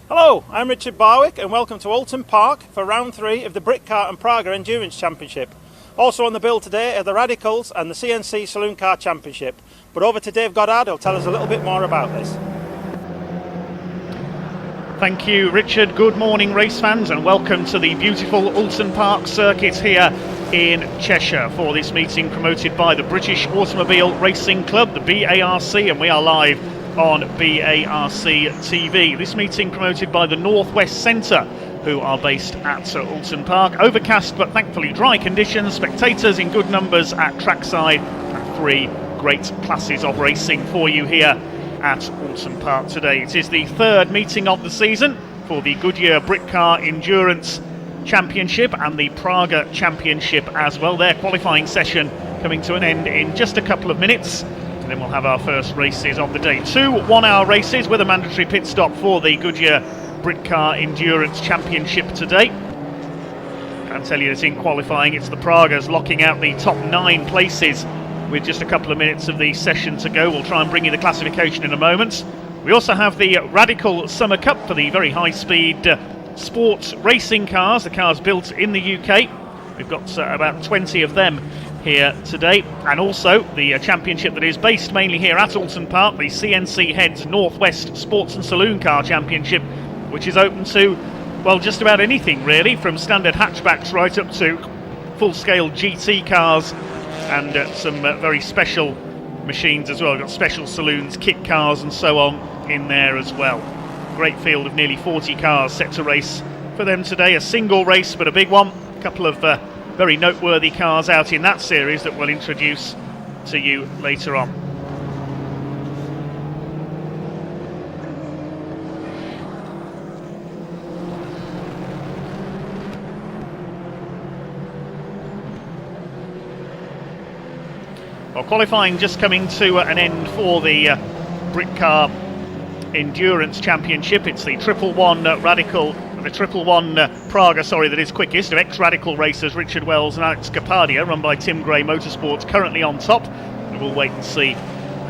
Hello, I'm Richard Barwick and welcome to Oulton Park for round 3 of the Britcar and Praga Endurance Championship. Also on the bill today are the Radicals and the CNC Saloon Car Championship. But over to Dave Goddard, who'll tell us a little bit more about this. Thank you, Richard. Good morning, race fans, and welcome to the beautiful Oulton Park circuit here in Cheshire for this meeting promoted by the British Automobile Racing Club, the BARC, and we are live on BARC TV. This meeting promoted by the North West Centre, who are based at Oulton Park. Overcast but thankfully dry conditions, spectators in good numbers at trackside, and 3 great classes of racing for you here at Oulton Park today. It is the 3rd meeting of the season for the Goodyear Britcar Endurance Championship and the Praga Championship as well. Their qualifying session coming to an end in just a couple of minutes. And then we'll have our first races of the day. 2 one-hour races with a mandatory pit stop for the Goodyear Britcar Endurance Championship today. Can tell you that in qualifying it's the Pragas locking out the top 9 places with just a couple of minutes of the session to go. We'll try and bring you the classification in a moment. We also have the Radical Summer Cup for the very high-speed sports racing cars, the cars built in the UK. We've got about 20 of them here today, and also the championship that is based mainly here at Oulton Park, the CNC Heads Northwest Sports and Saloon Car Championship, which is open to, well, just about anything really, from standard hatchbacks right up to full-scale GT cars and some very special machines as well. We've got special saloons, kit cars and so on in there as well. Great field of nearly 40 cars set to race for them today. A single race but a big one. A couple of very noteworthy cars out in that series that we'll introduce to you later on. Well, qualifying just coming to an end for the Britcar Endurance Championship. It's the 111 Radical, the 111 Praga, that is quickest, of ex-Radical racers Richard Wells and Alex Capadia, run by Tim Gray Motorsports, currently on top. And we'll wait and see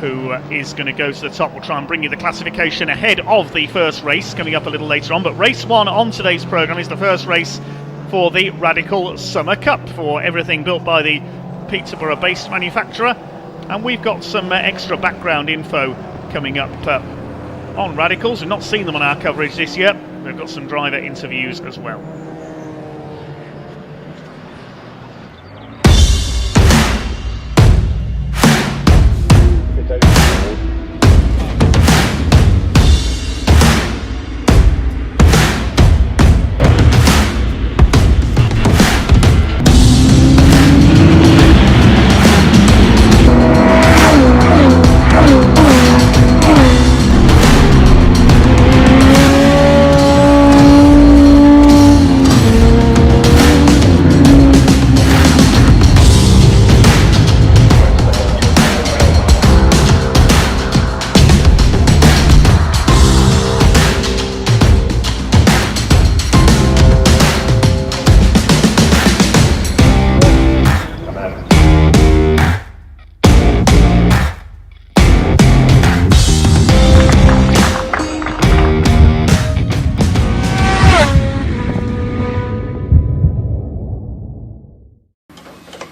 who is going to go to the top. We'll try and bring you the classification ahead of the first race coming up a little later on. But race 1 on today's programme is the first race for the Radical Summer Cup, for everything built by the Peterborough-based manufacturer. And we've got some extra background info coming up on Radicals. We've not seen them on our coverage this year. We've got some driver interviews as well.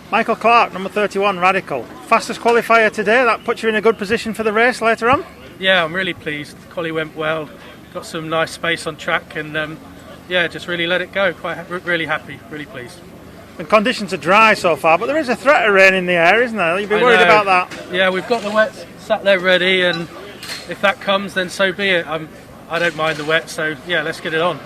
Michael Clark, number 31, Radical. Fastest qualifier today, that puts you in a good position for the race later on? Yeah, I'm really pleased. The quali went well, got some nice space on track, and yeah, just really let it go. Really happy, really pleased. And conditions are dry so far, but there is a threat of rain in the air, isn't there? You'd be worried about that. Yeah, we've got the wet sat there ready, and if that comes, then so be it. I don't mind the wet, so yeah, let's get it on.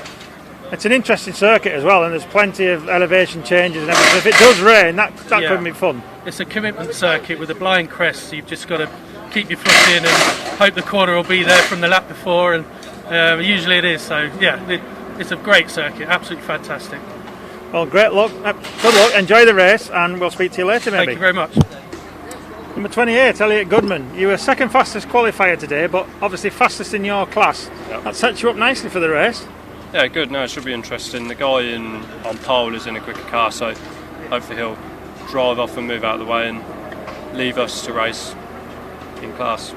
It's an interesting circuit as well, and there's plenty of elevation changes and everything. If it does rain, that could be fun. It's a commitment circuit with a blind crest, so you've just got to keep your foot in and hope the corner will be there from the lap before, and usually it is. So yeah, it's a great circuit, absolutely fantastic. Well, great luck, good luck, enjoy the race, and we'll speak to you later maybe. Thank you very much. Number 28, Elliot Goodman. You were second fastest qualifier today, but obviously fastest in your class. Yep. That sets you up nicely for the race. Yeah, good. No, it should be interesting. The guy on pole is in a quicker car, so hopefully he'll drive off and move out of the way and leave us to race in class.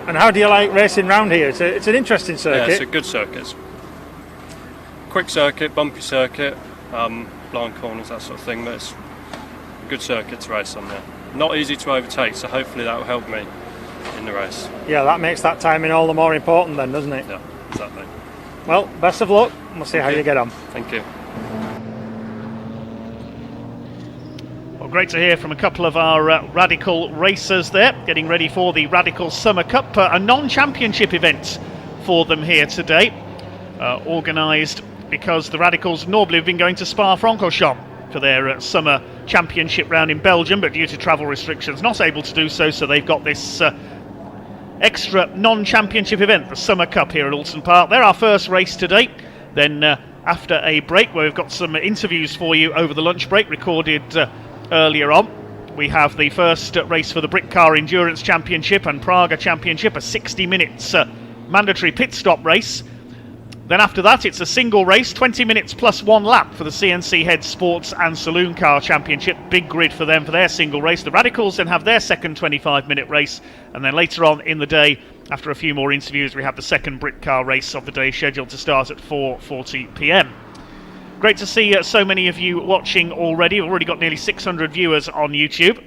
And how do you like racing round here? It's an interesting circuit. Yeah, it's a good circuit. quick circuit, bumpy circuit, blind corners, that sort of thing, but it's a good circuit to race on there. Not easy to overtake, so hopefully that will help me in the race. Yeah, that makes that timing all the more important then, doesn't it? Yeah, exactly. Well, best of luck. We'll see how you get on. Thank you. Well, great to hear from a couple of our Radical racers there, getting ready for the Radical Summer Cup, a non-championship event for them here today, organised because the Radicals normally have been going to Spa-Francorchamps for their summer championship round in Belgium, but due to travel restrictions not able to do so, so they've got this extra non-championship event, the Summer Cup here at Oulton Park. They're our first race today. Then after a break where we've got some interviews for you over the lunch break recorded earlier on, we have the first race for the Britcar Endurance Championship and Praga Championship, a 60 minutes mandatory pit stop race. Then after that, it's a single race, 20 minutes plus 1 lap for the CNC Heads Sports and Saloon Car Championship. Big grid for them for their single race. The Radicals then have their second 25-minute race. And then later on in the day, after a few more interviews, we have the second Britcar race of the day scheduled to start at 4:40 p.m. Great to see so many of you watching already. We've already got nearly 600 viewers on YouTube.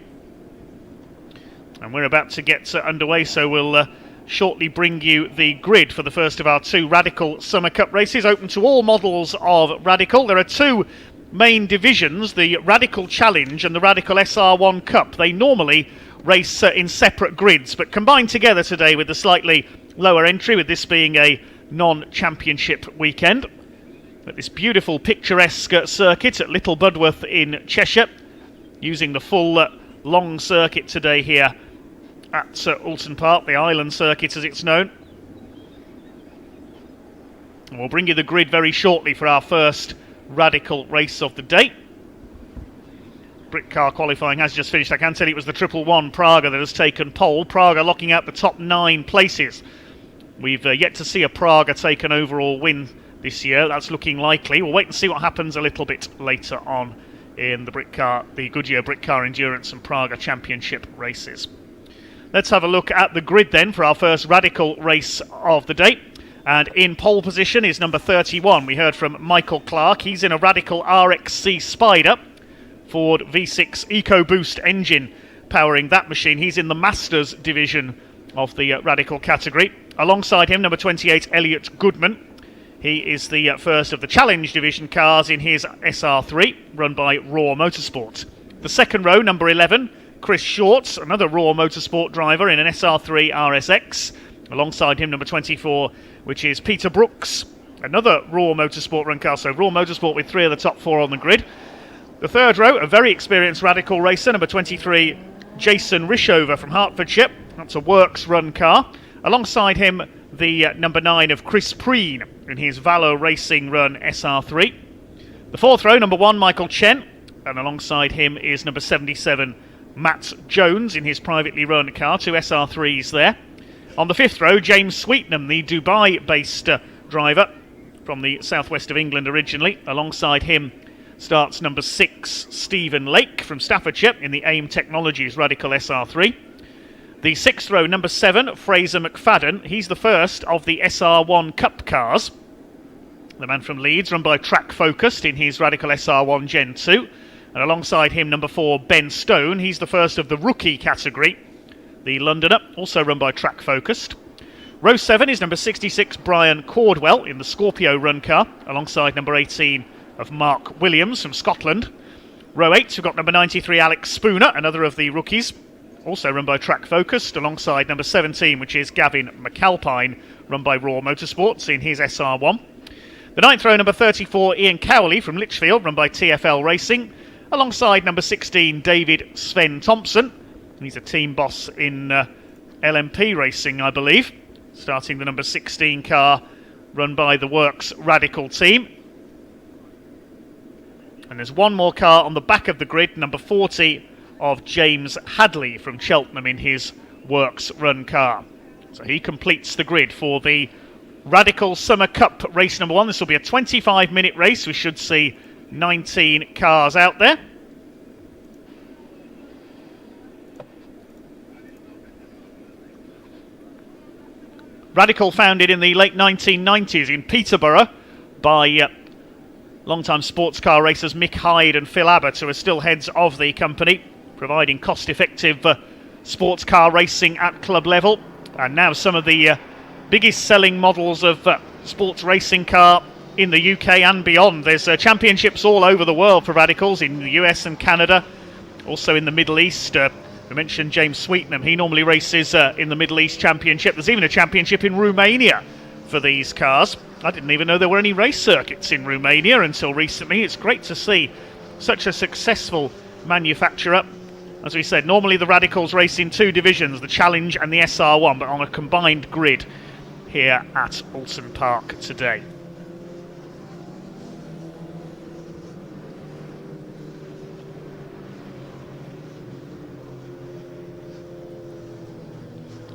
And we're about to get underway, so we'll shortly bring you the grid for the first of our 2 Radical Summer Cup races, open to all models of Radical. There are 2 main divisions, the Radical Challenge and the Radical SR1 Cup. They normally race in separate grids, but combined together today with the slightly lower entry, with this being a non-championship weekend. At this beautiful picturesque circuit at Little Budworth in Cheshire, using the full long circuit today here at Oulton Park, the Island Circuit as it's known. And we'll bring you the grid very shortly for our first Radical race of the day. Britcar qualifying has just finished. I can tell you it was the 111 Praga that has taken pole. Praga locking out the top 9 places. We've yet to see a Praga take an overall win this year. That's looking likely. We'll wait and see what happens a little bit later on in the Britcar, the Goodyear Britcar Endurance and Praga Championship races. Let's have a look at the grid then for our first Radical race of the day. And in pole position is number 31. We heard from Michael Clark. He's in a Radical RXC Spider, Ford V6 EcoBoost engine powering that machine. He's in the Masters division of the Radical category. Alongside him, number 28, Elliot Goodman. He is the first of the Challenge division cars in his SR3, run by Raw Motorsport. The second row, number 11, Chris Shorts, another Raw Motorsport driver in an SR3 RSX. Alongside him, number 24, which is Peter Brooks, another Raw Motorsport run car. So Raw Motorsport with 3 of the top 4 on the grid. The third row, a very experienced Radical racer, number 23, Jason Rishover from Hertfordshire. That's a Works run car. Alongside him, the number 9 of Chris Preen in his Valo Racing run SR3. The fourth row, number 1, Michael Chen. And alongside him is number 77, Matt Jones in his privately run car, 2 SR3s there. On the fifth row, James Sweetnam, the Dubai-based driver from the southwest of England originally. Alongside him starts number 6, Stephen Lake from Staffordshire in the AIM Technologies Radical SR3. The sixth row, number 7, Fraser McFadden. He's the first of the SR1 Cup cars. The man from Leeds, run by Track Focused in his Radical SR1 Gen 2. And alongside him, number 4, Ben Stone. He's the first of the rookie category. The Londoner, also run by Track Focused. Row 7 is number 66, Brian Cordwell in the Scorpio run car, alongside number 18 of Mark Williams from Scotland. Row 8, we've got number 93, Alex Spooner, another of the rookies, also run by Track Focused, alongside number 17, which is Gavin McAlpine, run by Raw Motorsports in his SR1. The ninth row, number 34, Ian Cowley from Lichfield, run by TFL Racing, alongside number 16, David Sven Thompson. He's a team boss in LMP Racing, I believe, starting the number 16 car run by the Works Radical team. And there's one more car on the back of the grid, number 40 of James Hadley from Cheltenham in his Works run car. So he completes the grid for the Radical Summer Cup race number 1. This will be a 25-minute race. We should see 19 cars out there. Radical founded in the late 1990s in Peterborough by Long-time sports car racers Mick Hyde and Phil Abbott, who are still heads of the company, providing cost-effective sports car racing at club level. And now some of the biggest selling models of sports racing car in the UK and beyond. There's championships all over the world for Radicals, in the US and Canada, also in the Middle East. We mentioned James Sweetenham, he normally races in the Middle East Championship. There's even a championship in Romania for these cars. I didn't even know there were any race circuits in Romania until recently. It's great to see such a successful manufacturer. As we said, normally the Radicals race in two divisions, the Challenge and the SR1, but on a combined grid here at Oulton Park today.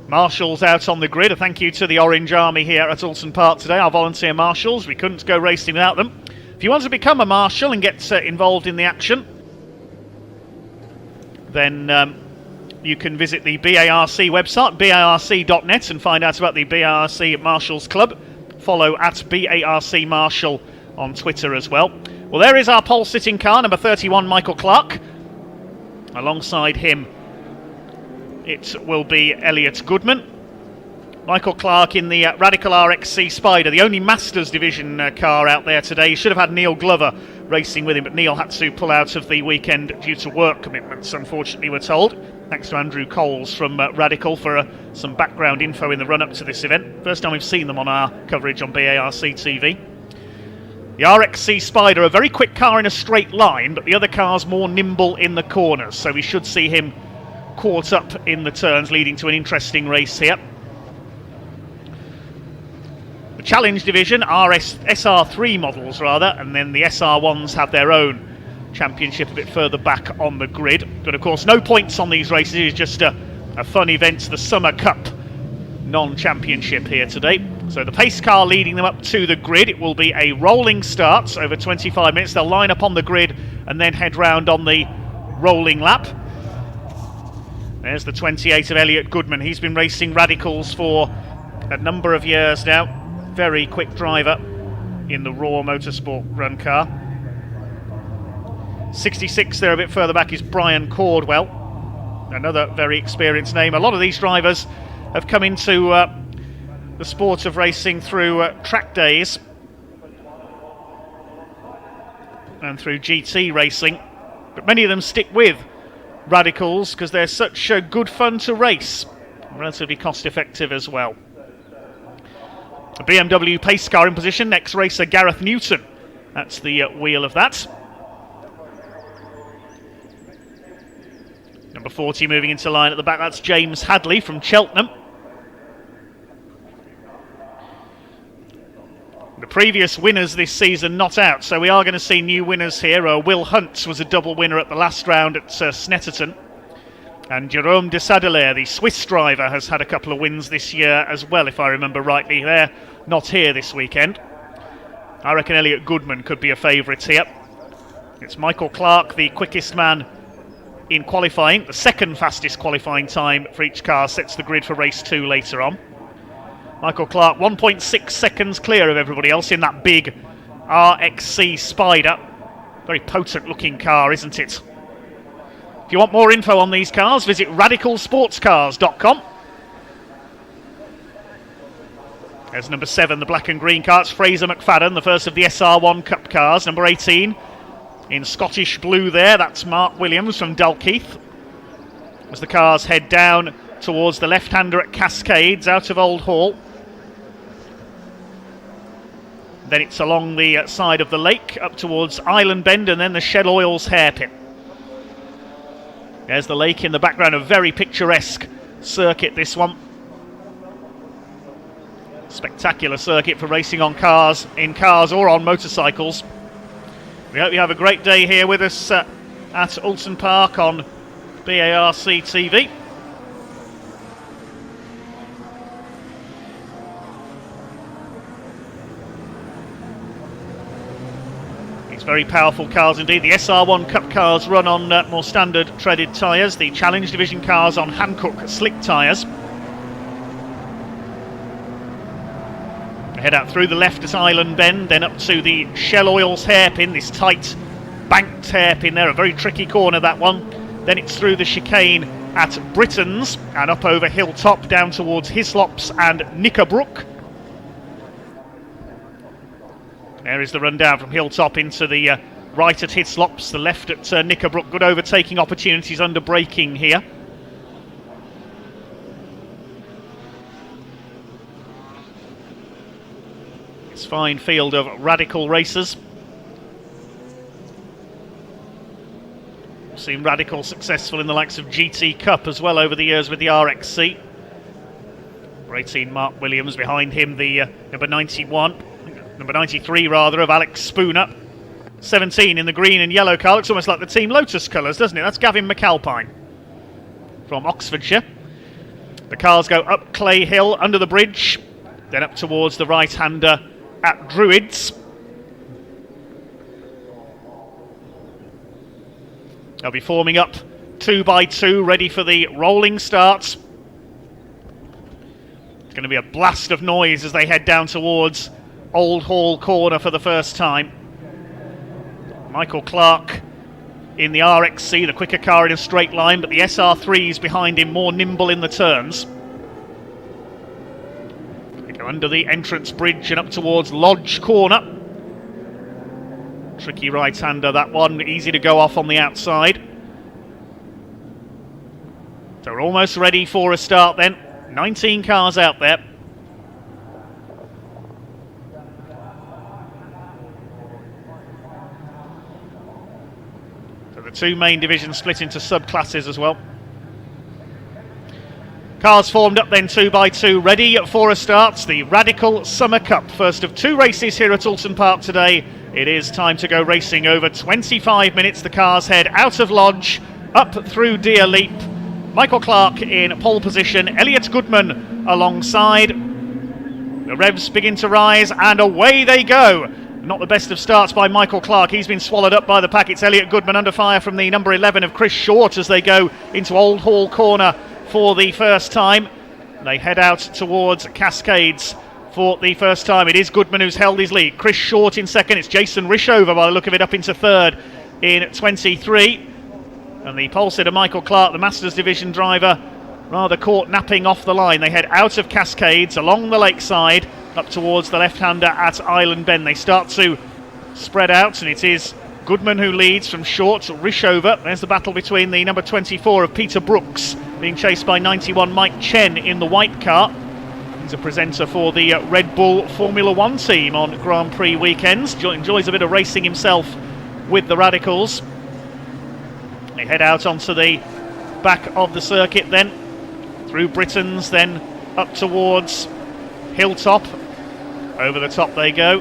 Marshals out on the grid. A thank you to the Orange Army here at Oulton Park today, our volunteer marshals. We couldn't go racing without them. If you want to become a marshal and get involved in the action, then you can visit the BARC website, barc.net, and find out about the BARC Marshals Club. Follow at BARC Marshal on Twitter as well. Well, there is our pole-sitting car, number 31, Michael Clark. Alongside him, it will be Elliot Goodman. Michael Clark in the Radical RXC Spider, the only Masters Division car out there today. He should have had Neil Glover racing with him, but Neil had to pull out of the weekend due to work commitments, unfortunately, we're told. Thanks to Andrew Coles from Radical for some background info in the run-up to this event. First time we've seen them on our coverage on BARC TV. The RXC Spider, a very quick car in a straight line, but the other car's more nimble in the corners, so we should see him caught up in the turns, leading to an interesting race here. The Challenge Division are SR3 models rather, and then the SR1s have their own championship a bit further back on the grid. But of course no points on these races, it's just a fun event, the Summer Cup non-championship here today. So the pace car leading them up to the grid. It will be a rolling start over 25 minutes. They'll line up on the grid and then head round on the rolling lap. There's the 28 of Elliot Goodman. He's been racing Radicals for a number of years now. Very quick driver in the Raw Motorsport run car. 66 there a bit further back is Brian Cordwell, another very experienced name. A lot of these drivers have come into the sport of racing through track days and through GT racing, but many of them stick with Radicals because they're such good fun to race, relatively cost effective as well. A BMW pace car in position, next racer Gareth Newton, that's the wheel of that. Number 40 moving into line at the back, that's James Hadley from Cheltenham. The previous winners this season not out, so we are going to see new winners here. Will Hunt was a double winner at the last round at Snetterton. And Jerome de Sadelaire, the Swiss driver, has had a couple of wins this year as well, if I remember rightly. They're not here this weekend. I reckon Elliot Goodman could be a favourite here. It's Michael Clark, the quickest man in qualifying. The second fastest qualifying time for each car sets the grid for race 2 later on. Michael Clark 1.6 seconds clear of everybody else in that big RXC Spider. Very potent looking car, isn't it? If you want more info on these cars, visit radicalsportscars.com. There's number 7, the black and green car. It's Fraser McFadden, the first of the SR1 Cup cars. Number 18 in Scottish blue there, that's Mark Williams from Dalkeith. As the cars head down towards the left-hander at Cascades, out of Old Hall. Then it's along the side of the lake, up towards Island Bend, and then the Shell Oils hairpin. There's the lake in the background, a very picturesque circuit, this one. Spectacular circuit for racing on cars, in cars or on motorcycles. We hope you have a great day here with us at Oulton Park on BARC TV. These very powerful cars indeed. The SR1 Cup cars run on more standard treaded tyres. The Challenge Division cars on Hankook slick tyres. Head out through the left at Island Bend, then up to the Shell Oils hairpin, this tight banked hairpin there, a very tricky corner that one. Then it's through the chicane at Britons and up over Hilltop down towards Hislops and Knickerbrook. There is the rundown from Hilltop into the right at Hislops, the left at Knickerbrook. Good overtaking opportunities under braking here. It's a fine field of Radical racers. We've seen Radical successful in the likes of GT Cup as well over the years with the RXC. Number 18 Mark Williams, behind him the number 93 rather of Alex Spooner. 17 in the green and yellow car, looks almost like the Team Lotus colours, doesn't it? That's Gavin McAlpine from Oxfordshire. The cars go up Clay Hill under the bridge, then up towards the right-hander at Druids. They'll be forming up 2 by 2, ready for the rolling starts. It's going to be a blast of noise as they head down towards Old Hall Corner for the first time. Michael Clark in the RXC, the quicker car in a straight line, but the SR3's behind him, more nimble in the turns. They go under the entrance bridge and up towards Lodge Corner. Tricky right-hander, that one, easy to go off on the outside. So we're almost ready for a start then. 19 cars out there. So the 2 main divisions split into subclasses as well. Cars formed up then 2 by 2, ready for a start. The Radical Summer Cup, first of 2 races here at Oulton Park today. It is time to go racing. Over 25 minutes, the cars head out of Lodge, up through Deer Leap. Michael Clark in pole position, Elliot Goodman alongside. The revs begin to rise and away they go. Not the best of starts by Michael Clark. He's been swallowed up by the pack. It's Elliot Goodman under fire from the number 11 of Chris Short as they go into Old Hall Corner for the first time. They head out towards Cascades for the first time. It is Goodman who's held his lead. Chris Short in second. It's Jason Rishover by the look of it up into third in 23. And the pole sitter Michael Clark, the Masters Division driver, rather caught napping off the line. They head out of Cascades along the lakeside up towards the left-hander at Island Bend. They start to spread out and it is Goodman who leads from Short to Rishover. There's the battle between the number 24 of Peter Brooks being chased by 91 Mike Chen in the white car. He's a presenter for the Red Bull Formula 1 team on Grand Prix weekends. Enjoys a bit of racing himself with the Radicals. They head out onto the back of the circuit then, through Britons, then up towards Hilltop. Over the top they go,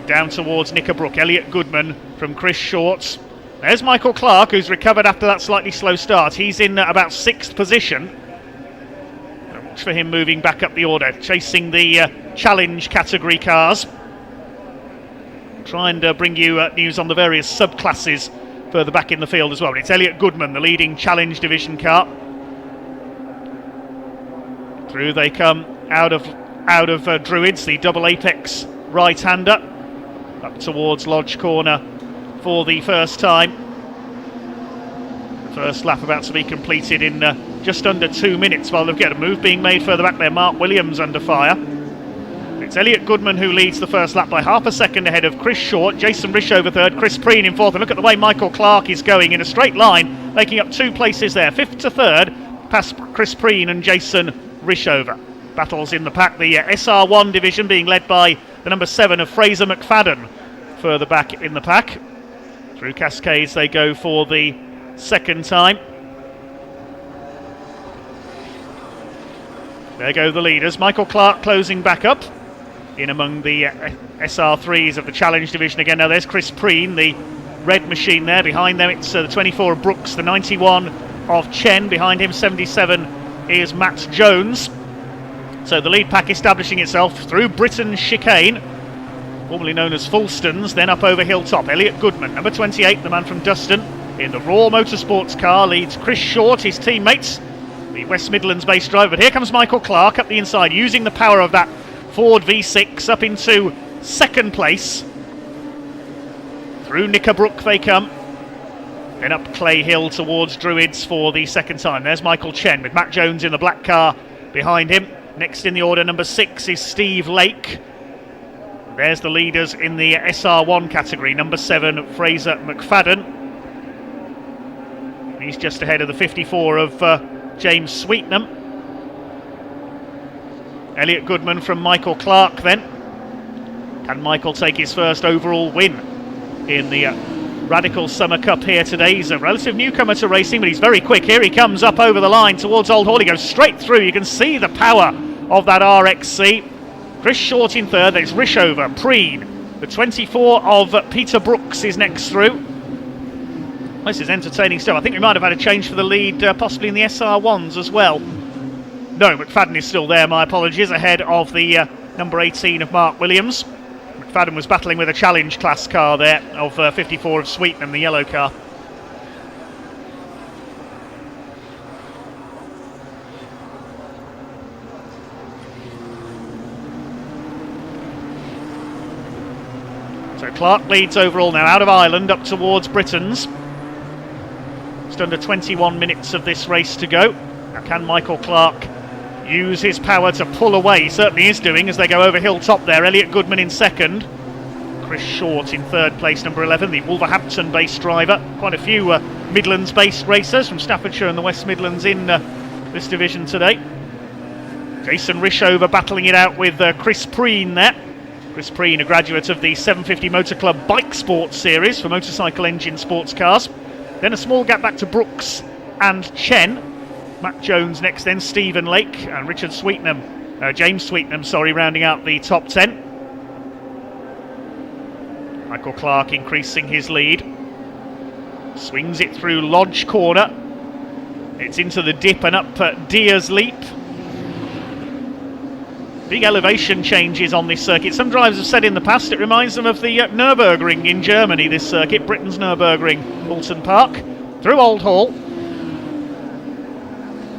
down towards Knickerbrook. Elliot Goodman from Chris Short. There's Michael Clark, who's recovered after that slightly slow start. He's in about 6th position. Watch for him moving back up the order, chasing the challenge category cars. Try and bring you news on the various subclasses further back in the field as well. But it's Elliot Goodman, the leading challenge division car. Through they come out of Druids, the double apex right-hander, up towards Lodge Corner for the first time. First lap about to be completed in just under 2 minutes. While they've got a move being made further back there. Mark Williams under fire. It's Elliot Goodman who leads the first lap by half a second ahead of Chris Short. Jason Rishover third, Chris Preen in fourth. And look at the way Michael Clark is going in a straight line, making up 2 places there. 5th to 3rd, past Chris Preen and Jason Rishover. Battles in the pack, the SR1 division being led by the number 7 of Fraser McFadden further back in the pack. Through Cascades they go for the second time. There go the leaders. Michael Clark closing back up in among the SR3s of the Challenge Division again. Now there's Chris Preen, the red machine there. Behind them it's the 24 of Brooks, the 91 of Chen. Behind him 77 is Matt Jones. So the lead pack establishing itself through Britain's chicane, formerly known as Fulstons, then up over Hilltop. Elliot Goodman, number 28, the man from Dustin, in the Raw Motorsports car, leads Chris Short, his teammates, the West Midlands based driver. But here comes Michael Clark up the inside, using the power of that Ford V6 up into second place. Through Knickerbrook they come. Then up Clay Hill towards Druids for the second time. There's Michael Chen with Matt Jones in the black car behind him. Next in the order, number 6 is Steve Lake. There's the leaders in the SR1 category. Number 7, Fraser McFadden. He's just ahead of the 54 of James Sweetnam. Elliot Goodman from Michael Clark then. Can Michael take his first overall win in the Radicals Summer Cup here today? He's a relative newcomer to racing, but he's very quick. Here he comes up over the line towards Old Hall. He goes straight through. You can see the power of that RXC. Chris Short in third. There's Rishover, Preen. The 24 of Peter Brooks is next through. This is entertaining stuff. I think we might have had a change for the lead, possibly in the SR1s as well. No, McFadden is still there, my apologies, ahead of the number 18 of Mark Williams. McFadden was battling with a challenge class car there of 54 of Sweetnam, the yellow car. So Clark leads overall now out of Ireland up towards Britons. Just under 21 minutes of this race to go. Now can Michael Clark use his power to pull away? He certainly is doing as they go over hilltop there. Elliot Goodman in second. Chris Short in third place, number 11, the Wolverhampton-based driver. Quite a few Midlands-based racers from Staffordshire and the West Midlands in this division today. Jason Rishover battling it out with Chris Preen there. Chris Preen, a graduate of the 750 Motor Club Bike Sports Series for motorcycle engine sports cars. Then a small gap back to Brooks and Chen. Matt Jones next, then Stephen Lake and Richard Sweetnam, James Sweetnam, sorry, rounding out the top 10. Michael Clark increasing his lead. Swings it through Lodge Corner. It's into the dip and up Deer's Leap. Big elevation changes on this circuit. Some drivers have said in the past it reminds them of the Nürburgring in Germany, this circuit, Britain's Nürburgring, Oulton Park. Through Old Hall.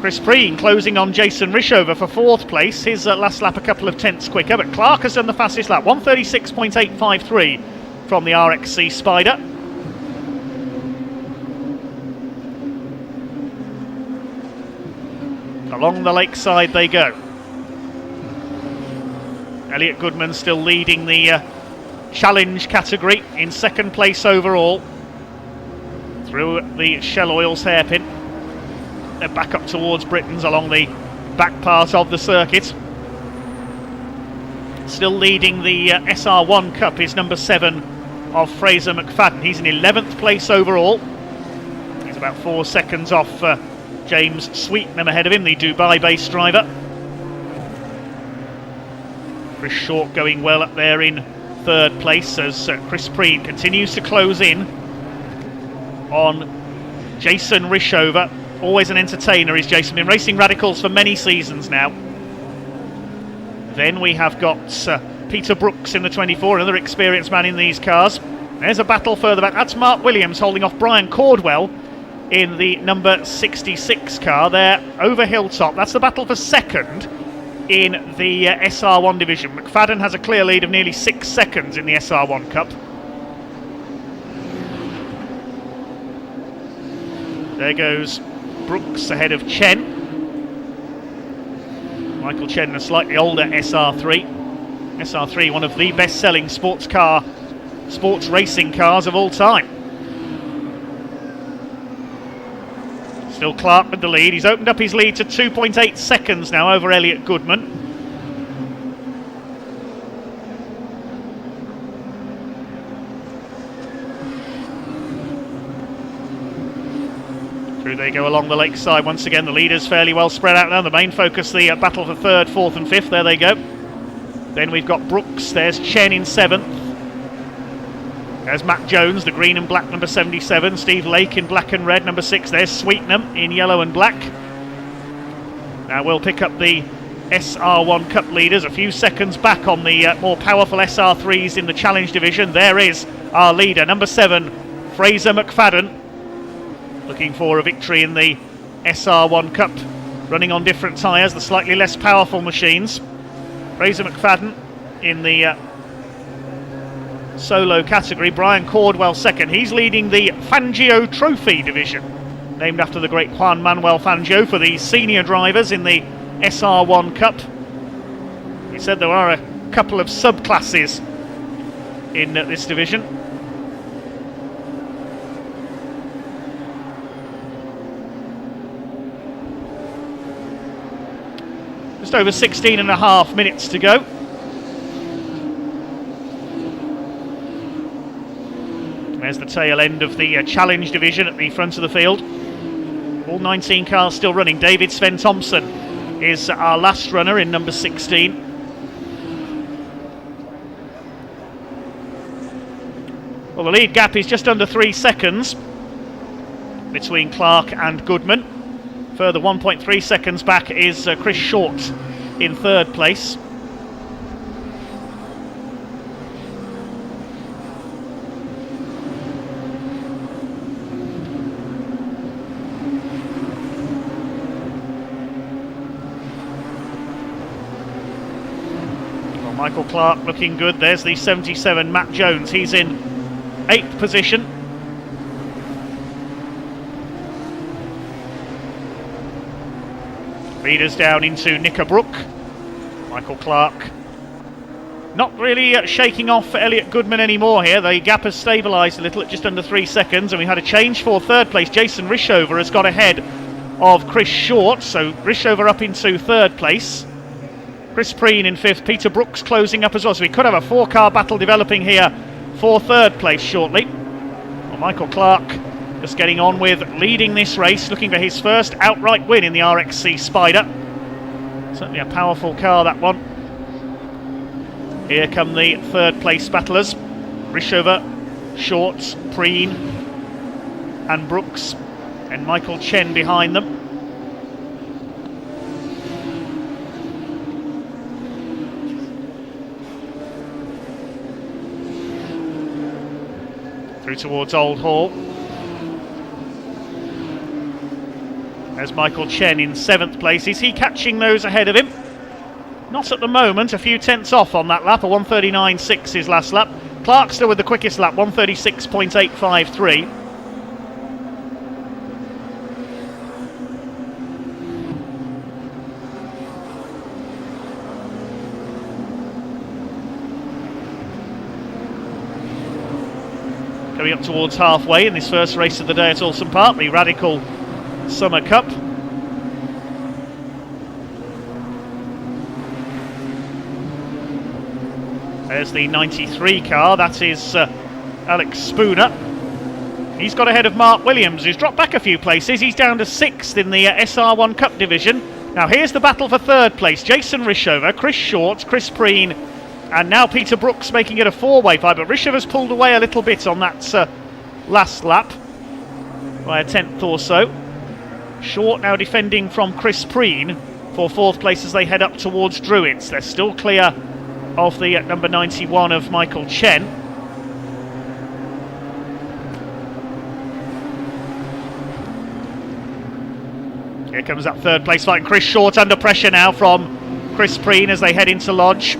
Chris Preen closing on Jason Rishover for fourth place. His last lap a couple of tenths quicker, but Clark has done the fastest lap, 1:36.853 from the RXC Spider. Along the lakeside they go. Elliot Goodman still leading the challenge category in second place overall. Through the Shell Oils hairpin. They're back up towards Britons along the back part of the circuit. Still leading the SR1 Cup is number 7 of Fraser McFadden. He's in 11th place overall. He's about 4 seconds off James Sweetnam ahead of him, the Dubai-based driver. Chris Short going well up there in third place as Chris Preen continues to close in on Jason Rishover. Always an entertainer is Jason, been racing Radicals for many seasons now. Then we have got Peter Brooks in the 24, another experienced man in these cars. There's a battle further back. That's Mark Williams holding off Brian Cordwell in the number 66 car there over hilltop. That's the battle for second in the SR1 division. McFadden has a clear lead of nearly 6 seconds in the SR1 Cup. There goes Brooks ahead of Chen. Michael Chen, a slightly older SR3. SR3, one of the best-selling sports racing cars of all time. Still Clark with the lead. He's opened up his lead to 2.8 seconds now over Elliot Goodman. Through they go along the lakeside once again. The leaders fairly well spread out now. The main focus, the battle for third, fourth and fifth. There they go. Then we've got Brooks. There's Chen in seventh. There's Matt Jones, the green and black number 77. Steve Lake in black and red, number 6. There's Sweetnam in yellow and black. Now we'll pick up the SR1 Cup leaders a few seconds back on the more powerful SR3s in the challenge division. There is our leader, number 7, Fraser McFadden, looking for a victory in the SR1 Cup, running on different tyres, the slightly less powerful machines. Fraser McFadden in the solo category. Brian Cordwell second. He's leading the Fangio Trophy division, named after the great Juan Manuel Fangio, for the senior drivers in the SR1 Cup. He said there are a couple of subclasses in this division. Just over 16 and a half minutes to go. There's the tail end of the challenge division at the front of the field. All 19 cars still running. David Sven Thompson is our last runner in number 16. Well, the lead gap is just under 3 seconds between Clark and Goodman. Further 1.3 seconds back is Chris Short in third place. Well, Michael Clark looking good. There's the 77 Matt Jones. He's in 8th position. Leaders down into Knickerbrook. Michael Clark not really shaking off Elliot Goodman anymore here. The gap has stabilised a little at just under 3 seconds, and we had a change for third place. Jason Rishover has got ahead of Chris Short, so Rishover up into third place. Chris Preen in 5th. Peter Brooks closing up as well, so we could have a 4-car battle developing here for third place shortly. Well, Michael Clark just getting on with leading this race, looking for his first outright win in the RXC Spider. Certainly a powerful car, that one. Here come the third place battlers. Rishover, Short, Preen and Brooks, and Michael Chen behind them. Through towards Old Hall. There's Michael Chen in 7th place. Is he catching those ahead of him? Not at the moment. A few tenths off on that lap. A 1:39.6 his last lap. Clark still with the quickest lap, 1:36.853. Coming up towards halfway in this first race of the day at Oulton Park, the Radical Summer Cup. There's the 93 car, that is Alex Spooner. He's got ahead of Mark Williams, who's dropped back a few places. He's down to 6th in the SR1 Cup division. Now here's the battle for third place. Jason Rishover, Chris Short, Chris Preen, and now Peter Brooks making it a 4-way fight, but Rishover's pulled away a little bit on that last lap by a tenth or so. Short now defending from Chris Preen for 4th place as they head up towards Druids. They're still clear of the number 91 of Michael Chen. Here comes that third place fight. Chris Short under pressure now from Chris Preen as they head into Lodge.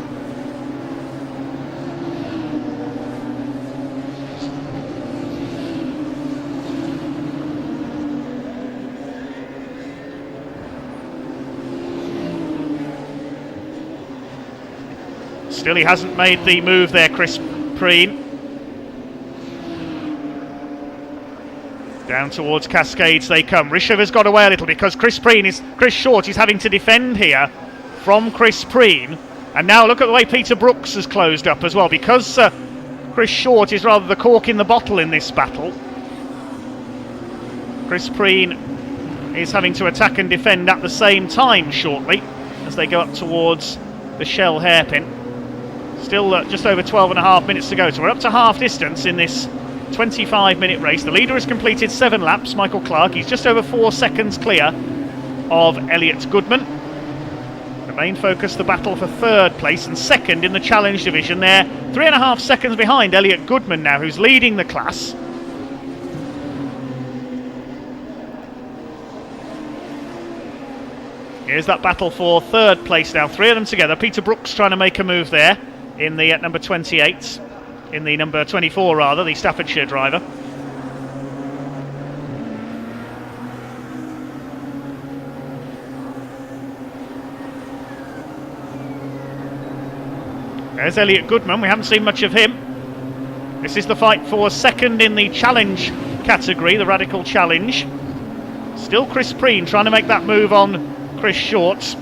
Still, he hasn't made the move there, Chris Preen. Down towards Cascades they come. Rishover's got away a little because Chris Short is having to defend here from Chris Preen. And now look at the way Peter Brooks has closed up as well, because Chris Short is rather the cork in the bottle in this battle. Chris Preen is having to attack and defend at the same time shortly as they go up towards the Shell hairpin. Still just over 12 and a half minutes to go, so we're up to half distance in this 25-minute race. The leader has completed 7 laps, Michael Clark. He's just over 4 seconds clear of Elliot Goodman. The main focus, the battle for third place and second in the challenge division. They're 3.5 seconds behind Elliot Goodman now, who's leading the class. Here's that battle for third place now. 3 of them together. Peter Brooks trying to make a move there in the number 28. In the number 24 rather, the Staffordshire driver. There's Elliot Goodman. We haven't seen much of him. This is the fight for second in the challenge category, the Radical Challenge. Still Chris Preen trying to make that move on Chris Short.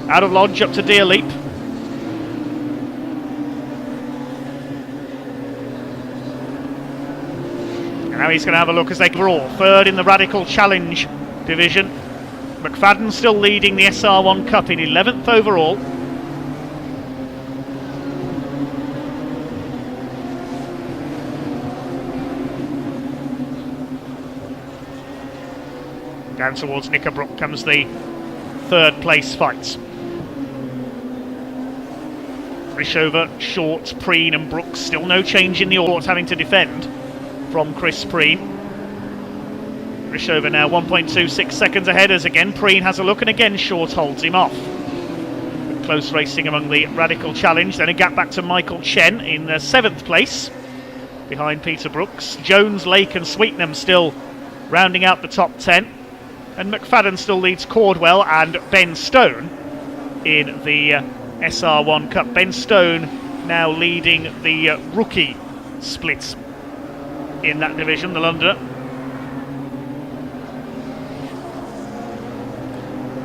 Out of Lodge up to Deer Leap. And now he's going to have a look as they brawl. Third in the Radical Challenge division. McFadden still leading the SR1 Cup in 11th overall. Down towards Knickerbrook comes the third place fight. Rishover, Short, Preen and Brooks. Still no change in the order, having to defend from Chris Preen. Rishover now 1.26 seconds ahead as again Preen has a look and again Short holds him off. Close racing among the Radical Challenge. Then a gap back to Michael Chen in the 7th place behind Peter Brooks. Jones, Lake and Sweetnam still rounding out the top 10. And McFadden still leads Cordwell and Ben Stone in the SR1 Cup. Ben Stone now leading the rookie split in that division, the Londoner.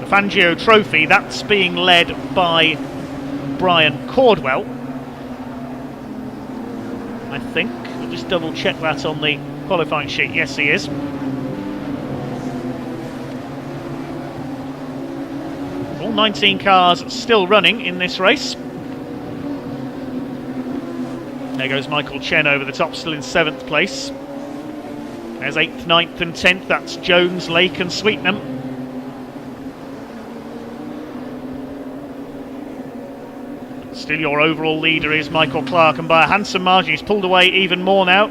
The Fangio Trophy, that's being led by Brian Cordwell, I think. I'll just double check that on the qualifying sheet. Yes, he is. All 19 cars still running in this race. There goes Michael Chen over the top, still in 7th place. There's 8th, 9th and 10th. That's Jones, Lake and Sweetnam. Still your overall leader is Michael Clark, and by a handsome margin he's pulled away even more now.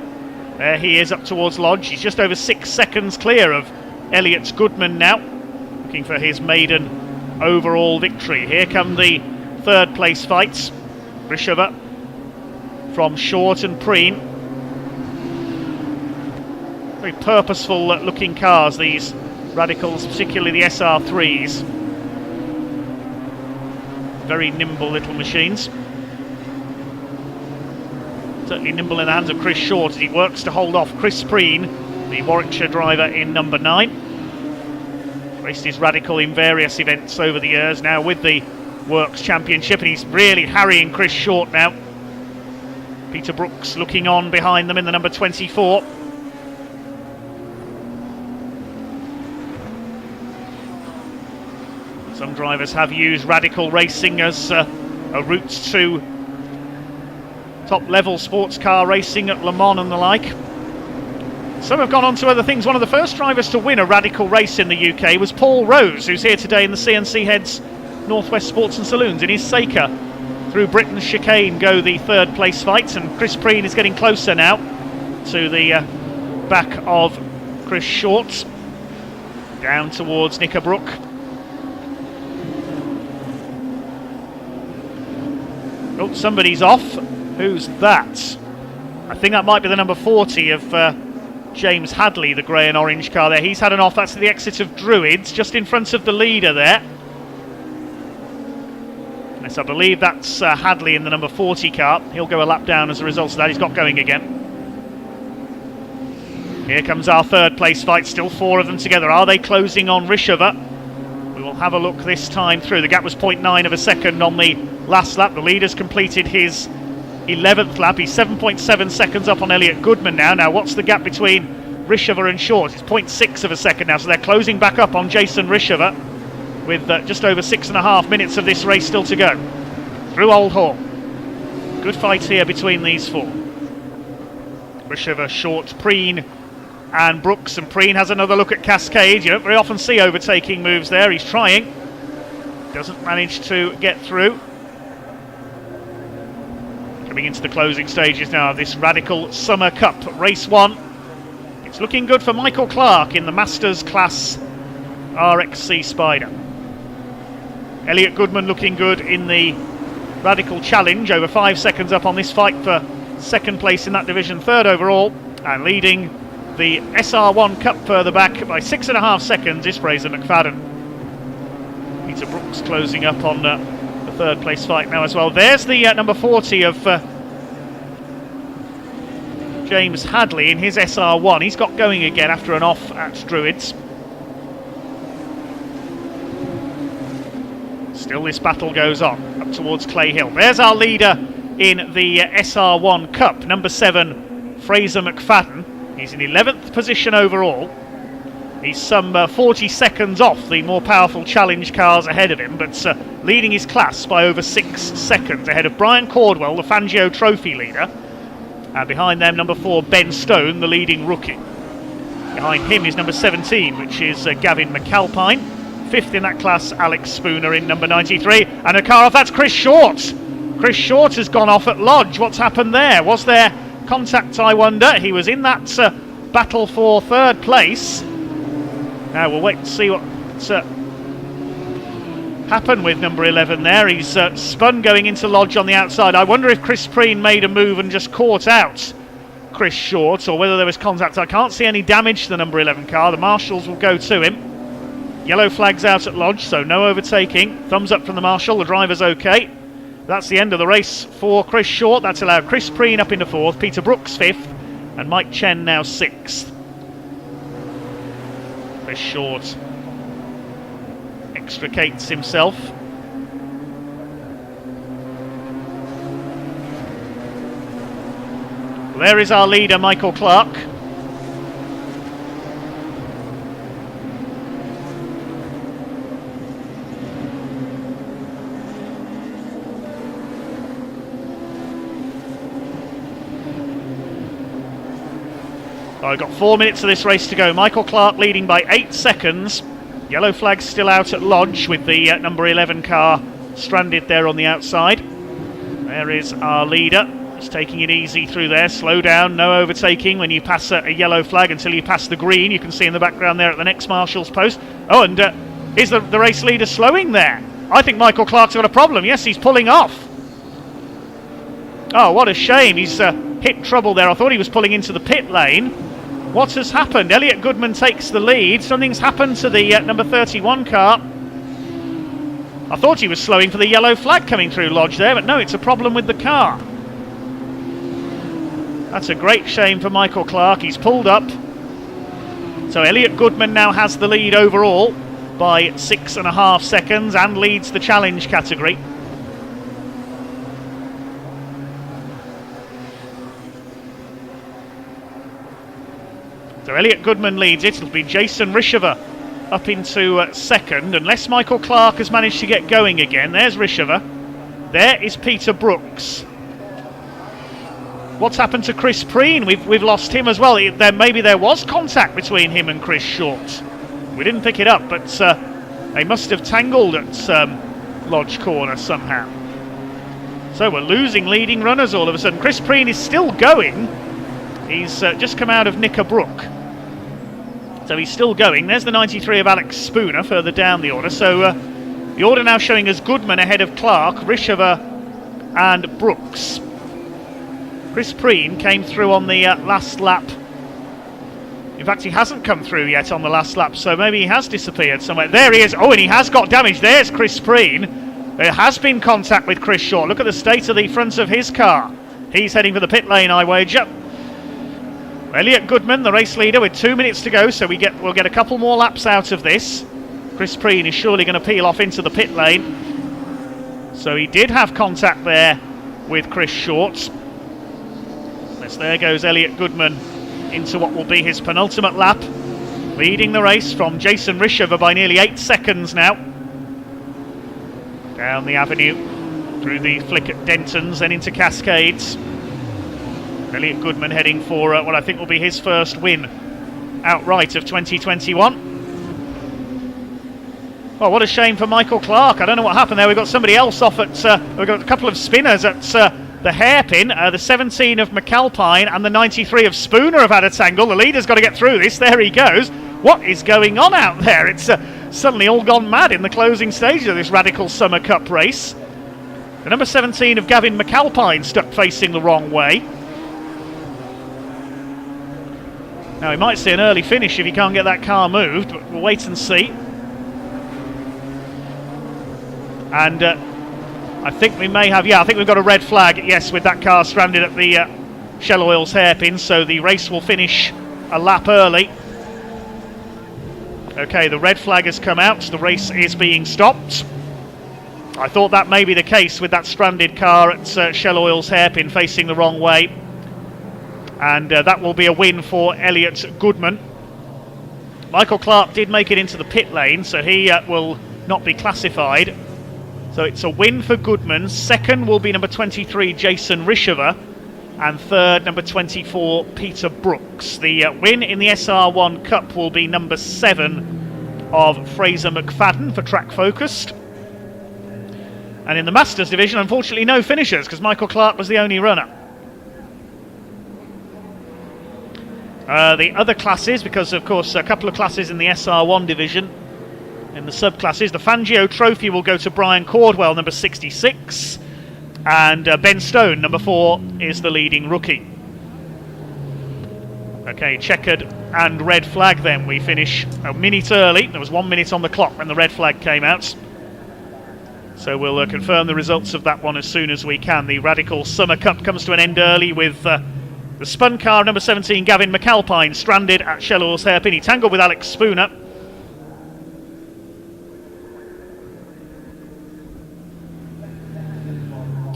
There he is up towards Lodge. He's just over 6 seconds clear of Elliot Goodman now, looking for his maiden overall victory. Here come the third place fights. Rishover from Short and Preen. Very purposeful looking cars, these Radicals, particularly the SR3s. Very nimble little machines. Certainly nimble in the hands of Chris Short as he works to hold off Chris Preen, the Warwickshire driver in number 9. Raced his Radical in various events over the years, now with the Works Championship, and he's really harrying Chris Short now. Peter Brooks looking on behind them in the number 24. Some drivers have used Radical racing as a route to top level sports car racing at Le Mans and the like. Some have gone on to other things. One of the first drivers to win a Radical race in the UK was Paul Rose, who's here today in the CNC Heads Northwest Sports and Saloons. In his Seika through Britain's chicane go the third place fights, and Chris Preen is getting closer now to the back of Chris Short. Down towards Knickerbrook. Oh, somebody's off. Who's that? I think that might be the number 40 of James Hadley, the grey and orange car there. He's had an off. That's the exit of Druids, just in front of the leader there. Yes, I believe that's Hadley in the number 40 car. He'll go a lap down as a result of that. He's got going again. Here comes our third place fight. Still 4 of them together. Are they closing on Rishover? We will have a look this time through. The gap was 0.9 of a second on the last lap. The leader's completed his 11th lap. He's 7.7 seconds up on Elliot Goodman now. Now what's the gap between Rishover and Short? It's 0.6 of a second now, so they're closing back up on Jason Rishover with just over 6.5 minutes of this race still to go through Old Hall. Good fight here between these 4. Rishover, Short, Preen and Brooks, and Preen has another look at Cascade. You don't very often see overtaking moves there. He's trying, doesn't manage to get through. Coming into the closing stages now of this Radical Summer Cup. Race 1. It's looking good for Michael Clark in the Masters class RXC Spider. Elliot Goodman looking good in the Radical Challenge, over 5 seconds up on this fight for second place in that division, third overall, and leading the SR1 Cup further back by 6.5 seconds is Fraser McFadden. Peter Brooks closing up on the third place fight now as well. There's the number 40 of James Hadley in his SR1. He's got going again after an off at Druids. Still this battle goes on up towards Clay Hill. There's our leader in the SR1 Cup, number 7 Fraser McFadden. He's in 11th position overall. He's some 40 seconds off the more powerful challenge cars ahead of him, but leading his class by over 6 seconds ahead of Brian Cordwell, the Fangio Trophy leader. And behind them, number 4 Ben Stone, the leading rookie. Behind him is number 17, which is Gavin McAlpine. 5th in that class, Alex Spooner in number 93. And a car off, that's Chris Short. Chris Short has gone off at Lodge. What's happened there? Was there contact, I wonder? He was in that battle for third place. Now we'll wait to see what happened with number 11 there. He's spun going into Lodge on the outside. I wonder if Chris Preen made a move and just caught out Chris Short, or whether there was contact. I can't see any damage to the number 11 car. The marshals will go to him. Yellow flags out at Lodge, so no overtaking. Thumbs up from the marshal, the driver's okay. That's the end of the race for Chris Short. That's allowed Chris Preen up into 4th, Peter Brooks 5th, and Mike Chen now 6th. Chris Short extricates himself. Well, there is our leader, Michael Clark. I've got 4 minutes of this race to go. Michael Clark leading by 8 seconds. Yellow flag still out at Lodge with the number 11 car stranded there on the outside. There is our leader. Just taking it easy through there. Slow down, no overtaking when you pass a yellow flag until you pass the green. You can see in the background there at the next marshal's post. Oh, and is the race leader slowing there? I think Michael Clark's got a problem. Yes, he's pulling off. Oh, what a shame. He's hit trouble there. I thought he was pulling into the pit lane. What has happened? Elliot Goodman takes the lead. Something's happened to the number 31 car. I thought he was slowing for the yellow flag coming through Lodge there, but no, it's a problem with the car. That's a great shame for Michael Clark. He's pulled up. So Elliot Goodman now has the lead overall by 6.5 seconds and leads the challenge category. So Elliot Goodman leads it. It'll be Jason Rishover up into second, unless Michael Clark has managed to get going again. There's Rishover. There is Peter Brooks. What's happened to Chris Preen? We've lost him as well. Maybe there was contact between him and Chris Short. We didn't pick it up, but they must have tangled at Lodge Corner somehow. So we're losing leading runners all of a sudden. Chris Preen is still going. He's just come out of Knickerbrook. So he's still going. There's the 93 of Alex Spooner further down the order. So the order now showing us Goodman ahead of Clark, Rishover and Brooks. Chris Preen came through on the last lap. In fact, he hasn't come through yet on the last lap, so maybe he has disappeared somewhere. There he is. Oh, and he has got damage. There's Chris Preen. There has been contact with Chris Short. Look at the state of the front of his car. He's heading for the pit lane, I wager. Elliot Goodman, the race leader, with 2 minutes to go, so we'll get a couple more laps out of this. Chris Preen is surely going to peel off into the pit lane. So he did have contact there with Chris Short. Yes, there goes Elliot Goodman into what will be his penultimate lap, leading the race from Jason Rishover by nearly 8 seconds now. Down the avenue, through the flick at Denton's, then into Cascades. Elliot Goodman heading for what I think will be his first win outright of 2021. Oh, what a shame for Michael Clark. I don't know what happened there. We've got somebody else off at... we've got a couple of spinners at the hairpin. The 17 of McAlpine and the 93 of Spooner have had a tangle. The leader's got to get through this. There he goes. What is going on out there? It's suddenly all gone mad in the closing stages of this Radical Summer Cup race. The number 17 of Gavin McAlpine stuck facing the wrong way. Now he might see an early finish if he can't get that car moved, but we'll wait and see. And I think we may have, I think we've got a red flag, yes, with that car stranded at the Shell Oil's hairpin, so the race will finish a lap early. Okay, the red flag has come out, the race is being stopped. I thought that may be the case with that stranded car at Shell Oil's hairpin facing the wrong way. And that will be a win for Elliot Goodman. Michael Clark did make it into the pit lane, so he will not be classified. So it's a win for Goodman. Second will be number 23, Jason Rishover. And third, number 24, Peter Brooks. The win in the SR1 Cup will be number 7 of Fraser McFadden for Track Focused. And in the Masters division, unfortunately no finishers, because Michael Clark was the only runner. The other classes, because of course a couple of classes in the SR1 division, in the subclasses, the Fangio Trophy will go to Brian Cordwell, number 66, and Ben Stone, number 4, is the leading rookie. Okay, checkered and red flag then. We finish a minute early. There was 1 minute on the clock when the red flag came out. So we'll confirm the results of that one as soon as we can. The Radical Summer Cup comes to an end early with the spun car, number 17, Gavin McAlpine, stranded at Shell Oil's hairpin. He tangled with Alex Spooner.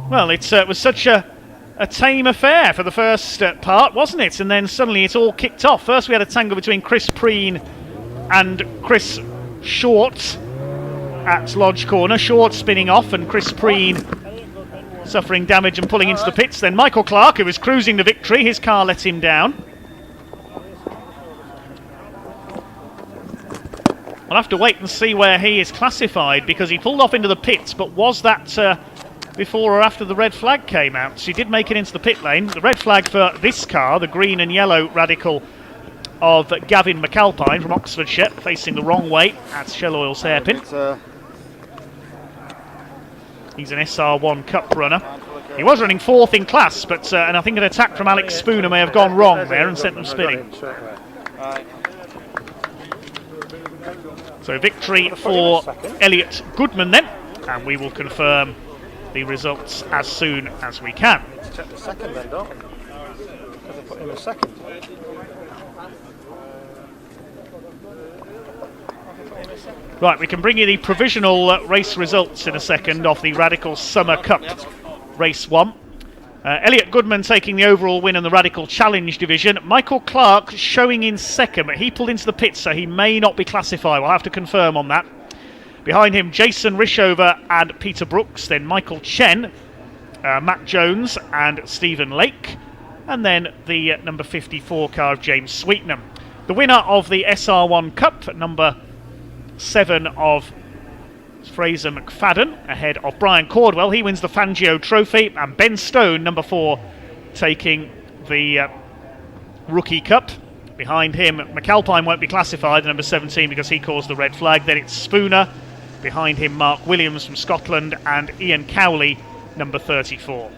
Well, it was such a tame affair for the first part, wasn't it? And then suddenly it all kicked off. First we had a tangle between Chris Preen and Chris Short at Lodge Corner. Short spinning off and Chris Preen suffering damage and pulling into the pits. Then Michael Clark, who was cruising to victory, his car let him down. We'll have to wait and see where he is classified, because he pulled off into the pits, but was that before or after the red flag came out? So he did make it into the pit lane. The red flag for this car, the green and yellow Radical of Gavin McAlpine from Oxfordshire, facing the wrong way at Shell Oil's hairpin. He's an SR1 Cup runner. He was running 4th in class, but and I think an attack from Alex Spooner may have gone wrong there and sent them spinning. So victory for Elliot Goodman then, and we will confirm the results as soon as we can. Let's check the second then, don't we? Because I put him a second. Right, we can bring you the provisional race results in a second of the Radical Summer Cup Race 1. Elliot Goodman taking the overall win in the Radical Challenge division. Michael Clark showing in second, but he pulled into the pits, so he may not be classified. We'll have to confirm on that. Behind him, Jason Rishover and Peter Brooks. Then Michael Chen, Matt Jones and Stephen Lake. And then the number 54 car of James Sweetnam. The winner of the SR1 Cup, number 7 of Fraser McFadden, ahead of Brian Cordwell. He wins the Fangio Trophy, and Ben Stone, number 4, taking the Rookie Cup. Behind him, McAlpine won't be classified, number 17, because he caused the red flag. Then it's Spooner. Behind him, Mark Williams from Scotland, and Ian Cowley, number 34.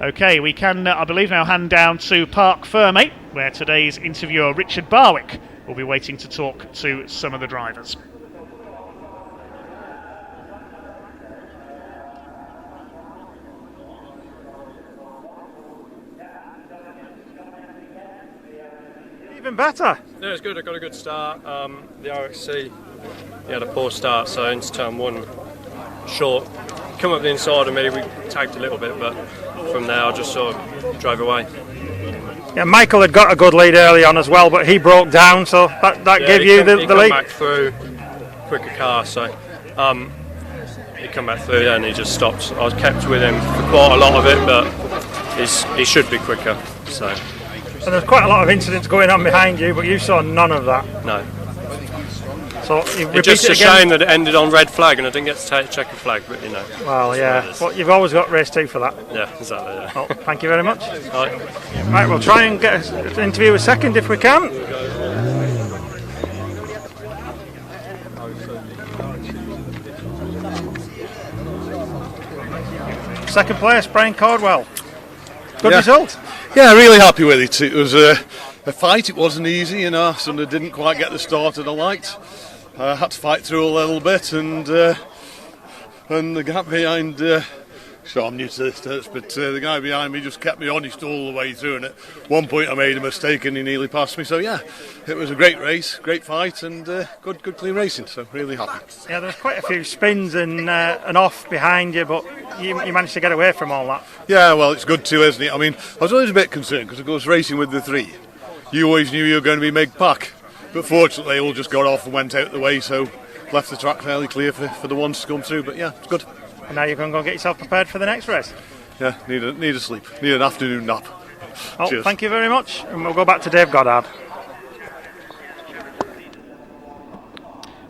Okay, we can, I believe, now hand down to Park Fermé, where today's interviewer Richard Barwick will be waiting to talk to some of the drivers. Even better. Yeah, it's good. I got a good start. The RXC, he had a poor start, so into turn 1, short. Come up the inside of me, we tagged a little bit, but from there I just sort of drove away. Yeah, Michael had got a good lead early on as well, but he broke down, so that gave you the lead. He come back through, quicker car, so he come back through and he just stopped. I was kept with him for quite a lot of it, but he should be quicker. So there's quite a lot of incidents going on behind you, but you saw none of that. No. So it's just a shame that it ended on red flag and I didn't get to take a checker flag, but you know. Well, yeah. Well, you've always got race 2 for that. Yeah, exactly. Yeah. Well, thank you very much. Right, we'll try and get an interview a second if we can. Second place, Brian Cordwell. Good result. Yeah, really happy with it. It was a fight. It wasn't easy, you know. So I didn't quite get the start that I liked. I had to fight through a little bit, and the gap behind. So I'm new to this, but the guy behind me just kept me honest all the way through. And at one point I made a mistake, and he nearly passed me. So yeah, it was a great race, great fight, and good clean racing. So really happy. Yeah, there was quite a few spins and off behind you, but you managed to get away from all that. Yeah, well, it's good too, isn't it? I mean, I was always a bit concerned because, of course, racing with the 3, you always knew you were going to be mid-pack. But fortunately, they all just got off and went out the way, so left the track fairly clear for the ones to come through. But yeah, it's good. And now you're going to go get yourself prepared for the next race. Yeah, need a sleep, need an afternoon nap. Oh, cheers. Thank you very much, and we'll go back to Dave Goddard.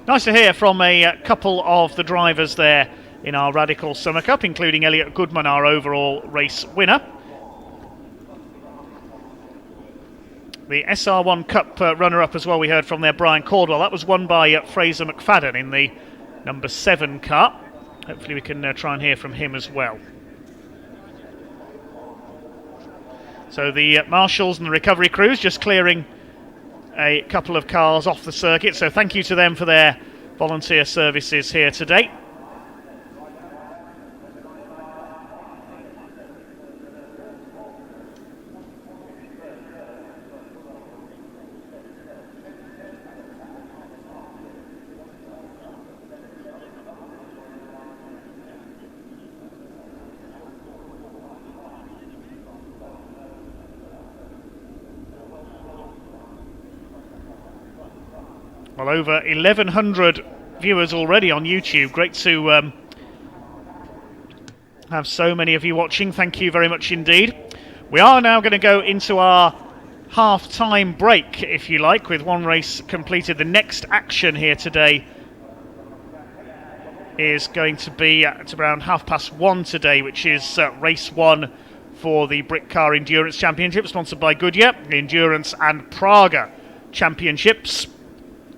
Nice to hear from a couple of the drivers there in our Radicals Summer Cup, including Elliot Goodman, our overall race winner. The SR1 Cup runner-up as well, we heard from there, Brian Cordwell. That was won by Fraser McFadden in the number 7 car. Hopefully we can try and hear from him as well. So the marshals and the recovery crews just clearing a couple of cars off the circuit. So thank you to them for their volunteer services here today. Well, over 1,100 viewers already on YouTube. Great to have so many of you watching. Thank you very much indeed. We are now going to go into our half-time break, if you like, with one race completed. The next action here today is going to be at around 1:30 today, which is race 1 for the Britcar Endurance Championship, sponsored by Goodyear, the Endurance and Praga Championships.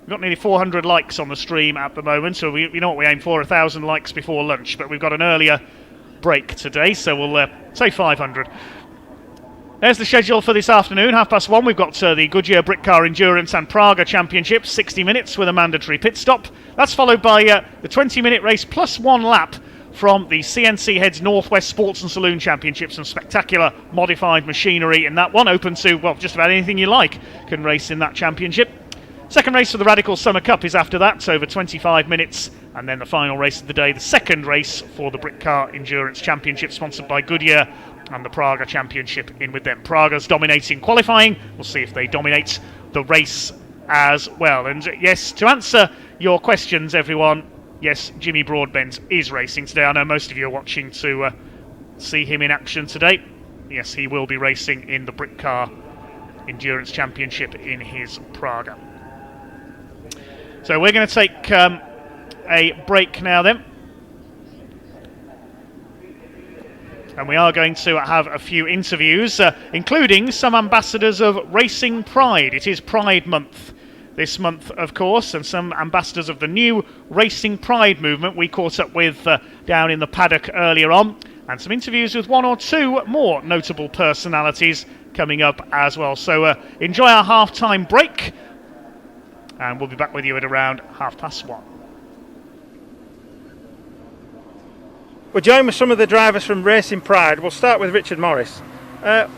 We've got nearly 400 likes on the stream at the moment, so we know what we aim for, 1,000 likes before lunch, but we've got an earlier break today, so we'll say 500. There's the schedule for this afternoon, 1:30. We've got the Goodyear Britcar Endurance and Praga Championship, 60 minutes with a mandatory pit stop. That's followed by the 20-minute race plus 1 lap from the CNC Heads Northwest Sports and Saloon Championship. Some spectacular modified machinery in that one, open to, well, just about anything you like can race in that championship. Second race for the Radicals Summer Cup is after that, so over 25 minutes, and then the final race of the day, the second race for the Britcar Endurance Championship, sponsored by Goodyear, and the Praga Championship in with them. Praga's dominating qualifying. We'll see if they dominate the race as well. And yes, to answer your questions, everyone, yes, Jimmy Broadbent is racing today. I know most of you are watching to see him in action today. Yes, he will be racing in the Britcar Endurance Championship in his Praga. So we're going to take a break now then. And we are going to have a few interviews, including some ambassadors of Racing Pride. It is Pride Month this month, of course, and some ambassadors of the new Racing Pride movement we caught up with down in the paddock earlier on. And some interviews with 1 or 2 more notable personalities coming up as well. So enjoy our half-time break. And we'll be back with you at around 1:30. We're joined with some of the drivers from Racing Pride. We'll start with Richard Morris.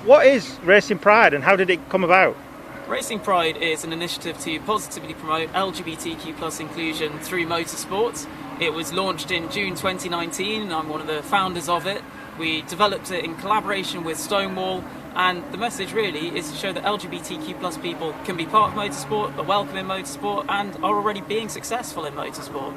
What is Racing Pride and how did it come about? Racing Pride is an initiative to positively promote LGBTQ+ inclusion through motorsport. It was launched in June 2019 and I'm one of the founders of it. We developed it in collaboration with Stonewall, and the message really is to show that LGBTQ+ people can be part of motorsport, are welcome in motorsport, and are already being successful in motorsport.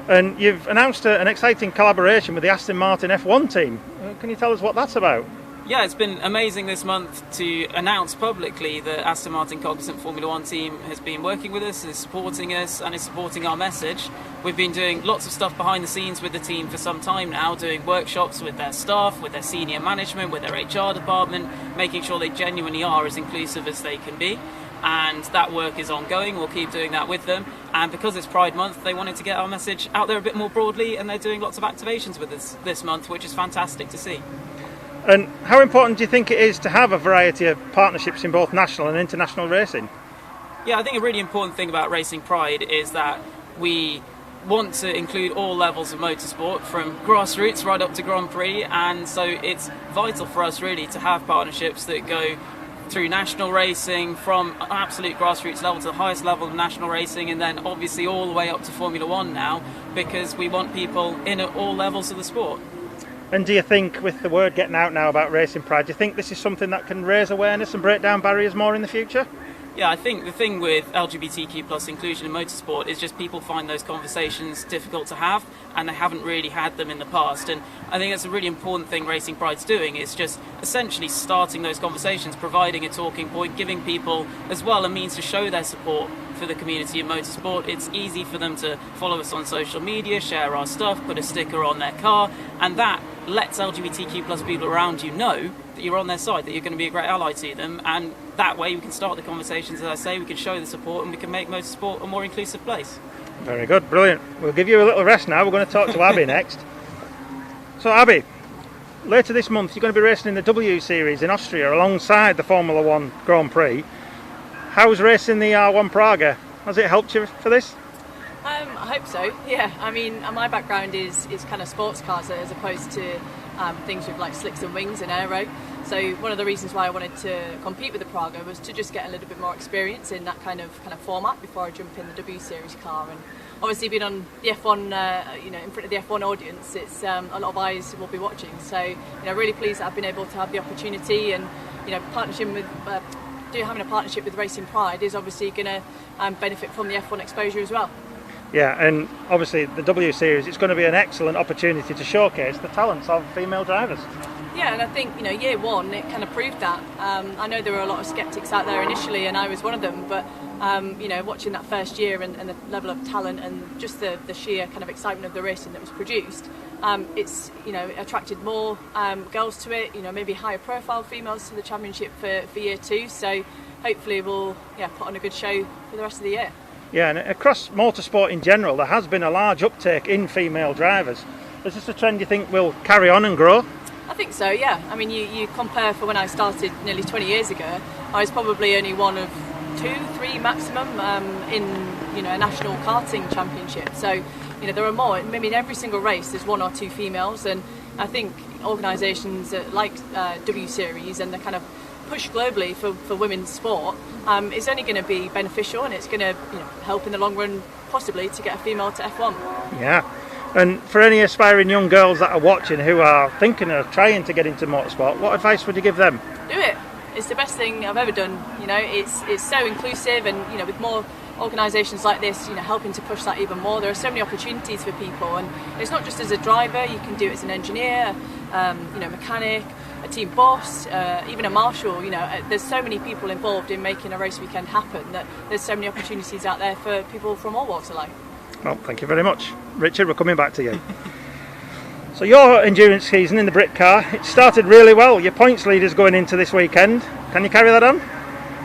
And you've announced an exciting collaboration with the Aston Martin F1 team. Can you tell us what that's about? Yeah, it's been amazing this month to announce publicly that Aston Martin Cognizant Formula One team has been working with us, is supporting us and is supporting our message. We've been doing lots of stuff behind the scenes with the team for some time now, doing workshops with their staff, with their senior management, with their HR department, making sure they genuinely are as inclusive as they can be. And that work is ongoing. We'll keep doing that with them. And because it's Pride Month, they wanted to get our message out there a bit more broadly, and they're doing lots of activations with us this month, which is fantastic to see. And how important do you think it is to have a variety of partnerships in both national and international racing? Yeah, I think a really important thing about Racing Pride is that we want to include all levels of motorsport, from grassroots right up to Grand Prix, and so it's vital for us really to have partnerships that go through national racing, from absolute grassroots level to the highest level of national racing, and then obviously all the way up to Formula One now, because we want people in at all levels of the sport. And do you think, with the word getting out now about Racing Pride, do you think this is something that can raise awareness and break down barriers more in the future? Yeah, I think the thing with LGBTQ plus inclusion in motorsport is just people find those conversations difficult to have, and they haven't really had them in the past. And I think that's a really important thing Racing Pride's doing, is just essentially starting those conversations, providing a talking point, giving people as well a means to show their support for the community in motorsport. It's easy for them to follow us on social media, share our stuff, put a sticker on their car, and that lets LGBTQ plus people around you know that you're on their side, that you're going to be a great ally to them, and that way we can start the conversations, as I say, we can show the support, and we can make motorsport a more inclusive place. Very good, brilliant. We'll give you a little rest now. We're going to talk to Abby next. So Abby, later this month you're going to be racing in the W Series in Austria alongside the Formula One Grand Prix. How's racing the R1 Praga? Has it helped you for this? I hope so, yeah. I mean, my background is kind of sports cars as opposed to things with like slicks and wings and aero. So one of the reasons why I wanted to compete with the Praga was to just get a little bit more experience in that kind of format before I jump in the W Series car. And obviously being on the F1, in front of the F1 audience, it's a lot of eyes will be watching. So really pleased that I've been able to have the opportunity, and having a partnership with Racing Pride is obviously going to benefit from the F1 exposure as well. Yeah, and obviously the W Series, it's going to be an excellent opportunity to showcase the talents of female drivers. Yeah, and I think year one it kind of proved that. I know there were a lot of sceptics out there initially, and I was one of them. But watching that first year and the level of talent and just the sheer kind of excitement of the racing that was produced, it's attracted more girls to it. Maybe higher profile females to the championship for year two. So hopefully we'll put on a good show for the rest of the year. Yeah, and across motorsport in general, there has been a large uptake in female drivers. Is this a trend you think will carry on and grow? I think so, yeah. I mean, you compare for when I started nearly 20 years ago, I was probably only one of 2-3 maximum in a national karting championship. So there are more. Maybe in every single race there's 1 or 2 females, and I think organisations like W Series and the kind of push globally for women's sport is only going to be beneficial, and it's going to help in the long run possibly to get a female to F1. Yeah. And for any aspiring young girls that are watching who are thinking of trying to get into motorsport, what advice would you give them? Do it. It's the best thing I've ever done. It's so inclusive, and with more organisations like this, helping to push that even more. There are so many opportunities for people, and it's not just as a driver. You can do it as an engineer, mechanic, a team boss, even a marshal. There's so many people involved in making a race weekend happen that there's so many opportunities out there for people from all walks of life. Well, thank you very much. Richard, we're coming back to you. So your endurance season in the Britcar, it started really well. Your points leader's going into this weekend. Can you carry that on?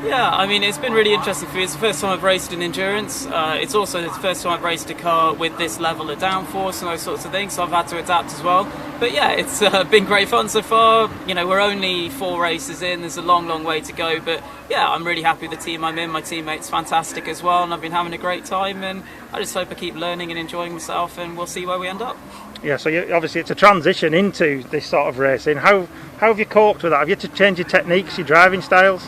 Yeah, I mean, it's been really interesting for me. It's the first time I've raced in endurance. It's also the first time I've raced a car with this level of downforce and those sorts of things, so I've had to adapt as well. But yeah, it's been great fun so far. We're only 4 races in. There's a long, long way to go. But yeah, I'm really happy with the team I'm in. My teammate's fantastic as well, and I've been having a great time. And I just hope I keep learning and enjoying myself, and we'll see where we end up. Yeah, so obviously it's a transition into this sort of racing. How have you coped with that? Have you had to change your techniques, your driving styles?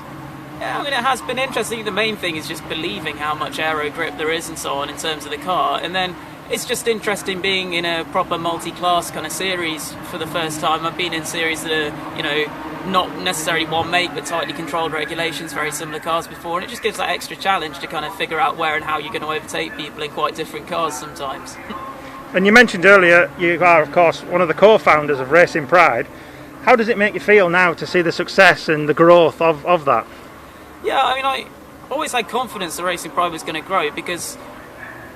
Yeah, I mean, it has been interesting. The main thing is just believing how much aero grip there is and so on in terms of the car. And then it's just interesting being in a proper multi-class kind of series for the first time. I've been in series that are, not necessarily one make, but tightly controlled regulations, very similar cars before. And it just gives that extra challenge to kind of figure out where and how you're going to overtake people in quite different cars sometimes. And you mentioned earlier you are, of course, one of the co-founders of Racing Pride. How does it make you feel now to see the success and the growth of that? Yeah, I mean, I always had confidence the Racing Pride was going to grow because,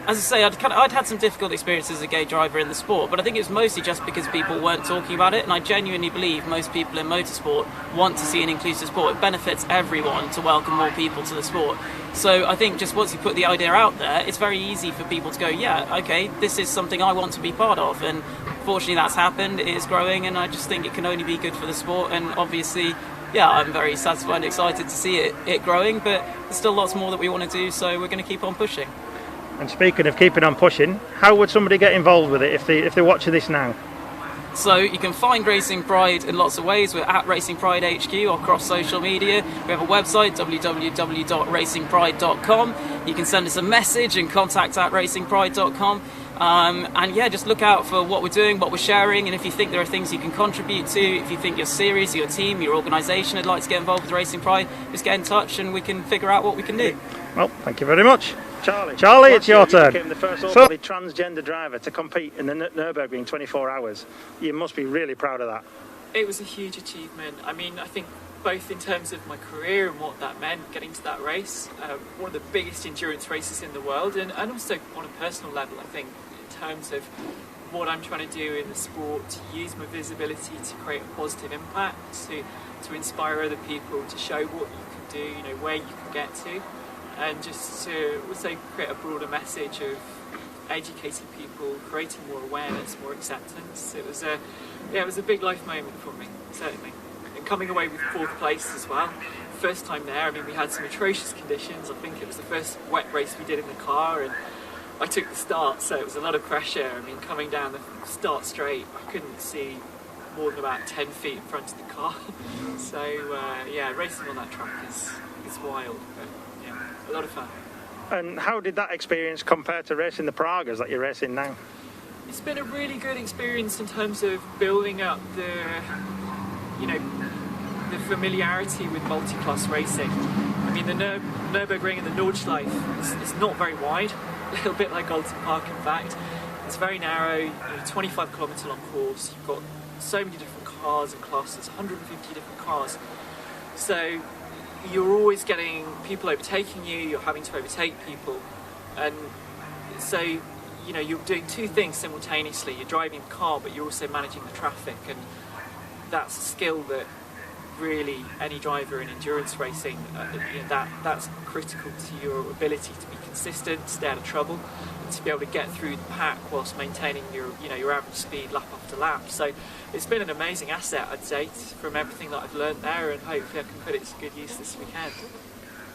as I say, I'd had some difficult experiences as a gay driver in the sport, but I think it was mostly just because people weren't talking about it, and I genuinely believe most people in motorsport want to see an inclusive sport. It benefits everyone to welcome more people to the sport. So I think just once you put the idea out there, it's very easy for people to go, yeah, okay, this is something I want to be part of, and fortunately that's happened, it is growing, and I just think it can only be good for the sport, and obviously, yeah, I'm very satisfied and excited to see it growing, but there's still lots more that we want to do, so we're going to keep on pushing. And speaking of keeping on pushing, how would somebody get involved with it if they're watching this now? So you can find Racing Pride in lots of ways. We're at Racing Pride HQ across social media. We have a website, www.racingpride.com. You can send us a message and contact@racingpride.com. And yeah, just look out for what we're doing, what we're sharing, and if you think there are things you can contribute to, if you think your series, your team, your organisation would like to get involved with Racing Pride, just get in touch and we can figure out what we can do. Well, thank you very much. Charlie, it's your turn. You became the first openly transgender driver to compete in the Nürburgring 24 hours. You must be really proud of that. It was a huge achievement. I mean, I think both in terms of my career and what that meant, getting to that race, one of the biggest endurance races in the world, and also on a personal level, I think, in terms of what I'm trying to do in the sport, to use my visibility to create a positive impact, to inspire other people, to show what you can do, you know, where you can get to, and just to also create a broader message of educating people, creating more awareness, more acceptance. It was a big life moment for me, certainly. And coming away with 4th place as well. First time there, I mean, we had some atrocious conditions. I think it was the first wet race we did in the car, and I took the start, so it was a lot of pressure. I mean, coming down the start straight, I couldn't see more than about 10 feet in front of the car. So, yeah, racing on that track is wild, but yeah, a lot of fun. And how did that experience compare to racing the Pragas that you're racing now? It's been a really good experience in terms of building up the familiarity with multi-class racing. I mean, the Nürburgring and the Nordschleife is not very wide, a little bit like Oulton Park in fact. It's very narrow, 25 kilometre long course. You've got so many different cars and classes, 150 different cars. So you're always getting people overtaking you, you're having to overtake people. And so, you know, you're doing two things simultaneously. You're driving the car, but you're also managing the traffic. And that's a skill that really any driver in endurance racing, that's critical to your ability to be consistent, stay out of trouble, and to be able to get through the pack whilst maintaining your average speed lap after lap. So it's been an amazing asset, I'd say, from everything that I've learned there, and hopefully I can put it to good use this weekend.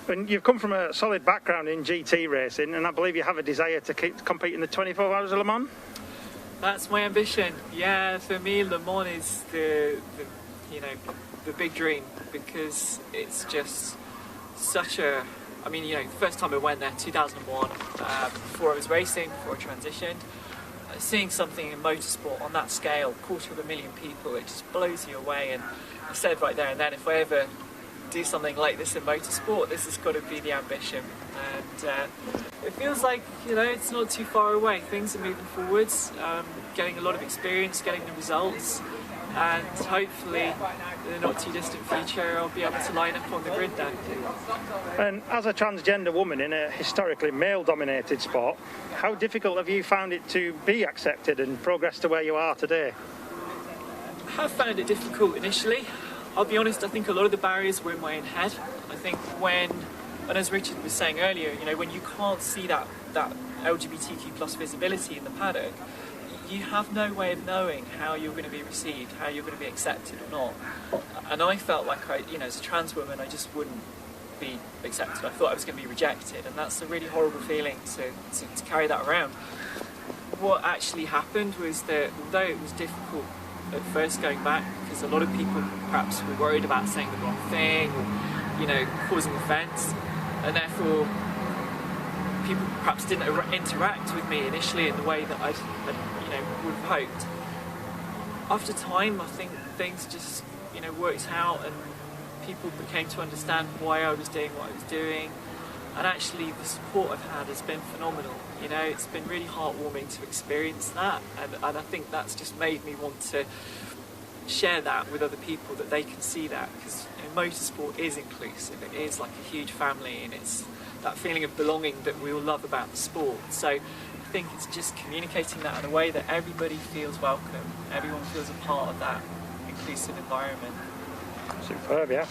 And you've come from a solid background in GT racing, and I believe you have a desire to compete in the 24 Hours of Le Mans? That's my ambition. Yeah, for me, Le Mans is the big dream, because it's just such a... I mean, the first time I went there, 2001, before I was racing, before I transitioned, seeing something in motorsport on that scale, 250,000 people, it just blows you away. And I said right there and then, if I ever do something like this in motorsport, this has got to be the ambition. And it feels like, it's not too far away. Things are moving forwards, getting a lot of experience, getting the results, and hopefully in the not too distant future I'll be able to line up on the grid then. And as a transgender woman in a historically male-dominated sport, how difficult have you found it to be accepted and progress to where you are today? I have found it difficult initially. I'll be honest, I think a lot of the barriers were in my own head. I think and as Richard was saying earlier, when you can't see that LGBTQ plus visibility in the paddock, you have no way of knowing how you're going to be received, how you're going to be accepted or not. And I felt like as a trans woman, I just wouldn't be accepted. I thought I was going to be rejected, and that's a really horrible feeling to carry that around. What actually happened was that although it was difficult at first going back, because a lot of people perhaps were worried about saying the wrong thing or causing offence, and therefore people perhaps didn't interact with me initially in the way that I would have hoped. After time, I think things just worked out, and people became to understand why I was doing what I was doing, and actually the support I've had has been phenomenal. It's been really heartwarming to experience that, and I think that's just made me want to share that with other people, that they can see that, because motorsport is inclusive. It is like a huge family, and it's that feeling of belonging that we all love about the sport. So I think it's just communicating that in a way that everybody feels welcome, everyone feels a part of that inclusive environment. Superb, yeah.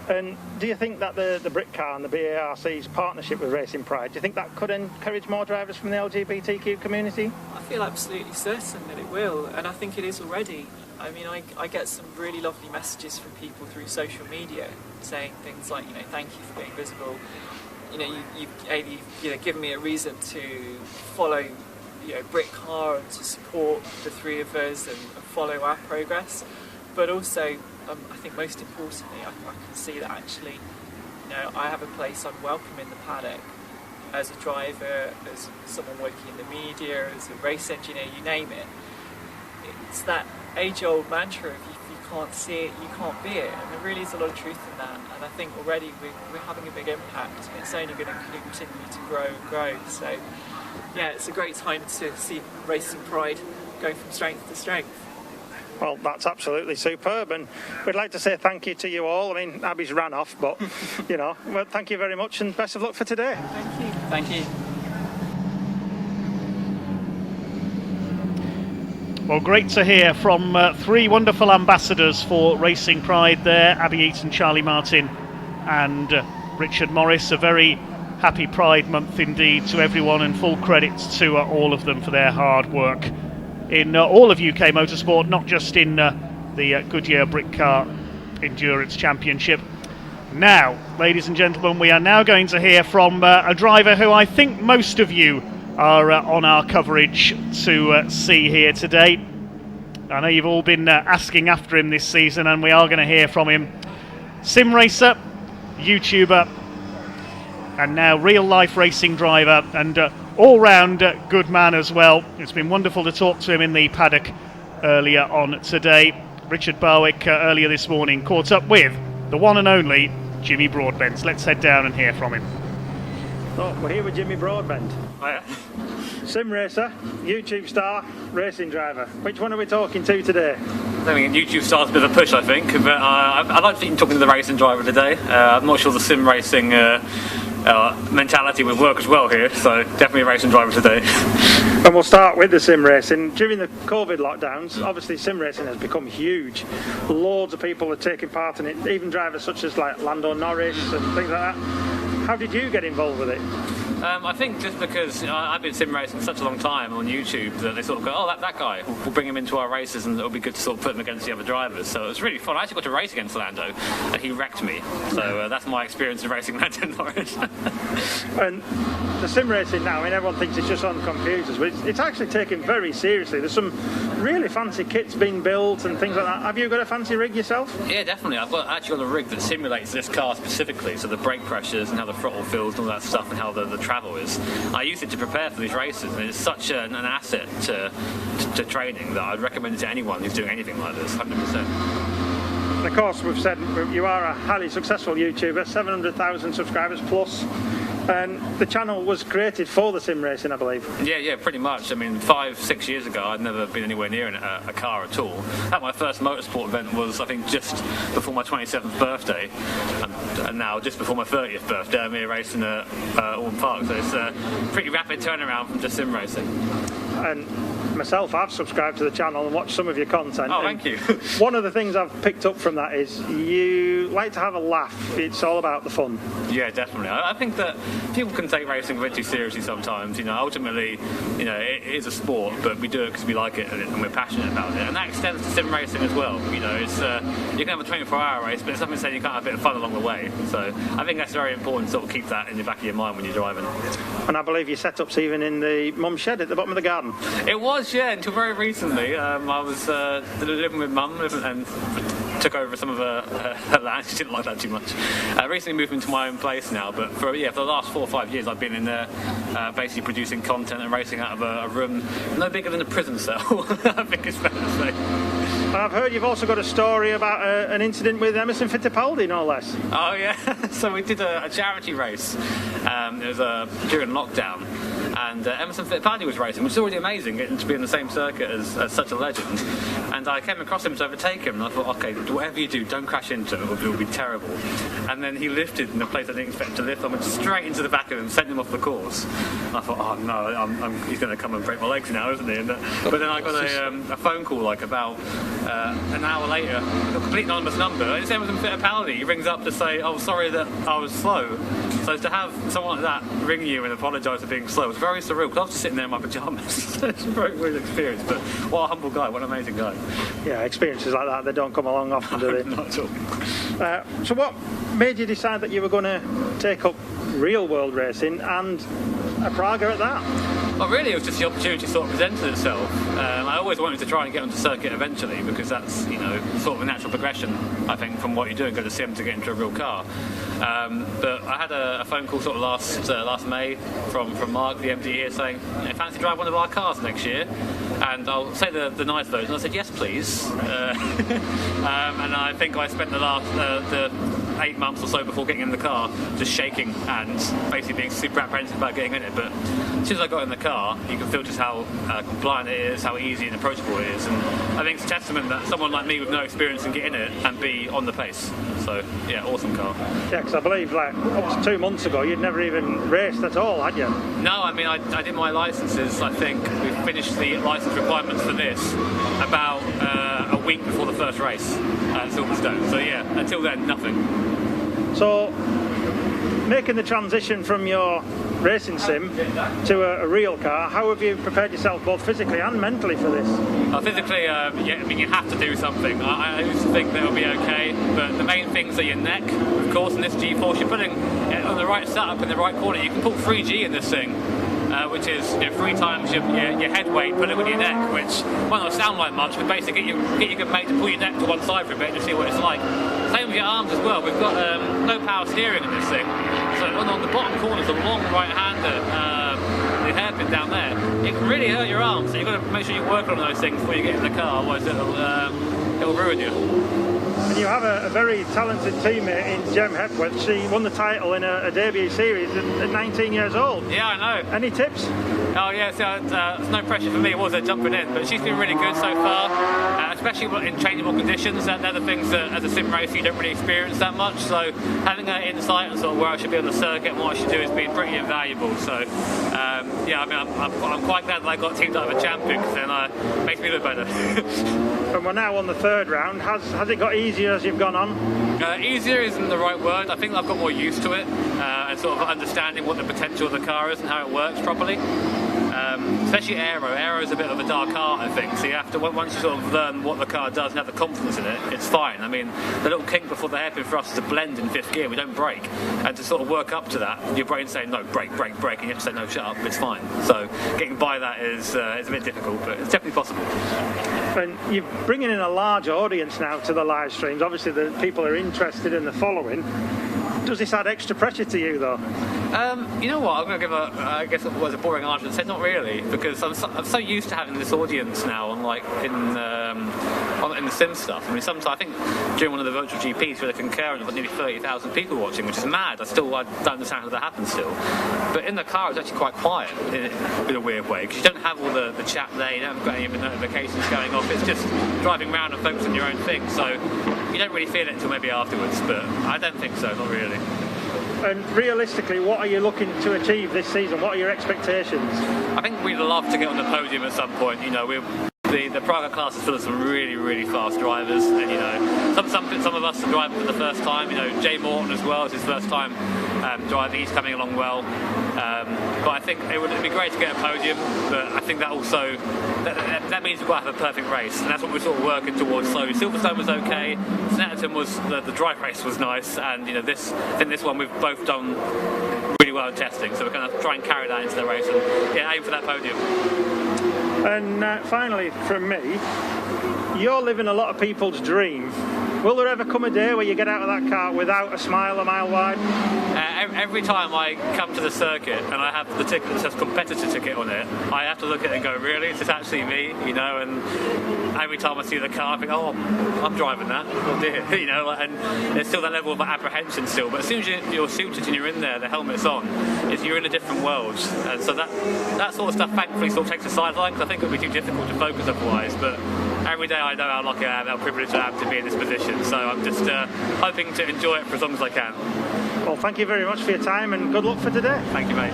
And do you think that the Britcar and the BARC's partnership with Racing Pride, do you think that could encourage more drivers from the LGBTQ community? I feel absolutely certain that it will, and I think it is already. I mean, I get some really lovely messages from people through social media saying things like, thank you for being visible. You've given me a reason to follow, Britcar, and to support the three of us and follow our progress. But also, I think most importantly, I can see that actually, I have a place I'm welcome in the paddock as a driver, as someone working in the media, as a race engineer, you name it. It's that age-old mantra of if you can't see it, you can't be it. And there really is a lot of truth in that. And I think already we're having a big impact, and it's only going to continue to grow and grow. So, yeah, it's a great time to see Racing Pride going from strength to strength. Well, that's absolutely superb, and we'd like to say thank you to you all. I mean, Abby's ran off, but, well, thank you very much, and best of luck for today. Thank you. Thank you. Well, great to hear from three wonderful ambassadors for Racing Pride there, Abby Eaton, Charlie Martin and Richard Morris. A very happy Pride month indeed to everyone, and full credits to all of them for their hard work in all of UK motorsport, not just in the Goodyear Britcar Endurance Championship. Now, ladies and gentlemen, we are now going to hear from a driver who I think most of you are on our coverage to see here today. I know you've all been asking after him this season, and we are going to hear from him. Sim racer, YouTuber, and now real-life racing driver, and all-round good man as well. It's been wonderful to talk to him in the paddock earlier on today. Richard Barwick earlier this morning caught up with the one and only Jimmy Broadbent. Let's head down and hear from him. Oh, we're here with Jimmy Broadbent. Hiya. Sim racer, YouTube star, racing driver. Which one are we talking to today? I mean, YouTube star's a bit of a push, I think, but I'd like to be talking to the racing driver today. I'm not sure the sim racing mentality would work as well here, so definitely a racing driver today. And we'll start with the sim racing. During the COVID lockdowns, obviously sim racing has become huge. Loads of people are taking part in it, even drivers such as like Lando Norris and things like that. How did you get involved with it? I think just because I've been sim racing for such a long time on YouTube that they sort of go, oh, that guy, we'll bring him into our races and it'll be good to sort of put him against the other drivers. So it was really fun. I actually got to race against Lando and he wrecked me. So that's my experience of racing Lando Norris. And the sim racing now, I mean, everyone thinks it's just on computers, but it's actually taken very seriously. There's some really fancy kits being built and things like that. Have you got a fancy rig yourself? Yeah, definitely. I've actually got a rig that simulates this car specifically, so the brake pressures and how the throttle feels and all that stuff and how the travel is. I use it to prepare for these races, and it's such an asset to training that I'd recommend it to anyone who's doing anything like this, 100%. Of course, we've said you are a highly successful YouTuber, 700,000 subscribers plus, and the channel was created for the sim racing, I believe. Yeah, pretty much. I mean, 5-6 years ago, I'd never been anywhere near a car at all. My first motorsport event was, I think, just before my 27th birthday, and now just before my 30th birthday, I'm here racing at Oulton Park. So it's a pretty rapid turnaround from just sim racing. And myself, I've subscribed to the channel and watched some of your content. Oh, thank you. One of the things I've picked up from that is you like to have a laugh. It's all about the fun. Yeah, definitely. I think that people can take racing a bit too seriously sometimes. Ultimately, it is a sport, but we do it because we like it and we're passionate about it. And that extends to sim racing as well. It's you can have a 24-hour race, but it's something saying you can't have a bit of fun along the way. So I think that's very important to sort of keep that in the back of your mind when you're driving. And I believe your setup's even in the mum shed at the bottom of the garden. It was, yeah, until very recently. I was living with mum and took over some of her land. She didn't like that too much. Recently moved into my own place now, but for the last 4 or 5 years I've been in there basically producing content and racing out of a room no bigger than a prison cell, I think it's fair to say. And I've heard you've also got a story about an incident with Emerson Fittipaldi, no less. Oh yeah, so we did a charity race. It was during lockdown. and Emerson Fittipaldi was racing, which is already amazing, getting to be in the same circuit as such a legend. And I came across him to overtake him, and I thought, okay, whatever you do, don't crash into him, it will be terrible. And then he lifted in a place I didn't expect to lift. I went straight into the back of him, sent him off the course. And I thought, oh no, he's going to come and break my legs now, isn't he? And, but then I got a phone call like about an hour later, a complete anonymous number. It's Emerson Fittipaldi. He rings up to say, oh, sorry that I was slow. So to have someone like that ring you and apologise for being slow was very surreal, because I was just sitting there in my pyjamas. It's a very weird experience, but what a humble guy, what an amazing guy. Yeah, experiences like that, they don't come along often, do they? Not at all. So what made you decide that you were going to take up real world racing, and a Praga at that? Well, really, it was just the opportunity sort of presented itself. I always wanted to try and get onto circuit eventually, because that's, you know, sort of a natural progression, I think, from what you're doing, go to sim to get into a real car. But I had a phone call sort of last May from Mark, the MD here, saying, fancy drive one of our cars next year? And I'll say the nice version. I said, yes, please. And I think I spent the last the 8 months or so before getting in the car just shaking and basically being super apprehensive about getting in it. But as soon as I got in the car, you can feel just how compliant it is, how easy and approachable it is. And I think it's a testament that someone like me with no experience can get in it and be on the pace. So, yeah, awesome car. Yeah, because I believe like up to 2 months ago, you'd never even raced at all, had you? No, I mean, I did my licences. I think we finished the licence requirements for this about a week before the first race at Silverstone. So, yeah, until then, nothing. So, making the transition from your racing sim to a real car, how have you prepared yourself both physically and mentally for this? Physically, yeah, I mean, you have to do something. I used to think that it'll be okay, but the main things are your neck, of course, and this G-force. You're putting it on the right setup in the right corner. You can pull 3G in this thing, which is 3 times your head weight put it with your neck, which might not sound like much, but basically get your good mate to pull your neck to one side for a bit to see what it's like. Same with your arms as well. We've got no power steering in this thing, so on the bottom corner is a long right-hander, the hairpin down there. It can really hurt your arms, so you've got to make sure you work on those things before you get in the car, otherwise it'll ruin you. And you have a very talented teammate in Jem Hepworth. She won the title in a debut series at 19 years old. Yeah, I know. Any tips? Oh yeah, so there's no pressure for me, was there, jumping in, but she's been really good so far, especially in changeable conditions. They're the things that as a sim racer you don't really experience that much, so having her insight on sort of where I should be on the circuit and what I should do has been pretty invaluable. So yeah, I mean, I'm quite glad that I got teamed up with a champion, because then it makes me look better. And we're now on the third round. Has it got easier as you've gone on? Easier isn't the right word. I think I've got more used to it and sort of understanding what the potential of the car is and how it works properly. Especially aero is a bit of a dark art, I think, so you have to, once you sort of learn what the car does and have the confidence in it, it's fine. I mean, the little kink before the hairpin for us is a blend in 5th gear, we don't brake, and to sort of work up to that, your brain's saying no, brake, and you have to say no, shut up, it's fine. So getting by that is a bit difficult, but it's definitely possible. And you're bringing in a large audience now to the live streams. Obviously the people are interested in the following. Does this add extra pressure to you though? You know what, I'm going to give I guess it was a boring answer and say not really, because I'm so used to having this audience now on like in the sim stuff. I mean, sometimes I think during one of the virtual GPs where they concur and I've got nearly 30,000 people watching, which is mad. I don't understand how that happens still. But in the car it's actually quite quiet in a weird way, because you don't have all the chat there, you haven't got any notifications going off, it's just driving around and focusing on your own thing, so you don't really feel it until maybe afterwards, but I don't think so, not really. And realistically, what are you looking to achieve this season? What are your expectations? I think we'd love to get on the podium at some point. You know, the Praga class is full of some really, really fast drivers, and you know, some of us are driving for the first time. You know, Jay Morton as well is his first time driving. He's coming along well, but I think it would be great to get a podium. But I think that also that means we've got to have a perfect race, and that's what we're sort of working towards slowly. Silverstone was okay. Snetterton was the drive race was nice, and you know, I think this one we've both done really well in testing, so we're going to try and carry that into the race and yeah, aim for that podium. And finally, from me, you're living a lot of people's dream Will there ever come a day where you get out of that car without a smile a mile wide? Every time I come to the circuit and I have the ticket that says competitor ticket on it, I have to look at it and go, really? Is this actually me? You know, and every time I see the car, I think, oh, I'm driving that. Oh dear, you know, and there's still that level of apprehension still. But as soon as you're suited and you're in there, the helmet's on, you're in a different world. And so that sort of stuff thankfully sort of takes the sideline, because I think it would be too difficult to focus otherwise. But every day I know how lucky I am, how privileged I am to be in this position. So I'm just hoping to enjoy it for as long as I can. Well, thank you very much for your time and good luck for today. Thank you, mate.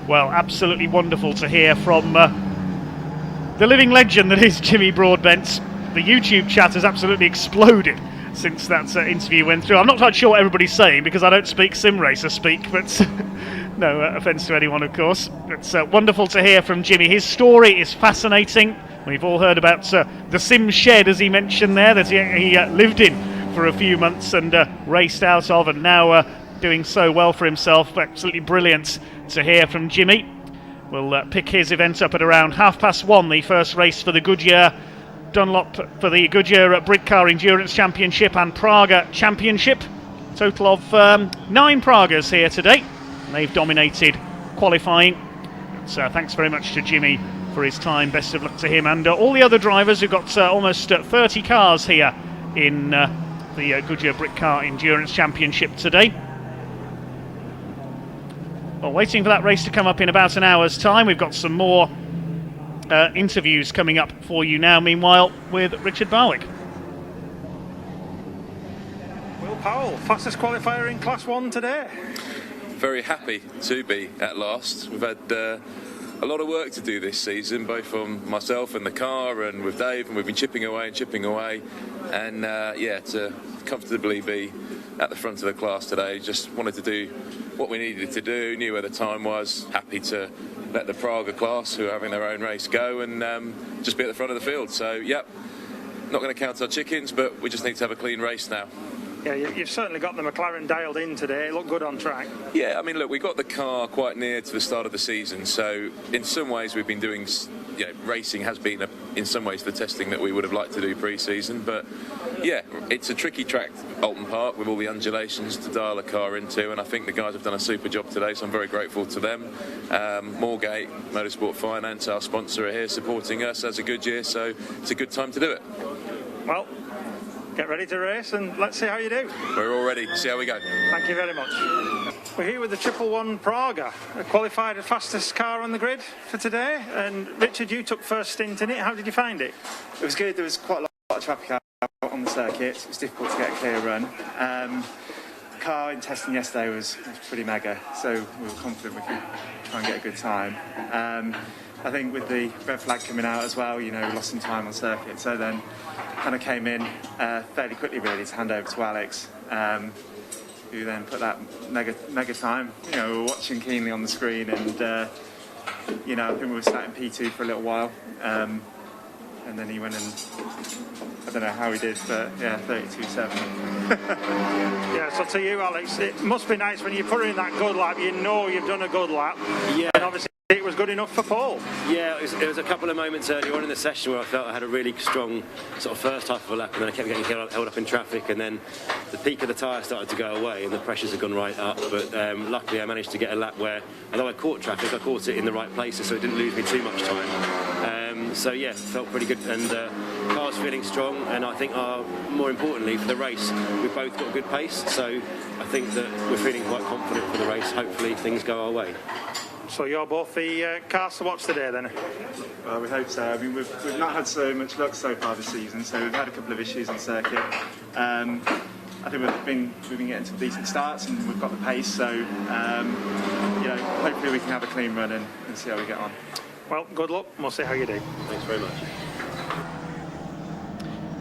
Well, absolutely wonderful to hear from the living legend that is Jimmy Broadbent. The YouTube chat has absolutely exploded since that interview went through. I'm not quite sure what everybody's saying because I don't speak sim racer speak, but no offence to anyone, of course. It's wonderful to hear from Jimmy. His story is fascinating. We've all heard about the sim shed, as he mentioned there, that he lived in for a few months and raced out of, and now doing so well for himself. Absolutely brilliant to hear from Jimmy. We'll pick his event up at around 1:30, the first race for the Goodyear Dunlop, for the Goodyear Britcar Endurance Championship and Praga Championship. Total of 9 Pragas here today. They've dominated qualifying. So thanks very much to Jimmy for his time. Best of luck to him and all the other drivers who've got almost 30 cars here in the Goodyear Britcar Endurance Championship today. Well, waiting for that race to come up in about an hour's time. We've got some more interviews coming up for you now, meanwhile, with Richard Barwick. Will Powell, fastest qualifier in Class 1 today. Very happy to be at last. We've had a lot of work to do this season, both from myself and the car and with Dave, and we've been chipping away, and yeah, to comfortably be at the front of the class today. Just wanted to do what we needed to do, knew where the time was, happy to let the Praga class, who are having their own race, go and just be at the front of the field. So, yep, not going to count our chickens, but we just need to have a clean race now. Yeah, you've certainly got the McLaren dialed in today. It looked good on track. Yeah, I mean, look, we got the car quite near to the start of the season, so in some ways we've been doing, you know, racing has been, in some ways, the testing that we would have liked to do pre-season, but yeah, it's a tricky track, Oulton Park, with all the undulations to dial a car into, and I think the guys have done a super job today, so I'm very grateful to them. Moorgate, Motorsport Finance, our sponsor, are here supporting us as a Goodyear, so it's a good time to do it. Well, get ready to race and let's see how you do. We're all ready. See how we go. Thank you very much. We're here with the 111 Praga, qualified the fastest car on the grid for today. And Richard, you took first stint in it. How did you find it? It was good. There was quite a lot of traffic out on the circuit. It was difficult to get a clear run. The car in testing yesterday was pretty mega, so we were confident we could try and get a good time. I think with the red flag coming out as well, you know, we lost some time on circuit, so then kind of came in fairly quickly really to hand over to Alex, who then put that mega time. You know, we were watching keenly on the screen, and you know, I think we were sat in P2 for a little while, and then he went and I don't know how he did, but yeah, 32.7. Yeah, so to you, Alex, it must be nice when you put in that good lap. You know you've done a good lap. Yeah. And obviously it was good enough for Paul. Yeah, it was a couple of moments earlier on in the session where I felt I had a really strong sort of first half of a lap, and then I kept getting held up in traffic, and then the peak of the tyre started to go away and the pressures had gone right up, but luckily I managed to get a lap where, although I caught traffic, I caught it in the right places, so it didn't lose me too much time. So yeah, felt pretty good, and car's feeling strong, and I think more importantly for the race, we've both got good pace, so I think that we're feeling quite confident for the race. Hopefully things go our way. So you're both the cars to watch today then? Well, we hope so. I mean, we've not had so much luck so far this season, so we've had a couple of issues on circuit. I think we've been getting some decent starts, and we've got the pace, so you know, hopefully we can have a clean run and see how we get on. Well, good luck. We'll see how you do. Thanks very much.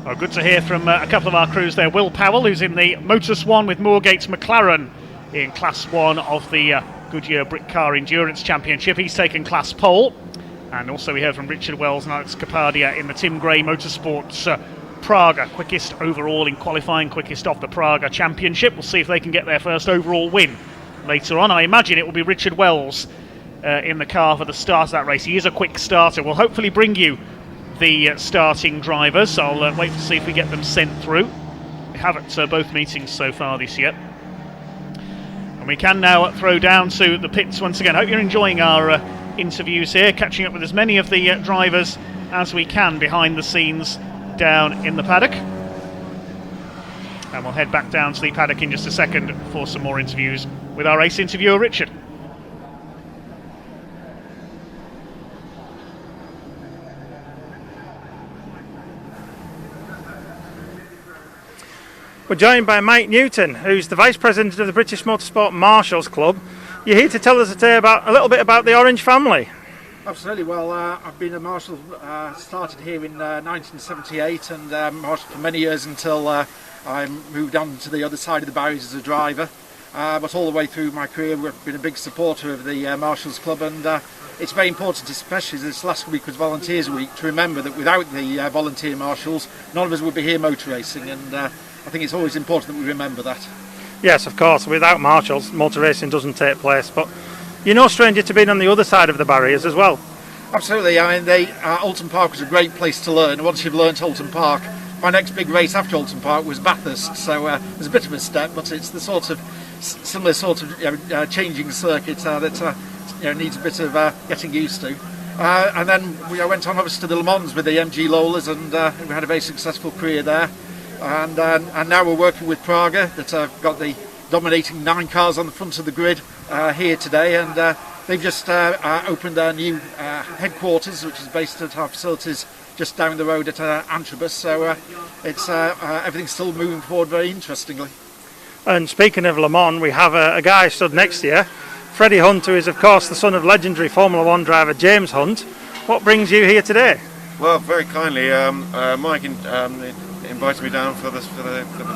Well, good to hear from a couple of our crews there. Will Powell, who's in the Motor1 with Moorgate's McLaren in Class 1 of the Goodyear Britcar Endurance Championship. He's taken class pole. And also we heard from Richard Wells and Alex Capadia in the Tim Gray Motorsports Praga. Quickest overall in qualifying, quickest off the Praga Championship. We'll see if they can get their first overall win later on. I imagine it will be Richard Wells in the car for the start of that race. He is a quick starter. We'll hopefully bring you the starting drivers. I'll wait to see if we get them sent through. We have at both meetings so far this year. And we can now throw down to the pits once again. Hope you're enjoying our interviews here, catching up with as many of the drivers as we can behind the scenes down in the paddock. And we'll head back down to the paddock in just a second for some more interviews with our race interviewer, Richard. We're joined by Mike Newton, who's the Vice President of the British Motorsport Marshals Club. You're here to tell us today a little bit about the Orange family. Absolutely. Well, I've been a marshal, started here in 1978 and marshaled for many years until I moved on to the other side of the barriers as a driver. But all the way through my career I've been a big supporter of the Marshals Club, and it's very important, especially this last week was Volunteers Week, to remember that without the volunteer marshals none of us would be here motor racing, and I think it's always important that we remember that. Yes, of course, without marshals motor racing doesn't take place, but you're no stranger to being on the other side of the barriers as well. Absolutely. I mean, Oulton Park was a great place to learn. Once you've learnt Oulton Park, my next big race after Oulton Park was Bathurst, so there's a bit of a step, but it's the sort of similar sort of changing circuit that needs a bit of getting used to. And then I went on obviously to the Le Mans with the MG Lolas, and we had a very successful career there. And now we're working with Praga, that have got the dominating 9 cars on the front of the grid here today, and they've just opened their new headquarters, which is based at our facilities just down the road at Antrobus, so it's everything's still moving forward very interestingly. And speaking of Le Mans, we have a guy stood next to you, Freddie Hunt, who is of course the son of legendary Formula 1 driver James Hunt. What brings you here today? Well, very kindly, Mike invited me down for the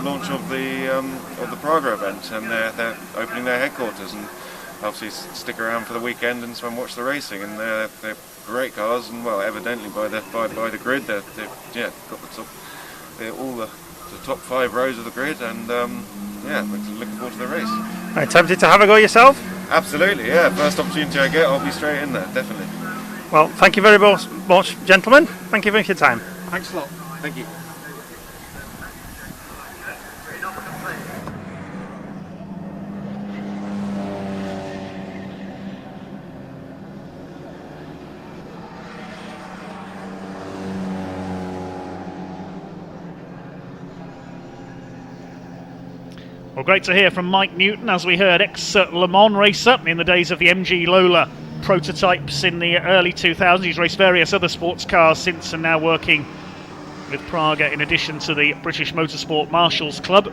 launch of the Praga event, and they're opening their headquarters, and obviously stick around for the weekend and watch the racing. And they're great cars, and well, evidently by the grid, they've got all the top 5 rows of the grid, and looking forward to the race. Are you tempted to have a go yourself? Absolutely, yeah. First opportunity I get, I'll be straight in there, definitely. Well, thank you very much, gentlemen. Thank you for your time. Thanks a lot. Thank you. Well, great to hear from Mike Newton, as we heard, ex-Le Mans racer in the days of the MG Lola prototypes in the early 2000s. He's raced various other sports cars since, and now working with Praga in addition to the British Motorsport Marshals Club.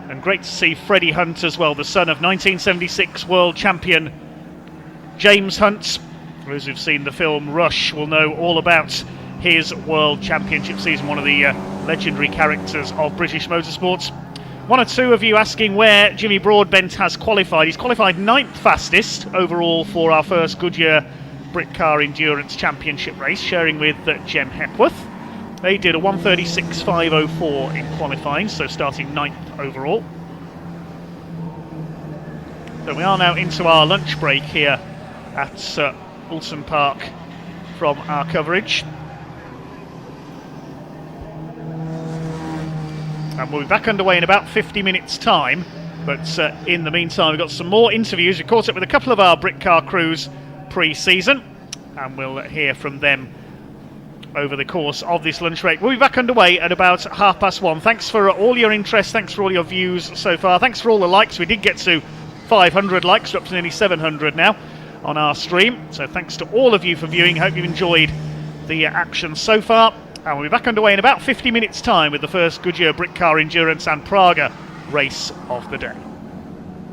And great to see Freddie Hunt as well, the son of 1976 world champion James Hunt. Those who've seen the film Rush will know all about his world championship season, one of the legendary characters of British motorsports. One or two of you asking where Jimmy Broadbent has qualified. He's qualified 9th fastest overall for our first Goodyear Britcar Endurance Championship race, sharing with Jem Hepworth. They did a 1:36.504 in qualifying, so starting 9th overall. So we are now into our lunch break here at Oulton Park from our coverage. And we'll be back underway in about 50 minutes' time. But in the meantime, we've got some more interviews. We caught up with a couple of our Britcar crews pre-season, and we'll hear from them over the course of this lunch break. We'll be back underway at about 1:30. Thanks for all your interest. Thanks for all your views so far. Thanks for all the likes. We did get to 500 likes. We're up to nearly 700 now on our stream. So thanks to all of you for viewing. Hope you've enjoyed the action so far. And we'll be back underway in about 50 minutes' time with the first Goodyear Britcar Endurance and Praga race of the day.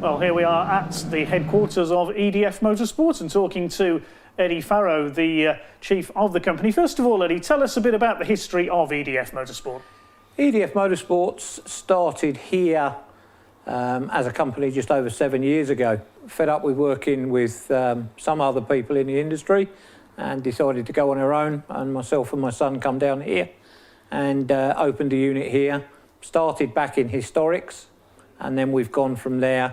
Well, here we are at the headquarters of EDF Motorsport and talking to Eddie Farrow, the chief of the company. First of all, Eddie, tell us a bit about the history of EDF Motorsport. EDF Motorsports started here as a company just over 7 years ago. Fed up with working with some other people in the industry, and decided to go on our own, and myself and my son come down here and opened a unit here. Started back in historics, and then we've gone from there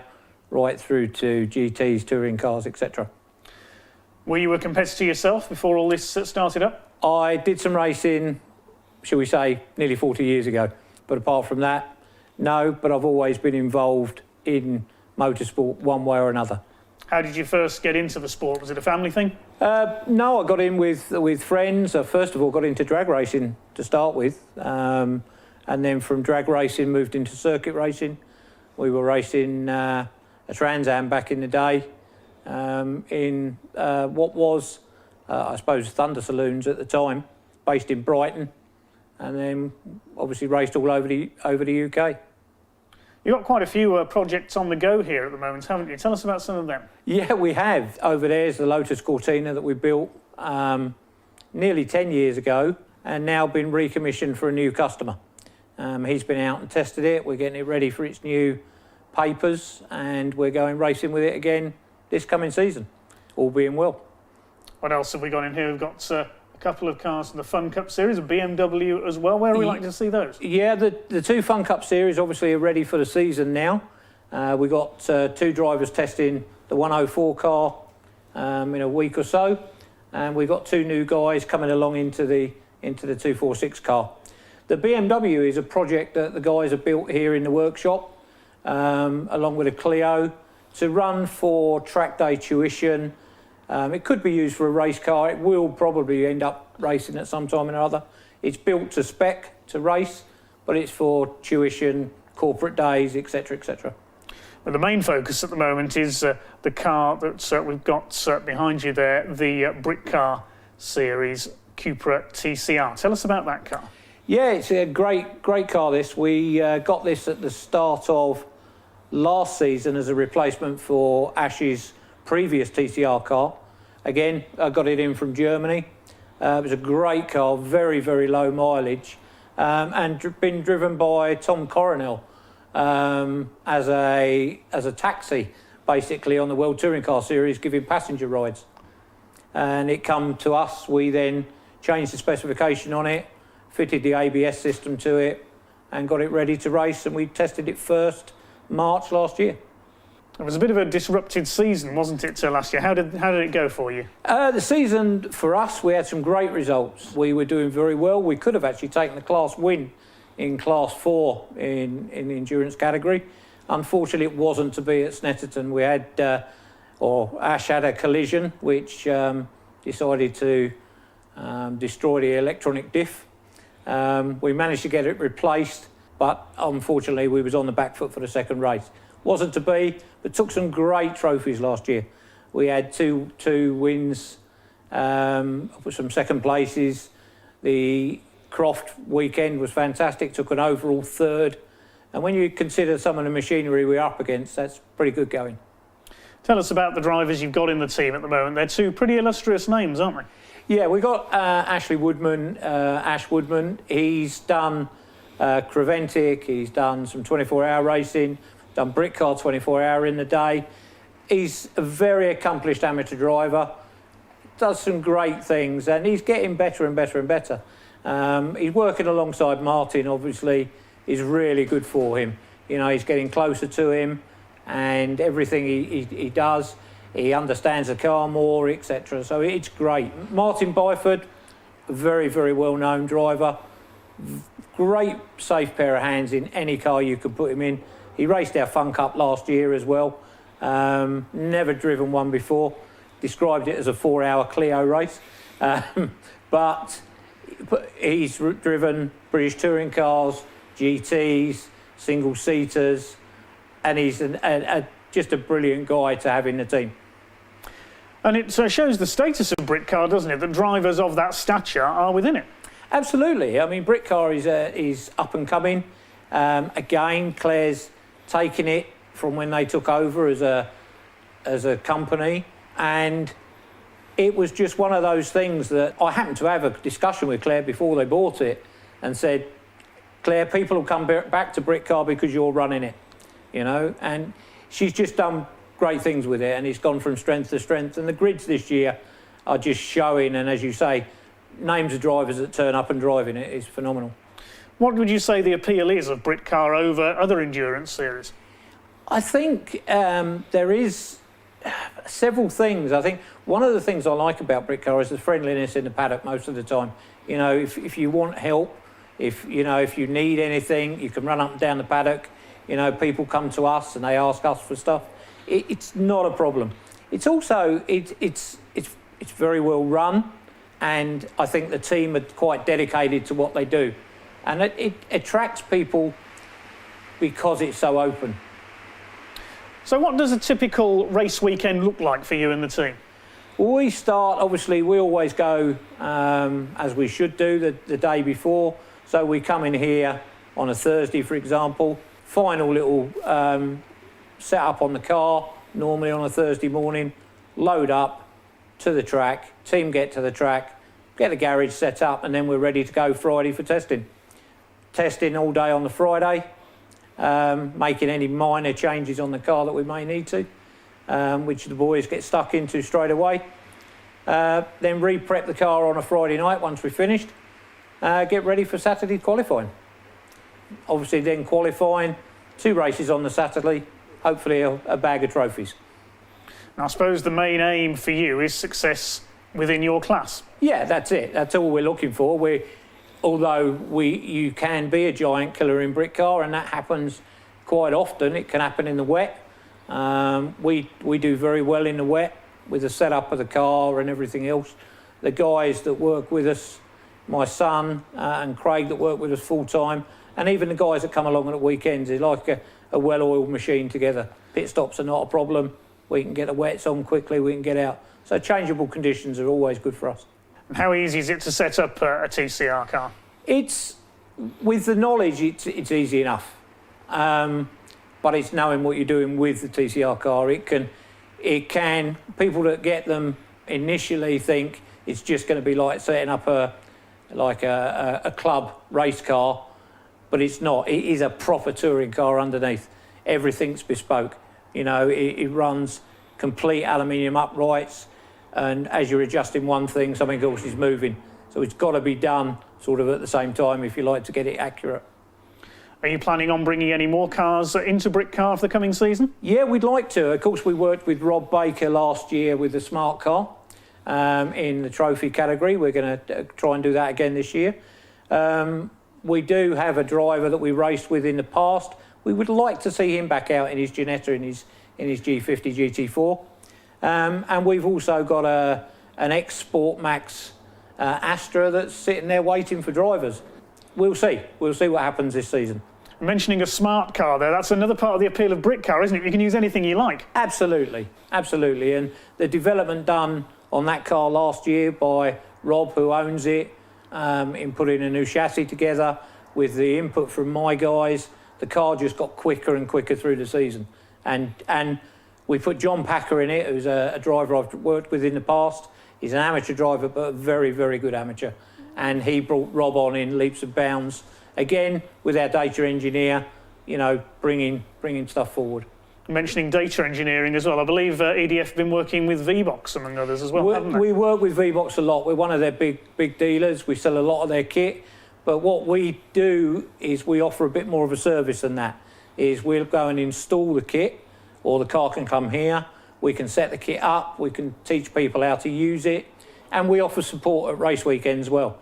right through to GTs, touring cars, etc. Were you a competitor yourself before all this started up? I did some racing, shall we say, nearly 40 years ago. But apart from that, no, but I've always been involved in motorsport one way or another. How did you first get into the sport? Was it a family thing? No, I got in with friends. I first of all got into drag racing to start with. And then from drag racing moved into circuit racing. We were racing a Trans Am back in the day in what was, I suppose, Thunder Saloons at the time, based in Brighton. And then obviously raced all over the UK. You've got quite a few projects on the go here at the moment, haven't you? Tell us about some of them. Yeah, we have. Over there's the Lotus Cortina that we built nearly 10 years ago and now been recommissioned for a new customer. He's been out and tested it. We're getting it ready for its new papers and we're going racing with it again this coming season, all being well. What else have we got in here? We've got a couple of cars in the Fun Cup Series, a BMW as well. Where are we likely to see those? Yeah, the two Fun Cup Series obviously are ready for the season now. We've got two drivers testing the 104 car in a week or so. And we've got two new guys coming along into the 246 car. The BMW is a project that the guys have built here in the workshop, along with a Clio, to run for track day tuition. It could be used for a race car. It will probably end up racing at some time or other. It's built to spec to race, but it's for tuition, corporate days, etc., etc. Well, the main focus at the moment is the car that we've got behind you there, the Britcar series Cupra TCR. Tell us about that car. Yeah, it's a great car, this. We got this at the start of last season as a replacement for Ash's previous TCR car. Again, I got it in from Germany. It was a great car, very, very low mileage, and been driven by Tom Coronel as a taxi, basically, on the World Touring Car Series, giving passenger rides. And it come to us. We then changed the specification on it, fitted the ABS system to it, and got it ready to race. And we tested it first March last year. It was a bit of a disrupted season, wasn't it, last year? How did it go for you? The season, for us, we had some great results. We were doing very well. We could have actually taken the class win in Class 4 in the endurance category. Unfortunately, it wasn't to be at Snetterton. We had, Ash had a collision, which decided to destroy the electronic diff. We managed to get it replaced, but unfortunately, we was on the back foot for the second race. Wasn't to be, but took some great trophies last year. We had two wins, some second places. The Croft weekend was fantastic, took an overall third. And when you consider some of the machinery we're up against, that's pretty good going. Tell us about the drivers you've got in the team at the moment. They're two pretty illustrious names, aren't they? Yeah, we've got Ash Woodman. He's done Creventic, he's done some 24-hour racing, done Britcar 24-hour in the day. He's a very accomplished amateur driver, does some great things, and he's getting better and better and better. He's working alongside Martin, obviously, is really good for him. You know, he's getting closer to him, and everything he does, he understands the car more, etc. So it's great. Martin Byford, a very, very well-known driver. Great safe pair of hands in any car you could put him in. He raced our Fun Cup last year as well. Never driven one before. Described it as a 4-hour Clio race. But he's driven British touring cars, GTs, single-seaters, and he's just a brilliant guy to have in the team. And it shows the status of Britcar, doesn't it? That drivers of that stature are within it. Absolutely. I mean, Britcar is up and coming. Again, Claire's taken it from when they took over as a company, and it was just one of those things that I happened to have a discussion with Claire before they bought it, and said, Claire, people will come back to Britcar because you're running it, you know. And she's just done great things with it, and it's gone from strength to strength. And the grids this year are just showing, and as you say, names of drivers that turn up and drive in it is phenomenal. What would you say the appeal is of Britcar over other endurance series? I think there is several things. I think one of the things I like about Britcar is the friendliness in the paddock most of the time. You know, if you want help, if you need anything, you can run up and down the paddock. You know, people come to us and they ask us for stuff. It's not a problem. It's also it's very well run, and I think the team are quite dedicated to what they do, and it attracts people because it's so open. So what does a typical race weekend look like for you and the team? Well, we start, obviously, we always go, as we should do, the day before. So we come in here on a Thursday, for example, final little set up on the car, normally on a Thursday morning, load up to the track, team get to the track, get the garage set up, and then we're ready to go Friday for testing. Testing all day on the Friday, making any minor changes on the car that we may need to, which the boys get stuck into straight away. Then re-prep the car on a Friday night once we've finished. Get ready for Saturday qualifying. Obviously then qualifying, 2 races on the Saturday, hopefully a bag of trophies. And I suppose the main aim for you is success within your class. Yeah, that's it. That's all we're looking for. Although you can be a giant killer in Britcar, and that happens quite often. It can happen in the wet. We do very well in the wet with the setup of the car and everything else. The guys that work with us, my son and Craig that work with us full time, and even the guys that come along on the weekends, they're like a well-oiled machine together. Pit stops are not a problem. We can get the wets on quickly, we can get out. So changeable conditions are always good for us. And how easy is it to set up a TCR car? It's, with the knowledge, it's easy enough. But it's knowing what you're doing with the TCR car. It can, people that get them initially think it's just going to be like setting up a club race car, but it's not. It is a proper touring car underneath. Everything's bespoke. You know, it runs complete aluminium uprights, and as you're adjusting one thing, something else is moving. So it's got to be done sort of at the same time if you like to get it accurate. Are you planning on bringing any more cars into Britcar for the coming season? Yeah, we'd like to. Of course, we worked with Rob Baker last year with the Smart Car in the trophy category. We're going to try and do that again this year. We do have a driver that we raced with in the past. We would like to see him back out in his Ginetta, in his G50 GT4. And we've also got an ex-Sport Max Astra that's sitting there waiting for drivers. We'll see. We'll see what happens this season. Mentioning a smart car there, that's another part of the appeal of Britcar, isn't it? You can use anything you like. Absolutely, absolutely. And the development done on that car last year by Rob, who owns it, in putting a new chassis together with the input from my guys, the car just got quicker and quicker through the season. And we put John Packer in it, who's a driver I've worked with in the past. He's an amateur driver, but a very, very good amateur. And he brought Rob on in leaps and bounds. Again, with our data engineer, you know, bringing stuff forward. Mentioning data engineering as well, I believe EDF have been working with VBox, among others, as well, haven't they? We work with VBox a lot. We're one of their big dealers. We sell a lot of their kit. But what we do is we offer a bit more of a service than that. Is we'll go and install the kit, or the car can come here. We can set the kit up. We can teach people how to use it. And we offer support at race weekends as well.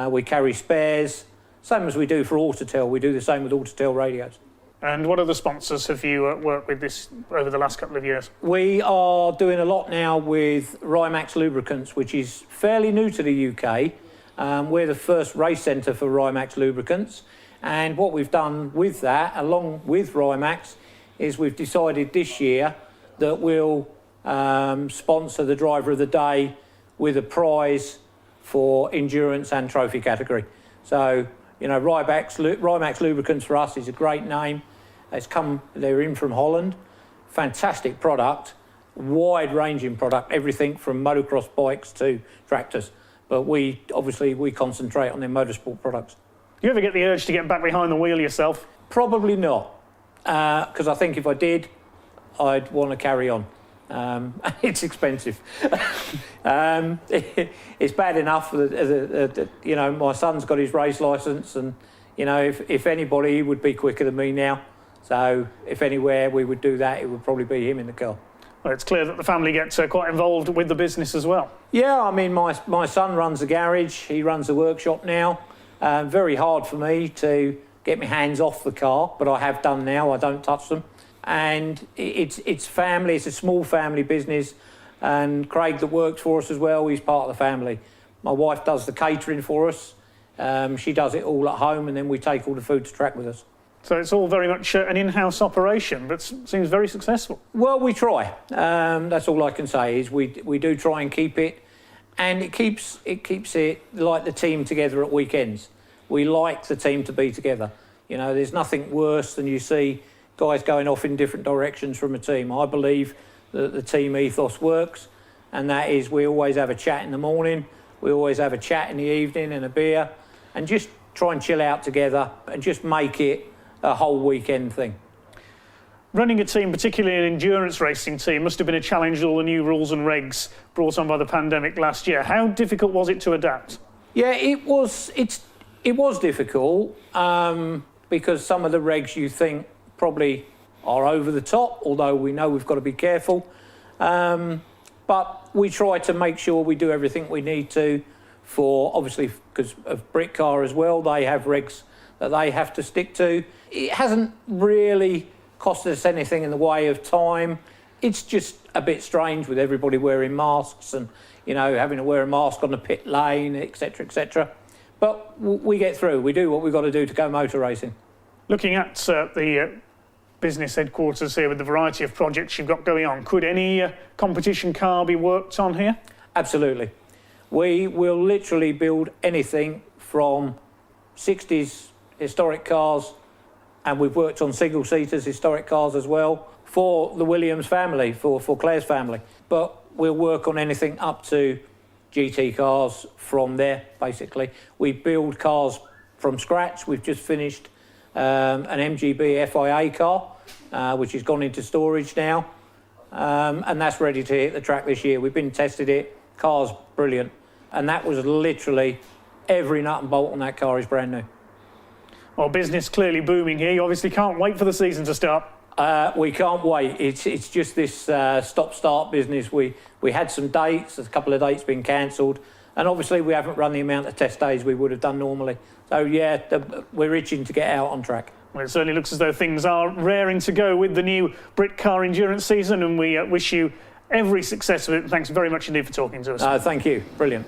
We carry spares, same as we do for Autotel. We do the same with Autotel radios. And what other sponsors have you worked with this over the last couple of years? We are doing a lot now with Rimax Lubricants, which is fairly new to the UK. We're the first race centre for Rimax Lubricants. And what we've done with that, along with Rimax, is we've decided this year that we'll sponsor the driver of the day with a prize for endurance and trophy category. So, you know, Rimax Lubricants for us is a great name. They're in from Holland. Fantastic product, wide-ranging product, everything from motocross bikes to tractors. But we concentrate on their motorsport products. Do you ever get the urge to get back behind the wheel yourself? Probably not, because I think if I did, I'd want to carry on. It's expensive. It's bad enough that, you know, my son's got his race licence, and, you know, if anybody, he would be quicker than me now. So if anywhere we would do that, it would probably be him in the car. Well, it's clear that the family gets quite involved with the business as well. Yeah, I mean, my son runs the garage, he runs the workshop now. Very hard for me to get my hands off the car, but I have done now, I don't touch them. And it's family, it's a small family business, and Craig that works for us as well, he's part of the family. My wife does the catering for us, she does it all at home, and then we take all the food to track with us. So it's all very much an in-house operation, but seems very successful. Well, we try. That's all I can say is we do try and keep it, and it keeps it like the team together at weekends. We like the team to be together. You know, there's nothing worse than you see guys going off in different directions from a team. I believe that the team ethos works, and that is we always have a chat in the morning, we always have a chat in the evening and a beer, and just try and chill out together and just make it a whole weekend thing. Running a team, particularly an endurance racing team, must have been a challenge with all the new rules and regs brought on by the pandemic last year. How difficult was it to adapt? Yeah, it was difficult because some of the regs you think probably are over the top, although we know we've got to be careful. But we try to make sure we do everything we need to for, obviously, because of Britcar as well, they have regs that they have to stick to. It hasn't really cost us anything in the way of time. It's just a bit strange with everybody wearing masks and, you know, having to wear a mask on the pit lane, etc., etc. But we get through. We do what we've got to do to go motor racing. Looking at the business headquarters here with the variety of projects you've got going on, could any competition car be worked on here? Absolutely. We will literally build anything from 60s historic cars, and we've worked on single-seaters, historic cars as well, for the Williams family, for Claire's family. But we'll work on anything up to GT cars from there, basically. We build cars from scratch. We've just finished an MGB FIA car, which has gone into storage now, and that's ready to hit the track this year. We've been tested it, car's brilliant, and that was literally every nut and bolt on that car is brand new. Well, business clearly booming here. You obviously can't wait for the season to start. We can't wait. It's just this stop-start business. We had some dates, a couple of dates been cancelled, and obviously we haven't run the amount of test days we would have done normally. So yeah, we're itching to get out on track. Well, it certainly looks as though things are raring to go with the new Britcar endurance season, and we wish you every success with it. Thanks very much indeed for talking to us. Thank you. Brilliant.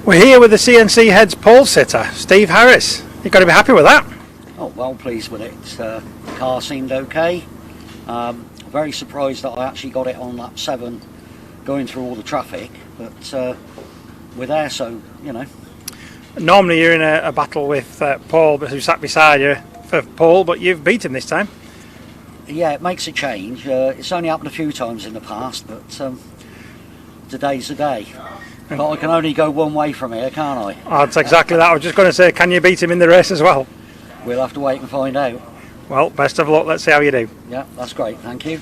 We're here with the CNC Heads pole sitter, Steve Harris. You've got to be happy with that. Oh, well pleased with it. The car seemed okay. Very surprised that I actually got it on lap 7 going through all the traffic, but we're there, so, you know. Normally you're in a battle with Paul, who sat beside you for pole, but you've beat him this time. Yeah, it makes a change. It's only happened a few times in the past, but today's the day. But I can only go one way from here, can't I? Oh, that's exactly that. I was just going to say, can you beat him in the race as well? We'll have to wait and find out. Well, best of luck. Let's see how you do. Yeah, that's great. Thank you.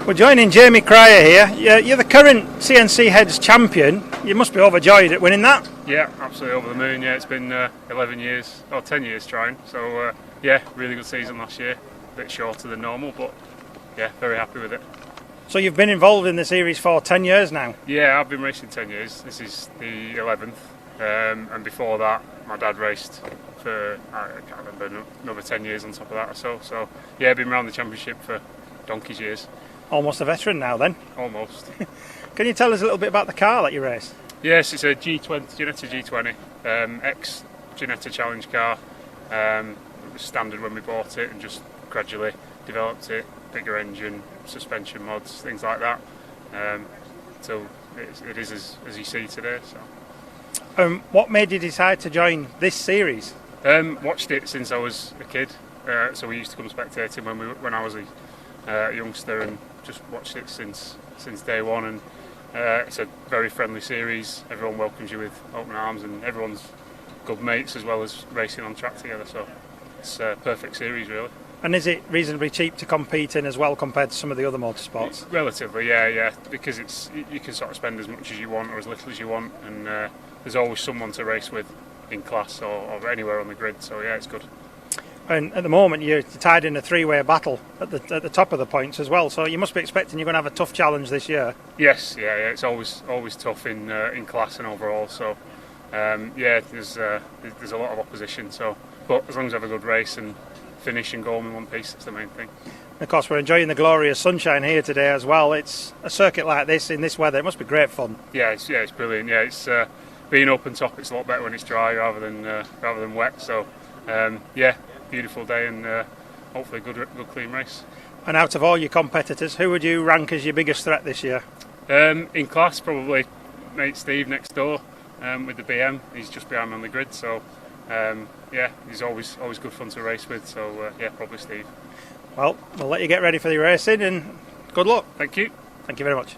We're joining Jamie Cryer here. You're the current CNC Heads champion. You must be overjoyed at winning that. Yeah, absolutely over the moon. Yeah, it's been 11 years, or 10 years trying. So yeah, really good season last year. A bit shorter than normal, but yeah, very happy with it. So you've been involved in the series for 10 years now? Yeah, I've been racing 10 years. This is the 11th. And before that, my dad raced for, I can't remember, another 10 years on top of that or so. So yeah, I've been around the championship for donkey's years. Almost a veteran now then? Almost. Can you tell us a little bit about the car that you race? Yes, it's a G20, Ginetta G20, ex-Ginetta Challenge car. It was standard when we bought it and just gradually developed it, bigger engine, suspension mods, things like that. So it is as you see today. So. What made you decide to join this series? Watched it since I was a kid, so we used to come spectating when I was a youngster, and just watched it since day one. And it's a very friendly series. Everyone welcomes you with open arms, and everyone's good mates as well as racing on track together. So it's a perfect series, really. And is it reasonably cheap to compete in as well compared to some of the other motorsports? Relatively, yeah, because you can sort of spend as much as you want or as little as you want, and there's always someone to race with in class or anywhere on the grid. So yeah, it's good. And at the moment you're tied in a three-way battle at the top of the points as well. So you must be expecting you're going to have a tough challenge this year. Yes, yeah, it's always tough in class and overall. So there's a lot of opposition. So, but as long as I have a good race and finish and go home in one piece, that's the main thing. Of course, we're enjoying the glorious sunshine here today as well. It's a circuit like this in this weather. It must be great fun. Yeah, it's brilliant. Yeah, it's being open top. It's a lot better when it's dry rather than wet. So beautiful day and hopefully a good clean race. And out of all your competitors, who would you rank as your biggest threat this year? In class, probably mate Steve next door with the BM. He's just behind me on the grid. So he's always good fun to race with. So probably Steve. Well, we'll let you get ready for the racing and good luck. Thank you. Thank you very much.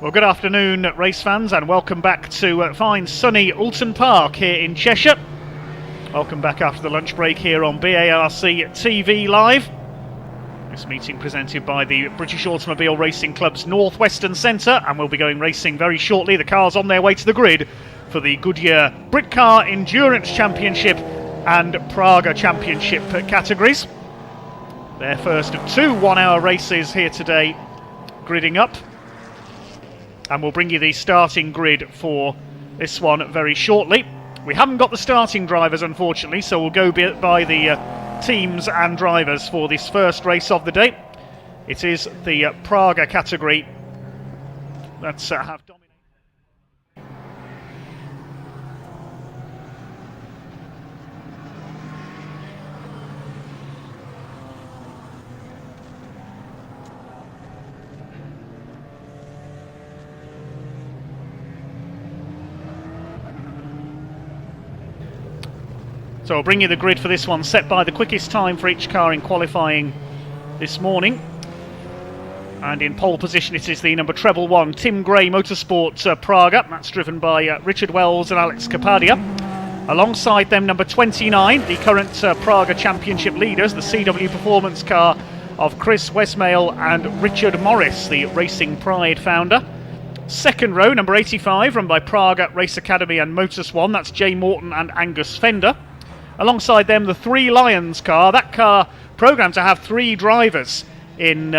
Well, good afternoon, race fans, and welcome back to fine sunny Oulton Park here in Cheshire. Welcome back after the lunch break here on BARC TV Live. This meeting presented by the British Automobile Racing Club's North Western Centre, and we'll be going racing very shortly. The cars on their way to the grid for the Goodyear Britcar Endurance Championship and Praga Championship categories. Their first of 2 one-hour races here today, gridding up. And we'll bring you the starting grid for this one very shortly. We haven't got the starting drivers, unfortunately, so we'll go by the teams and drivers for this first race of the day. It is the Praga category that's have dominated. So I'll bring you the grid for this one, set by the quickest time for each car in qualifying this morning. And in pole position it is the number treble 1 Tim Gray Motorsport Praga. That's driven by Richard Wells and Alex Capadia. Alongside them number 29, the current Praga Championship leaders, the CW Performance car of Chris Westmail and Richard Morris, the Racing Pride founder. Second row, number 85, run by Praga Race Academy and Motus One. That's Jay Morton and Angus Fender. Alongside them, the Three Lions car. That car programmed to have 3 drivers in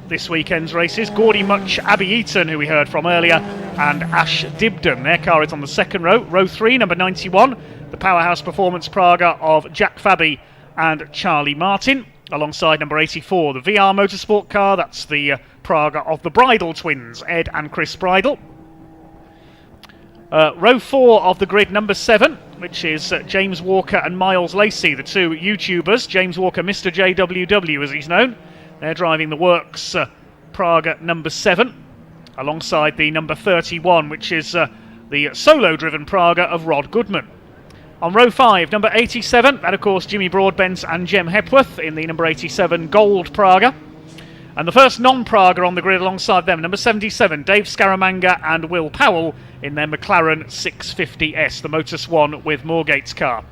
this weekend's races. Gordy Much, Abby Eaton, who we heard from earlier, and Ash Dibden. Their car is on the second row. Row 3, number 91, the Powerhouse Performance Praga of Jack Faby and Charlie Martin. Alongside number 84, the VR Motorsport car. That's the Praga of the Bridle twins, Ed and Chris Bridle. Row 4 of the grid, number 7, which is James Walker and Miles Lacey, the 2 YouTubers. James Walker, Mr. JWW as he's known. They're driving the Works Praga number 7, alongside the number 31, which is the solo-driven Praga of Rod Goodman. On row 5, number 87, that of course Jimmy Broadbent and Jem Hepworth in the number 87 Gold Praga. And the first non-Praga on the grid alongside them, number 77, Dave Scaramanga and Will Powell in their McLaren 650S, the Motus One with Moorgate's car.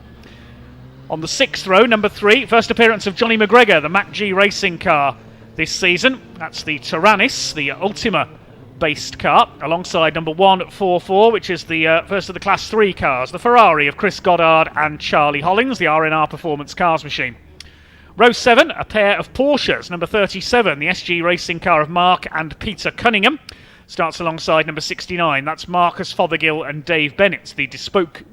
On the 6th row, number 3, first appearance of Johnny McGregor, the Mac G Racing car this season. That's the Tyrannis, the Ultima-based car, alongside number 144, which is the first of the Class 3 cars, the Ferrari of Chris Goddard and Charlie Hollins, the RNR Performance Cars machine. Row 7, a pair of Porsches, number 37, the SG Racing car of Mark and Peter Cunningham. Starts alongside number 69, that's Marcus Fothergill and Dave Bennett, the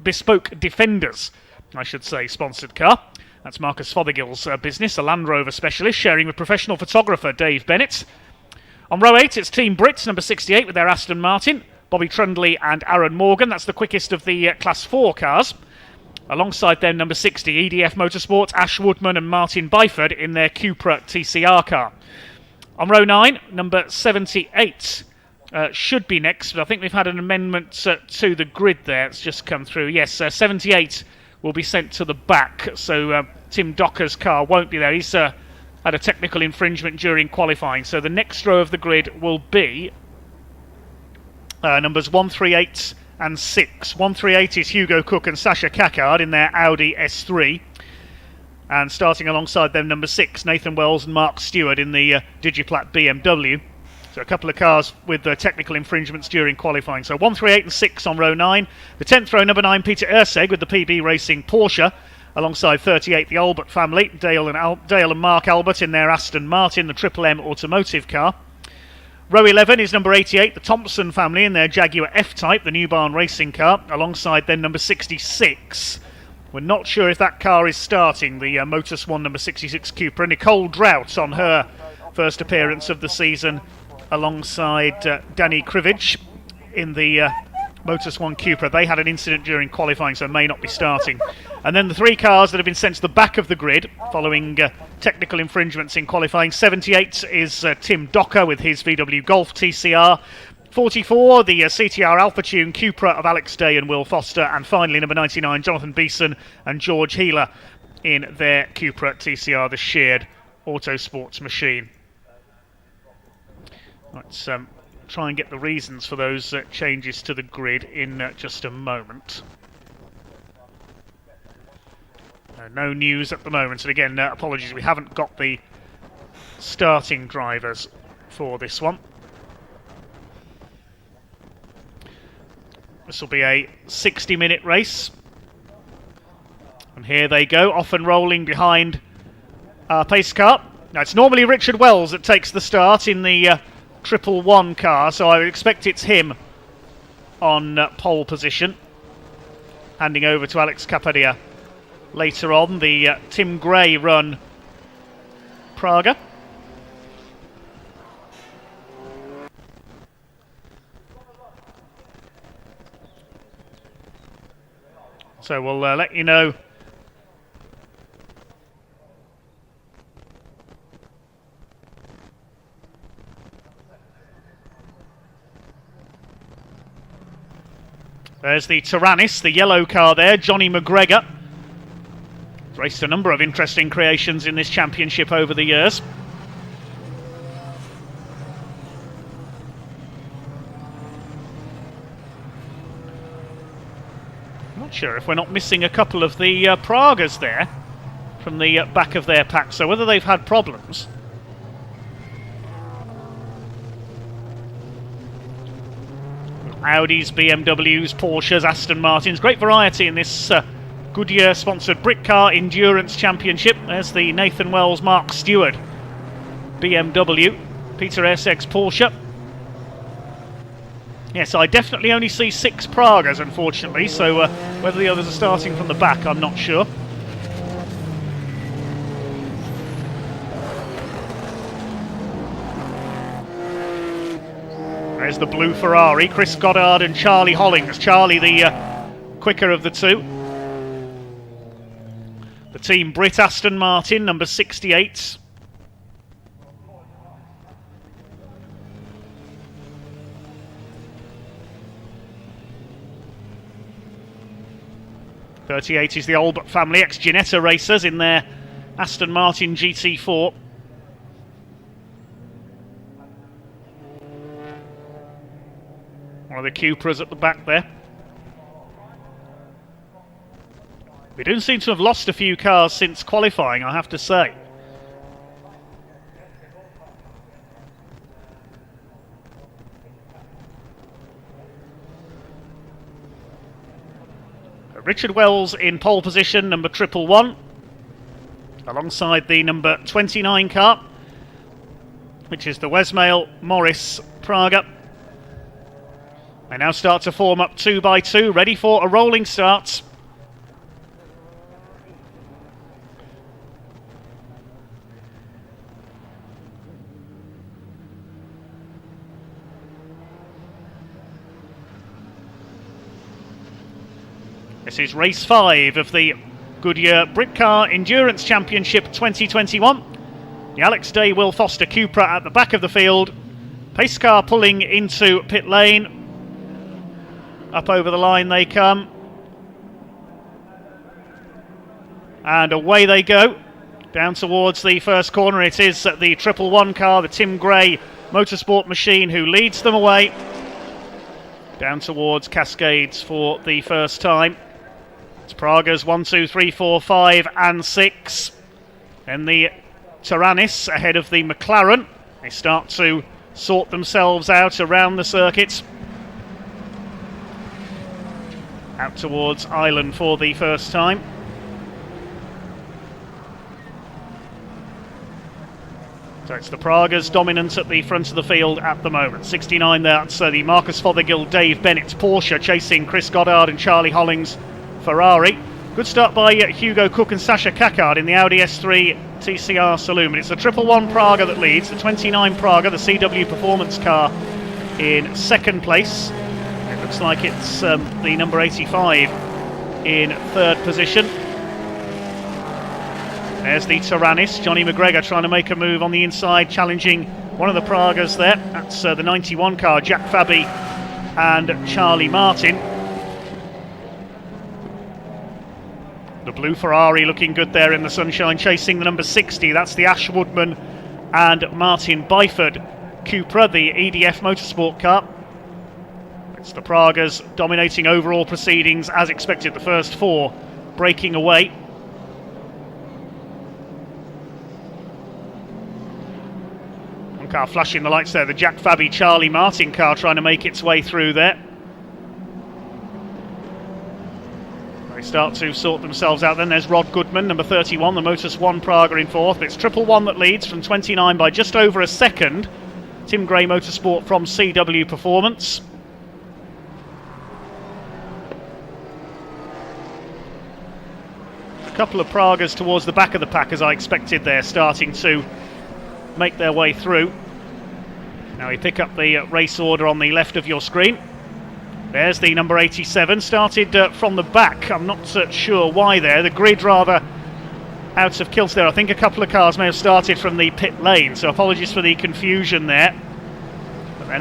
Bespoke Defenders, I should say, sponsored car. That's Marcus Fothergill's business, a Land Rover specialist, sharing with professional photographer Dave Bennett. On row 8, it's Team Brits, number 68, with their Aston Martin, Bobby Trundley and Aaron Morgan. That's the quickest of the Class 4 cars. Alongside them, number 60, EDF Motorsport, Ash Woodman and Martin Byford in their Cupra TCR car. On row 9, number 78 should be next, but I think we've had an amendment to the grid there. It's just come through. Yes, 78 will be sent to the back, so Tim Docker's car won't be there. He's had a technical infringement during qualifying, so the next row of the grid will be numbers 138 and 6. 138 is Hugo Cook and Sasha Caccard in their Audi S3. And starting alongside them, number 6, Nathan Wells and Mark Stewart in the Digiplat BMW. So a couple of cars with technical infringements during qualifying. So 138 and 6 on row 9. The 10th row, number 9, Peter Erseg with the PB Racing Porsche. Alongside 38, the Albert family, Dale and Mark Albert in their Aston Martin, the Triple M automotive car. Row 11 is number 88, the Thompson family in their Jaguar F-Type, the New Barn racing car. Alongside then number 66. We're not sure if that car is starting, the Motus One number 66 Cupra. Nicole Drought on her first appearance of the season alongside Danny Krivich in the Motus One Cupra. They had an incident during qualifying, so may not be starting. And then the 3 cars that have been sent to the back of the grid following technical infringements in qualifying. 78 is Tim Docker with his VW Golf TCR. 44, the CTR Alpha Tune Cupra of Alex Day and Will Foster. And finally, number 99, Jonathan Beeson and George Healer in their Cupra TCR, the shared Autosports machine. Let's try and get the reasons for those changes to the grid in just a moment. No news at the moment, and again, apologies, we haven't got the starting drivers for this one. This will be a 60-minute race. And here they go, off and rolling behind our pace car. Now, it's normally Richard Wells that takes the start in the 111 car, so I would expect it's him on pole position. Handing over to Alex Capadia later on, the Tim Gray run Praga. So we'll let you know there's the Tyrannus, the yellow car there, Johnny McGregor. Raced a number of interesting creations in this championship over the years. Not sure if we're not missing a couple of the Pragas there from the back of their pack, so whether they've had problems. Audis, BMWs, Porsches, Aston Martins, great variety in this Goodyear sponsored Britcar Endurance Championship. There's the Nathan Wells Mark Stewart BMW, Peter Essex Porsche. Yes, I definitely only see 6 Pragas, unfortunately, so whether the others are starting from the back, I'm not sure. There's the blue Ferrari, Chris Goddard and Charlie Hollings. Charlie, the quicker of the two. The Team Brit Aston Martin, number 68. .38 is the Albert family, ex-Ginetta racers in their Aston Martin GT4. One of the Cupras at the back there. We do seem to have lost a few cars since qualifying, I have to say. Richard Wells in pole position, number 111, alongside the number 29 car, which is the Wesmail Morris Praga. They now start to form up 2 by 2, ready for a rolling start. This is race 5 of the Goodyear Britcar Endurance Championship 2021. The Alex Day Will Foster Cupra at the back of the field. Pace car pulling into pit lane. Up over the line they come. And away they go. Down towards the first corner. It is the 111 car, the Tim Gray Motorsport machine, who leads them away. Down towards Cascades for the first time. It's Praga's 1, 2, 3, 4, 5 and 6. Then the Tyrannus ahead of the McLaren. They start to sort themselves out around the circuit. Out towards Island for the first time. So it's the Pragas dominant at the front of the field at the moment. 69 there, that's the Marcus Fothergill, Dave Bennett Porsche chasing Chris Goddard and Charlie Hollings Ferrari. Good start by Hugo Cook and Sasha Kakard in the Audi S3 TCR Saloon. But it's the 111 Praga that leads, the 29 Praga, the CW Performance car, in second place. It looks like it's the number 85 in third position. There's the Tyrannus, Johnny McGregor trying to make a move on the inside, challenging one of the Pragas there. That's the 91 car, Jack Fabi and Charlie Martin. The blue Ferrari looking good there in the sunshine, chasing the number 60. That's the Ash Woodman and Martin Byford Cupra, the EDF Motorsport car. It's the Pragas dominating overall proceedings as expected, the first 4 breaking away. One car flashing the lights there, the Jack Fabi Charlie Martin car trying to make its way through there. They start to sort themselves out then. There's Rod Goodman, number 31, the Motus 1 Praga in 4th. But it's 111 that leads from 29 by just over a second. Tim Gray Motorsport from CW Performance. A couple of Pragas towards the back of the pack, as I expected there, starting to make their way through. Now we pick up the race order on the left of your screen. There's the number 87, started from the back. I'm not sure why there. The grid rather out of kilter there. I think a couple of cars may have started from the pit lane, so apologies for the confusion there. But then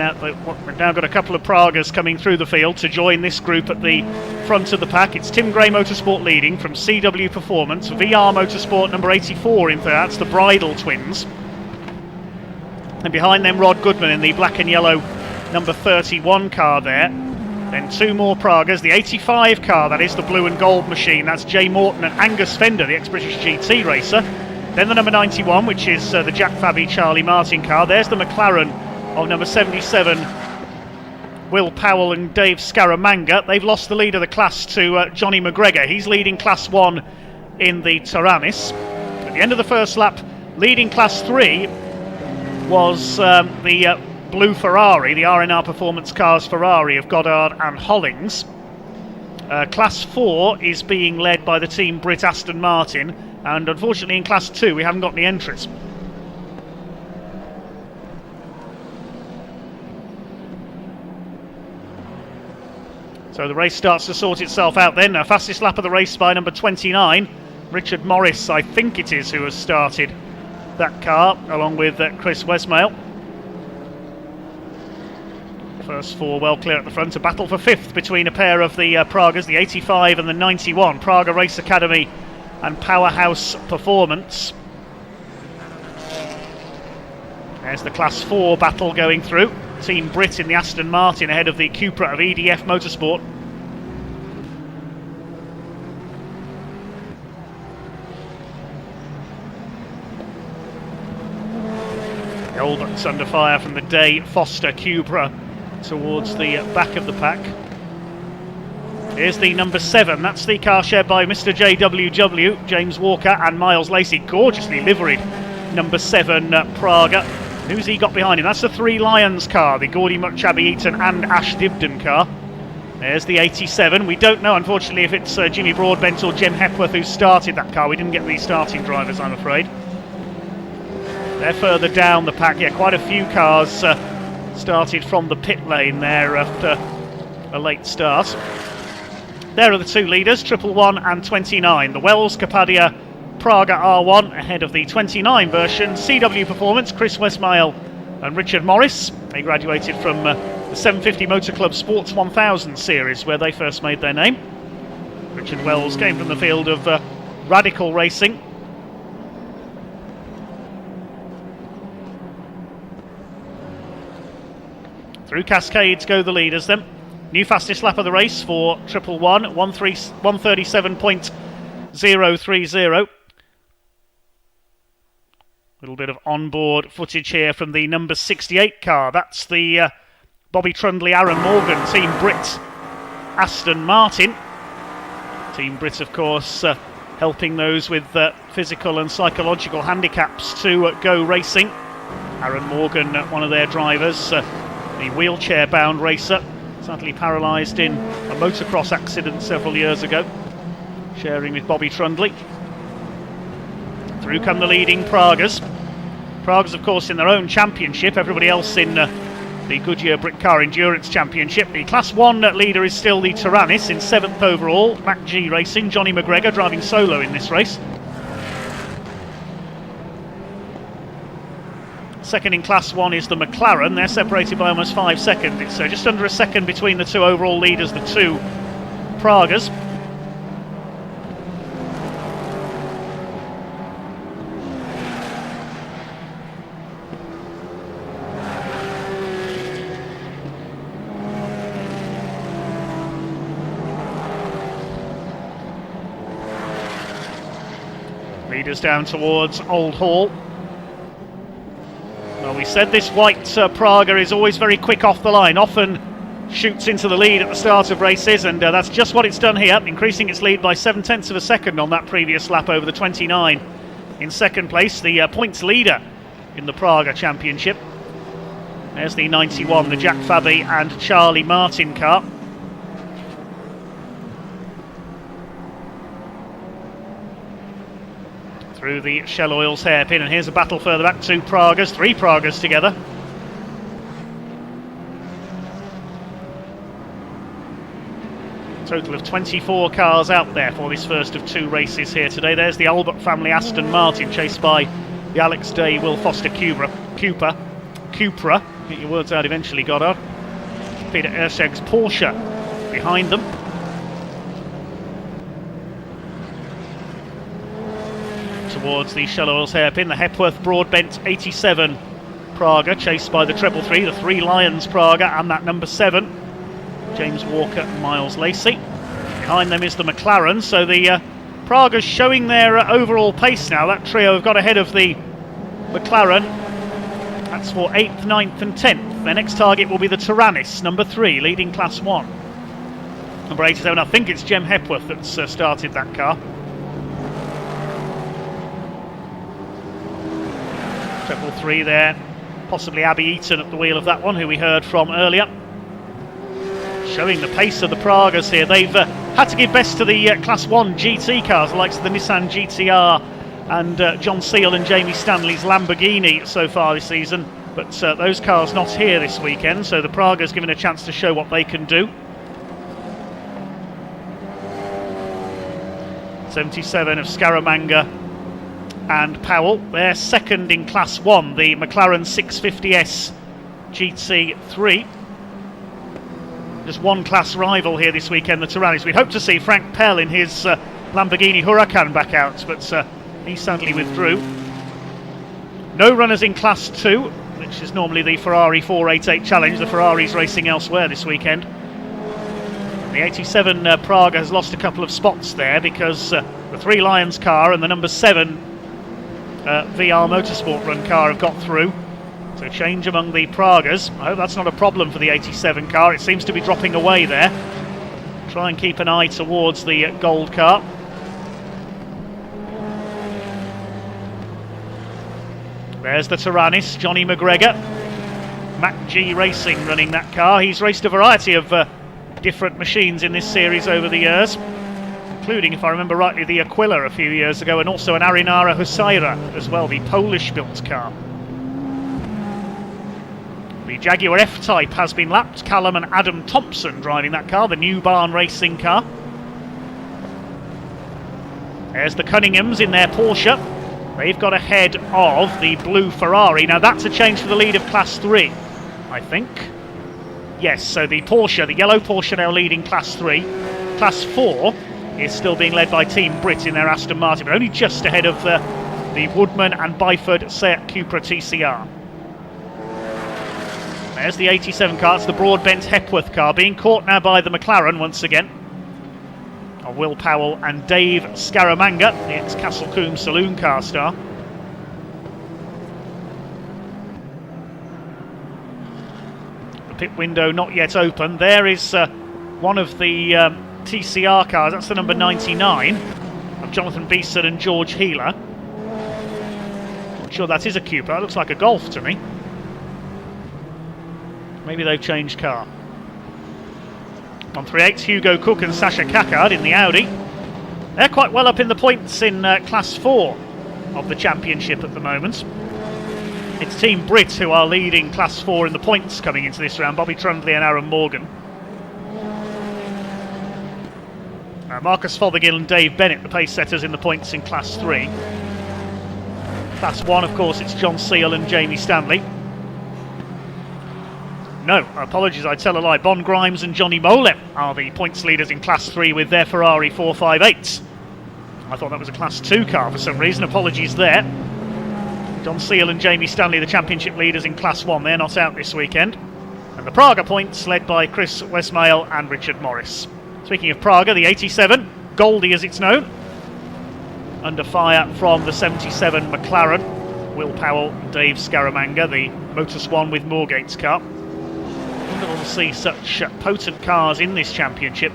we've now got a couple of Pragas coming through the field to join this group at the front of the pack. It's Tim Gray Motorsport leading from CW Performance. VR Motorsport number 84 in third. That's the Bridle twins. And behind them Rod Goodman in the black and yellow number 31 car there. Then 2 more Pragas, the 85 car, that is the blue and gold machine, that's Jay Morton and Angus Fender, the ex-British GT racer. Then the number 91, which is the Jack Fabi Charlie Martin car. There's the McLaren of number 77, Will Powell and Dave Scaramanga. They've lost the lead of the class to Johnny McGregor. He's leading Class 1 in the Taranis. At the end of the first lap, leading Class 3 was the blue Ferrari, the R&R Performance Cars Ferrari of Goddard and Hollings. Class 4 is being led by the team Brit Aston Martin, and unfortunately in Class 2 we haven't got any entries. So the race starts to sort itself out then. Fastest lap of the race by number 29, Richard Morris, I think it is, who has started that car, along with Chris Wesmail. First 4 well clear at the front. A battle for 5th between a pair of the Pragas, the 85 and the 91. Praga Race Academy and Powerhouse Performance. There's the Class 4 battle going through. Team Brit in the Aston Martin ahead of the Cupra of EDF Motorsport. The old buttons under fire from the Day Foster Cupra towards the back of the pack. Here's the number 7, that's the car shared by Mr. JWW, James Walker and Miles Lacey, gorgeously liveried number 7 Praga. Who's he got behind him? That's the 3 Lions car, the Gordy Muchabi Eaton and Ash Dibden car. There's the 87, we don't know unfortunately if it's Jimmy Broadbent or Jem Hepworth who started that car. We didn't get the starting drivers, I'm afraid. They're further down the pack, yeah, quite a few cars started from the pit lane there after a late start. There are the 2 leaders, 111 and 29. The Wells Capadia Praga R1 ahead of the 29 version. CW Performance, Chris Westmail and Richard Morris. They graduated from the 750 Motor Club Sports 1000 series where they first made their name. Richard Wells came from the field of Radical Racing. Through Cascades go the leaders then. New fastest lap of the race for 111, 137.030. Little bit of onboard footage here from the number 68 car. That's the Bobby Trundley, Aaron Morgan, Team Brit, Aston Martin. Team Brit, of course, helping those with physical and psychological handicaps to go racing. Aaron Morgan, one of their drivers, the wheelchair-bound racer, sadly paralysed in a motocross accident several years ago, sharing with Bobby Trundley. Through come the leading Pragas. Pragas, of course, in their own championship, everybody else in the Goodyear Britcar Endurance Championship. The Class 1 leader is still the Taranis in 7th overall. Mac G Racing, Johnny McGregor driving solo in this race. Second in Class 1 is the McLaren. They're separated by almost 5 seconds. It's just under a second between the 2 overall leaders, the 2 Pragas. Leaders down towards Old Hall. Well, we said this white Praga is always very quick off the line, often shoots into the lead at the start of races, and that's just what it's done here, increasing its lead by 0.7 of a second on that previous lap over the 29. In second place, the points leader in the Praga Championship. There's the 91, the Jack Fabi and Charlie Martin car. Through the Shell Oils hairpin, and here's a battle further back. Three Pragas together. Total of 24 cars out there for this first of 2 races here today. There's the Albert family Aston Martin, chased by the Alex Day, Will Foster Cupra. Get your words out eventually, Goddard. Peter Erscheg's Porsche behind them. Towards the Shell Oils hairpin, the Hepworth Broadbent 87 Praga, chased by the Treble 3, the 3 Lions Praga, and that number 7, James Walker and Miles Lacey. Behind them is the McLaren, so the Pragas showing their overall pace now. That trio have got ahead of the McLaren. That's for 8th, 9th and 10th. Their next target will be the Tyrannus, number 3, leading Class 1. Number 87, I think it's Jem Hepworth that's started that car. Treble 3 there, possibly Abby Eaton at the wheel of that one, who we heard from earlier. Showing the pace of the Pragas here. They've had to give best to the Class 1 GT cars, the likes of the Nissan GTR and John Seal and Jamie Stanley's Lamborghini so far this season. But those cars not here this weekend, so the Pragas given a chance to show what they can do. 77 of Scaramanga and Powell. They're second in Class 1, the McLaren 650S GT3. Just one class rival here this weekend, the Tyrannus. We'd hope to see Frank Pell in his Lamborghini Huracan back out, but he sadly withdrew. No runners in Class 2, which is normally the Ferrari 488 Challenge. The Ferrari's racing elsewhere this weekend. The 87 Praga has lost a couple of spots there because the 3 Lions car and the number 7 VR Motorsport run car have got through. So change among the Pragas. I hope that's not a problem for the 87 car. It seems to be dropping away there. Try and keep an eye towards the gold car. There's the Tyrannus, Johnny McGregor. Mac G Racing running that car. He's raced a variety of different machines in this series over the years, including, if I remember rightly, the Aquila a few years ago, and also an Arinara Husaira as well, the Polish-built car. The Jaguar F-Type has been lapped. Callum and Adam Thompson driving that car, the New Barn Racing car. There's the Cunninghams in their Porsche. They've got ahead of the blue Ferrari. Now that's a change for the lead of Class 3, I think. Yes, so the Porsche, the yellow Porsche now leading Class 3. Class 4 is still being led by Team Brit in their Aston Martin, but only just ahead of the Woodman and Byford Seat Cupra TCR. There's the 87 car, it's the Broadbent Hepworth car, being caught now by the McLaren once again. Of Will Powell and Dave Scaramanga, the ex-Castle Combe Saloon Car star. The pit window not yet open. There is one of the TCR cars, that's the number 99 of Jonathan Beeson and George Healer. Not sure that is a Cupra, it looks like a Golf to me. Maybe they've changed car. 138, Hugo Cook and Sasha Kakard in the Audi. They're quite well up in the points in Class 4 of the championship at the moment. It's Team Brit who are leading Class 4 in the points coming into this round. Bobby Trundley and Aaron Morgan. Marcus Fothergill and Dave Bennett, the pace setters in the points in Class 3. Class 1, of course, it's John Seal and Jamie Stanley. No, apologies, I tell a lie. Bon Grimes and Johnny Molem are the points leaders in Class 3 with their Ferrari 458s. I thought that was a Class 2 car for some reason. Apologies there. John Seal and Jamie Stanley, the championship leaders in Class 1. They're not out this weekend. And the Praga points led by Chris Westmail and Richard Morris. Speaking of Praga, the 87, Goldie as it's known. under fire from the 77 McLaren. Will Powell, Dave Scaramanga, the Motor One with Moorgate's car. Wonderful to see such potent cars in this championship.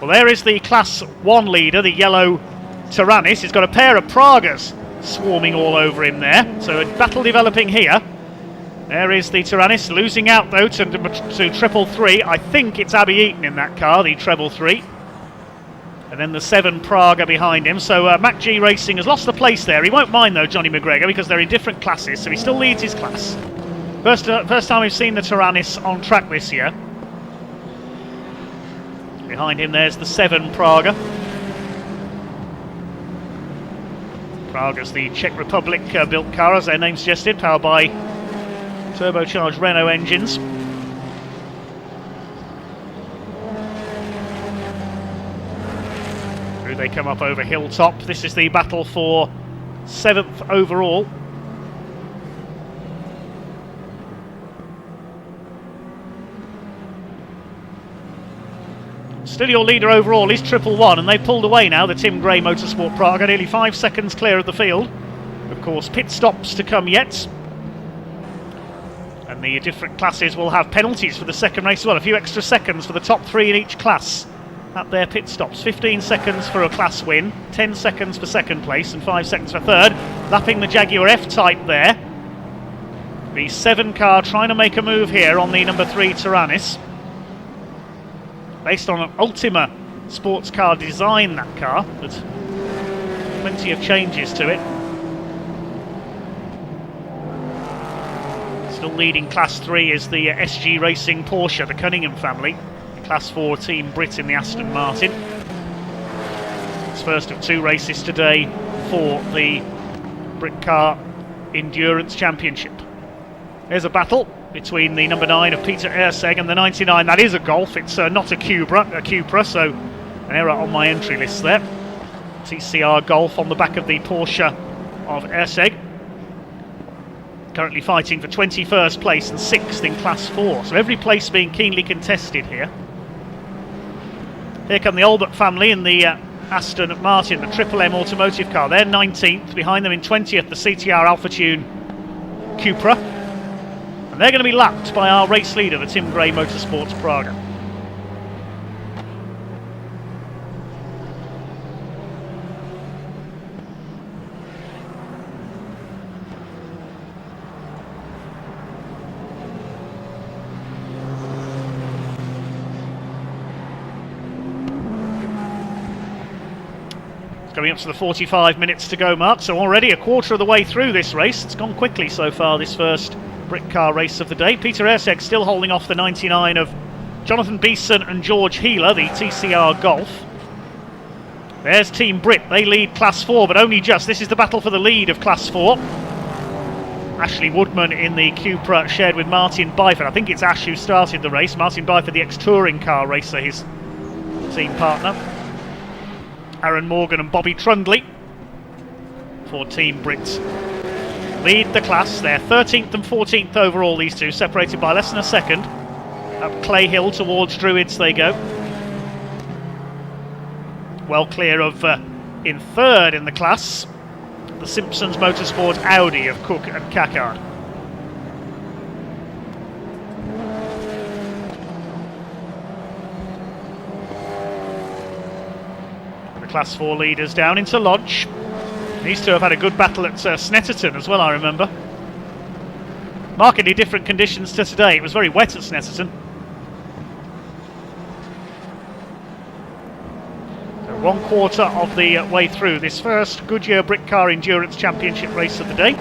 Well, there is the Class 1 leader, the yellow Tyrannus. He's got a pair of Pragas swarming all over him there. So a battle developing here. There is the Tyrannus, losing out though to triple 3. I think it's Abby Eaton in that car, the treble 3. And then the 7 Praga behind him. So Mac G Racing has lost the place there. He won't mind though, Johnny McGregor, because they're in different classes, so he still leads his class. First time we've seen the Tyrannus on track this year. Behind him there's the 7 Praga. Praga's the Czech Republic built car, as their name suggested, powered by turbocharged Renault engines. Through they come up over Hilltop. This is the battle for 7th overall. Still your leader overall is Triple One, and they've pulled away now, the Tim Gray Motorsport Praga, nearly 5 seconds clear of the field. Of course, pit stops to come yet. And the different classes will have penalties for the second race as well. A few extra seconds for the top 3 in each class at their pit stops. 15 seconds for a class win, 10 seconds for second place, and 5 seconds for third. Lapping the Jaguar F-Type there. The 7 car trying to make a move here on the number 3 Tyrannus. Based on an Ultima sports car design, that car, but plenty of changes to it. Still leading Class 3 is the SG Racing Porsche, the Cunningham family. Class 4 Team Brit in the Aston Martin. It's first of 2 races today for the Britcar Endurance Championship. There's a battle between the number 9 of Peter Erseg and the 99. That is a Golf. It's not a Cupra, so an error on my entry list there. TCR Golf on the back of the Porsche of Erseg. Currently fighting for 21st place and 6th in Class 4. So every place being keenly contested here. Here come the Albert family in the Aston Martin, the Triple M automotive car. They're 19th. Behind them in 20th, the CTR AlphaTune Cupra. And they're going to be lapped by our race leader, the Tim Gray Motorsports Praga. Coming up to the 45 minutes to go mark, so already a quarter of the way through this race. It's gone quickly so far, this first Britcar race of the day. Peter Erseg still holding off the 99 of Jonathan Beeson and George Healer, the TCR Golf. There's Team Brit, they lead Class 4, but only just. This is the battle for the lead of Class 4. Ashley Woodman in the Cupra shared with Martin Byford. I think it's Ash who started the race. Martin Byford, the ex-touring car racer, his team partner. Aaron Morgan and Bobby Trundley for Team Brit lead the class. They're 13th and 14th overall, these two, separated by less than a second. Up Clay Hill towards Druids they go. Well clear of, in third in the class, the Simpsons Motorsport Audi of Cook and Cackard. The Class 4 leaders down into Lodge. These two have had a good battle at Snetterton as well, I remember. Markedly different conditions to today. It was very wet at Snetterton. So 1/4 of the way through this first Goodyear Britcar Endurance Championship race of the day.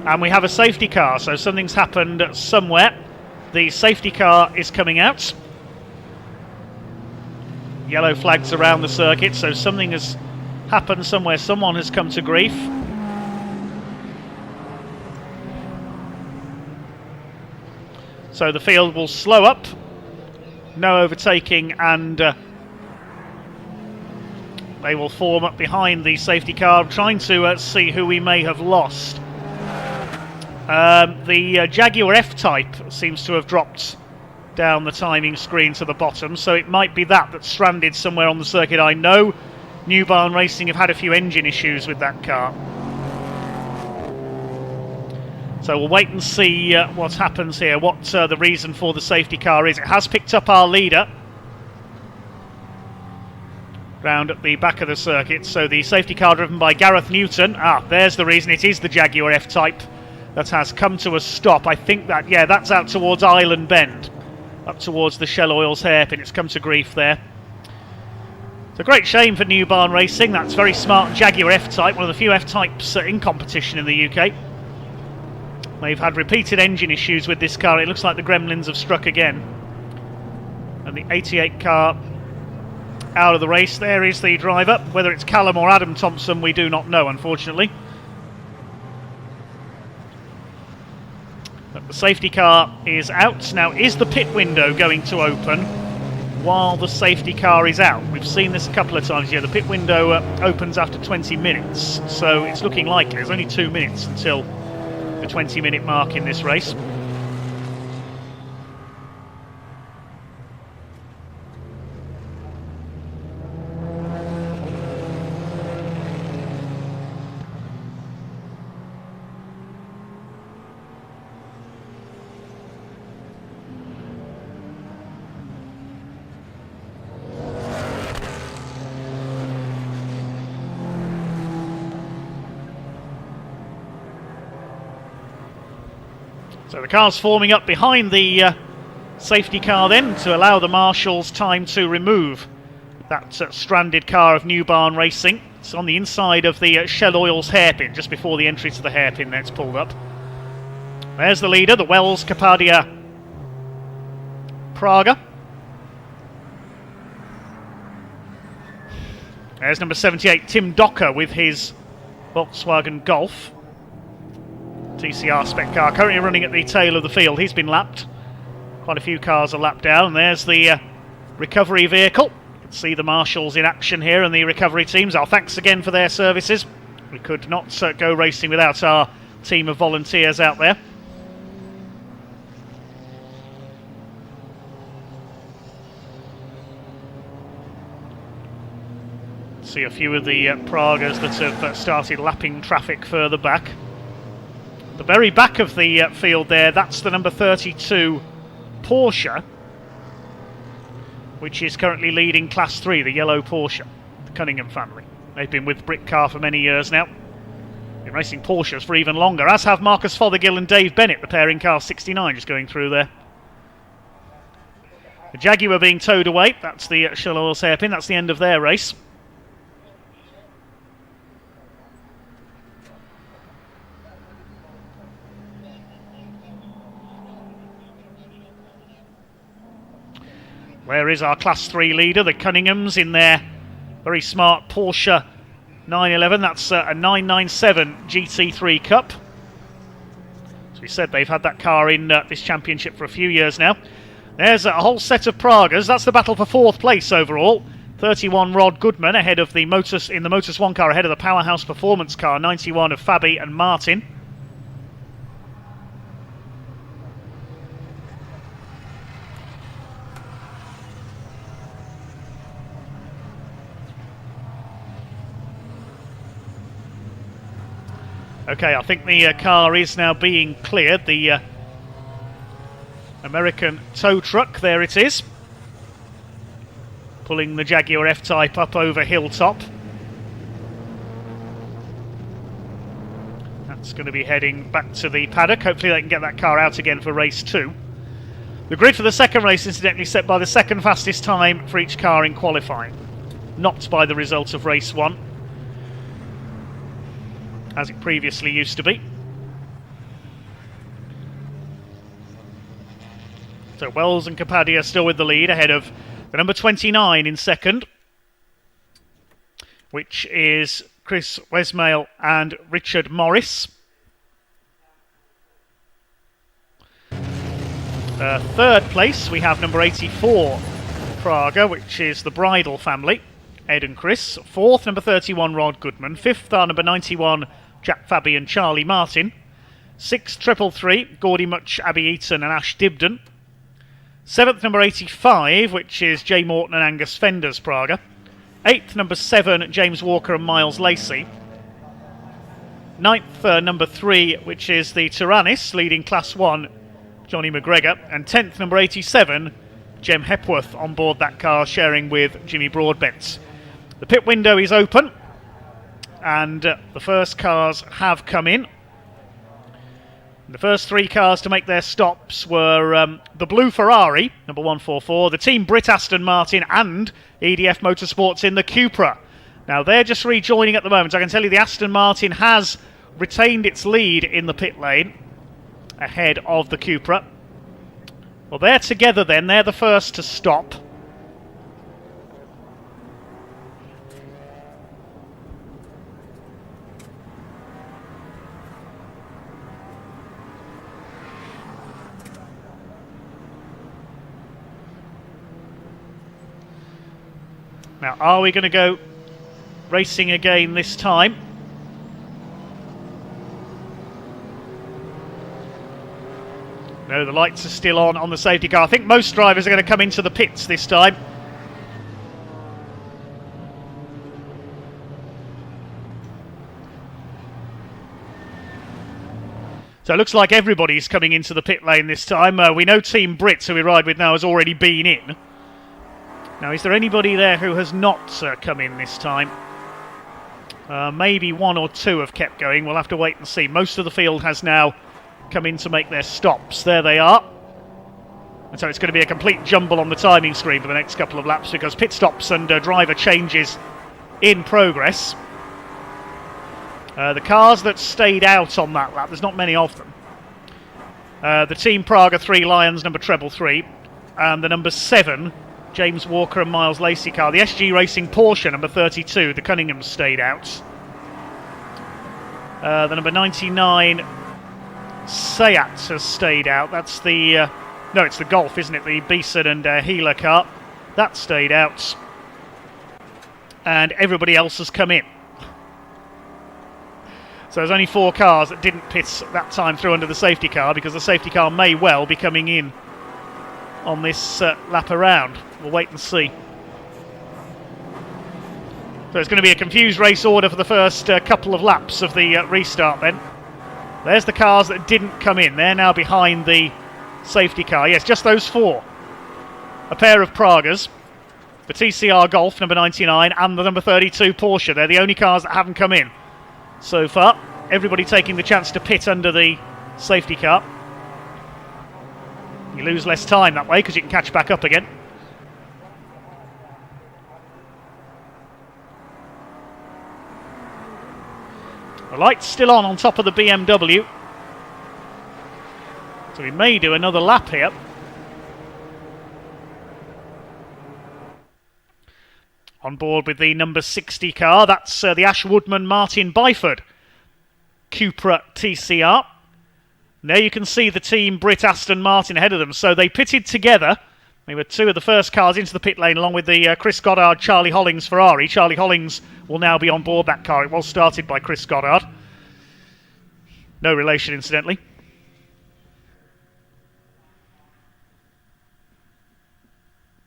And we have a safety car, so something's happened somewhere. The safety car is coming out. Yellow flags around the circuit, so something has happened somewhere. Someone has come to grief. So the field will slow up, no overtaking, and they will form up behind the safety car, trying to see who we may have lost. The Jaguar F-Type seems to have dropped down the timing screen to the bottom, so it might be that's stranded somewhere on the circuit. I know New Barn Racing have had a few engine issues with that car. So we'll wait and see what happens here, what the reason for the safety car is. It has picked up our leader round at the back of the circuit, so the safety car driven by Gareth Newton. There's the reason. It is the Jaguar F-Type that has come to a stop. I think that's out towards Island Bend, up towards the Shell Oils hairpin. It's come to grief there. It's a great shame for New Barn Racing. That's very smart Jaguar F-Type, one of the few F-Types in competition in the UK. They've had repeated engine issues with this car. It looks like the gremlins have struck again. And the 88 car out of the race. There is the driver. Whether it's Callum or Adam Thompson, we do not know, unfortunately. But the safety car is out. Now, is the pit window going to open while the safety car is out? We've seen this a couple of times here. The pit window opens after 20 minutes, so it's looking likely. There's only 2 minutes until the 20-minute mark in this race. So the car's forming up behind the safety car then to allow the marshals time to remove that stranded car of New Barn Racing. It's on the inside of the Shell Oils hairpin, just before the entry to the hairpin there. It's pulled up. There's the leader, the Wells Capadia Praga. There's number 78, Tim Docker, with his Volkswagen Golf. TCR spec car currently running at the tail of the field. He's been lapped. Quite a few cars are lapped down. There's the recovery vehicle. You can see the marshals in action here and the recovery teams. Our thanks again for their services. We could not go racing without our team of volunteers out there. See a few of the Pragas that have started lapping traffic further back. The very back of the field there, that's the number 32 Porsche, which is currently leading Class 3, the yellow Porsche, the Cunningham family. They've been with Britcar for many years now. Been racing Porsches for even longer, as have Marcus Fothergill and Dave Bennett, the pair in car 69, just going through there. The Jaguar being towed away, that's the Shell Oils hairpin, that's the end of their race. Where is our Class 3 leader? The Cunninghams in their very smart Porsche 911. That's a 997 GT3 Cup. As we said, they've had that car in this championship for a few years now. There's a whole set of Pragas. That's the battle for fourth place overall. 31 Rod Goodman ahead of the Motus in the Motus 1 car, ahead of the Powerhouse Performance car. 91 of Fabi and Martin. Okay, I think the car is now being cleared. The American tow truck, there it is. Pulling the Jaguar F-Type up over Hilltop. That's going to be heading back to the paddock. Hopefully they can get that car out again for race 2. The grid for the second race, incidentally, set by the second fastest time for each car in qualifying, not by the result of race 1, as it previously used to be. So Wells and Capadia still with the lead, ahead of the number 29 in second, which is Chris Wesmail and Richard Morris. Third place, we have number 84, Praga, which is the Bridle family, Ed and Chris. Fourth, number 31, Rod Goodman. Fifth are number 91, Jack Fabi and Charlie Martin. Sixth, Triple Three, Gordy Much, Abby Eaton and Ash Dibden. Seventh, number 85, which is Jay Morton and Angus Fenders, Praga. Eighth, number 7, James Walker and Miles Lacey. Ninth, number 3, which is the Tyrannis, leading Class 1, Johnny McGregor. And 10th, number 87, Jem Hepworth on board that car, sharing with Jimmy Broadbent. The pit window is open, and the first cars have come in. The first 3 cars to make their stops were the blue Ferrari, number 144, the Team Brit Aston Martin and EDF Motorsports in the Cupra. Now they're just rejoining at the moment. I can tell you the Aston Martin has retained its lead in the pit lane ahead of the Cupra. Well, they're together then. They're the first to stop. Now, are we going to go racing again this time? No, the lights are still on the safety car. I think most drivers are going to come into the pits this time. So it looks like everybody's coming into the pit lane this time. We know Team Brits, who we ride with now, has already been in. Now, is there anybody there who has not come in this time? Maybe 1 or 2 have kept going. We'll have to wait and see. Most of the field has now come in to make their stops. There they are. And so it's going to be a complete jumble on the timing screen for the next couple of laps because pit stops and driver changes in progress. The cars that stayed out on that lap, there's not many of them. The Team Praga 3 Lions, number treble 3, and the number 7, James Walker and Miles Lacey car. The SG Racing Porsche, number 32, the Cunninghams stayed out. The number 99 Seat has stayed out. That's the... no, it's the Golf, isn't it? The Beeson and Healer car. That stayed out. And everybody else has come in. So there's only 4 cars that didn't pit that time through under the safety car because the safety car may well be coming in on this lap around. We'll wait and see. So it's going to be a confused race order for the first couple of laps of the restart then. There's the cars that didn't come in. They're now behind the safety car. Yes, just those 4. A pair of Pragas, the TCR Golf, number 99, and the number 32 Porsche. They're the only cars that haven't come in so far. Everybody taking the chance to pit under the safety car. You lose less time that way because you can catch back up again. The light's still on top of the BMW. So we may do another lap here. On board with the number 60 car, that's the Ash Woodman Martin Byford Cupra TCR. There you can see the Team Brit Aston Martin ahead of them. So they pitted together. They were 2 of the first cars into the pit lane along with the Chris Goddard Charlie Hollings Ferrari. Charlie Hollings will now be on board that car. It was started by Chris Goddard. No relation, incidentally.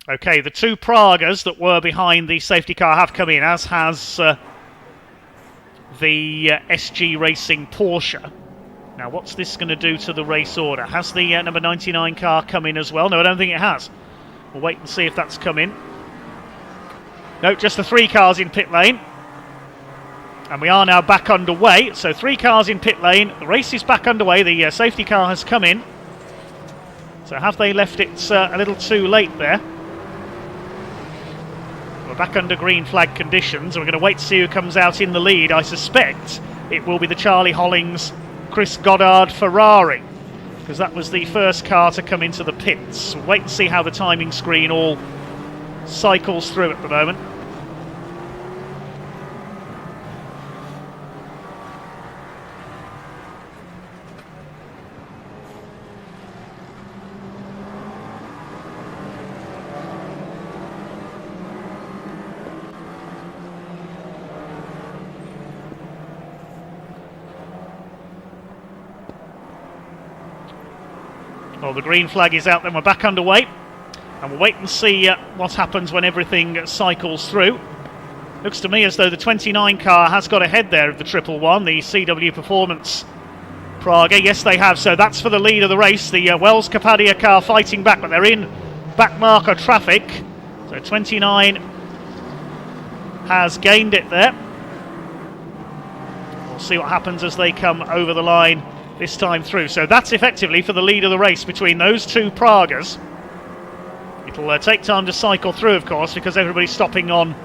Okay, the 2 Pragas that were behind the safety car have come in, as has the SG Racing Porsche. Now, what's this going to do to the race order? Has the number 99 car come in as well? No, I don't think it has. We'll wait and see if that's come in. No, just the 3 cars in pit lane. And we are now back underway. So 3 cars in pit lane. The race is back underway. The safety car has come in. So have they left it a little too late there? We're back under green flag conditions. We're going to wait to see who comes out in the lead. I suspect it will be the Charlie Hollings Chris Goddard Ferrari, because that was the first car to come into the pits. We'll wait and see how the timing screen all cycles through at the moment. Well, the green flag is out, then we're back underway. And we'll wait and see what happens when everything cycles through. Looks to me as though the 29 car has got ahead there of the 111, the CW Performance Praga. Yes, they have, so that's for the lead of the race. The Wells Kapadia car fighting back, but they're in back marker traffic. So 29 has gained it there. We'll see what happens as they come over the line this time through. So that's effectively for the lead of the race between those two Pragas. It'll take time to cycle through, of course, because everybody's stopping on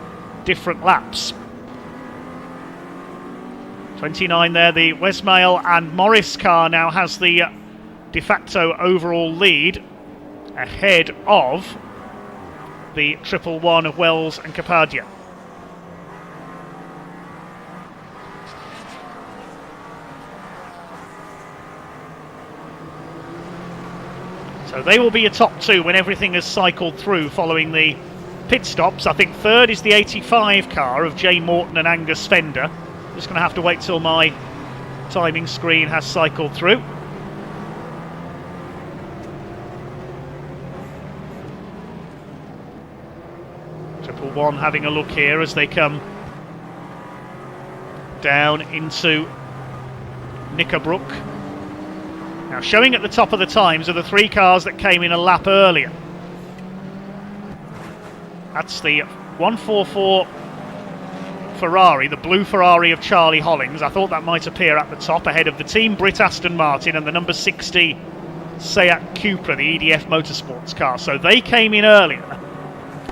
different laps. 29 there, the Westmail and Morris car now has the de facto overall lead ahead of the 111 of Wells and Kapadia. So they will be your top two when everything has cycled through following the pit stops. I think third is the 85 car of Jay Morton and Angus Fender. Just going to have to wait till my timing screen has cycled through. Triple One having a look here as they come down into Knickerbrook. Now showing at the top of the times are the three cars that came in a lap earlier. That's the 144 Ferrari, the blue Ferrari of Charlie Hollings. I thought that might appear at the top ahead of the Team Brit Aston Martin and the number 60 Seat Cupra, the EDF Motorsports car. So they came in earlier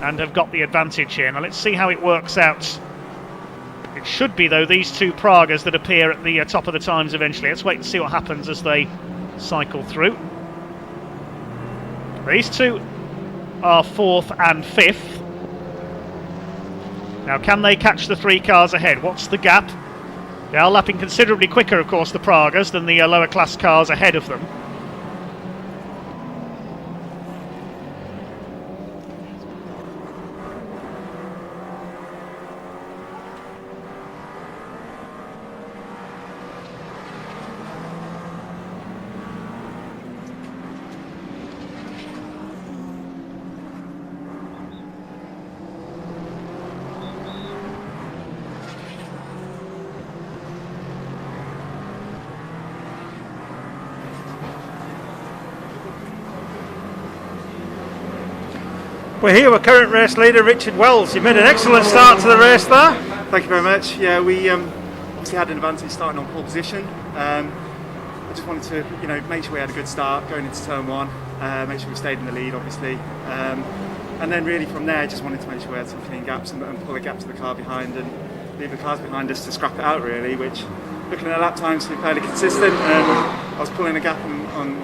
and have got the advantage here. Now let's see how it works out. It should be, though, these two Pragas that appear at the top of the times eventually. Let's wait and see what happens as they cycle through. These two are 4th and 5th. Now, can they catch the three cars ahead? What's the gap? They are lapping considerably quicker, of course, the Pragas, than the lower class cars ahead of them. We're here with current race leader Richard Wells. You made an excellent start to the race there. Thank you very much. Yeah, we obviously had an advantage starting on pole position. I just wanted to, make sure we had a good start going into turn one. Make sure we stayed in the lead, obviously, and then really from there, just wanted to make sure we had some clean gaps and pull a gap to the car behind and leave the cars behind us to scrap it out. Really, which looking at lap times, we're fairly consistent. I was pulling a gap on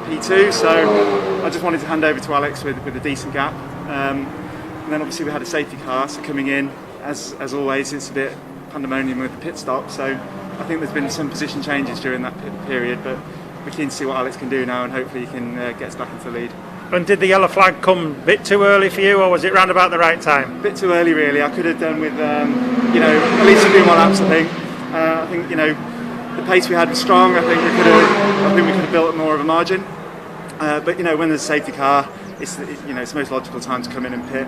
P2, so I just wanted to hand over to Alex with a decent gap. And then obviously we had a safety car, so coming in, as always, it's a bit pandemonium with the pit stop, so I think there's been some position changes during that pit period, but we're keen to see what Alex can do now and hopefully he can get us back into the lead. And did the yellow flag come a bit too early for you, or was it round about the right time? A bit too early really. I could have done with at least a few more laps. I think the pace we had was strong. I think we could have built more of a margin, but when there's a safety car, it's the most logical time to come in and pit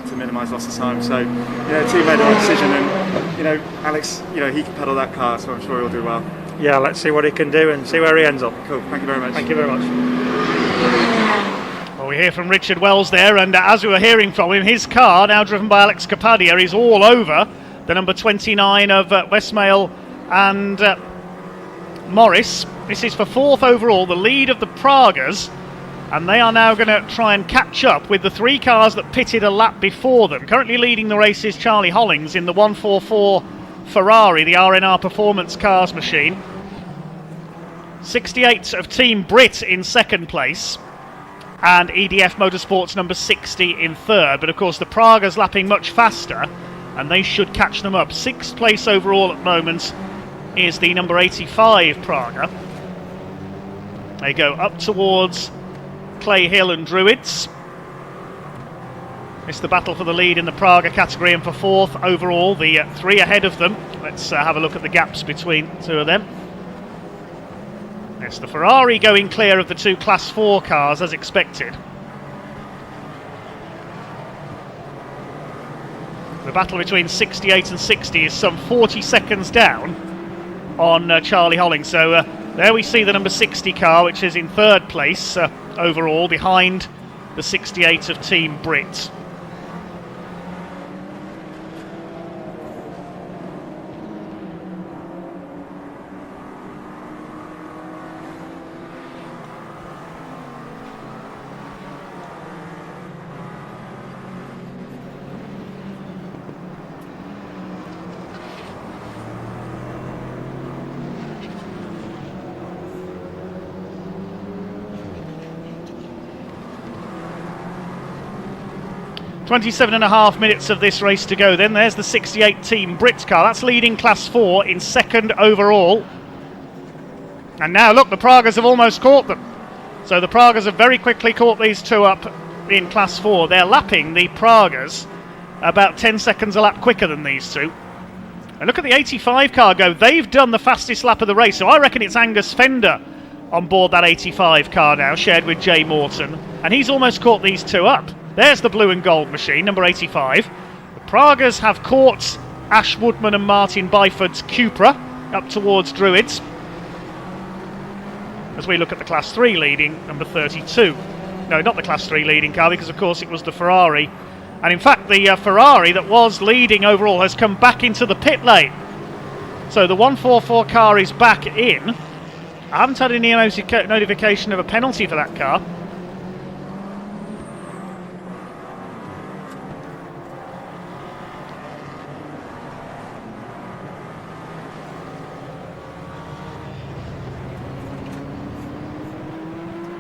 to minimise loss of time. So the team made the right decision, and Alex, he can pedal that car, so I'm sure he'll do well. Yeah, let's see what he can do and see where he ends up. Cool. Thank you very much. Thank you very much. Well, we hear from Richard Wells there, and as we were hearing from him, his car, now driven by Alex Kapadia, is all over the number 29 of Westmail and Morris. This is for 4th overall, the lead of the Pragas. And they are now going to try and catch up with the three cars that pitted a lap before them. Currently leading the race is Charlie Hollings in the 144 Ferrari, the RNR Performance Cars machine. 68 of Team Brit in second place. And EDF Motorsports number 60 in third. But of course the Praga's lapping much faster and they should catch them up. 6th place overall at the moment is the number 85 Praga. They go up towards Clay Hill and Druids. It's the battle for the lead in the Praga category, and for 4th overall, the three ahead of them. Let's have a look at the gaps between the two of them. It's the Ferrari going clear of the two Class 4 cars as expected. The battle between 68 and 60 is some 40 seconds down on Charlie Holling. So there we see the number 60 car, which is in third place overall, behind the 68 of Team Brit. .27.5 minutes of this race to go then. There's the 68 Team Britcar. That's leading Class 4 in second overall. And now, look, the Pragas have almost caught them. So the Pragas have very quickly caught these two up in Class 4. They're lapping the Pragas about 10 seconds a lap quicker than these two. And look at the 85 car go. They've done the fastest lap of the race. So I reckon it's Angus Fender on board that 85 car now, shared with Jay Morton. And he's almost caught these two up. There's the blue and gold machine, number 85. The Pragas have caught Ash Woodman and Martin Byford's Cupra up towards Druids. As we look at the Class 3 leading, number 32. No, not the Class 3 leading car, because of course it was the Ferrari. And in fact, the Ferrari that was leading overall has come back into the pit lane. So the 144 car is back in. I haven't had any notification of a penalty for that car.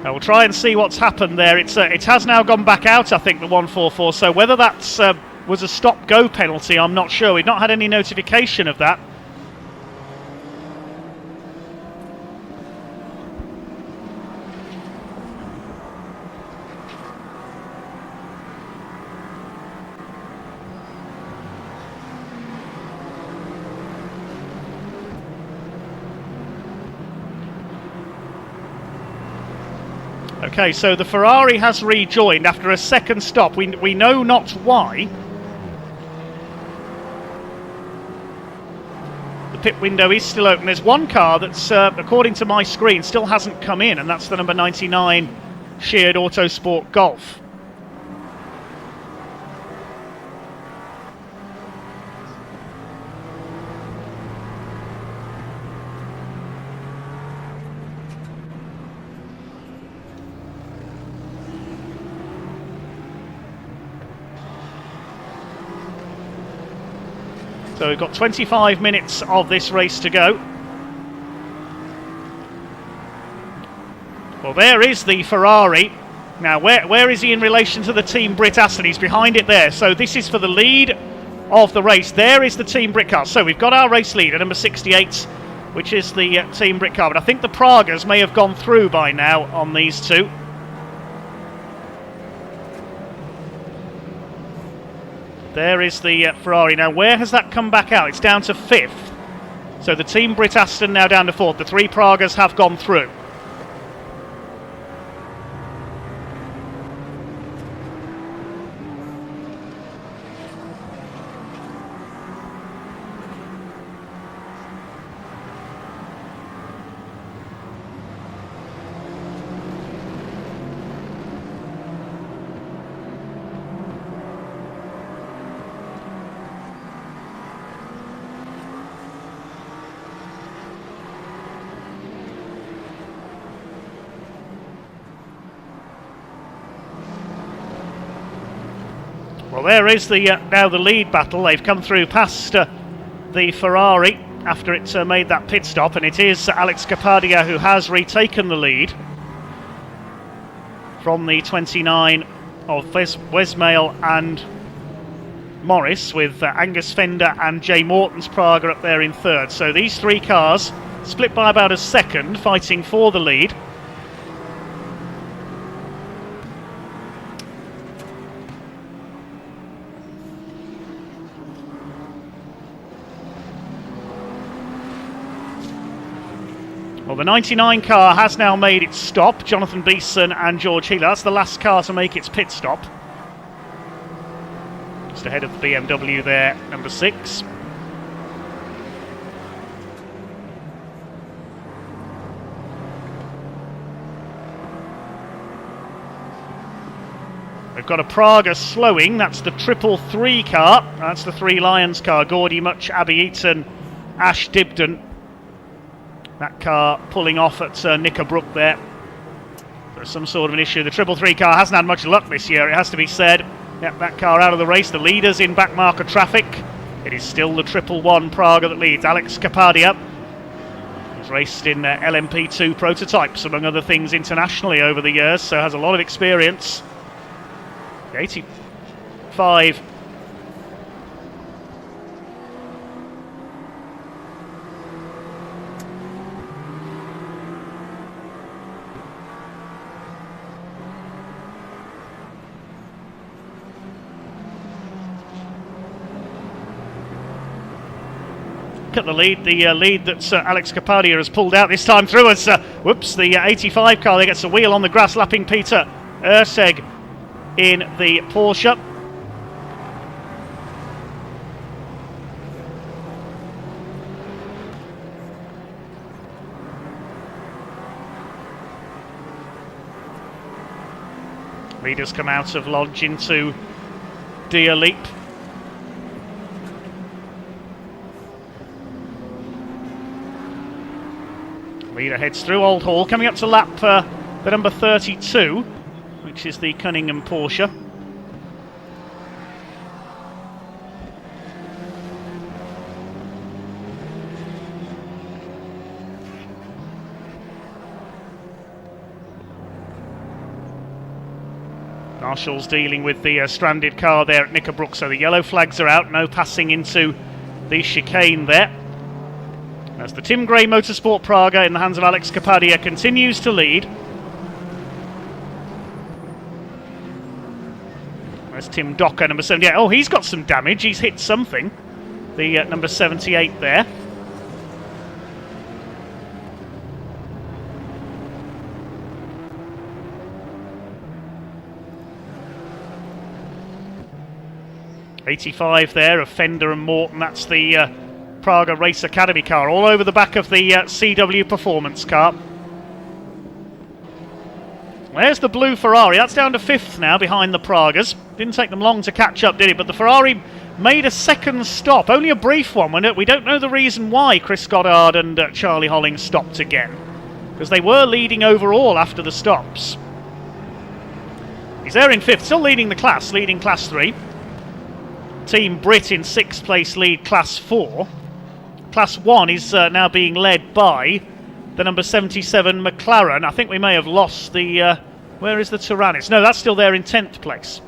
We'll try and see what's happened there. It has now gone back out, I think, the 144. So whether that was a stop-go penalty, I'm not sure. We've not had any notification of that. Okay, so the Ferrari has rejoined after a second stop. We know not why. The pit window is still open. There's one car that's, according to my screen, still hasn't come in, and that's the number 99 Sheared Autosport Golf. So we've got 25 minutes of this race to go. Well, there is the Ferrari. Now, where is he in relation to the Team Brit Aston? He's behind it there. So this is for the lead of the race. There is the Team Brit car. So we've got our race leader, number 68, which is the Team Brit car. But I think the Pragas may have gone through by now on these two. There is the Ferrari. Now, where has that come back out? It's down to 5th. So the Team Brit Aston now down to 4th. The three Pragas have gone through. Well, there is the now the lead battle. They've come through past the Ferrari after it made that pit stop, and it is Alex Capadia who has retaken the lead from the 29 of Wesmail and Morris, with Angus Fender and Jay Morton's Praga up there in third. So these three cars split by about a second, fighting for the lead. Well, the 99 car has now made its stop. Jonathan Beeson and George Healer. That's the last car to make its pit stop. Just ahead of the BMW there, number 6. We've got a Praga slowing. That's the 333 car. That's the Three Lions car. Gordy Much, Abby Eaton, Ash Dibden. That car pulling off at Knickerbrook there. There's some sort of an issue. The 333 car hasn't had much luck this year, it has to be said. Yep, that car out of the race. The leaders in backmarker traffic. It is still the 111 Praga that leads. Alex Kapadia has raced in LMP2 prototypes, among other things, internationally over the years, so has a lot of experience. The 85. At the lead that Alex Kapadia has pulled out this time through as the 85 car there gets a wheel on the grass, lapping Peter Urseg in the Porsche. Leaders come out of Lodge into Deer Leap. Leader heads through Old Hall, coming up to lap the number 32, which is the Cunningham Porsche. Marshall's dealing with the stranded car there at Knickerbrook, so the yellow flags are out, no passing into the chicane there. As the Tim Gray Motorsport Praga in the hands of Alex Kapadia continues to lead. There's Tim Docker, number 78. Oh, he's got some damage. He's hit something. The number 78 there. '85 there of Fender and Morton. That's the Praga Race Academy car, all over the back of the CW Performance car. There's the blue Ferrari. That's down to 5th now behind the Pragas. Didn't take them long to catch up, did it? But the Ferrari made a second stop, only a brief one. We don't know the reason why Chris Goddard and Charlie Hollings stopped again, because they were leading overall after the stops. He's there in 5th, still leading the class, leading Class 3. Team Brit in 6th place lead Class 4. Class 1 is now being led by the number 77 McLaren. I think we may have lost the... where is the Tyrannus? No, that's still there in 10th place.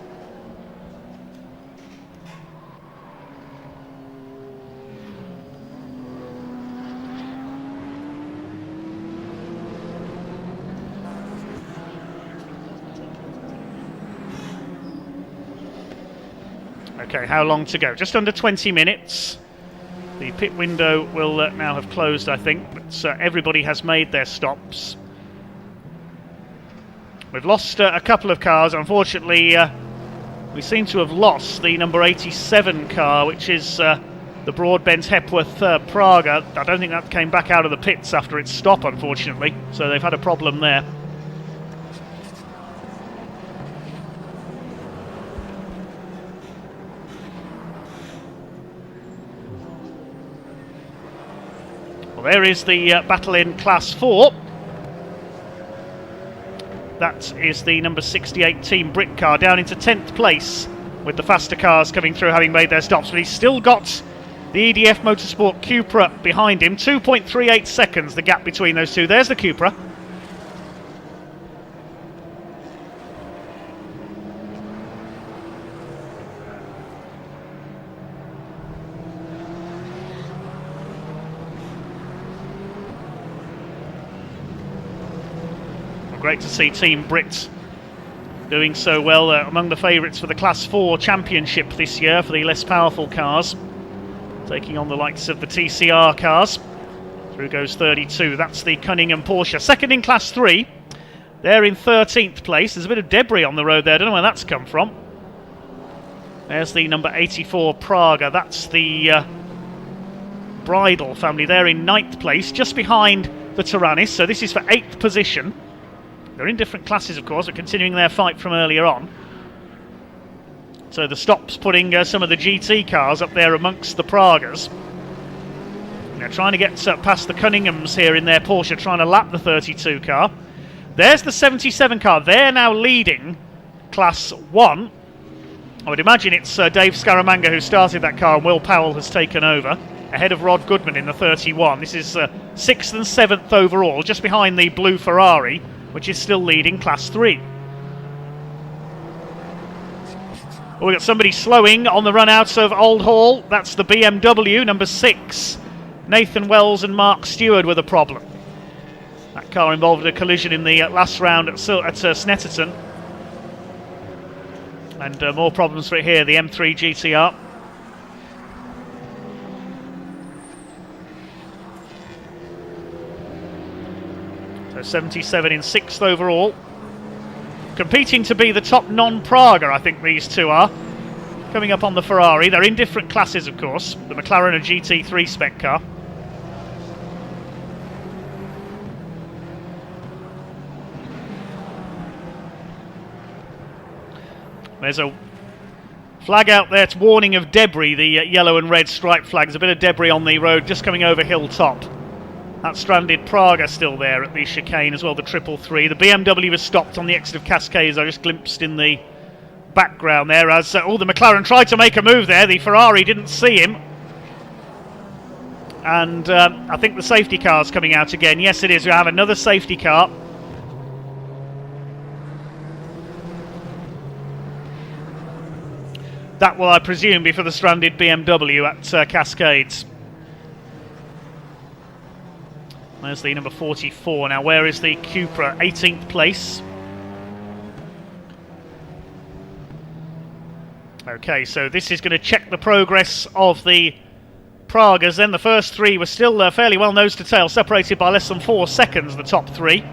Okay, how long to go? Just under 20 minutes. The pit window will now have closed, I think, but everybody has made their stops. We've lost a couple of cars. Unfortunately, we seem to have lost the number 87 car, which is the Broadbent Hepworth Praga. I don't think that came back out of the pits after its stop, unfortunately, so they've had a problem there. There is the battle in Class 4. That is the number 68 Team Britcar down into 10th place, with the faster cars coming through having made their stops. But he's still got the EDF Motorsport Cupra behind him. 2.38 seconds the gap between those two. There's the Cupra. Great to see Team Brit doing so well, among the favourites for the Class 4 Championship this year for the less powerful cars, taking on the likes of the TCR cars. Through goes 32. That's the Cunningham Porsche. Second in Class 3. They're in 13th place. There's a bit of debris on the road there. I don't know where that's come from. There's the number 84 Praga. That's the Bridal family. They're in 9th place, just behind the Tyrannis. So this is for 8th position. They're in different classes, of course, but continuing their fight from earlier on. So the stop's putting some of the GT cars up there amongst the Pragas. They're trying to get past the Cunninghams here in their Porsche, trying to lap the 32 car. There's the 77 car. They're now leading Class 1. I would imagine it's Dave Scaramanga who started that car, and Will Powell has taken over, ahead of Rod Goodman in the 31. This is 6th and 7th overall, just behind the blue Ferrari, which is still leading Class 3. We've got somebody slowing on the run out of Old Hall. That's the BMW, number 6. Nathan Wells and Mark Stewart with a problem. That car involved a collision in the last round at Snetterton. And more problems for it here, the M3 GTR. So 77 in 6th overall. Competing to be the top non-Praga, I think these two are. Coming up on the Ferrari. They're in different classes, of course. The McLaren a GT3 spec car. There's a flag out there. It's warning of debris, the yellow and red striped flags. A bit of debris on the road just coming over Hilltop. That stranded Praga still there at the chicane as well, the 333. The BMW was stopped on the exit of Cascades. I just glimpsed in the background there as the McLaren tried to make a move there. The Ferrari didn't see him. And I think the safety car's coming out again. Yes, it is. We have another safety car. That will, I presume, be for the stranded BMW at Cascades. There's the number 44. Now, where is the Cupra? 18th place. Okay, so this is going to check the progress of the Pragas. Then the first three were still fairly well nose to tail, separated by less than 4 seconds, the top three.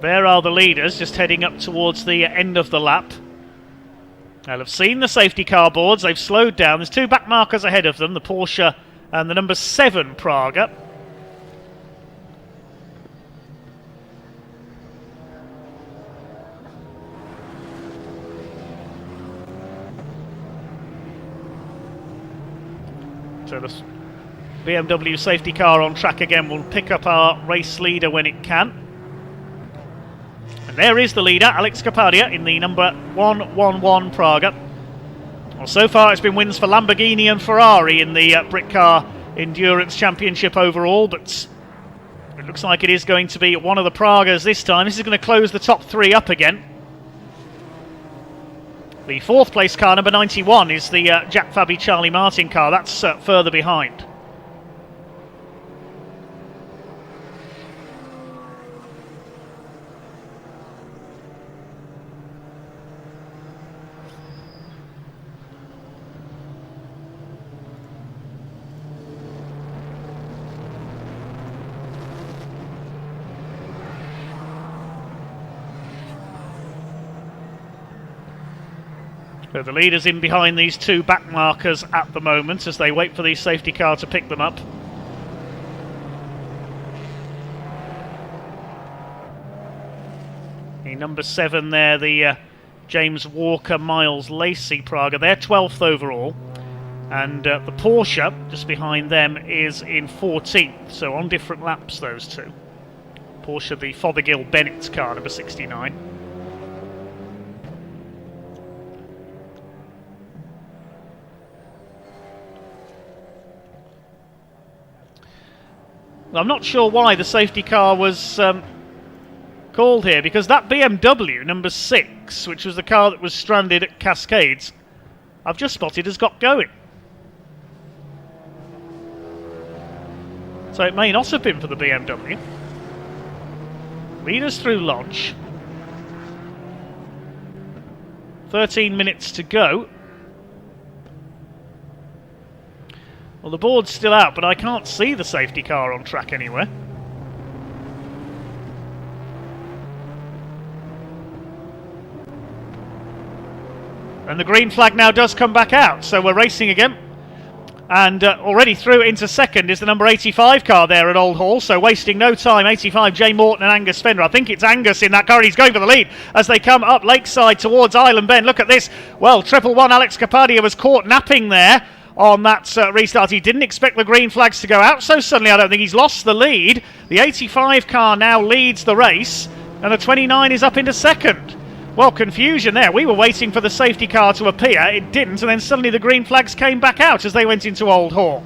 There are the leaders, just heading up towards the end of the lap. They'll have seen the safety car boards. They've slowed down. There's two back markers ahead of them, the Porsche and the number 7 Praga. So the BMW safety car on track again will pick up our race leader when it can. And there is the leader, Alex Capadia, in the number 111 Praga. Well, so far it's been wins for Lamborghini and Ferrari in the Britcar Endurance Championship overall, but it looks like it is going to be one of the Pragas this time. This is going to close the top three up again. The 4th place car, number 91, is the Jack Fabi Charlie Martin car. That's further behind. So the leaders in behind these two back markers at the moment as they wait for the safety car to pick them up. The number 7 there, the James Walker Miles Lacey Praga, they're 12th overall. And the Porsche, just behind them, is in 14th. So on different laps, those two. Porsche, the Fothergill Bennett car, number 69. I'm not sure why the safety car was called here, because that BMW number 6, which was the car that was stranded at Cascades, I've just spotted has got going. So it may not have been for the BMW. Leaders through Lodge. 13 minutes to go. Well, the board's still out, but I can't see the safety car on track anywhere. And the green flag now does come back out, so we're racing again. And already through into second is the number 85 car there at Old Hall, so wasting no time. 85, Jay Morton and Angus Fender. I think it's Angus in that car. He's going for the lead as they come up Lakeside towards Island Bend. Look at this. Well, 111 Alex Capadia was caught napping there on that restart. He didn't expect the green flags to go out so suddenly. I don't think he's lost the lead. The 85 car now leads the race, and the 29 is up into second. Well, confusion there. We were waiting for the safety car to appear. It didn't, and then suddenly the green flags came back out as they went into Old Hall.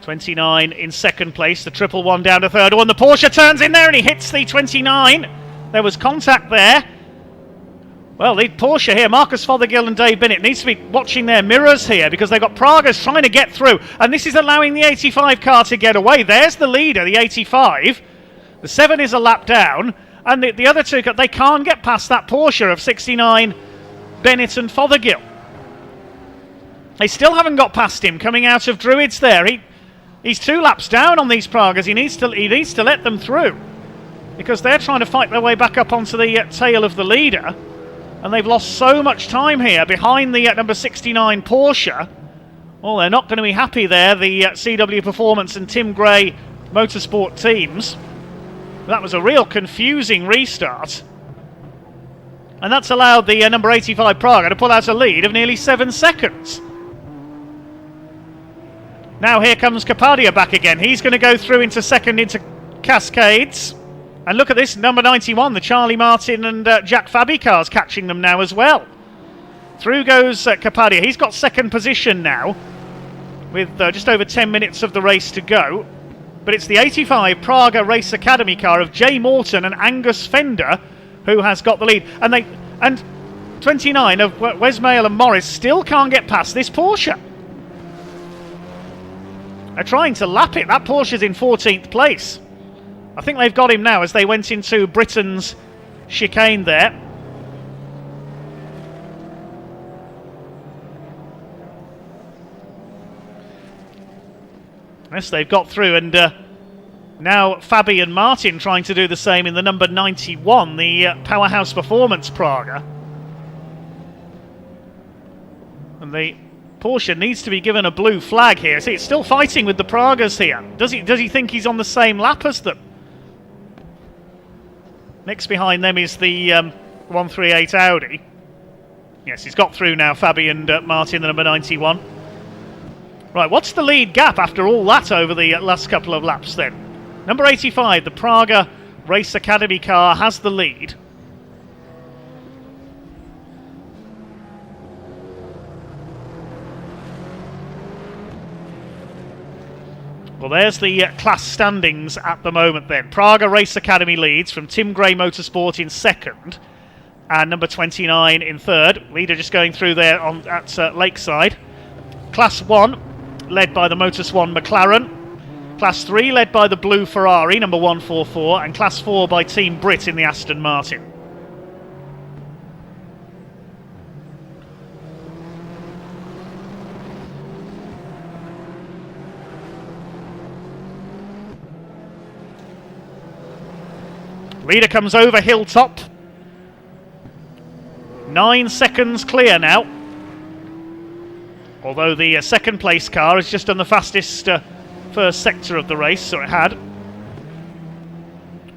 '29 in second place, the 111 down to third. Oh, and the Porsche turns in there and he hits the 29. There was contact there. Well, the Porsche here, Marcus Fothergill and Dave Bennett, needs to be watching their mirrors here because they've got Pragas trying to get through, and this is allowing the 85 car to get away. There's the leader, the 85. The 7 is a lap down, and the other two, they can't get past that Porsche of 69, Bennett and Fothergill. They still haven't got past him coming out of Druids there. He's 2 laps down on these Pragas. He needs to let them through because they're trying to fight their way back up onto the tail of the leader. And they've lost so much time here behind the number 69 Porsche. Well, they're not going to be happy there, the CW Performance and Tim Gray Motorsport teams. That was a real confusing restart. And that's allowed the number 85 Praga to pull out a lead of nearly 7 seconds. Now here comes Capadia back again. He's going to go through into second into Cascades. And look at this, number 91, the Charlie Martin and Jack Fabi cars catching them now as well. Through goes Capadia. He's got second position now with just over 10 minutes of the race to go. But it's the 85 Praga Race Academy car of Jay Morton and Angus Fender who has got the lead. And 29 of Wesmail and Morris still can't get past this Porsche. They're trying to lap it. That Porsche's in 14th place. I think they've got him now as they went into Britain's chicane there. Yes, they've got through, and now Fabi and Martin trying to do the same in the number 91, the Powerhouse Performance Praga. And the Porsche needs to be given a blue flag here. See, it's still fighting with the Pragas here. Does he think he's on the same lap as them? Next behind them is the 138 Audi. Yes, he's got through now, Fabi and Martin, the number 91. Right, what's the lead gap after all that over the last couple of laps then? Number 85, the Praga Race Academy car, has the lead. Well, there's the class standings at the moment then. Praga Race Academy leads from Tim Gray Motorsport in second and number 29 in third. Leader just going through there at Lakeside. Class 1 led by the Motor Swan McLaren. Class 3 led by the blue Ferrari, number 144, and Class 4 by Team Brit in the Aston Martin. Leader comes over Hilltop. 9 seconds clear now. Although the second place car has just done the fastest first sector of the race, so it had.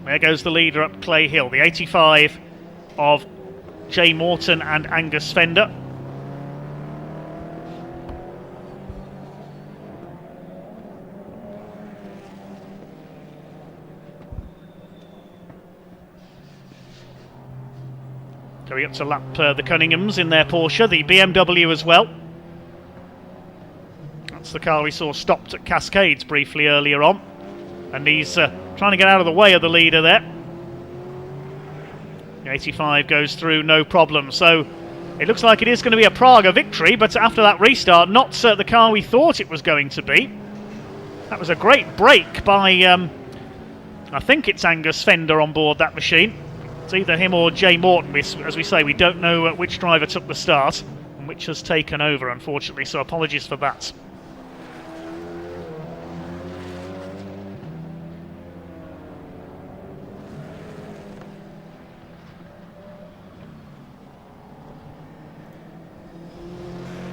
There goes the leader up Clay Hill, the 85 of Jay Morton and Angus Fender. Going up to lap the Cunninghams in their Porsche, the BMW as well. That's the car we saw stopped at Cascades briefly earlier on. And he's trying to get out of the way of the leader there. The 85 goes through, no problem. So it looks like it is going to be a Praga victory, but after that restart, not the car we thought it was going to be. That was a great break by, I think it's Angus Fender on board that machine. It's either him or Jay Morton. As we say, we don't know which driver took the start and which has taken over, unfortunately, so apologies for that.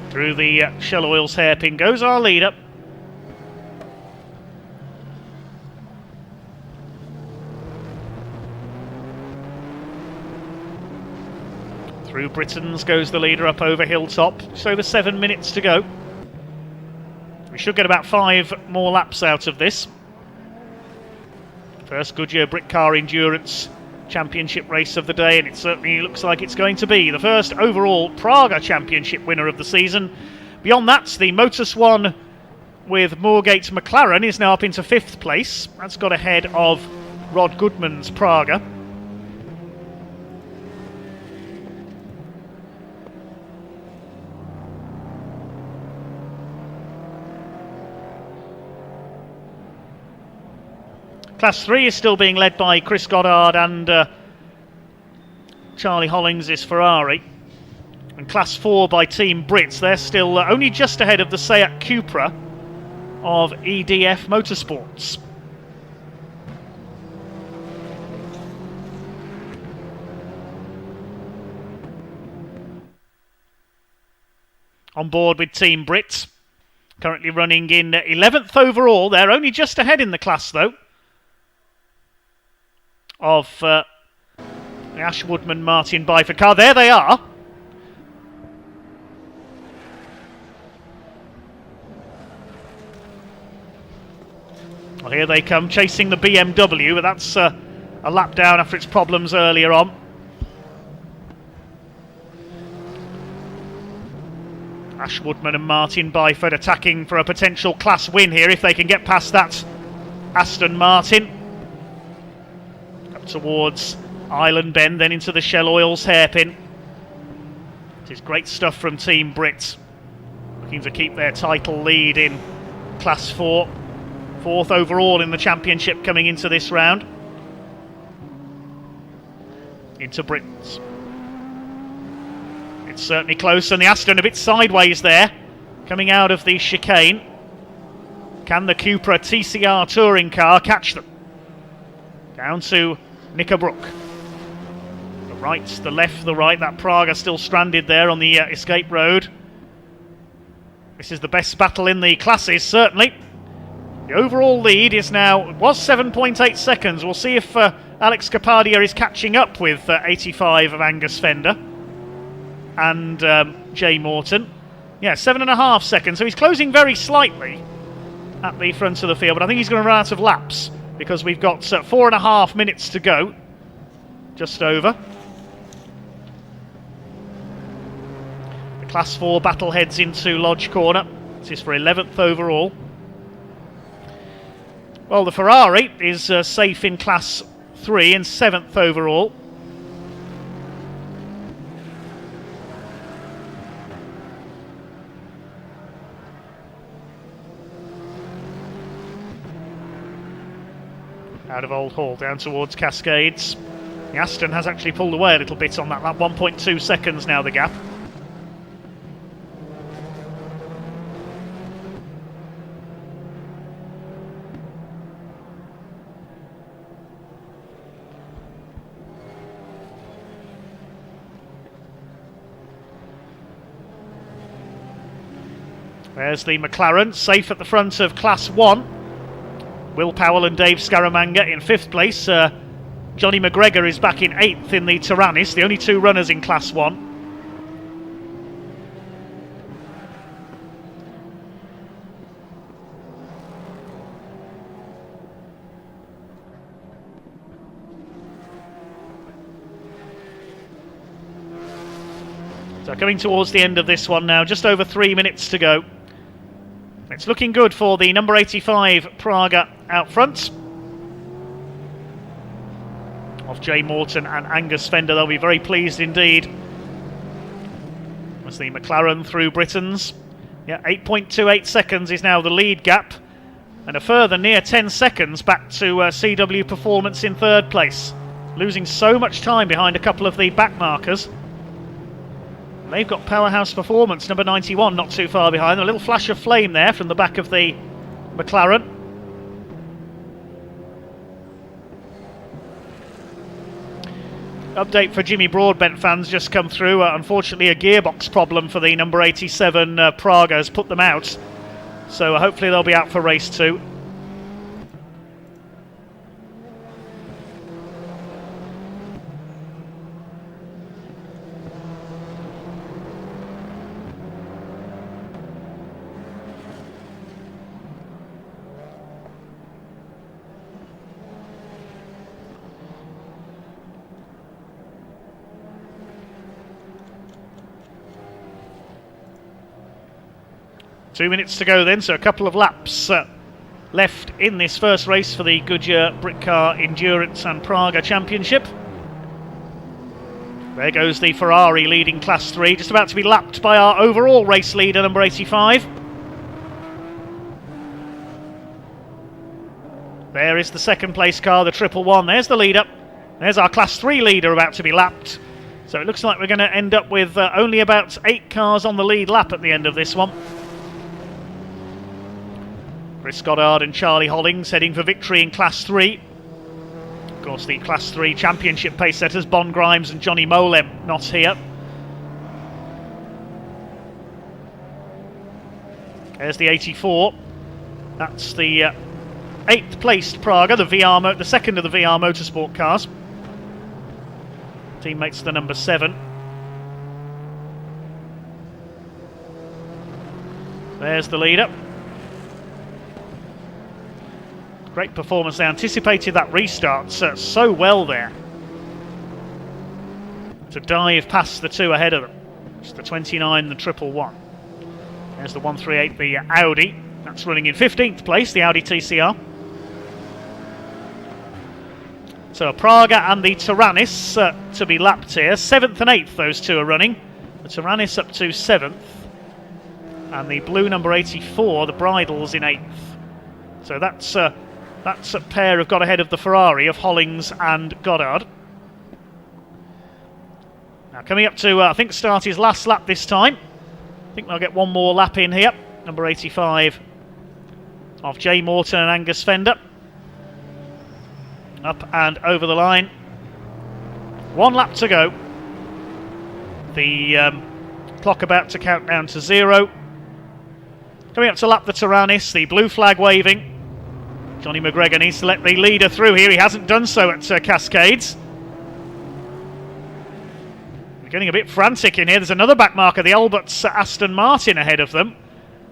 Through the Shell Oils hairpin goes our leader. Through Britons goes the leader up over Hilltop. Just over 7 minutes to go. We should get about 5 more laps out of this. First Goodyear Britcar Endurance Championship race of the day, and it certainly looks like it's going to be the first overall Praga Championship winner of the season. Beyond that, the Motorswan with Moorgate McLaren is now up into 5th place. That's got ahead of Rod Goodman's Praga. Class 3 is still being led by Chris Goddard and Charlie Hollings' Ferrari. And Class 4 by Team Brits. They're still only just ahead of the Seat Cupra of EDF Motorsports. On board with Team Brits. Currently running in 11th overall. They're only just ahead in the class though of the Ashwoodman Martin Byford car. There they are. Well, here they come, chasing the BMW, but that's a lap down after its problems earlier on. Ashwoodman and Martin Byford attacking for a potential class win here if they can get past that Aston Martin. Towards Island Bend, then into the Shell Oils hairpin. It is great stuff from Team Brits, looking to keep their title lead in Class 4. 4th overall in the championship coming into this round. Into Britons. It's certainly close, and the Aston a bit sideways there, coming out of the chicane. Can the Cupra TCR touring car catch them? Down to Knickerbrook. The right, the left, the right. That Praga still stranded there on the escape road. This is the best battle in the classes, certainly. The overall lead is now, it was 7.8 seconds. We'll see if Alex Capadia is catching up with 85 of Angus Fender and Jay Morton. Yeah, 7.5 seconds. So he's closing very slightly at the front of the field, but I think he's going to run out of laps, because we've got 4.5 minutes to go. Just over. The Class 4 battle heads into Lodge Corner. This is for 11th overall. Well, the Ferrari is safe in Class 3 and 7th overall. Out of Old Hall, down towards Cascades. The Aston has actually pulled away a little bit on that lap. 1.2 seconds now the gap. There's the McLaren, safe at the front of Class 1. Will Powell and Dave Scaramanga in 5th place. Johnny McGregor is back in 8th in the Tyrannus, the only 2 runners in Class 1. So coming towards the end of this one now, just over 3 minutes to go. It's looking good for the number 85 Praga out front of Jay Morton and Angus Fender. They'll be very pleased indeed as the McLaren through Britons. Yeah, 8.28 seconds is now the lead gap, and a further near 10 seconds back to CW Performance in third place. Losing so much time behind a couple of the back markers. They've got Powerhouse Performance, number 91, not too far behind. A little flash of flame there from the back of the McLaren. Update for Jimmy Broadbent fans just come through. Unfortunately, a gearbox problem for the number 87 Praga has put them out. So hopefully they'll be out for race 2. Two minutes to go then, so a couple of laps left in this first race for the Goodyear Britcar Endurance and Praga Championship. There goes the Ferrari leading Class 3, just about to be lapped by our overall race leader, number 85. There is the second place car, the 111. There's the leader. There's our Class 3 leader about to be lapped. So it looks like we're going to end up with only about 8 cars on the lead lap at the end of this one. Chris Goddard and Charlie Hollings heading for victory in Class 3. Of course, the Class 3 Championship pace setters, Bon Grimes and Johnny Molem, not here. There's the 84. That's the 8th placed Praga, the second of the VR Motorsport cars. Teammates the number 7. There's the leader. Great performance. They anticipated that restart so well there to dive past the 2 ahead of them. It's the 29, the 111. There's the 138, the Audi. That's running in 15th place, the Audi TCR. So Praga and the Taranis to be lapped here. 7th and 8th, those two are running. The Taranis up to 7th. And the blue number 84, the Bridles, in 8th. So that's a pair have got ahead of the Ferrari of Hollings and Goddard. Now coming up to, I think, start his last lap this time. I think they'll get one more lap in here. Number 85 of Jay Morton and Angus Fender. Up and over the line. 1 lap to go. The clock about to count down to 0. Coming up to lap the Taranis, the blue flag waving. Johnny McGregor needs to let the leader through here. He hasn't done so at Cascades. They're getting a bit frantic in here. There's another back marker, the Alberts Aston Martin ahead of them.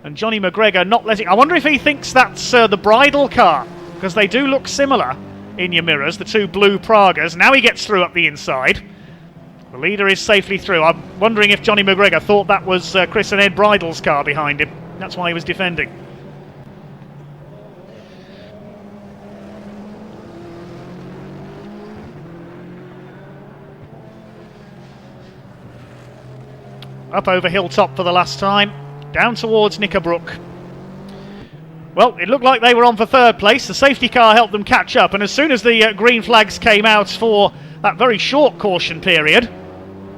And Johnny McGregor not letting... I wonder if he thinks that's the bridal car, because they do look similar in your mirrors, the 2 blue Pragas. Now he gets through up the inside. The leader is safely through. I'm wondering if Johnny McGregor thought that was Chris and Ed Bridle's car behind him. That's why he was defending. Up over Hilltop for the last time, down towards Knickerbrook. Well, it looked like they were on for 3rd place. The safety car helped them catch up, and as soon as the green flags came out for that very short caution period,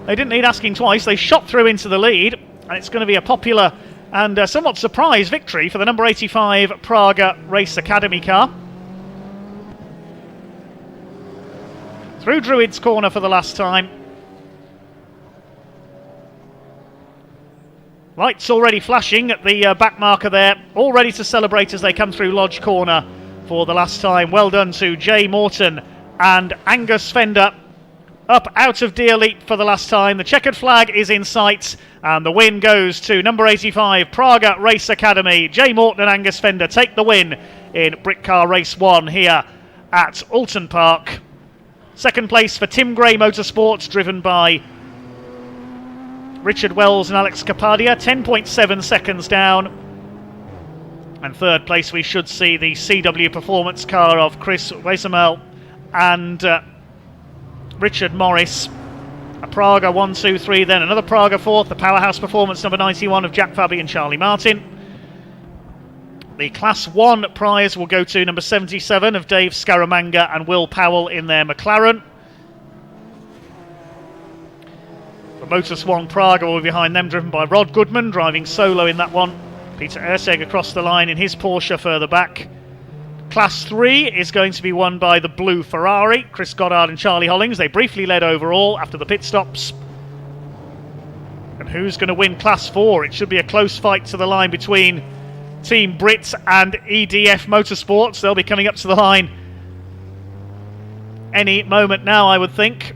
they didn't need asking twice. They shot through into the lead, and it's going to be a popular and somewhat surprise victory for the number 85 Praga Race Academy car. Through Druid's corner for the last time. Lights already flashing at the back marker there, all ready to celebrate as they come through Lodge Corner for the last time. Well done to Jay Morton and Angus Fender. Up out of Deer Leap for the last time. The checkered flag is in sight, and the win goes to number 85 Praga Race Academy. Jay Morton and Angus Fender take the win in Britcar Race 1 here at Oulton Park. Second place for Tim Gray Motorsports, driven by Richard Wells and Alex Kapadia, 10.7 seconds down. And third place we should see the CW performance car of Chris Wesemel and Richard Morris. A Praga 1, 2, 3, then another Praga fourth, the powerhouse performance number 91 of Jack Fabi and Charlie Martin. The Class 1 prize will go to number 77 of Dave Scaramanga and Will Powell in their McLaren. The Motor1 Praga will be behind them, driven by Rod Goodman, driving solo in that one. Peter Erceg across the line in his Porsche further back. Class 3 is going to be won by the blue Ferrari, Chris Goddard and Charlie Hollings. They briefly led overall after the pit stops. And who's going to win Class 4? It should be a close fight to the line between Team Brit and EDF Motorsports. They'll be coming up to the line any moment now, I would think.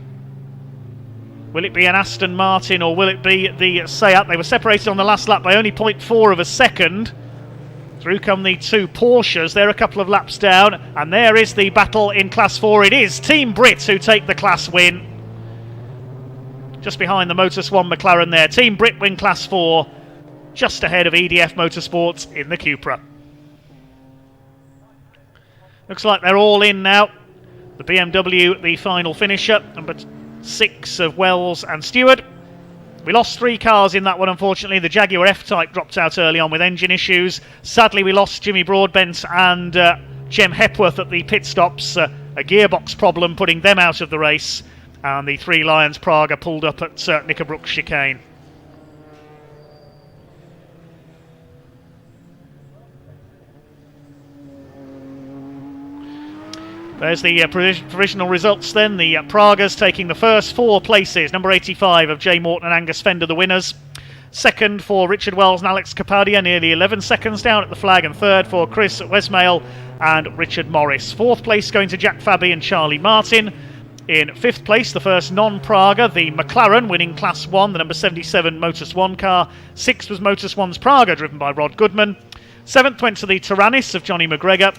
Will it be an Aston Martin or will it be the Seat? They were separated on the last lap by only 0.4 of a second. Through come the two Porsches. They're a couple of laps down. And there is the battle in Class 4. It is Team Brit who take the class win. Just behind the Motor1 McLaren there. Team Brit win Class 4. Just ahead of EDF Motorsports in the Cupra. Looks like they're all in now. The BMW, the final finisher, number 6 of Wells and Stewart. We lost 3 cars in that one, unfortunately. The Jaguar F-Type dropped out early on with engine issues. Sadly, we lost Jimmy Broadbent and Jem Hepworth at the pit stops. A gearbox problem putting them out of the race. And the Three Lions Praga pulled up at Knickerbrook chicane. There's the provisional results then. The Pragas taking the first 4 places. Number 85 of Jay Morton and Angus Fender, the winners. Second for Richard Wells and Alex Kapadia, nearly 11 seconds down at the flag. And third for Chris Wesmail and Richard Morris. Fourth place going to Jack Fabi and Charlie Martin. In fifth place, the first non-Praga, the McLaren, winning Class 1, the number 77 Motus1 car. Sixth was Motus1's Praga, driven by Rod Goodman. Seventh went to the Tyrannis of Johnny McGregor.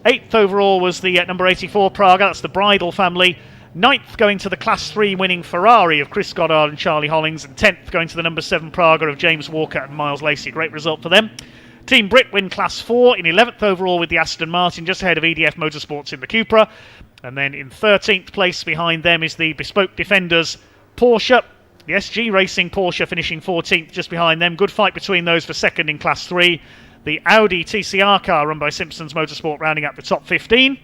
8th overall was the number 84 Praga, that's the Bridal family. 9th going to the Class 3 winning Ferrari of Chris Goddard and Charlie Hollings. And 10th going to the number 7 Praga of James Walker and Miles Lacey. Great result for them. Team Brit win Class 4 in 11th overall with the Aston Martin, just ahead of EDF Motorsports in the Cupra. And then in 13th place behind them is the Bespoke Defenders Porsche. The SG Racing Porsche finishing 14th just behind them. Good fight between those for second in Class 3. The Audi TCR car run by Simpsons Motorsport rounding up the top 15.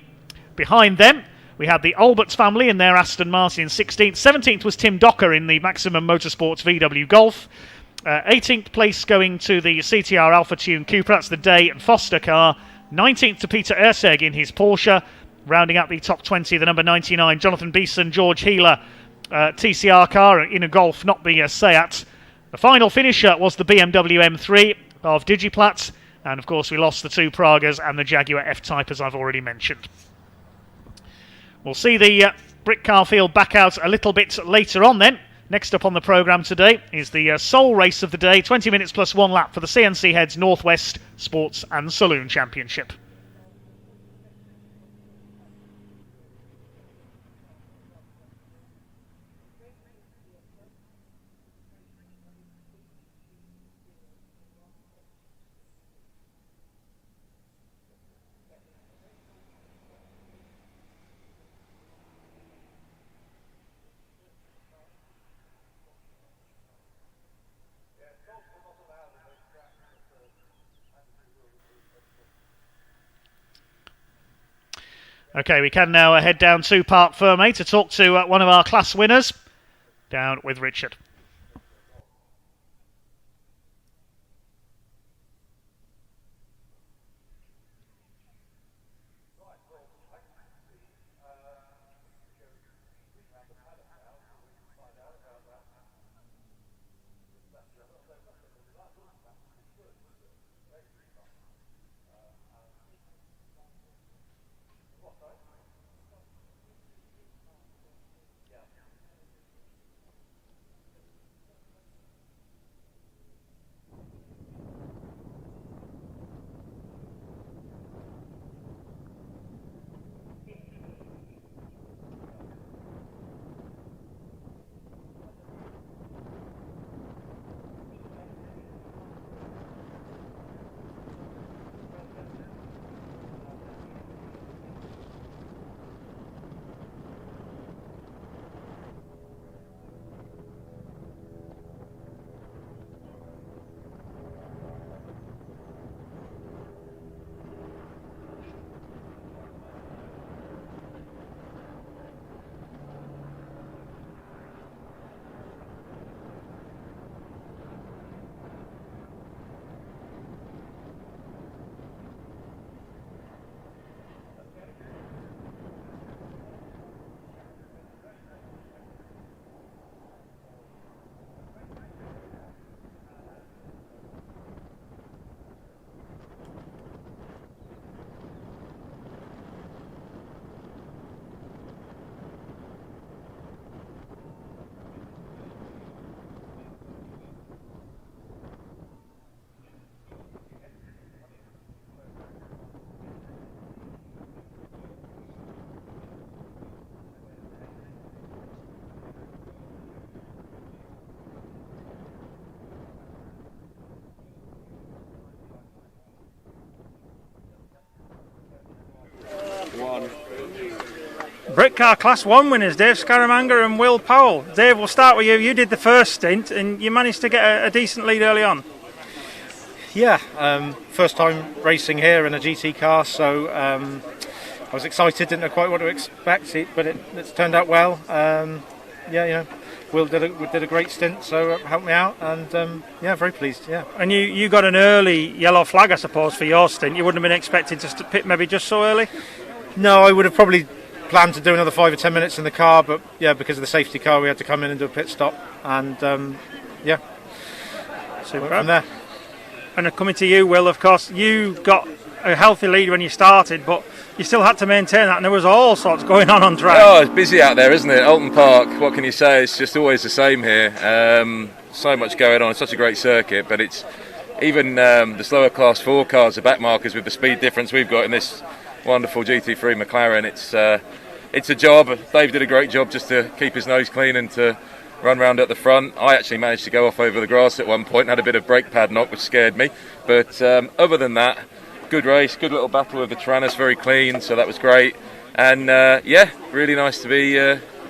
Behind them, we had the Alberts family in their Aston Martin 16th. 17th was Tim Docker in the Maximum Motorsports VW Golf. 18th place going to the CTR Alpha Tune Cupra, that's the Day and Foster car. 19th to Peter Erceg in his Porsche. Rounding out the top 20, the number 99, Jonathan Beeson, George Healer TCR car in a Golf, not the Seat. The final finisher was the BMW M3 of Digiplat. And of course we lost the 2 Pragas and the Jaguar F-Type, as I've already mentioned. We'll see the Britcar field back out a little bit later on then. Next up on the programme today is the sole race of the day, 20 minutes plus 1 lap for the CNC Heads Northwest Sports and Saloon Championship. Okay, we can now head down to Parc Fermé to talk to one of our class winners, down with Richard. Britcar Class 1 winners, Dave Scaramanga and Will Powell. Dave, we'll start with you. You did the first stint and you managed to get a decent lead early on. Yeah, first time racing here in a GT car, so I was excited, didn't know quite what to expect, but it's turned out well. Will did a great stint, so helped me out, and very pleased. Yeah. And you got an early yellow flag, I suppose, for your stint. You wouldn't have been expected to pit maybe just so early. No, I would have probably planned to do another 5 or 10 minutes in the car, but because of the safety car, we had to come in and do a pit stop, and Super. From there. And coming to you, Will, of course, you got a healthy lead when you started, but you still had to maintain that, and there was all sorts going on track. Oh, it's busy out there, isn't it? Oulton Park, what can you say? It's just always the same here. So much going on. It's such a great circuit, but it's even the slower Class 4 cars, the backmarkers with the speed difference we've got in this wonderful GT3 McLaren. It's a job. Dave did a great job just to keep his nose clean and to run round at the front. I actually managed to go off over the grass at one point and had a bit of brake pad knock, which scared me. But other than that, good race, good little battle with the Tyrannus, very clean, so that was great. And really nice to be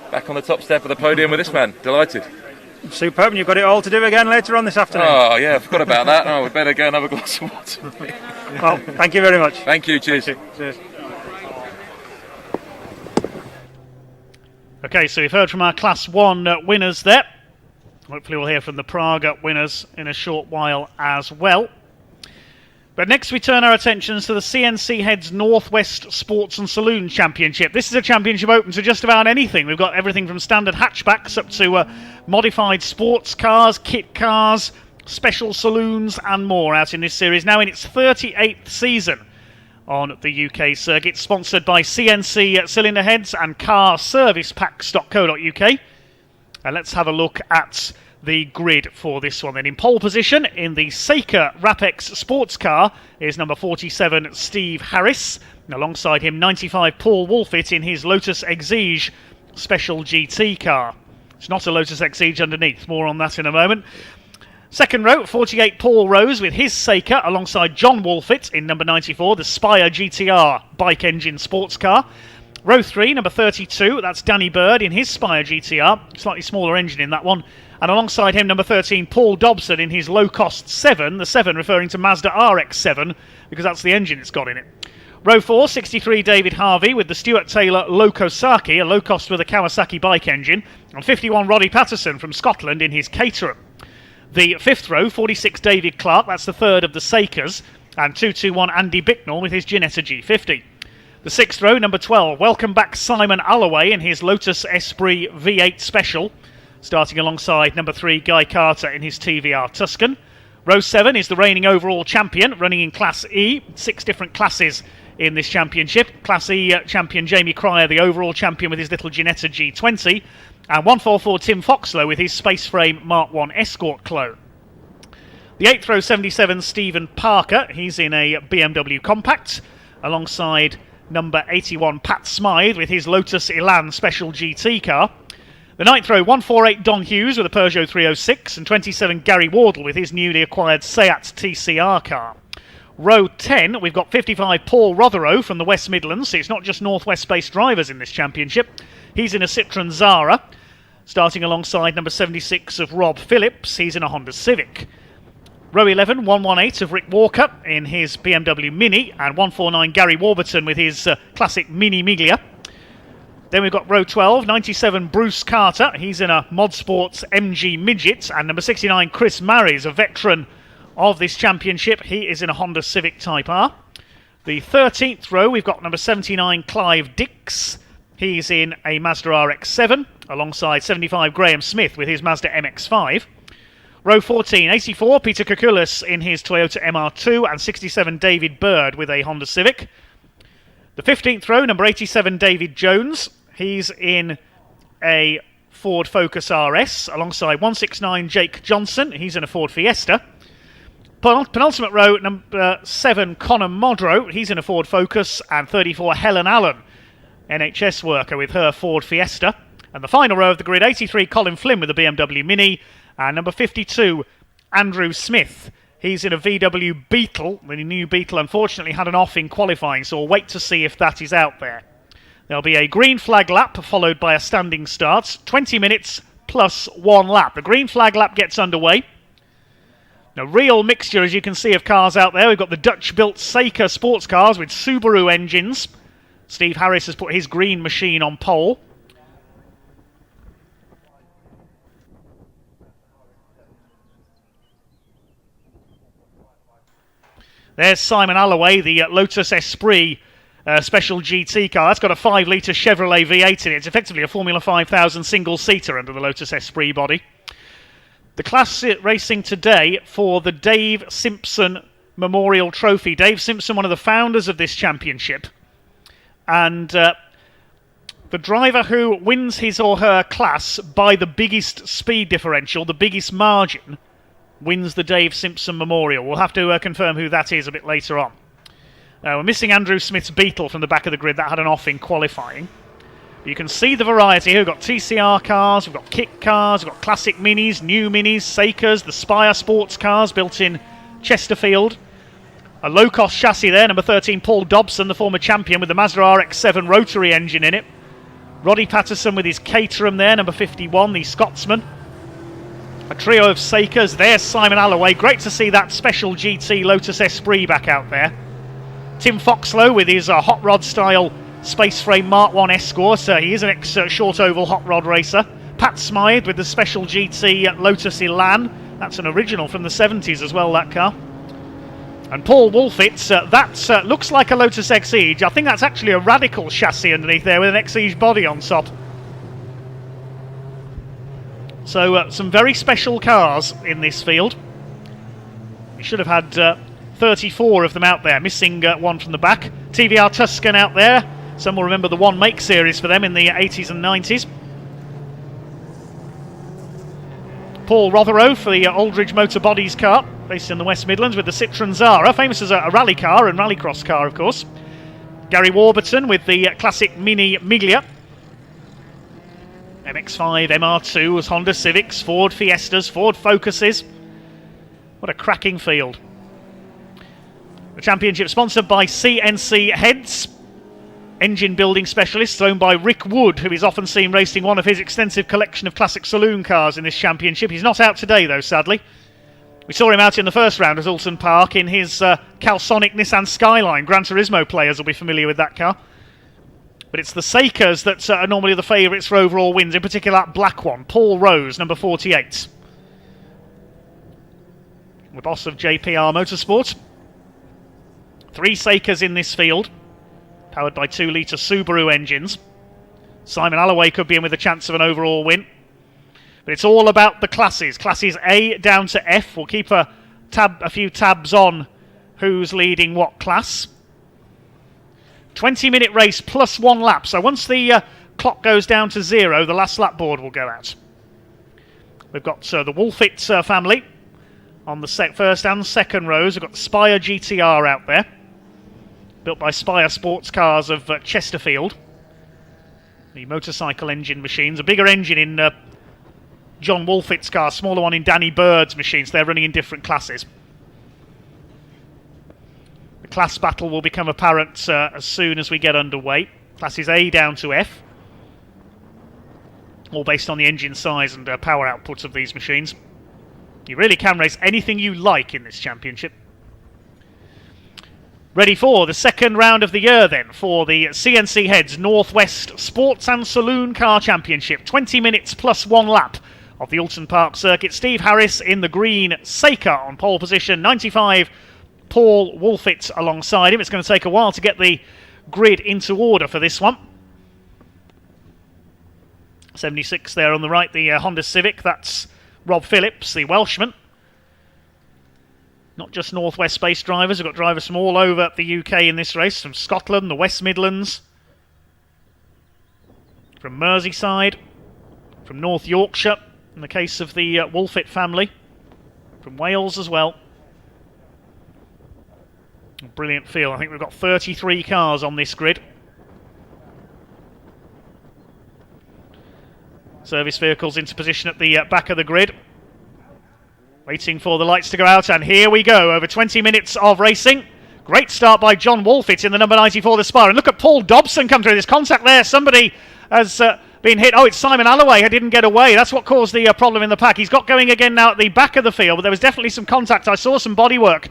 back on the top step of the podium with this man. Delighted. Superb, and you've got it all to do again later on this afternoon. Oh yeah, I forgot about that. Oh, we better go and have a glass of water. Well, thank you very much. Thank you, cheers. Cheers. Okay, so we've heard from our Class 1 winners there. Hopefully we'll hear from the Prague winners in a short while as well. But next we turn our attentions to the CNC Heads Northwest Sports and Saloon Championship. This is a championship open to just about anything. We've got everything from standard hatchbacks up to modified sports cars, kit cars, special saloons and more out in this series. Now in its 38th season on the UK circuit, sponsored by CNC Cylinder Heads and carservicepacks.co.uk. And let's have a look at the grid for this one then. In pole position in the Seika Rapex sports car is number 47 Steve Harris. And alongside him 95 Paul Wolfett in his Lotus Exige special GT car. It's not a Lotus Exige underneath, more on that in a moment. Second row, 48 Paul Rose with his Seika alongside John Wolfett in number 94, the Spire GTR bike engine sports car. Row 3, number 32, that's Danny Bird in his Spire GTR, slightly smaller engine in that one. And alongside him, number 13, Paul Dobson in his low-cost 7, the 7 referring to Mazda RX-7, because that's the engine it's got in it. Row 4, 63 David Harvey with the Stuart Taylor Lokosaki, a low-cost with a Kawasaki bike engine. And 51 Roddy Patterson from Scotland in his Caterham. The fifth row, 46 David Clark, that's the third of the Seikas, and 221 Andy Bicknell with his Ginetta G50. The sixth row, number 12, welcome back Simon Alloway in his Lotus Esprit V8 Special, starting alongside number 3 Guy Carter in his TVR Tuscan. Row 7 is the reigning overall champion, running in Class E, 6 different classes in this championship. Class E champion Jamie Cryer, the overall champion with his little Ginetta G20, and 144 Tim Foxlow with his Space Frame Mark 1 Escort clone. The 8th row, 77 Stephen Parker, he's in a BMW Compact, alongside number 81 Pat Smythe with his Lotus Elan Special GT car. The 9th row, 148 Don Hughes with a Peugeot 306, and 27 Gary Wardle with his newly acquired Seat TCR car. Row 10, we've got 55 Paul Rotherow from the West Midlands, so it's not just Northwest-based drivers in this championship. He's in a Citroën Zara, starting alongside number 76 of Rob Phillips, he's in a Honda Civic. Row 11, 118 of Rick Walker in his BMW Mini, and 149 Gary Warburton with his classic Mini Miglia. Then we've got row 12, 97 Bruce Carter, he's in a Modsports MG Midget, and number 69 Chris Marries, a veteran of this championship, he is in a Honda Civic Type R. The 13th row, we've got number 79 Clive Dix, he's in a Mazda RX-7, alongside 75 Graham Smith with his Mazda MX-5. Row 14, 84 Peter Kukulis in his Toyota MR2, and 67 David Bird with a Honda Civic. The 15th row, number 87 David Jones, he's in a Ford Focus RS, alongside 169 Jake Johnson, he's in a Ford Fiesta. Penultimate row, number 7 Connor Modrow, he's in a Ford Focus, and 34 Helen Allen, NHS worker with her Ford Fiesta. And the final row of the grid, 83 Colin Flynn with a BMW Mini, and number 52 Andrew Smith, he's in a VW Beetle. The new Beetle unfortunately had an off in qualifying, so we'll wait to see if that is out there. There'll be a green flag lap followed by a standing start. 20 minutes plus 1 lap. The green flag lap gets underway. A real mixture, as you can see, of cars out there. We've got the Dutch-built Seika sports cars with Subaru engines. Steve Harris has put his green machine on pole. There's Simon Alloway, the Lotus Esprit special GT car. That's got a 5-litre Chevrolet V8 in it. It's effectively a Formula 5000 single-seater under the Lotus Esprit body. The class racing today for the Dave Simpson Memorial Trophy. Dave Simpson, one of the founders of this championship. And the driver who wins his or her class by the biggest speed differential, the biggest margin, wins the Dave Simpson Memorial. We'll have to confirm who that is a bit later on. We're missing Andrew Smith's Beetle from the back of the grid. That had an off in qualifying. But you can see the variety here. We've got TCR cars, we've got kit cars, we've got classic minis, new minis, Seikas, the Spire sports cars built in Chesterfield. A low-cost chassis there, number 13, Paul Dobson, the former champion, with the Mazda RX-7 rotary engine in it. Roddy Patterson with his Caterham there, number 51, the Scotsman. A trio of Seikas. There's Simon Alloway. Great to see that special GT Lotus Esprit back out there. Tim Foxlow with his hot rod style space frame Mark 1 Escort. He is an ex-short oval hot rod racer. Pat Smythe with the special GT Lotus Elan. That's an original from the 70s as well, that car. And Paul Wolfitz, that looks like a Lotus Exige. I think that's actually a Radical chassis underneath there with an Exige body on top. So some very special cars in this field. We should have had 34 of them out there, missing one from the back. TVR Tuscan out there. Some will remember the One Make series for them in the 80s and 90s. Paul Rotherow for the Aldridge Motor Bodies car, based in the West Midlands, with the Citroen Zara, famous as a rally car and rallycross car, of course. Gary Warburton with the classic Mini Miglia. MX-5, MR2, Honda Civics, Ford Fiestas, Ford Focuses. What a cracking field. The championship sponsored by CNC Heads, engine building specialists, owned by Rick Wood, who is often seen racing one of his extensive collection of classic saloon cars in this championship. He's not out today, though, sadly. We saw him out in the first round at Oulton Park in his Calsonic Nissan Skyline. Gran Turismo players will be familiar with that car. But it's the Seikas that are normally the favourites for overall wins, in particular that black one, Paul Rose, number 48. The boss of JPR Motorsport. 3 Seikas in this field, powered by 2-litre Subaru engines. Simon Alloway could be in with a chance of an overall win. But it's all about the classes. Classes A down to F. We'll keep a few tabs on who's leading what class. 20-minute race plus 1 lap. So once the clock goes down to 0, the last lap board will go out. We've got the Wolfit family on the first and second rows. We've got the Spire GTR out there, built by Spire Sports Cars of Chesterfield. The motorcycle engine machines. A bigger engine in John Wolfit's car, smaller one in Danny Bird's machines. They're running in different classes. The class battle will become apparent as soon as we get underway. Classes A down to F. All based on the engine size and power output of these machines. You really can race anything you like in this championship. Ready for the second round of the year then for the CNC Heads Northwest Sports and Saloon Car Championship. 20 minutes plus 1 lap of the Oulton Park circuit. Steve Harris in the green Seika on pole position. 95 Paul Wolfit alongside him. It's going to take a while to get the grid into order for this one. 76 there on the right, the Honda Civic. That's Rob Phillips, the Welshman. Not just Northwest-based drivers. We've got drivers from all over the UK in this race. From Scotland, the West Midlands. From Merseyside. From North Yorkshire, in the case of the Wolfit family. From Wales as well. A brilliant field. I think we've got 33 cars on this grid. Service vehicles into position at the back of the grid. Waiting for the lights to go out, and here we go. Over 20 minutes of racing. Great start by John Wolfett in the number 94, the Spire. And look at Paul Dobson come through. There's contact there. Somebody has been hit. Oh, it's Simon Alloway who didn't get away. That's what caused the problem in the pack. He's got going again now at the back of the field, but there was definitely some contact. I saw some bodywork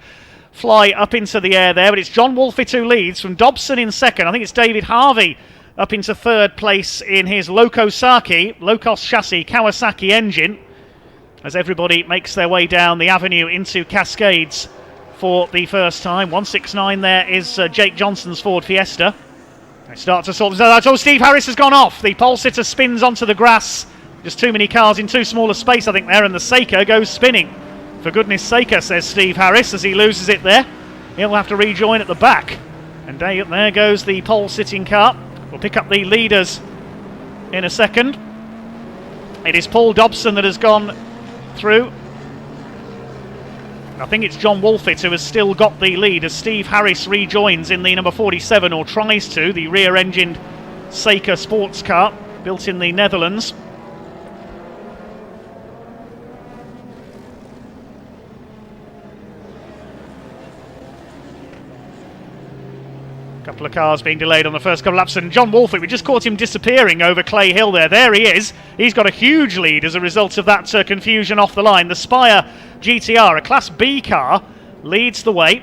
fly up into the air there, but it's John Wolfett who leads, from Dobson in second. I think it's David Harvey up into third place in his Lokosaki, low-cost chassis Kawasaki engine, as everybody makes their way down the avenue into Cascades for the first time. 169 there is Jake Johnson's Ford Fiesta. They start to sort themselves out. Oh, Steve Harris has gone off. The pole sitter spins onto the grass. Just too many cars in too small a space, I think, there, and the Seiko goes spinning. For goodness sake, says Steve Harris as he loses it there. He'll have to rejoin at the back. And there goes the pole sitting car. We'll pick up the leaders in a second. It is Paul Dobson that has gone through. I think it's John Wolfett who has still got the lead as Steve Harris rejoins in the number 47, or tries to, the rear-engined Seiko sports car built in the Netherlands. Couple of cars being delayed on the first couple of laps, and John Wolfett, we just caught him disappearing over Clay Hill there. There he is. He's got a huge lead as a result of that confusion off the line. The Spire GTR, a Class B car, leads the way.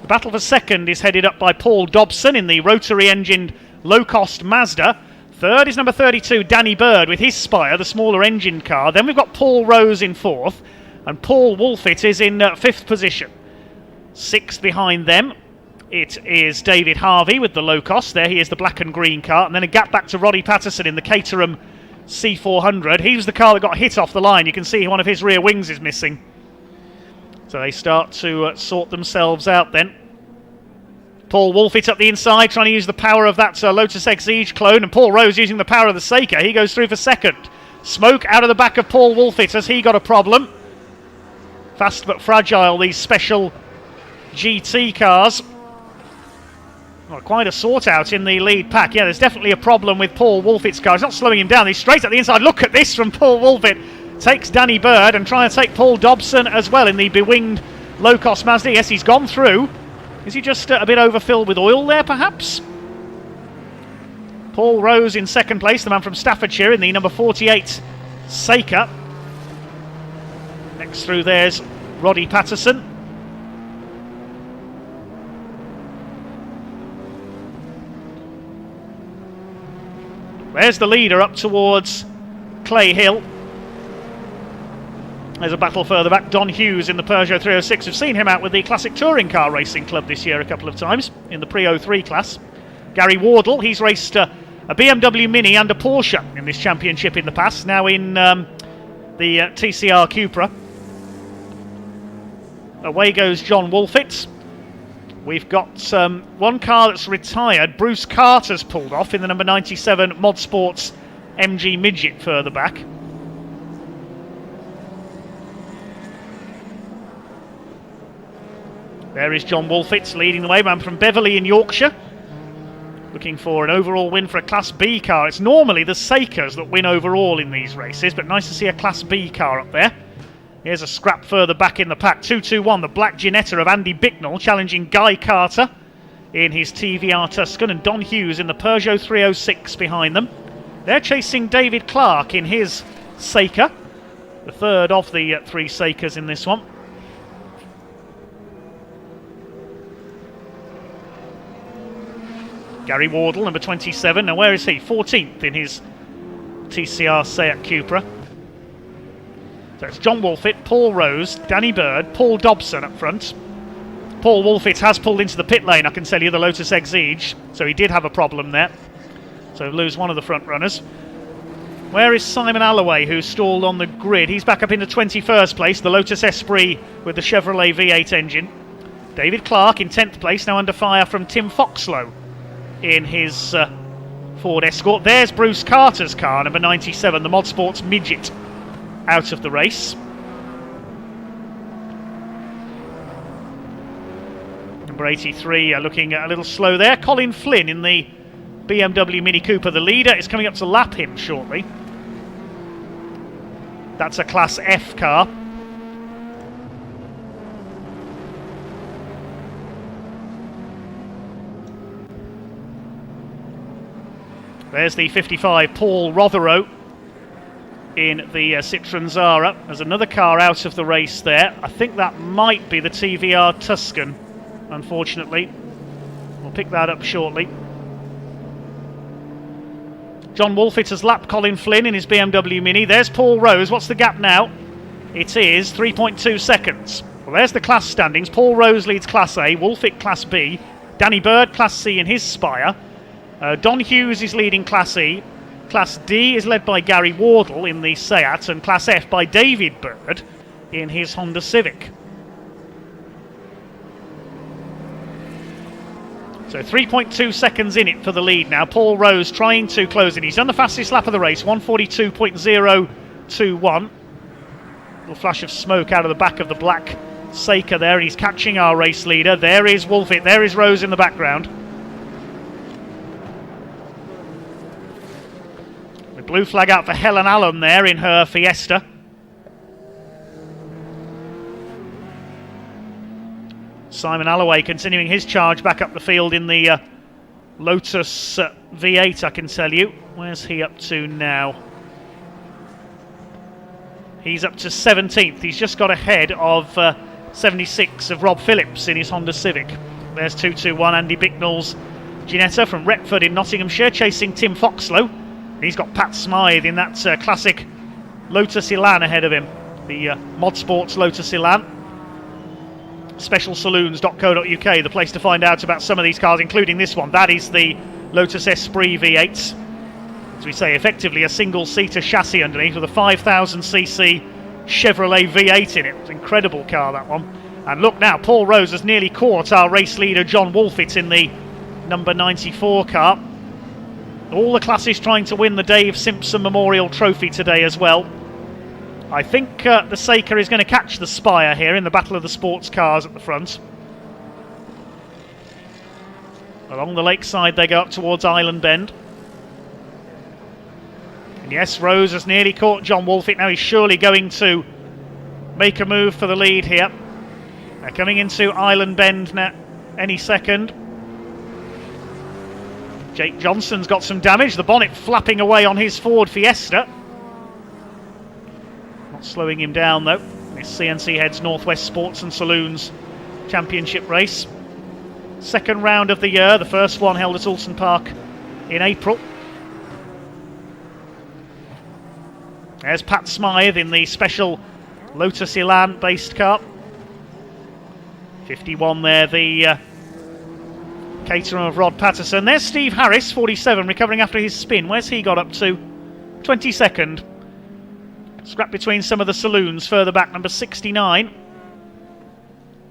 The battle for second is headed up by Paul Dobson in the rotary-engined low-cost Mazda. Third is number 32, Danny Bird, with his Spire, the smaller engined car. Then we've got Paul Rose in fourth, and Paul Wolfett is in fifth position. Sixth behind them, it is David Harvey with the low cost. There he is, the black and green car. And then a gap back to Roddy Patterson in the Caterham C400. He was the car that got hit off the line. You can see one of his rear wings is missing. So they start to sort themselves out then. Paul Wolfett up the inside, trying to use the power of that Lotus Exige clone. And Paul Rose using the power of the Seiko. He goes through for second. Smoke out of the back of Paul Wolfett as he got a problem. Fast but fragile, these special GT cars. Well, quite a sort out in the lead pack. Yeah, there's definitely a problem with Paul Wolfett's car. He's not slowing him down. He's straight at the inside. Look at this from Paul Wolfett. Takes Danny Bird and trying to take Paul Dobson as well in the bewinged low-cost Mazda. Yes, he's gone through. Is he just a bit overfilled with oil there, perhaps? Paul Rose in second place, the man from Staffordshire in the number 48 Seiko. Next through there's Roddy Patterson. There's the leader up towards Clay Hill. There's a battle further back. Don Hughes in the Peugeot 306. We've seen him out with the Classic Touring Car Racing Club this year a couple of times in the Pre-03 class. Gary Wardle, he's raced a BMW Mini and a Porsche in this championship in the past, now in the TCR Cupra. Away goes John Wolfett. We've got one car that's retired. Bruce Carter's pulled off in the number 97 Mod Sports MG Midget further back. There is John Wolfett leading the way, man from Beverley in Yorkshire. Looking for an overall win for a Class B car. It's normally the Seikos that win overall in these races, but nice to see a Class B car up there. Here's a scrap further back in the pack. 221, the black Ginetta of Andy Bicknell challenging Guy Carter in his TVR Tuscan, and Don Hughes in the Peugeot 306 behind them. They're chasing David Clark in his Seiko, the third of the three Seikos in this one. Gary Wardle, number 27. Now where is he? 14th in his TCR Seat Cupra. So it's John Wolfett, Paul Rose, Danny Bird, Paul Dobson up front. Paul Wolfett has pulled into the pit lane, I can tell you, the Lotus Exige, so he did have a problem there. So lose one of the front runners. Where is Simon Alloway, who's stalled on the grid? He's back up into 21st place, the Lotus Esprit with the Chevrolet V8 engine. David Clark in 10th place, now under fire from Tim Foxlow in his Ford Escort. There's Bruce Carter's car, number 97, the Mod Sports Midget, out of the race. Number 83 looking a little slow there. Colin Flynn in the BMW Mini Cooper, the leader, is coming up to lap him shortly. That's a Class F car. There's the 55, Paul Rotheroe, in the Citroen Zara. There's another car out of the race there. I think that might be the TVR Tuscan, unfortunately. We'll pick that up shortly. John Wolfett has lapped Colin Flynn in his BMW Mini. There's Paul Rose. What's the gap now? It is 3.2 seconds. Well, there's the class standings. Paul Rose leads Class A, Wolfett Class B, Danny Bird Class C in his Spire. Don Hughes is leading Class E. Class D is led by Gary Wardle in the Seat, and Class F by David Bird in his Honda Civic. So 3.2 seconds in it for the lead now. Paul Rose trying to close it. He's done the fastest lap of the race, 1:42.021. Little flash of smoke out of the back of the black Seika there, and he's catching our race leader. There is Wolfett, there is Rose in the background. The blue flag out for Helen Allen there in her Fiesta. Simon Alloway continuing his charge back up the field in the Lotus V8, I can tell you. Where's he up to now? He's up to 17th. He's just got ahead of 76 of Rob Phillips in his Honda Civic. There's 221 Andy Bicknell's Ginetta from Retford in Nottinghamshire, chasing Tim Foxlow. He's got Pat Smythe in that classic Lotus Elan ahead of him. The Mod Sports Lotus Elan. Specialsaloons.co.uk, the place to find out about some of these cars, including this one. That is the Lotus Esprit V8. As we say, effectively a single-seater chassis underneath with a 5,000cc Chevrolet V8 in it. It's an incredible car, that one. And look now, Paul Rose has nearly caught our race leader John Wolfett in the number 94 car. All the classes trying to win the Dave Simpson Memorial Trophy today as well. I think the Seika is going to catch the Spire here in the battle of the sports cars at the front. Along the lakeside they go up towards Island Bend. And yes, Rose has nearly caught John Wolfett. Now he's surely going to make a move for the lead here. They're coming into Island Bend now any second. Jake Johnson's got some damage. The bonnet flapping away on his Ford Fiesta. Not slowing him down though. This CNC Heads Northwest Sports and Saloons Championship race. Second round of the year. The first one held at Oulton Park in April. There's Pat Smythe in the special Lotus Elan based car. 51 there, the caterer of Rod Patterson. There's Steve Harris, 47, recovering after his spin. Where's he got up to? 22nd. Scrap between some of the saloons further back, number 69.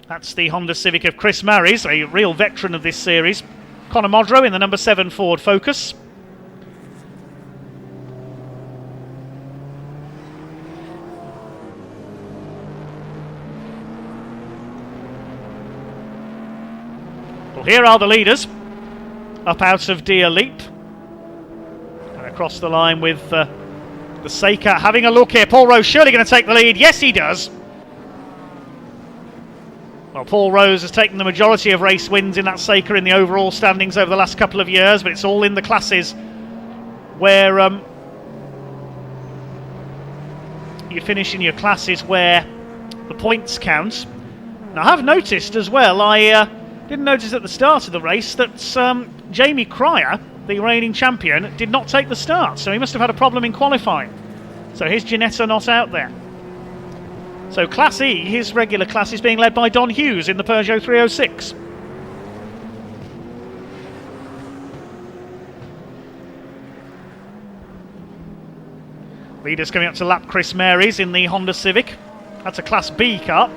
That's the Honda Civic of Chris Marries, a real veteran of this series. Conor Modrow in the number 7 Ford Focus. Well, here are the leaders, up out of Deer Leap and across the line with the Seika. Having a look here, Paul Rose surely going to take the lead. Yes, he does. Well, Paul Rose has taken the majority of race wins in that Seika in the overall standings over the last couple of years, but it's all in the classes where you finish in your classes where the points count. Now, I have noticed as well, I didn't notice at the start of the race that Jamie Cryer, the reigning champion, did not take the start, so he must have had a problem in qualifying. So his Ginetta not out there. So Class E, his regular class, is being led by Don Hughes in the Peugeot 306. Leaders coming up to lap Chris Marys in the Honda Civic. That's a Class B car.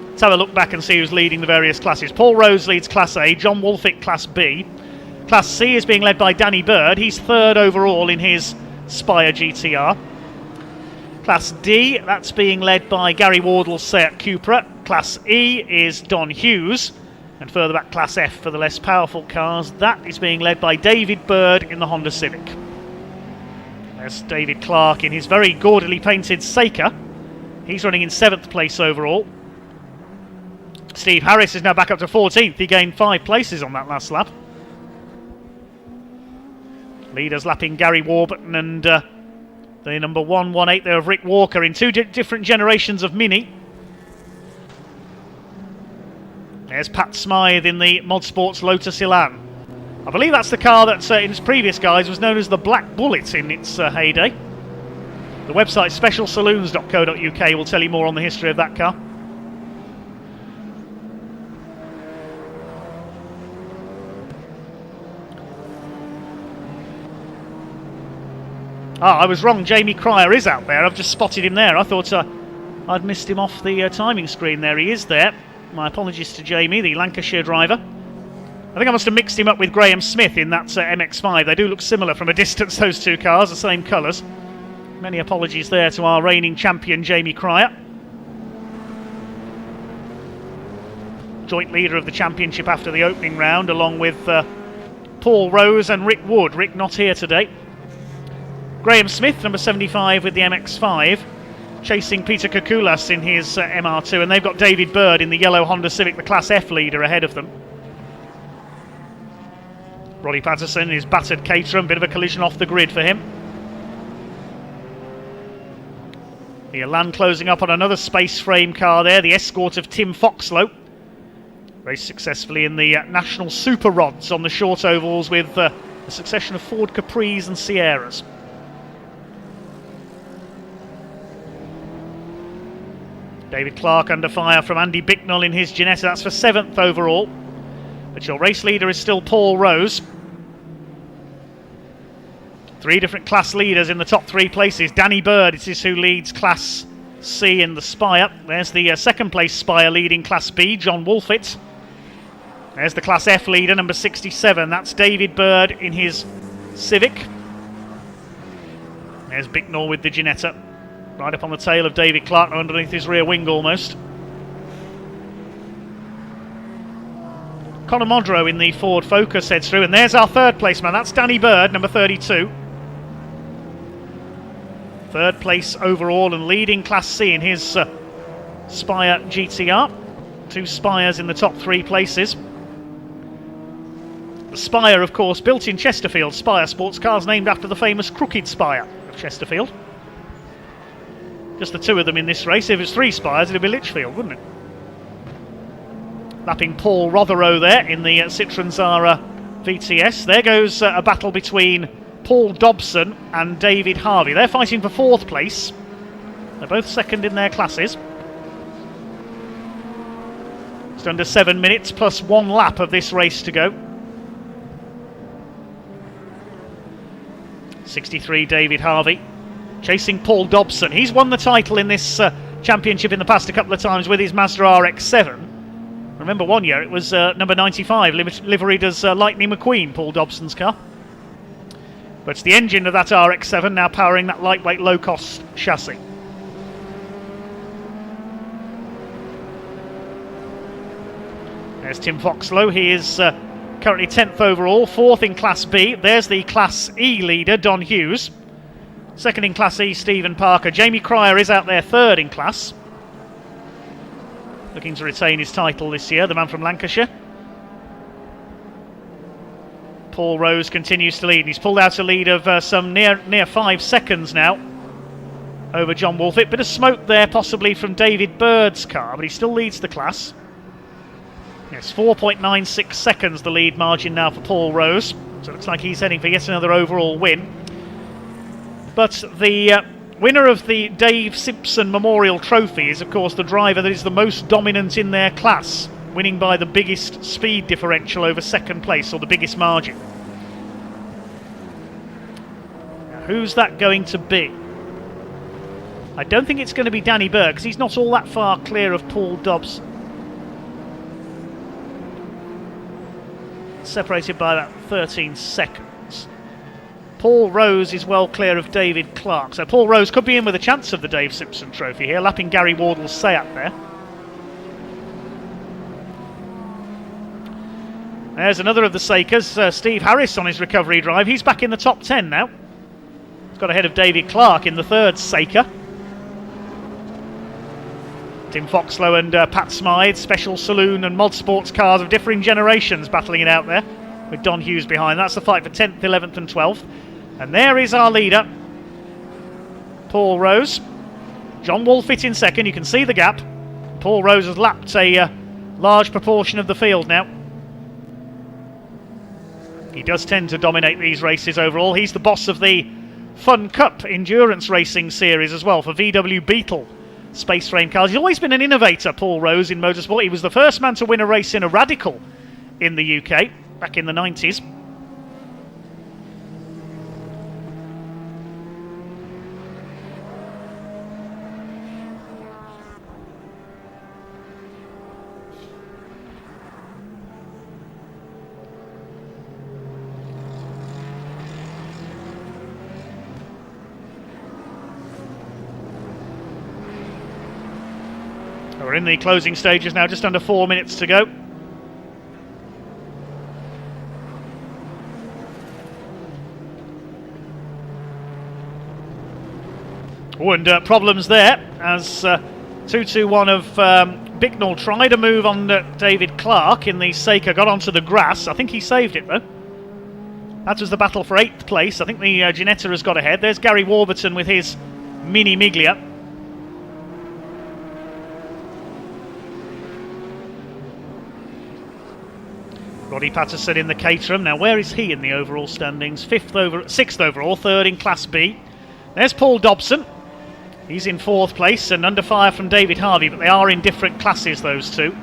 Let's have a look back and see who's leading the various classes. Paul Rose leads Class A, John Wolfett Class B. Class C is being led by Danny Bird. He's third overall in his Spire GTR. Class D, that's being led by Gary Wardle's Seat Cupra. Class E is Don Hughes. And further back, Class F for the less powerful cars. That is being led by David Bird in the Honda Civic. There's David Clark in his very gaudily painted Seika. He's running in 7th place overall. Steve Harris is now back up to 14th. He gained 5 places on that last lap. Leaders lapping Gary Warburton and the number 118 there of Rick Walker in two different generations of Mini. There's Pat Smythe in the Modsports Lotus Elan. I believe that's the car that in its previous guise was known as the Black Bullet in its heyday. The website specialsaloons.co.uk will tell you more on the history of that car. I was wrong. Jamie Cryer is out there. I've just spotted him there. I thought I'd missed him off the timing screen there. He is there. My apologies to Jamie, the Lancashire driver. I think I must have mixed him up with Graham Smith in that MX-5. They do look similar from a distance, those two cars, the same colours. Many apologies there to our reigning champion, Jamie Cryer. Joint leader of the championship after the opening round, along with Paul Rose and Rick Wood. Rick not here today. Graham Smith, number 75 with the MX-5, chasing Peter Kukulas in his MR2, and they've got David Bird in the yellow Honda Civic, the Class F leader, ahead of them. Roddy Patterson, his battered Caterham, bit of a collision off the grid for him. The Elan closing up on another space frame car there, the escort of Tim Foxlow. Raced successfully in the National Super Rods on the short ovals with a succession of Ford Capris and Sierras. David Clark under fire from Andy Bicknell in his Ginetta. That's for 7th overall. But your race leader is still Paul Rose. 3 different class leaders in the top 3 places. Danny Bird, it is who leads Class C in the Spire. There's the second place Spire leading Class B, John Wolfett. There's the Class F leader, number 67. That's David Bird in his Civic. There's Bicknell with the Ginetta. Right up on the tail of David Clark, underneath his rear wing almost. Conor Modrow in the Ford Focus heads through, and there's our 3rd place man. That's Danny Bird, number 32. 3rd place overall and leading Class C in his Spire GTR. 2 Spires in the top 3 places. The Spire, of course, built in Chesterfield. Spire sports cars named after the famous Crooked Spire of Chesterfield. Just the 2 of them in this race. If it was 3 Spires, it'd be Lichfield, wouldn't it? Lapping Paul Rotheroe there in the Citroën Zara VTS. There goes a battle between Paul Dobson and David Harvey. They're fighting for 4th place. They're both second in their classes. Just under 7 minutes plus 1 lap of this race to go. 63 David Harvey. Chasing Paul Dobson. He's won the title in this championship in the past a couple of times with his Mazda RX-7. Remember one year it was number 95, liveried as Lightning McQueen, Paul Dobson's car. But it's the engine of that RX-7 now powering that lightweight low-cost chassis. There's Tim Foxlow. He is currently 10th overall, 4th in Class B. There's the Class E leader, Don Hughes. 2nd in Class E, Stephen Parker. Jamie Cryer is out there 3rd in class. Looking to retain his title this year, the man from Lancashire. Paul Rose continues to lead. He's pulled out a lead of some near 5 seconds now over John Wolfett. Bit of smoke there possibly from David Bird's car, but he still leads the class. Yes, 4.96 seconds the lead margin now for Paul Rose. So it looks like he's heading for yet another overall win. But the winner of the Dave Simpson Memorial Trophy is, of course, the driver that is the most dominant in their class, winning by the biggest speed differential over 2nd place, or the biggest margin. Now, who's that going to be? I don't think it's going to be Danny Bird, because he's not all that far clear of Paul Dobson. Separated by about 13 seconds. Paul Rose is well clear of David Clark. So Paul Rose could be in with a chance of the Dave Simpson Trophy here, lapping Gary Wardle's Seat there. There's another of the Sakers, Steve Harris on his recovery drive. He's back in the top 10 now. He's got ahead of David Clark in the 3rd Saker. Tim Foxlow and Pat Smythe, special saloon and mod sports cars of differing generations battling it out there. with Don Hughes behind. That's the fight for 10th, 11th and 12th. And there is our leader, Paul Rose. John Wolfett in second. You can see the gap. Paul Rose has lapped a large proportion of the field now. He does tend to dominate these races overall. He's the boss of the Fun Cup endurance racing series as well for VW Beetle space frame cars. He's always been an innovator, Paul Rose, in motorsport. He was the first man to win a race in a Radical in the UK back in the 90s. We're in the closing stages now, just under 4 minutes to go. Oh, and problems there as 221 of Bicknell tried to move on David Clark in the Seika, got onto the grass. I think he saved it though. That was the battle for 8th place. I think the Ginetta has got ahead. There's Gary Warburton with his Mini Miglia. Roddy Patterson in the Caterham. Now, where is he in the overall standings? 6th overall, 3rd in Class B. There's Paul Dobson. He's in 4th place and under fire from David Harvey, but they are in different classes, those two.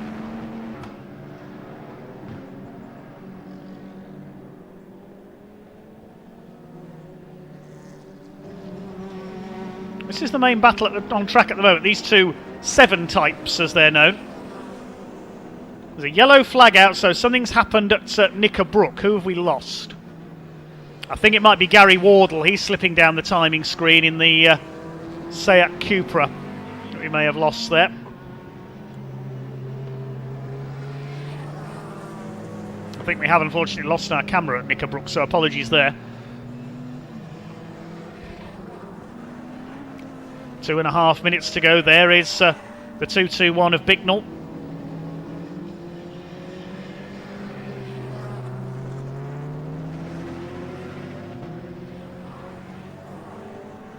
This is the main battle on track at the moment. These two 7 types, as they're known. There's a yellow flag out, so something's happened at Knickerbrook. Who have we lost? I think it might be Gary Wardle. He's slipping down the timing screen in the Seat Cupra that we may have lost there. I think we have unfortunately lost our camera at Knickerbrook, so apologies there. 2.5 minutes to go. There is the 221 of Bicknell.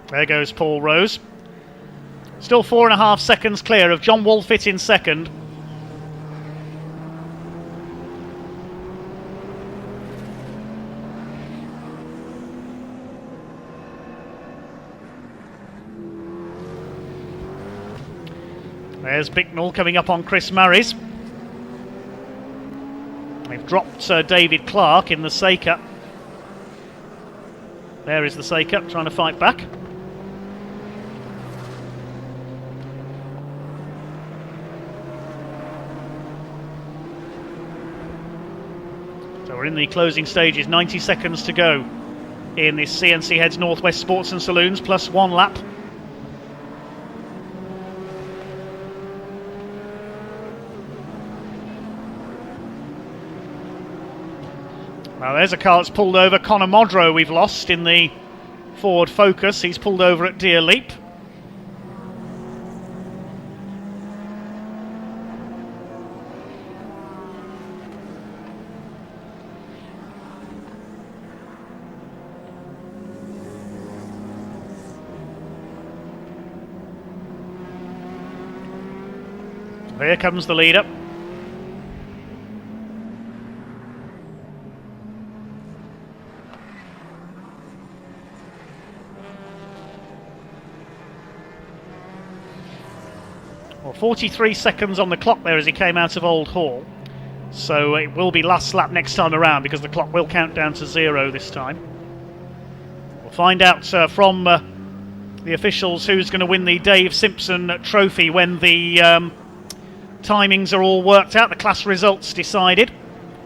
There goes Paul Rose. Still 4.5 seconds clear of John Wolfett in second. There's Bicknell coming up on Chris Murray's. They've dropped David Clark in the Seika. There is the Seika trying to fight back. So we're in the closing stages, 90 seconds to go in this CNC Heads Northwest Sports and Saloons, plus 1 lap. Now there's a car that's pulled over. Connor Modrow we've lost in the Ford Focus. He's pulled over at Deer Leap. Here comes the leader. Well, 43 seconds on the clock there as he came out of Old Hall. So it will be last lap next time around because the clock will count down to 0 this time. We'll find out from the officials who's going to win the Dave Simpson Trophy when the timings are all worked out, the class results decided.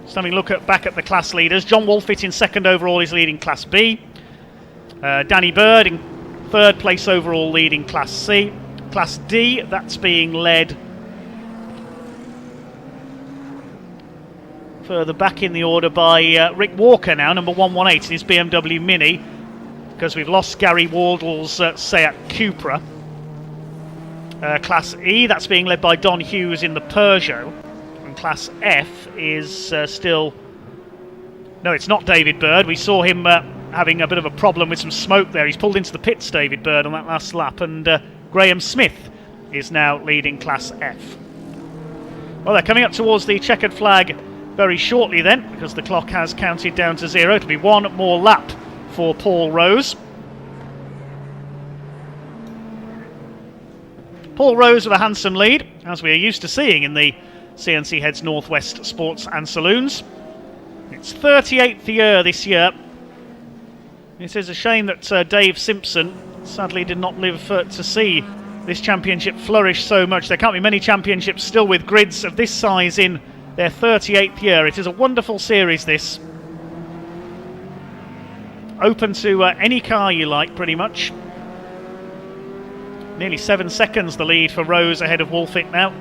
Just having a look back at the class leaders. John Wolfett in second overall is leading Class B. Danny Bird in 3rd place overall leading Class C. Class D, that's being led further back in the order by Rick Walker now, number 118 in his BMW Mini, because we've lost Gary Wardle's Seat Cupra. Class E, that's being led by Don Hughes in the Peugeot. And Class F is still No, it's not David Bird. We saw him having a bit of a problem with some smoke there. He's pulled into the pits, David Bird, on that last lap, and Graham Smith is now leading Class F. Well, they're coming up towards the checkered flag very shortly then, because the clock has counted down to 0. It'll be one more lap for Paul Rose. Paul Rose with a handsome lead, as we are used to seeing in the CNC Heads Northwest Sports and Saloons. It's 38th year this year. It is a shame that Dave Simpson sadly did not live to see this championship flourish so much. There can't be many championships still with grids of this size in their 38th year. It is a wonderful series, this. Open to any car you like, pretty much. Nearly 7 seconds the lead for Rose ahead of Wolfit now.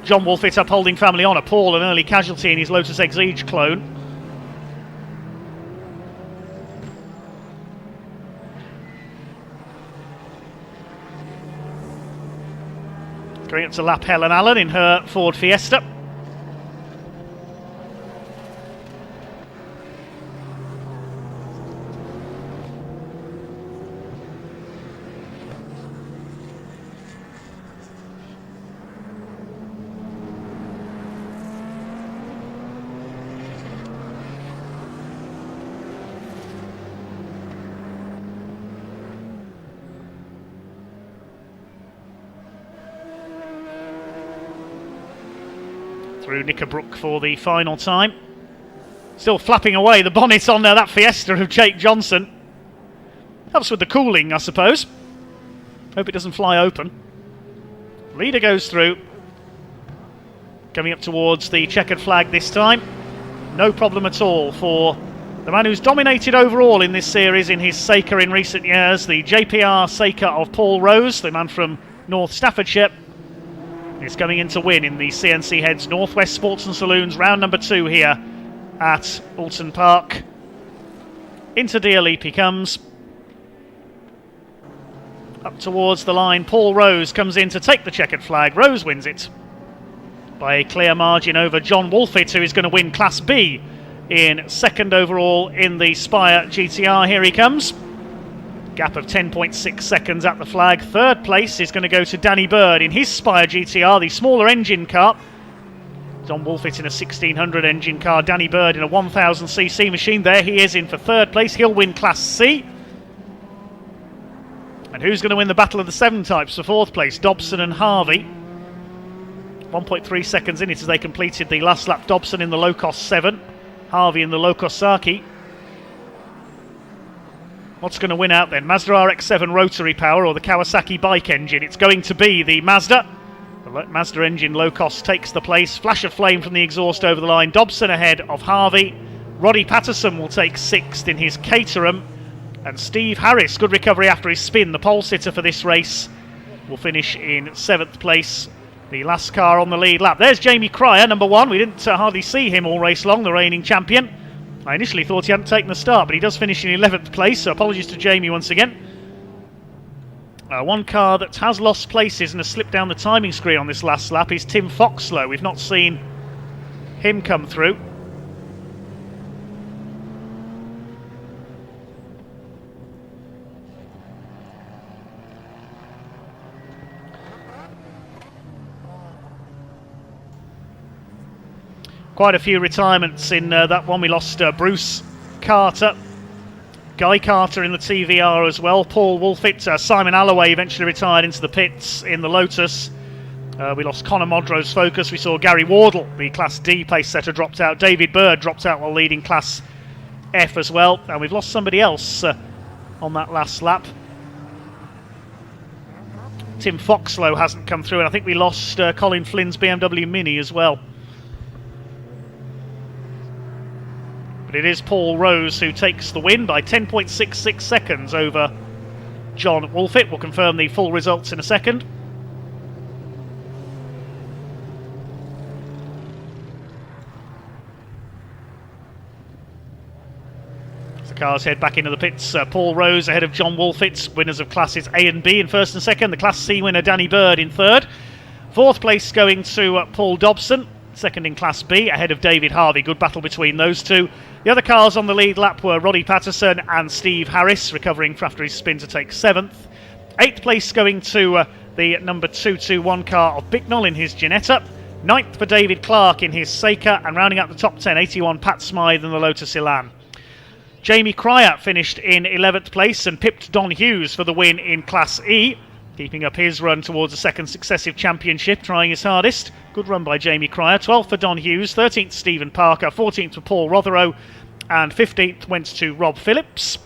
John Wolfit upholding family honour. Paul, an early casualty in his Lotus Exige clone. Going up to lap Helen Allen in her Ford Fiesta. Through Knickerbrook for the final time. Still flapping away the bonnet on that Fiesta of Jake Johnson. Helps with the cooling, I suppose. Hope it doesn't fly open. Leader goes through. Coming up towards the checkered flag this time. No problem at all for the man who's dominated overall in this series in his Seika in recent years. The JPR Seika of Paul Rose, the man from North Staffordshire. Is coming in to win in the CNC Heads Northwest Sports and Saloons round number 2 here at Oulton Park. Into Deer Leap he comes. Up towards the line, Paul Rose comes in to take the checkered flag. Rose wins it by a clear margin over John Wolfit, who is going to win Class B in second overall in the Spire GTR. Here he comes. Gap of 10.6 seconds at the flag. Third place is going to go to Danny Bird in his Spire GTR, the smaller engine car. John Wolfit in a 1600 engine car, Danny Bird in a 1000cc machine. There he is in for third place. He'll win Class C. And who's going to win the Battle of the 7 Types for fourth place? Dobson and Harvey. 1.3 seconds in it as they completed the last lap. Dobson in the low-cost 7, Harvey in the low-cost Saki. What's going to win out then? Mazda RX-7 rotary power or the Kawasaki bike engine? It's going to be the Mazda. The Mazda engine low cost takes the place. Flash of flame from the exhaust over the line. Dobson ahead of Harvey. Roddy Patterson will take 6th in his Caterham. And Steve Harris, good recovery after his spin, the pole sitter for this race, will finish in 7th place. The last car on the lead lap. There's Jamie Cryer, number 1. We didn't hardly see him all race long, the reigning champion. I initially thought he hadn't taken the start, but he does finish in 11th place, so apologies to Jamie once again. One car that has lost places and has slipped down the timing screen on this last lap is Tim Foxlow. We've not seen him come through. Quite a few retirements in that one. We lost Bruce Carter, Guy Carter in the TVR as well, Paul Wolfit, Simon Alloway eventually retired into the pits in the Lotus. We lost Conor Modro's Focus. We saw Gary Wardle, the Class D pace setter, dropped out. David Bird dropped out while leading Class F as well. And we've lost somebody else on that last lap. Tim Foxlow hasn't come through, and I think we lost Colin Flynn's BMW Mini as well. But it is Paul Rose who takes the win by 10.66 seconds over John Wolfit. We'll confirm the full results in a second. As the cars head back into the pits, Paul Rose ahead of John Wolfit, winners of classes A and B in first and second. The Class C winner Danny Bird in third. Fourth place going to Paul Dobson. second in Class B, ahead of David Harvey. Good battle between those two. The other cars on the lead lap were Roddy Patterson and Steve Harris, recovering after his spin to take 7th. 8th place going to the number 221 car of Bicknell in his Ginetta. 9th for David Clark in his Seika, and rounding out the top 10, 81 Pat Smythe in the Lotus Elan. Jamie Cryer finished in 11th place and pipped Don Hughes for the win in Class E, keeping up his run towards a second successive championship, trying his hardest. Good run by Jamie Cryer. 12th for Don Hughes, 13th Stephen Parker, 14th for Paul Rotheroe, and 15th went to Rob Phillips.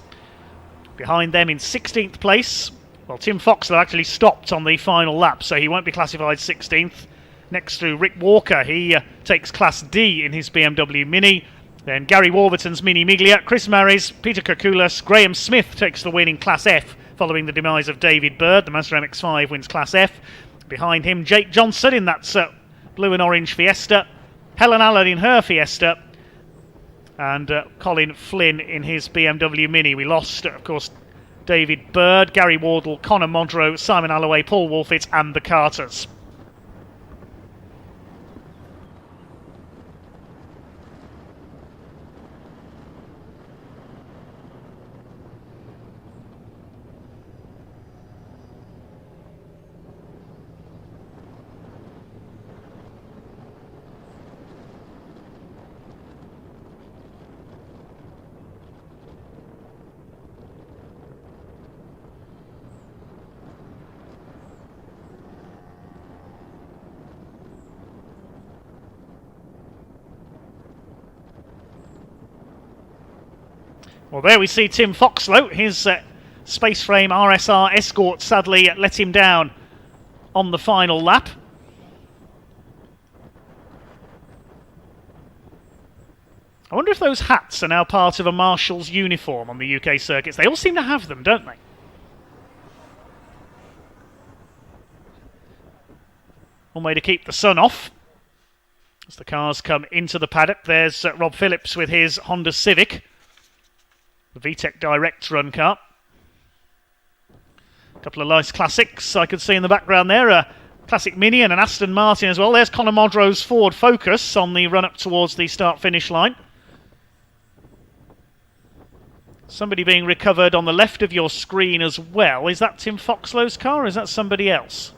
Behind them in 16th place, well, Tim Foxlow actually stopped on the final lap, so he won't be classified 16th. Next to Rick Walker, he takes Class D in his BMW Mini. Then Gary Warburton's Mini Miglia, Chris Maris, Peter Koukoulas, Graham Smith takes the win in Class F, following the demise of David Bird. The Mazda MX-5 wins Class F. Behind him, Jake Johnson in that blue and orange Fiesta, Helen Allen in her Fiesta, and Colin Flynn in his BMW Mini. We lost, of course, David Bird, Gary Wardle, Connor Mondro, Simon Alloway, Paul Wolfit, and the Carters. Well, there we see Tim Foxlow. His Space Frame RSR Escort sadly let him down on the final lap. I wonder if those hats are now part of a marshal's uniform on the UK circuits. They all seem to have them, don't they? One way to keep the sun off. As the cars come into the paddock, there's Rob Phillips with his Honda Civic. The VTEC Direct run car. A couple of nice classics I could see in the background there. A classic Mini and an Aston Martin as well. There's Conor Modro's Ford Focus on the run up towards the start-finish line. Somebody being recovered on the left of your screen as well. Is that Tim Foxlow's car or is that somebody else?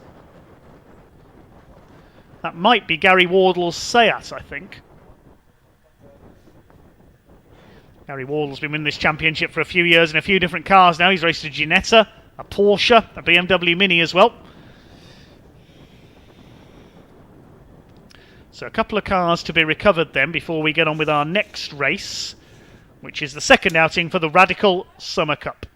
That might be Gary Wardle's Seat, I think. Gary Wardle's been winning this championship for a few years in a few different cars now. He's raced a Ginetta, a Porsche, a BMW Mini as well. So a couple of cars to be recovered then before we get on with our next race, which is the second outing for the Radical Summer Cup.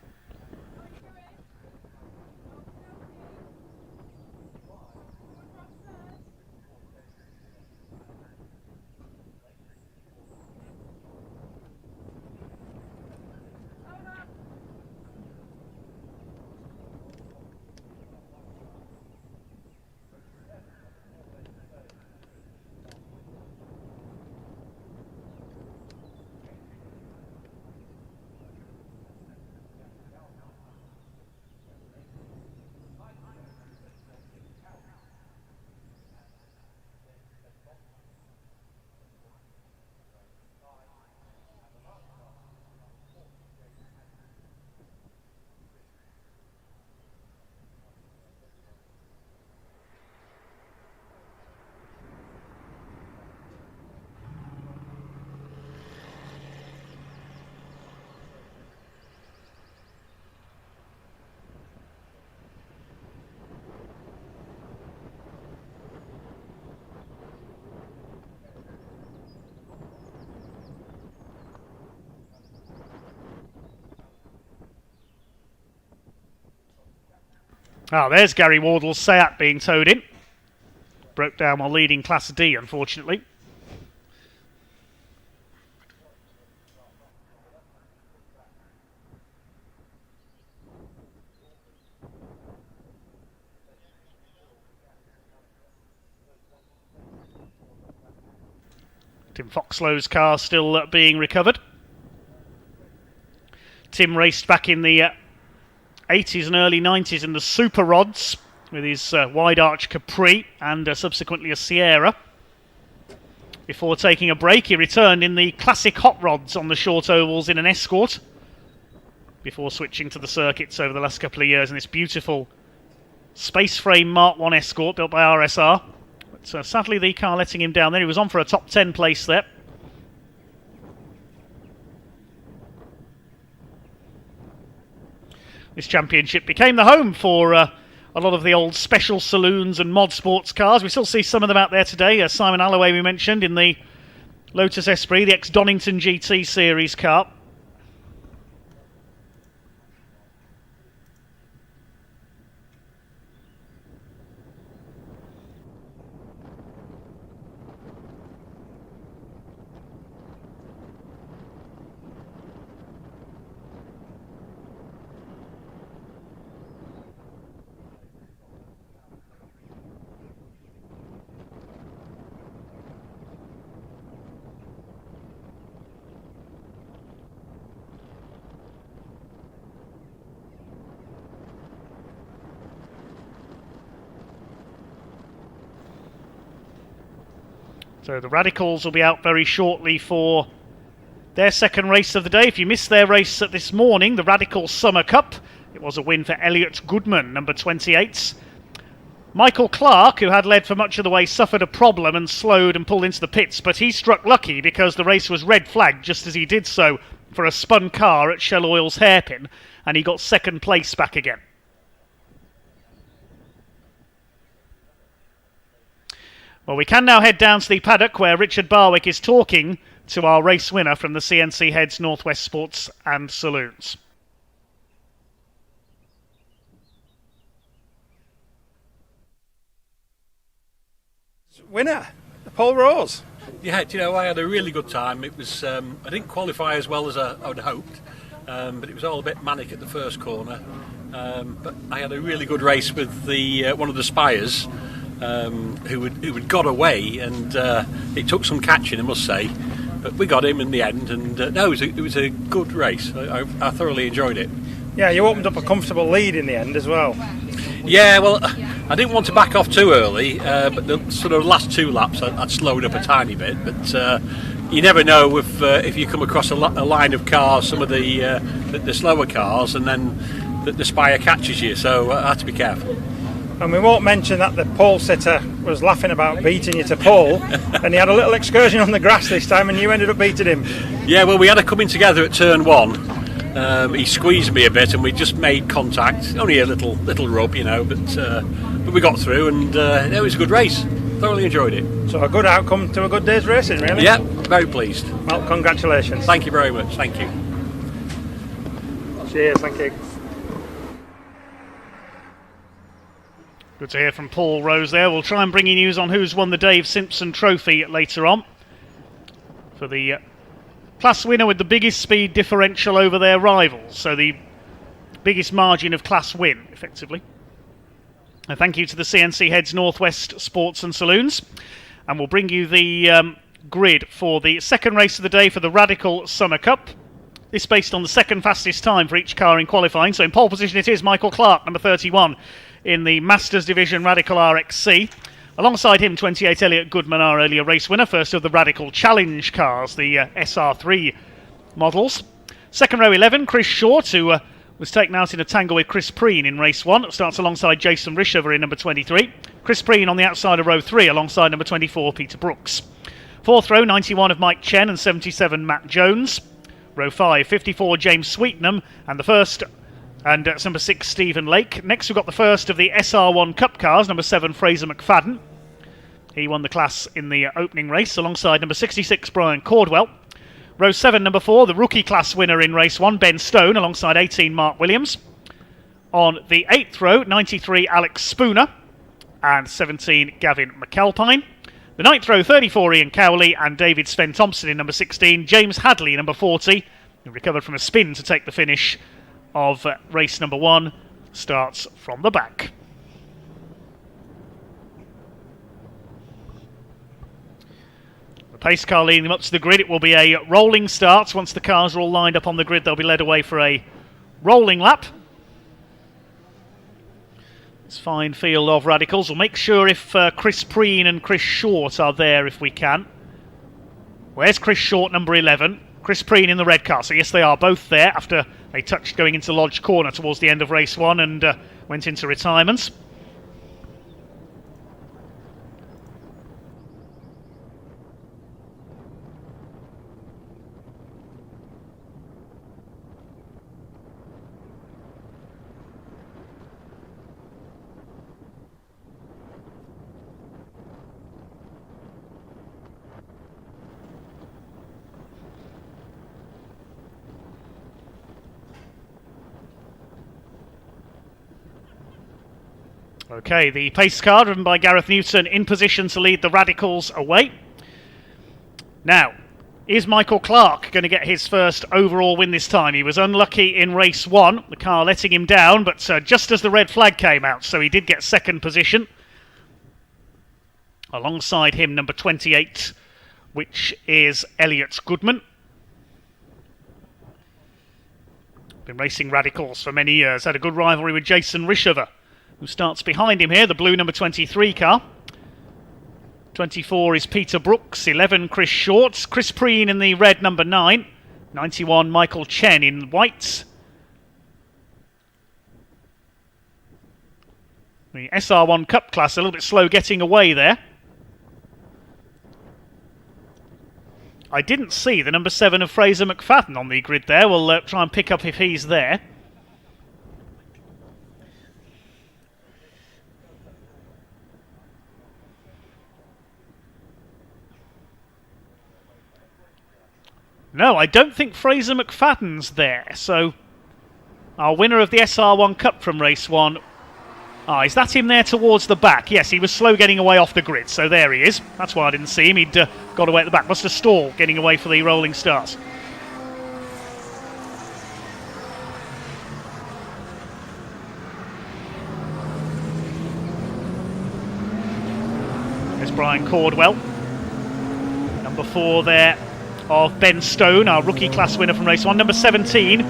Ah, there's Gary Wardle's Seat being towed in. Broke down while leading Class D, unfortunately. Tim Foxlow's car still being recovered. Tim raced back in the 80s and early 90s in the Super Rods with his wide arch Capri and subsequently a Sierra. Before taking a break, he returned in the classic hot rods on the short ovals in an Escort, before switching to the circuits over the last couple of years in this beautiful space frame Mark 1 Escort built by RSR. But sadly the car letting him down there. He was on for a top 10 place there. This championship became the home for a lot of the old special saloons and mod sports cars. We still see some of them out there today. Simon Alloway we mentioned in the Lotus Esprit, the ex-Donington GT series car. So the Radicals will be out very shortly for their second race of the day. If you missed their race this morning, the Radicals Summer Cup, it was a win for Elliot Goodman, number 28. Michael Clark, who had led for much of the way, suffered a problem and slowed and pulled into the pits, but he struck lucky because the race was red flagged just as he did so for a spun car at Shell Oil's hairpin, and he got second place back again. Well, we can now head down to the paddock where Richard Barwick is talking to our race winner from the CNC Heads Northwest Sports and Saloons. Winner, Paul Rose. Yeah, do you know, I had a really good time. It was I didn't qualify as well as I would hoped, but it was all a bit manic at the first corner. But I had a really good race with the one of the Spires. Who had got away, and it took some catching, I must say, but we got him in the end, and no, it was a good race. I thoroughly enjoyed it. Yeah, you opened up a comfortable lead in the end as well. Yeah, well, I didn't want to back off too early, but the sort of last two laps I'd slowed up a tiny bit, but you never know if you come across a line of cars, some of the slower cars, and then the Spire catches you, so I had to be careful. And we won't mention that the pole sitter was laughing about beating you to pole, and he had a little excursion on the grass this time, and you ended up beating him. Yeah, well, we had a coming together at turn one. He squeezed me a bit, and we just made contact. Only a little rub, you know, but we got through, and it was a good race. Thoroughly enjoyed it. So a good outcome to a good day's racing, really. Yeah, very pleased. Well, congratulations. Thank you very much. Thank you. Cheers. Thank you. Good to hear from Paul Rose there. We'll try and bring you news on who's won the Dave Simpson Trophy later on. For the class winner with the biggest speed differential over their rivals. So the biggest margin of class win, effectively. And thank you to the CNC Heads Northwest Sports and Saloons. And we'll bring you the grid for the second race of the day for the Radical Summer Cup. This based on the second fastest time for each car in qualifying. So in pole position it is Michael Clark, number 31. In the Masters Division Radical RXC. Alongside him, 28 Elliot Goodman, our earlier race winner, first of the Radical Challenge cars, the SR3 models. Second row 11, Chris Short, who was taken out in a tangle with Chris Preen in race 1. Starts alongside Jason Rishover in number 23. Chris Preen on the outside of row 3 alongside number 24, Peter Brooks. Fourth row, 91 of Mike Chen and 77 Matt Jones. Row 5, 54 James Sweetnam, and the first... And number 6, Stephen Lake. Next, we've got the first of the SR1 Cup cars, number 7, Fraser McFadden. He won the class in the opening race, alongside number 66, Brian Cordwell. Row 7, number 4, the rookie class winner in race 1, Ben Stone, alongside 18, Mark Williams. On the 8th row, 93, Alex Spooner, and 17, Gavin McAlpine. The 9th row, 34, Ian Cowley, and David Sven Thompson in number 16. James Hadley, number 40, who recovered from a spin to take the finish of race number 1, starts from the back. The pace car leading them up to the grid. It will be a rolling start. Once the cars are all lined up on the grid, they'll be led away for a rolling lap. This fine field of Radicals. We'll make sure if Chris Preen and Chris Short are there if we can. Where's Chris Short, number 11? Chris Preen in the red car. So yes, they are both there after they touched going into Lodge Corner towards the end of race 1 and went into retirement. Okay, the pace car driven by Gareth Newton in position to lead the Radicals away. Now, is Michael Clark going to get his first overall win this time? He was unlucky in race 1, the car letting him down, but just as the red flag came out, so he did get second position. Alongside him, number 28, which is Elliot Goodman. Been racing Radicals for many years, had a good rivalry with Jason Rishover, who starts behind him here, the blue number 23 car. 24 is Peter Brooks, 11 Chris Short, Chris Preen in the red number 9, 91 Michael Chen in white. The SR1 Cup class a little bit slow getting away there. I didn't see the number 7 of Fraser McFadden on the grid there. We'll try and pick up if he's there. No, I don't think Fraser McFadden's there, so our winner of the SR1 Cup from race 1. Is that him there towards the back? Yes, he was slow getting away off the grid, so there he is. That's why I didn't see him. He'd got away at the back. Must have stalled getting away for the Rolling Stars. There's Brian Cordwell. Number 4 there of Ben Stone, our rookie class winner from race 1. Number 17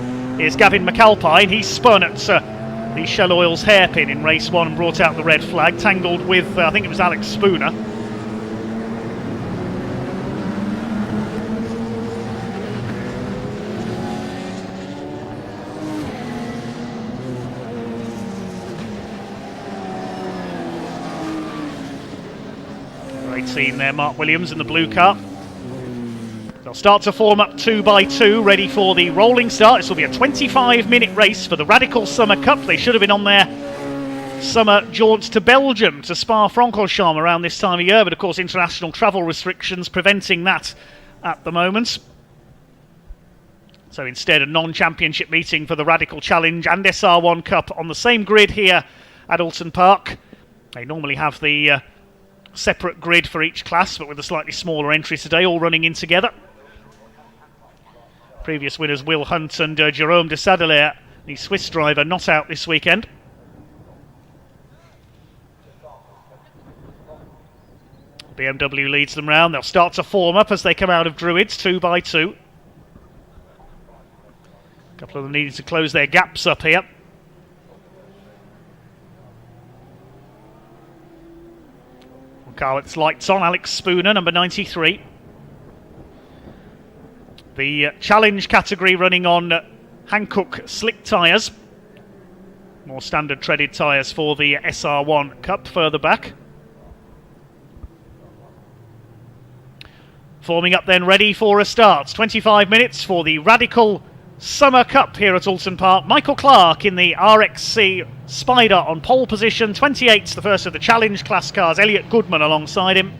is Gavin McAlpine. He spun at the Shell Oil's hairpin in race 1 and brought out the red flag, tangled with, I think it was Alex Spooner. Great scene there, Mark Williams in the blue car. They'll start to form up 2 by 2, ready for the rolling start. This will be a 25-minute race for the Radical Summer Cup. They should have been on their summer jaunt to Belgium, to Spa-Francorchamps around this time of year, but of course international travel restrictions preventing that at the moment. So instead, a non-championship meeting for the Radical Challenge and SR1 Cup on the same grid here at Oulton Park. They normally have the separate grid for each class, but with a slightly smaller entry today, all running in together. Previous winners Will Hunt and Jerome de Sadelaire, the Swiss driver, not out this weekend. BMW leads them round. They'll start to form up as they come out of Druids, 2 by 2. A couple of them needing to close their gaps up here. Car with its lights on, Alex Spooner, number 93. The challenge category running on Hankook slick tyres. More standard treaded tyres for the SR1 Cup further back. Forming up then, ready for a start. 25 minutes for the Radical Summer Cup here at Oulton Park. Michael Clark in the RXC Spider on pole position. 28's the first of the challenge class cars. Elliot Goodman alongside him.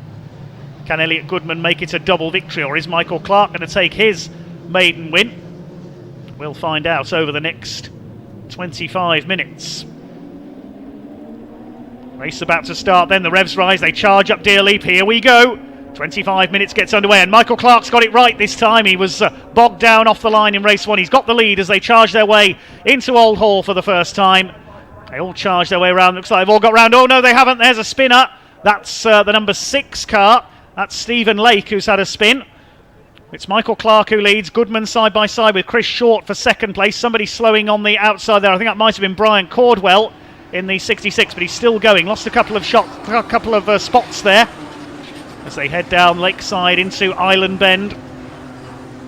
Can Elliot Goodman make it a double victory, or is Michael Clark going to take his maiden win? We'll find out over the next 25 minutes. Race about to start then. The revs rise. They charge up Deer Leap. Here we go. 25 minutes gets underway, and Michael Clark's got it right this time. He was bogged down off the line in race 1. He's got the lead as they charge their way into Old Hall for the first time. They all charge their way around. Looks like they've all got round. Oh no, they haven't. There's a spinner. That's the number 6 car. That's Stephen Lake who's had a spin. It's Michael Clark who leads. Goodman side by side with Chris Short for second place. Somebody slowing on the outside there. I think that might have been Brian Cordwell in the 66, but he's still going. Lost a couple of shots, a couple of spots there. as they head down Lakeside into Island Bend.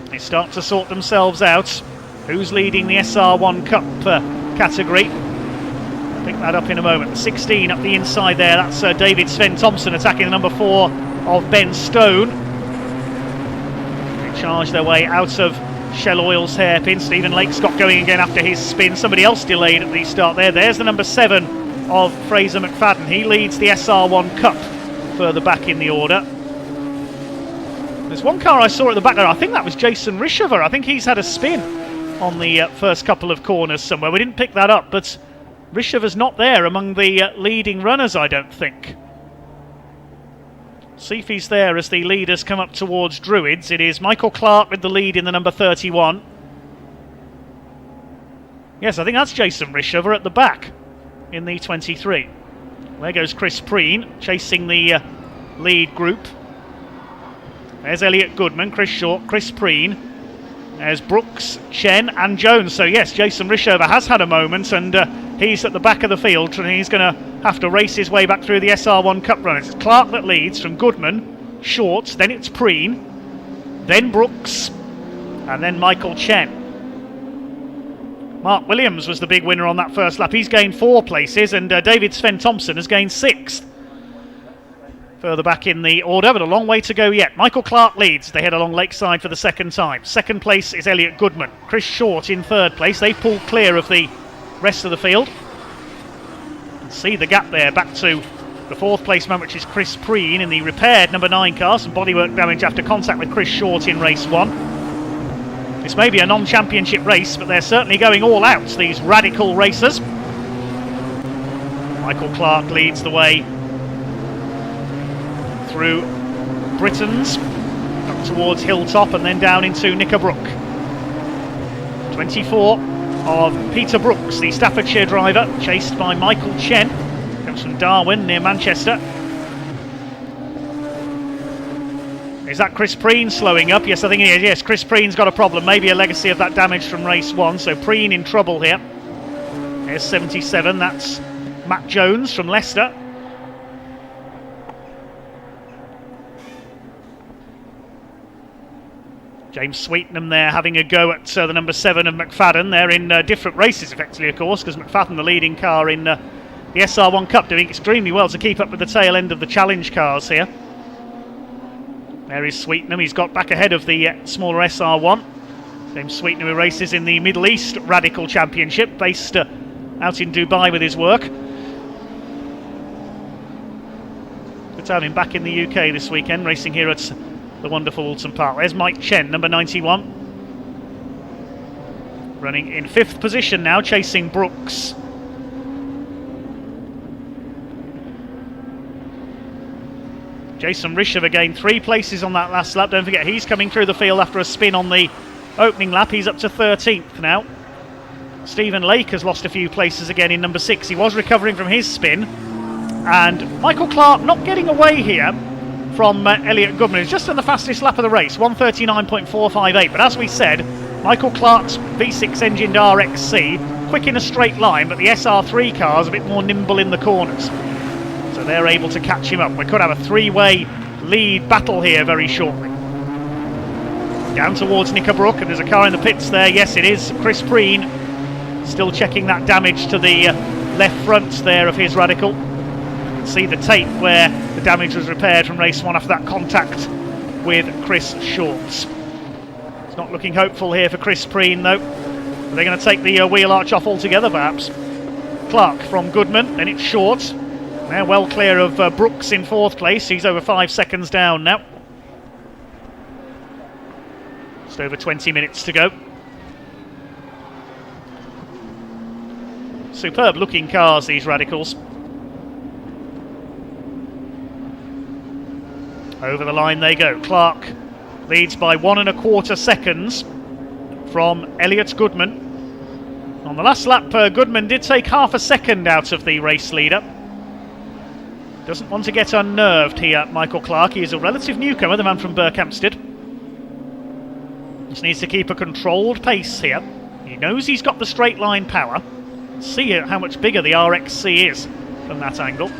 They start to sort themselves out. Who's leading the SR1 Cup category? Pick that up in a moment. 16 up the inside there. That's David Sven Thompson attacking the number 4 of Ben Stone. They charge their way out of Shell Oil's hairpin. Stephen Lake's got going again after his spin. Somebody else delayed at the start there. There's the number 7 of Fraser McFadden. He leads the SR1 Cup further back in the order. There's one car I saw at the back there. I think that was Jason Rishover. I think he's had a spin on the first couple of corners somewhere. We didn't pick that up, but Rishover's not there among the leading runners, I don't think. See if he's there as the leaders come up towards Druids. It is Michael Clark with the lead in the number 31. Yes, I think that's Jason Rishover at the back in the 23. There goes Chris Preen chasing the lead group. There's Elliot Goodman, Chris Short, Chris Preen. There's Brooks, Chen and Jones. So yes, Jason Rishover has had a moment, and he's at the back of the field, and he's going to have to race his way back through the SR1 Cup runners. It's Clark that leads from Goodman, Short, then it's Preen, then Brooks, and then Michael Chen. Mark Williams was the big winner on that first lap. He's gained 4 places, and David Sven Thompson has gained 6th. Further back in the order, but a long way to go yet. Michael Clark leads. They head along Lakeside for the second time. Second place is Elliot Goodman. Chris Short in third place. They pulled clear of the rest of the field. And see the gap there back to the fourth place man, which is Chris Preen in the repaired number 9 car. Some bodywork damage after contact with Chris Short in race 1. This may be a non-championship race, but they're certainly going all out, these radical racers. Michael Clark leads the way through Britons up towards Hilltop and then down into Knickerbrook. 24 of Peter Brooks, the Staffordshire driver, chased by Michael Chen, comes from Darwin near Manchester. Is that Chris Preen slowing up? Yes, I think it is. Yes, Chris Preen's got a problem, maybe a legacy of that damage from race 1, so Preen in trouble here. Here's 77, that's Matt Jones from Leicester. James Sweetenham there having a go at the number 7 of McFadden. They're in different races effectively, of course, because McFadden, the leading car in the SR1 Cup, doing extremely well to keep up with the tail end of the challenge cars here. There is Sweetenham. He's got back ahead of the smaller SR1. James Sweetenham, who races in the Middle East Radical Championship, based out in Dubai with his work. Good to have him back in the UK this weekend, racing here at the wonderful Oulton Park. There's Mike Chen, number 91. Running in 5th position now, chasing Brooks. Jason Rishover gained 3 places on that last lap. Don't forget, he's coming through the field after a spin on the opening lap. He's up to 13th now. Stephen Lake has lost a few places again in number 6. He was recovering from his spin. And Michael Clark not getting away here from Elliot Goodman. He's just done the fastest lap of the race, 1:39.458. But as we said, Michael Clark's V6 engined RXC, quick in a straight line, but the SR3 car's a bit more nimble in the corners. So they're able to catch him up. We could have a 3-way lead battle here very shortly. Down towards Knickerbrook, and there's a car in the pits there. Yes, it is Chris Preen. Still checking that damage to the left front there of his Radical. See the tape where the damage was repaired from race 1 after that contact with Chris Short. It's not looking hopeful here for Chris Preen though. Are they going to take the wheel arch off altogether perhaps? Clark from Goodman, then it's Short. They're well clear of Brooks in 4th place. He's over 5 seconds down now. Just over 20 minutes to go. Superb looking cars, these Radicals. Over the line they go. Clark leads by 1 1/4 seconds from Elliot Goodman. On the last lap, Goodman did take half a second out of the race leader. Doesn't want to get unnerved here, Michael Clark. He is a relative newcomer, the man from Berkhamsted. Just needs to keep a controlled pace here. He knows he's got the straight line power. See how much bigger the RXC is from that angle.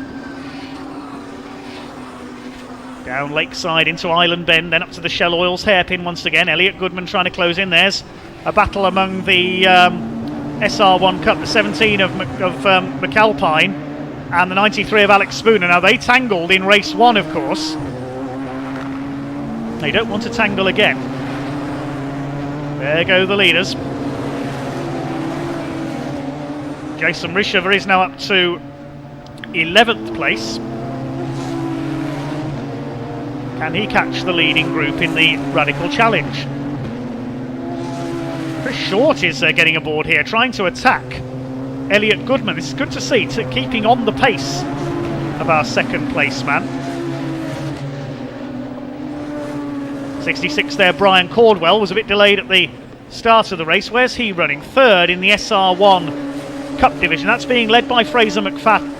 Down Lakeside into Island Bend, then up to the Shell Oils hairpin once again. Elliot Goodman trying to close in. There's a battle among the SR1 Cup, the 17 of McAlpine and the 93 of Alex Spooner. Now they tangled in race 1, of course. They don't want to tangle again. There go the leaders. Jason Rishover is now up to 11th place. Can he catch the leading group in the Radical Challenge? Chris Short is getting aboard here, trying to attack Elliot Goodman. This is good to see, keeping on the pace of our second place man. 66 there, Brian Caldwell was a bit delayed at the start of the race. Where's he running? Third in the SR1 Cup division. That's being led by Fraser McFadden.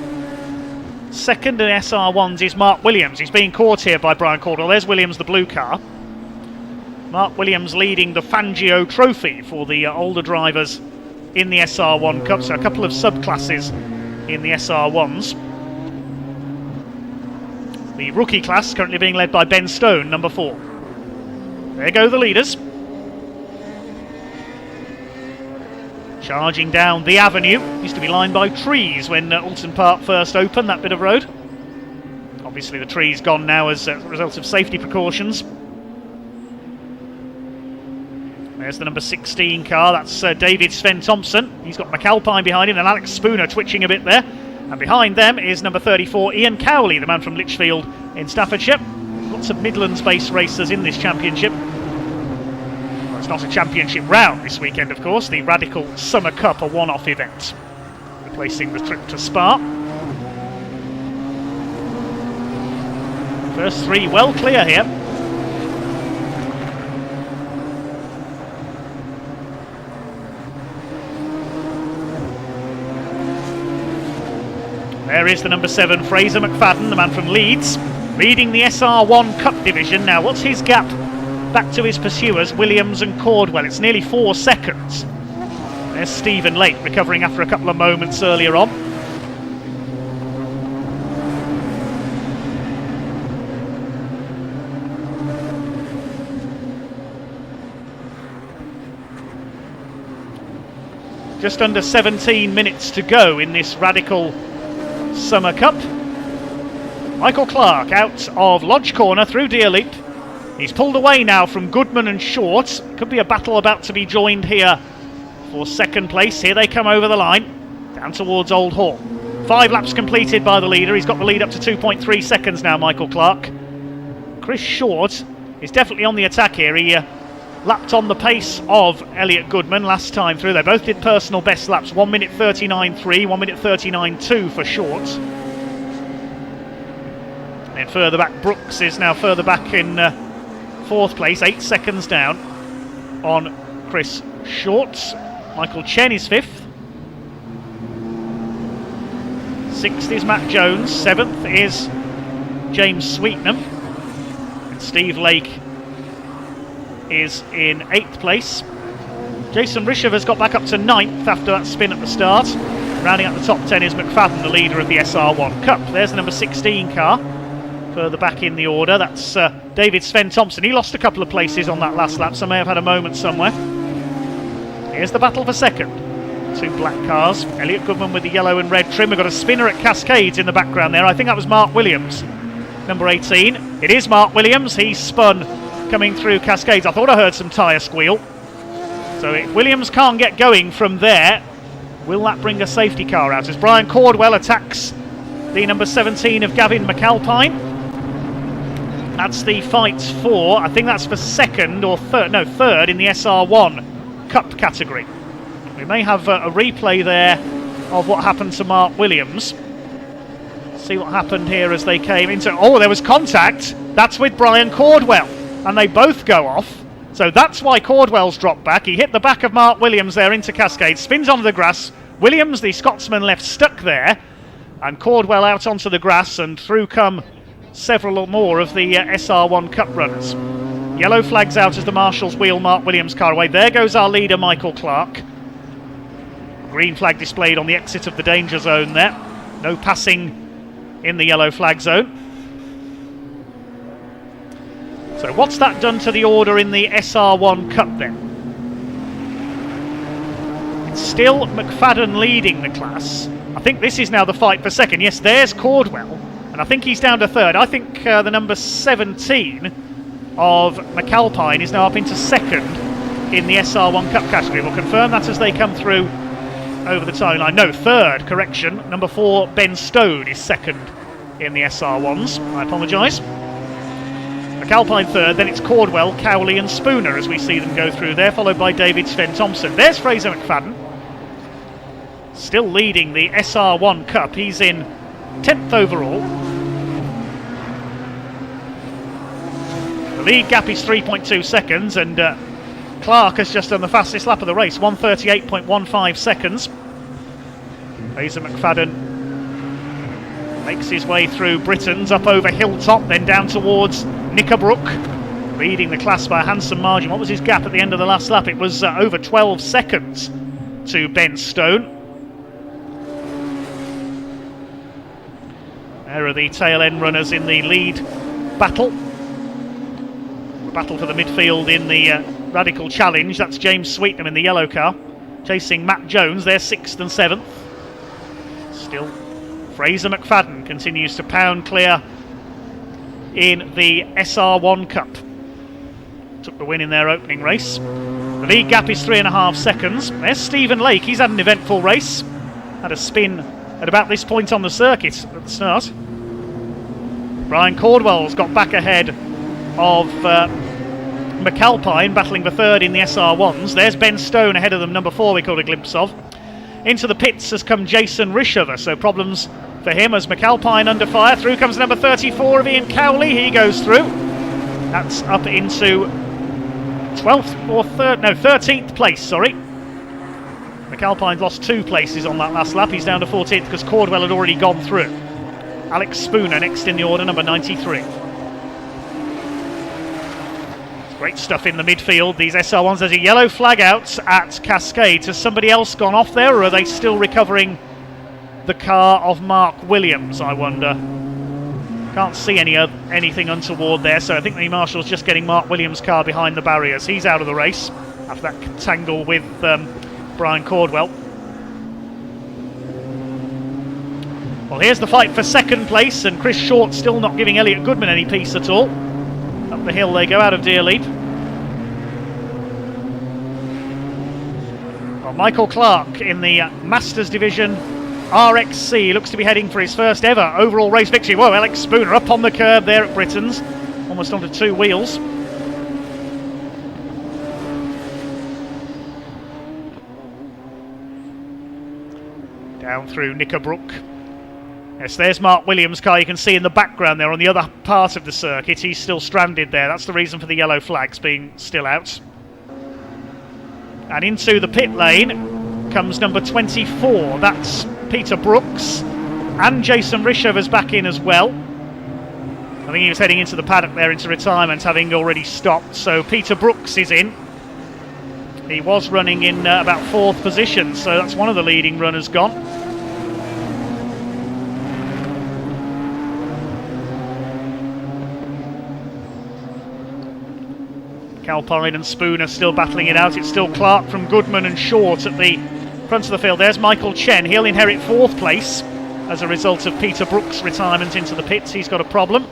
Second in SR1s is Mark Williams. He's being caught here by Brian Caldwell. There's Williams, the blue car. Mark Williams leading the Fangio Trophy for the older drivers in the SR1 Cup. So a couple of subclasses in the SR1s. The rookie class currently being led by Ben Stone, number 4. There go the leaders. Charging down the avenue. Used to be lined by trees when Oulton Park first opened, that bit of road. Obviously the tree's gone now as a result of safety precautions. There's the number 16 car, that's David Sven Thompson. He's got McAlpine behind him and Alex Spooner twitching a bit there. And behind them is number 34, Ian Cowley, the man from Lichfield in Staffordshire. Lots of Midlands-based racers in this championship. Well, it's not a championship round this weekend, of course. The Radical Summer Cup, a one-off event, replacing the trip to Spa. First 3 well clear here. There is the number 7, Fraser McFadden, the man from Leeds, leading the SR1 Cup division. Now, what's his gap back to his pursuers, Williams and Caldwell? It's nearly 4 seconds. There's Stephen Lake, recovering after a couple of moments earlier on. Just under 17 minutes to go in this Radical Summer Cup. Michael Clark out of Lodge Corner through Deer Leap. He's pulled away now from Goodman and Short. Could be a battle about to be joined here for second place. Here they come over the line, down towards Old Hall. 5 laps completed by the leader. He's got the lead up to 2.3 seconds now, Michael Clark. Chris Short is definitely on the attack here. He lapped on the pace of Elliot Goodman last time through. They both did personal best laps, 1 minute 39.3, 1 minute 39.2 for Short. Then further back, Brooks is now further back in 4th place, 8 seconds down on Chris Short. Michael Chen is 5th. 6th is Matt Jones. 7th is James Sweetnam. And Steve Lake is in 8th place. Jason Rishover has got back up to 9th after that spin at the start. Rounding out the top 10 is McFadden, the leader of the SR1 Cup. There's the number 16 car. Further back in the order, that's David Sven Thompson. He lost a couple of places on that last lap, so may have had a moment somewhere. Here's the battle for second. 2 black cars. Elliot Goodman with the yellow and red trim. We've got a spinner at Cascades in the background there. I think that was Mark Williams, number 18. It is Mark Williams. He spun coming through Cascades. I thought I heard some tyre squeal. So if Williams can't get going from there, will that bring a safety car out? As Brian Caldwell attacks the number 17 of Gavin McAlpine. That's the fight for, I think that's for second or third, no, third in the SR1 Cup category. We may have a replay there of what happened to Mark Williams. See what happened here as they came into, oh, there was contact. That's with Brian Caldwell. And they both go off. So that's why Caldwell's dropped back. He hit the back of Mark Williams there into Cascade, spins onto the grass. Williams, the Scotsman, left stuck there. And Caldwell out onto the grass, and through come several more of the SR1 Cup runners. Yellow flags out as the marshals wheel Mark Williams' car away. There goes our leader, Michael Clark. Green flag displayed on the exit of the danger zone there. No passing in the yellow flag zone. So what's that done to the order in the SR1 Cup then? It's still McFadden leading the class. I think this is now the fight for second. Yes, there's Cordwell, and I think he's down to third. I think the number 17 of McAlpine is now up into second in the SR1 Cup category. We'll confirm that as they come through over the timeline. No, third, correction. Number 4, Ben Stone, is second in the SR1s. I apologise. McAlpine third, then it's Cordwell, Cowley and Spooner as we see them go through there, followed by David Sven Thompson. There's Fraser McFadden, still leading the SR1 Cup. He's in 10th overall. The lead gap is 3.2 seconds, and Clark has just done the fastest lap of the race, 1:38.15 seconds. Fraser McFadden makes his way through Britons, up over Hilltop, then down towards Knickerbrook, leading the class by a handsome margin. What was his gap at the end of the last lap? It was over 12 seconds to Ben Stone. There are the tail end runners in the lead battle. The battle for the midfield in the Radical Challenge. That's James Sweetnam in the yellow car, chasing Matt Jones. They're 6th and 7th. Still, Fraser McFadden continues to pound clear in the SR1 Cup. Took the win in their opening race. The lead gap is 3.5 seconds. There's Stephen Lake. He's had an eventful race. Had a spin at about this point on the circuit at the start. Brian Cordwell's got back ahead of McAlpine, battling for third in the SR1s. There's Ben Stone ahead of them, number 4 we caught a glimpse of. Into the pits has come Jason Rishover, so problems for him as McAlpine under fire. Through comes number 34 of Ian Cowley. He goes through. That's up into 12th or 13th place, sorry. McAlpine's lost 2 places on that last lap. He's down to 14th because Cordwell had already gone through. Alex Spooner next in the order, number 93. Great stuff in the midfield, these SR1s. There's a yellow flag out at Cascades. Has somebody else gone off there, or are they still recovering the car of Mark Williams, I wonder? Can't see anything untoward there, so I think the marshal's just getting Mark Williams' car behind the barriers. He's out of the race after that tangle with Brian Cordwell. Well, here's the fight for second place, and Chris Short still not giving Elliot Goodman any peace at all. Up the hill they go out of Deerleap. Well, Michael Clark in the Masters Division RXC looks to be heading for his first ever overall race victory. Whoa, Alex Spooner up on the curb there at Britons, almost onto 2 wheels. Down through Knickerbrook. Yes, there's Mark Williams' car. You can see in the background there on the other part of the circuit. He's still stranded there. That's the reason for the yellow flags being still out. And into the pit lane comes number 24. That's Peter Brooks. And Jason Rishover's back in as well. I think he was heading into the paddock there into retirement, having already stopped. So Peter Brooks is in. He was running in about 4th position, so that's one of the leading runners gone. Alpine and Spooner still battling it out. It's still Clark from Goodman and Short at the front of the field. There's Michael Chen. He'll inherit 4th place as a result of Peter Brooks' retirement into the pits. He's got a problem.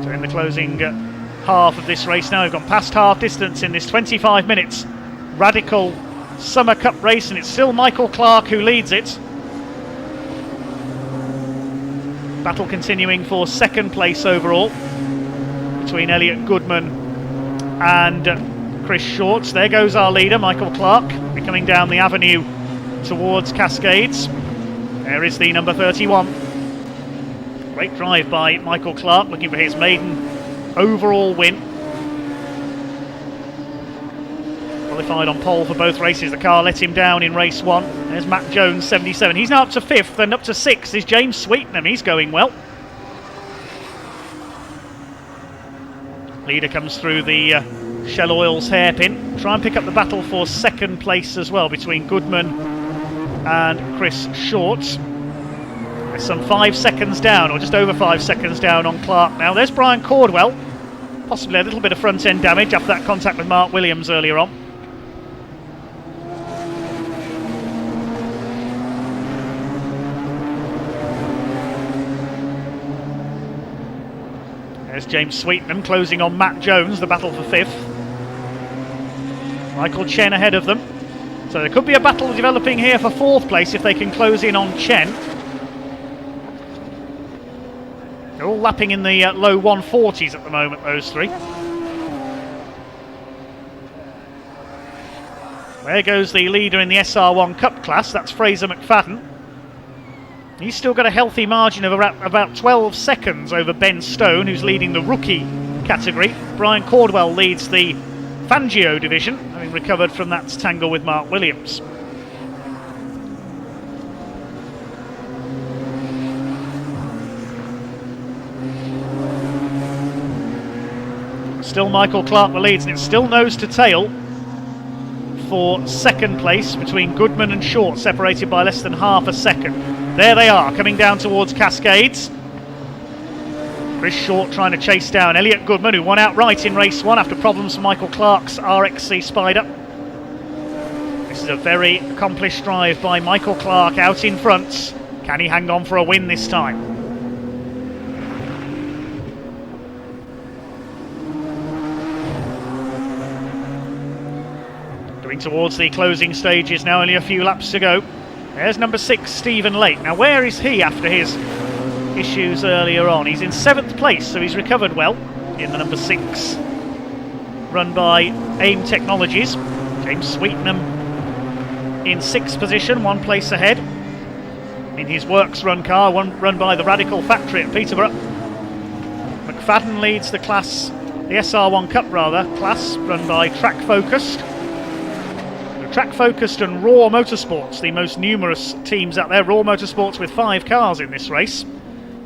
So in the closing half of this race now, we've gone past half distance in this 25 minutes. Radical Summer Cup race, and it's still Michael Clark who leads it. Battle continuing for second place overall between Elliot Goodman and Chris Shorts. There goes our leader, Michael Clark. We're coming down the avenue towards Cascades. There is the number 31. Great drive by Michael Clark, looking for his maiden overall win. Qualified on pole for both races. The car let him down in race 1. There's Matt Jones, 77. He's now up to 5th, and up to 6th is James Sweetnam. He's going well. Leader comes through the Shell Oil's hairpin. Try and pick up the battle for second place as well between Goodman and Chris Short. There's some 5 seconds down, or just over 5 seconds down on Clark now. There's Brian Cordwell. Possibly a little bit of front end damage after that contact with Mark Williams earlier on. There's James Sweetenham closing on Matt Jones, the battle for 5th. Michael Chen ahead of them. So there could be a battle developing here for 4th place if they can close in on Chen. They're all lapping in the low 140s at the moment, those three. There goes the leader in the SR1 Cup class, that's Fraser McFadden. He's still got a healthy margin of about 12 seconds over Ben Stone, who's leading the rookie category. Brian Cordwell leads the Fangio division, having recovered from that tangle with Mark Williams. Still Michael Clark the leads, and it's still nose to tail for second place between Goodman and Short, separated by less than half a second. There they are, coming down towards Cascades. Chris Short trying to chase down Elliot Goodman, who won outright in race 1 after problems for Michael Clark's RXC Spider. This is a very accomplished drive by Michael Clark out in front. Can he hang on for a win this time? Going towards the closing stages now, only a few laps to go. There's number 6, Stephen Lake. Now, where is he after his issues earlier on? He's in 7th place, so he's recovered well in the number 6. Run by AIM Technologies. James Sweetenham in 6th position, 1 place ahead. In his Works run car, run by the Radical factory at Peterborough. McFadden leads the class, the SR1 Cup class, run by Track Focused. Track Focused and Raw Motorsports, the most numerous teams out there. Raw Motorsports with 5 cars in this race.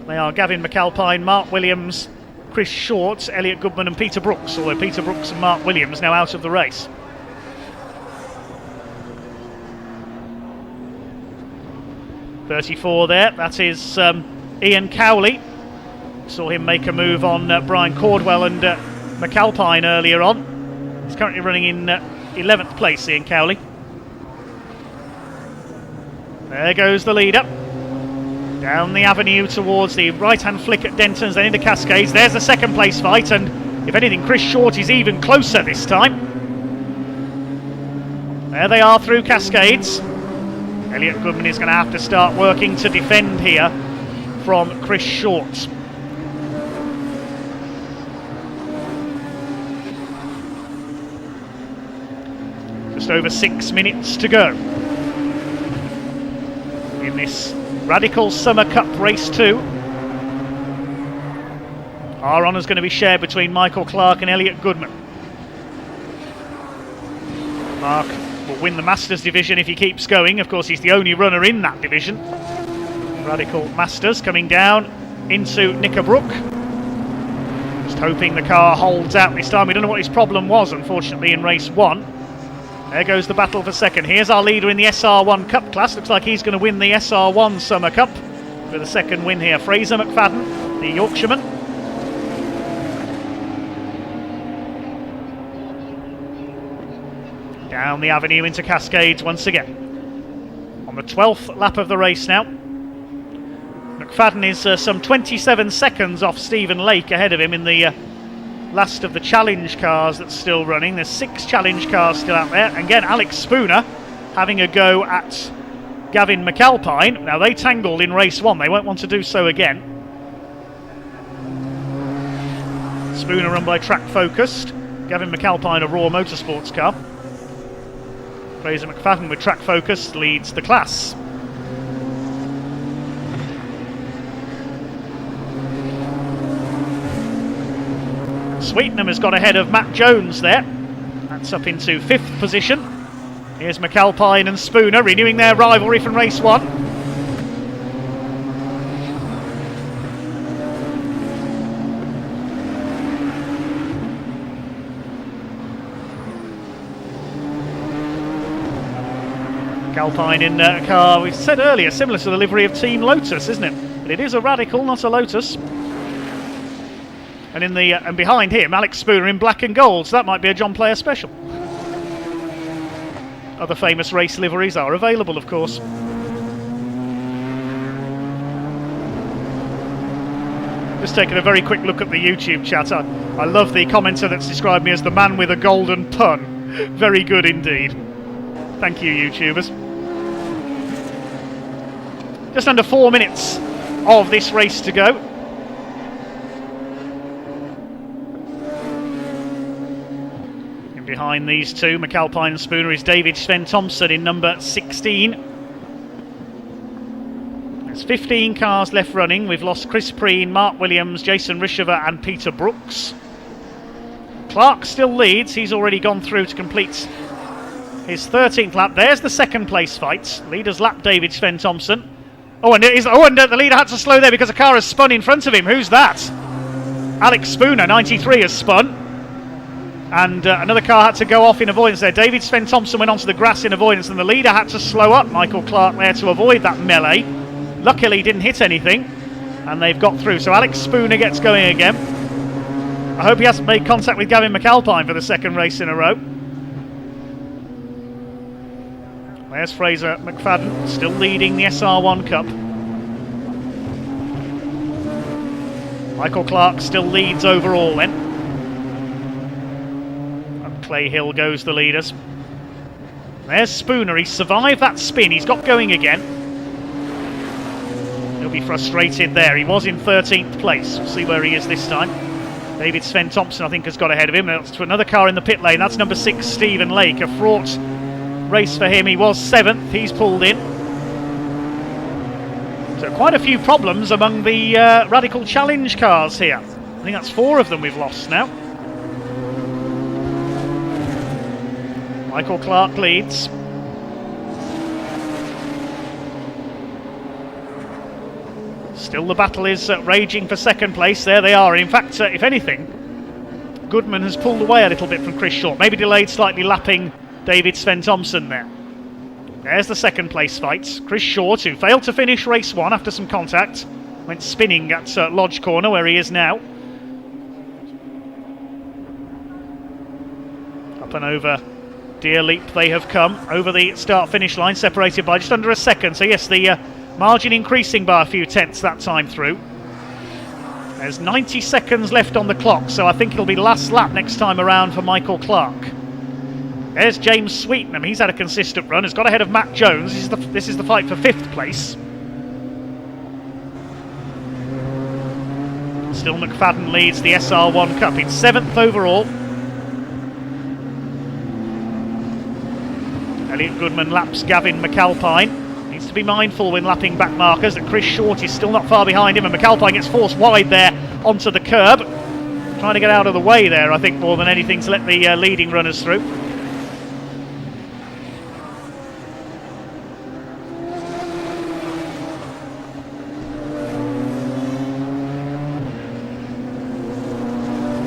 They are Gavin McAlpine, Mark Williams, Chris Short, Elliot Goodman and Peter Brooks, although Peter Brooks and Mark Williams now out of the race. .34 there, that is Ian Cowley. Saw him make a move on Brian Cordwell and McAlpine earlier on. He's currently running in 11th place, Ian Cowley. There goes the leader. Down the avenue towards the right-hand flick at Denton's, then into Cascades. There's the second place fight, and if anything, Chris Short is even closer this time. There they are through Cascades. Elliot Goodman is going to have to start working to defend here from Chris Short. Just over 6 minutes to go in this Radical Summer Cup Race 2. Our honour is going to be shared between Michael Clark and Elliot Goodman. Mark will win the Masters division if he keeps going. Of course, he's the only runner in that division. Radical Masters coming down into Knickerbrook. Just hoping the car holds out this time. We don't know what his problem was, unfortunately, in race 1. There goes the battle for second. Here's our leader in the SR1 Cup class. Looks like he's going to win the SR1 Summer Cup with a second win here. Fraser McFadden, the Yorkshireman. Down the avenue into Cascades once again. On the 12th lap of the race now. McFadden is some 27 seconds off Stephen Lake ahead of him in the last of the challenge cars that's still running. There's 6 challenge cars still out there. And again, Alex Spooner having a go at Gavin McAlpine. Now, they tangled in race 1. They won't want to do so again. Spooner run by Track Focused. Gavin McAlpine, a Raw Motorsports car. Fraser McFadden with Track Focused leads the class. Sweetenham has got ahead of Matt Jones there. That's up into 5th position. Here's McAlpine and Spooner renewing their rivalry from race 1. McAlpine in a car, we said earlier, similar to the livery of Team Lotus, isn't it? But it is a Radical, not a Lotus. And and behind him, Alex Spooner in black and gold, so that might be a John Player special. Other famous race liveries are available, of course. Just taking a very quick look at the YouTube chat. I love the commenter that's described me as the man with a golden pun. Very good indeed. Thank you, YouTubers. Just under 4 minutes of this race to go. And behind these two, McAlpine and Spooner, is David Sven Thompson in number 16. There's 15 cars left running. We've lost Chris Preen, Mark Williams, Jason Rishover and Peter Brooks. Clark still leads. He's already gone through to complete his 13th lap. There's the second place fight. Leader's lap, David Sven Thompson. And the leader had to slow there because a car has spun in front of him. Who's that? Alex Spooner, 93, has spun. And another car had to go off in avoidance there. David Sven Thompson went onto the grass in avoidance, and the leader had to slow up. Michael Clark there to avoid that melee. Luckily he didn't hit anything, and they've got through. So Alex Spooner gets going again. I hope he hasn't made contact with Gavin McAlpine for the second race in a row. There's Fraser McFadden, still leading the SR1 Cup. Michael Clark still leads overall then. Up Clay Hill goes the leaders. There's Spooner, he survived that spin, he's got going again. He'll be frustrated there. He was in 13th place. We'll see where he is this time. David Sven Thompson, I think, has got ahead of him. That's to another car in the pit lane. That's number 6, Stephen Lake. A fraught race for him. He was 7th. He's pulled in. So quite a few problems among the Radical Challenge cars here. I think that's 4 of them we've lost now. Michael Clark leads. Still the battle is raging for second place. There they are. In fact, if anything, Goodman has pulled away a little bit from Chris Short. Maybe delayed slightly lapping David Sven Thompson there. There's the second place fight. Chris Short, who failed to finish race 1 after some contact, went spinning at Lodge Corner where he is now. Up and over Deer Leap they have come over the start-finish line, separated by just under a second. So yes, the margin increasing by a few tenths that time through. There's 90 seconds left on the clock, so I think it'll be last lap next time around for Michael Clark. There's James Sweetnam. He's had a consistent run, has got ahead of Matt Jones. This is the fight for 5th place. Still McFadden leads the SR1 Cup. It's 7th overall. Elliot Goodman laps Gavin McAlpine. Needs to be mindful when lapping back markers that Chris Short is still not far behind him, and McAlpine gets forced wide there onto the curb. Trying to get out of the way there, I think, more than anything, to let the leading runners through.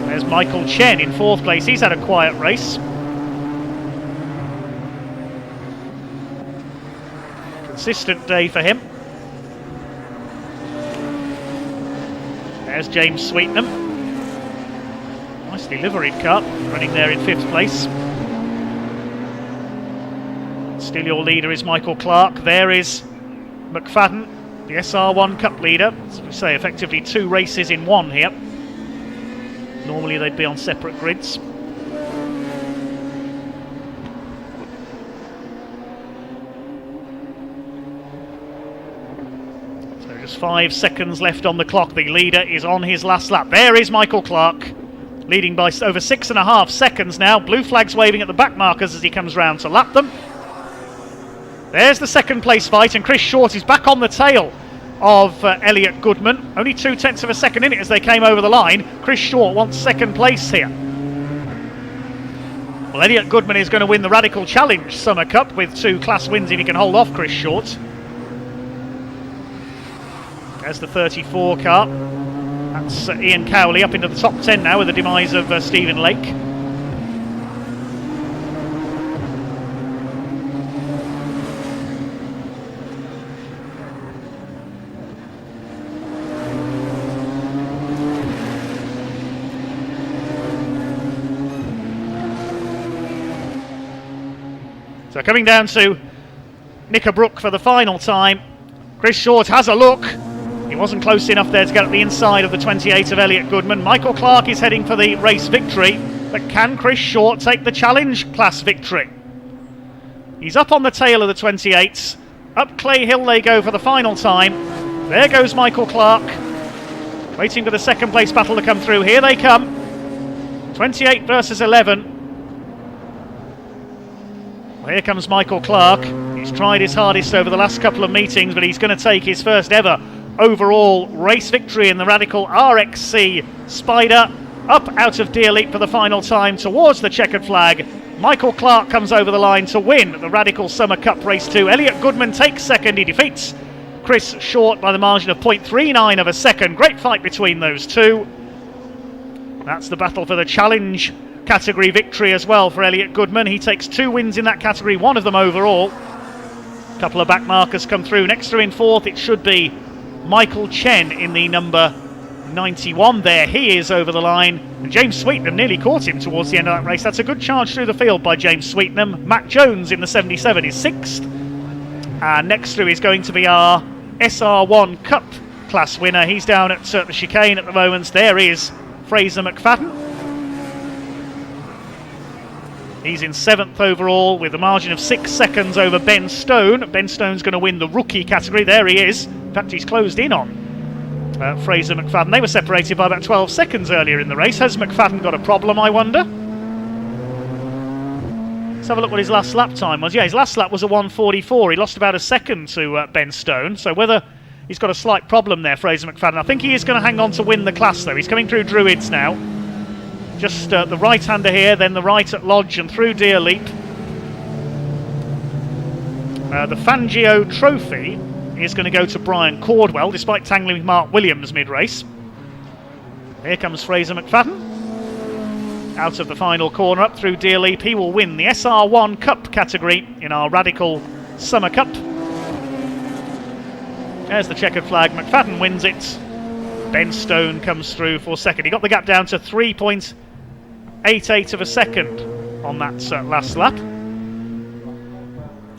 There's Michael Chen in 4th place. He's had a quiet race. Consistent day for him. There's James Sweetnam. Nicely liveried car, running there in 5th place. Still your leader is Michael Clark. There is McFadden, the SR1 Cup leader. As we say, effectively 2 races in 1 here. Normally they'd be on separate grids. Just 5 seconds left on the clock. The leader is on his last lap. There is Michael Clark, leading by over 6.5 seconds now. Blue flags waving at the back markers as he comes round to lap them. There's the second place fight, and Chris Short is back on the tail of Elliot Goodman. Only 0.2 of a second in it as they came over the line. Chris Short wants second place here. Well, Elliot Goodman is going to win the Radical Challenge Summer Cup with 2 class wins if he can hold off Chris Short. There's the 34 car. That's Ian Cowley up into the top 10 now with the demise of Stephen Lake. So coming down to Knickerbrook for the final time. Chris Short has a look. He wasn't close enough there to get at the inside of the 28 of Elliot Goodman. Michael Clark is heading for the race victory, but can Chris Short take the challenge class victory? He's up on the tail of the 28s. Up Clay Hill they go for the final time. There goes Michael Clark, waiting for the second place battle to come through. Here they come. 28 versus 11. Well, here comes Michael Clark. He's tried his hardest over the last couple of meetings, but he's going to take his first ever overall race victory in the Radical RXC Spider. Up out of Deer Leap for the final time towards the checkered flag. Michael Clark comes over the line to win the Radical Summer Cup Race 2. Elliot Goodman takes second. He defeats Chris Short by the margin of 0.39 of a second. Great fight between those two. That's the battle for the challenge category victory as well for Elliot Goodman. He takes 2 wins in that category, one of them overall. A couple of back markers come through. Next through in fourth, it should be Michael Chen in the number 91. There he is over the line. And James Sweetnam nearly caught him towards the end of that race. That's a good charge through the field by James Sweetnam. Matt Jones in the 77 is 6th. And next through is going to be our SR1 Cup class winner. He's down at the chicane at the moment. There is Fraser McFadden. He's in 7th overall with a margin of 6 seconds over Ben Stone. Ben Stone's going to win the rookie category. There he is. In fact, he's closed in on Fraser McFadden. They were separated by about 12 seconds earlier in the race. Has McFadden got a problem, I wonder? Let's have a look what his last lap time was. Yeah, his last lap was a 1:44. He lost about a second to Ben Stone. So whether he's got a slight problem there, Fraser McFadden. I think he is going to hang on to win the class, though. He's coming through Druids now. Just the right-hander here, then the right at Lodge and through Deer Leap. The Fangio Trophy is going to go to Brian Cordwell, despite tangling with Mark Williams mid-race. Here comes Fraser McFadden. Out of the final corner, up through Deer Leap. He will win the SR1 Cup category in our Radical Summer Cup. There's the checkered flag. McFadden wins it. Ben Stone comes through for second. He got the gap down to 3.88 of a second on that last lap.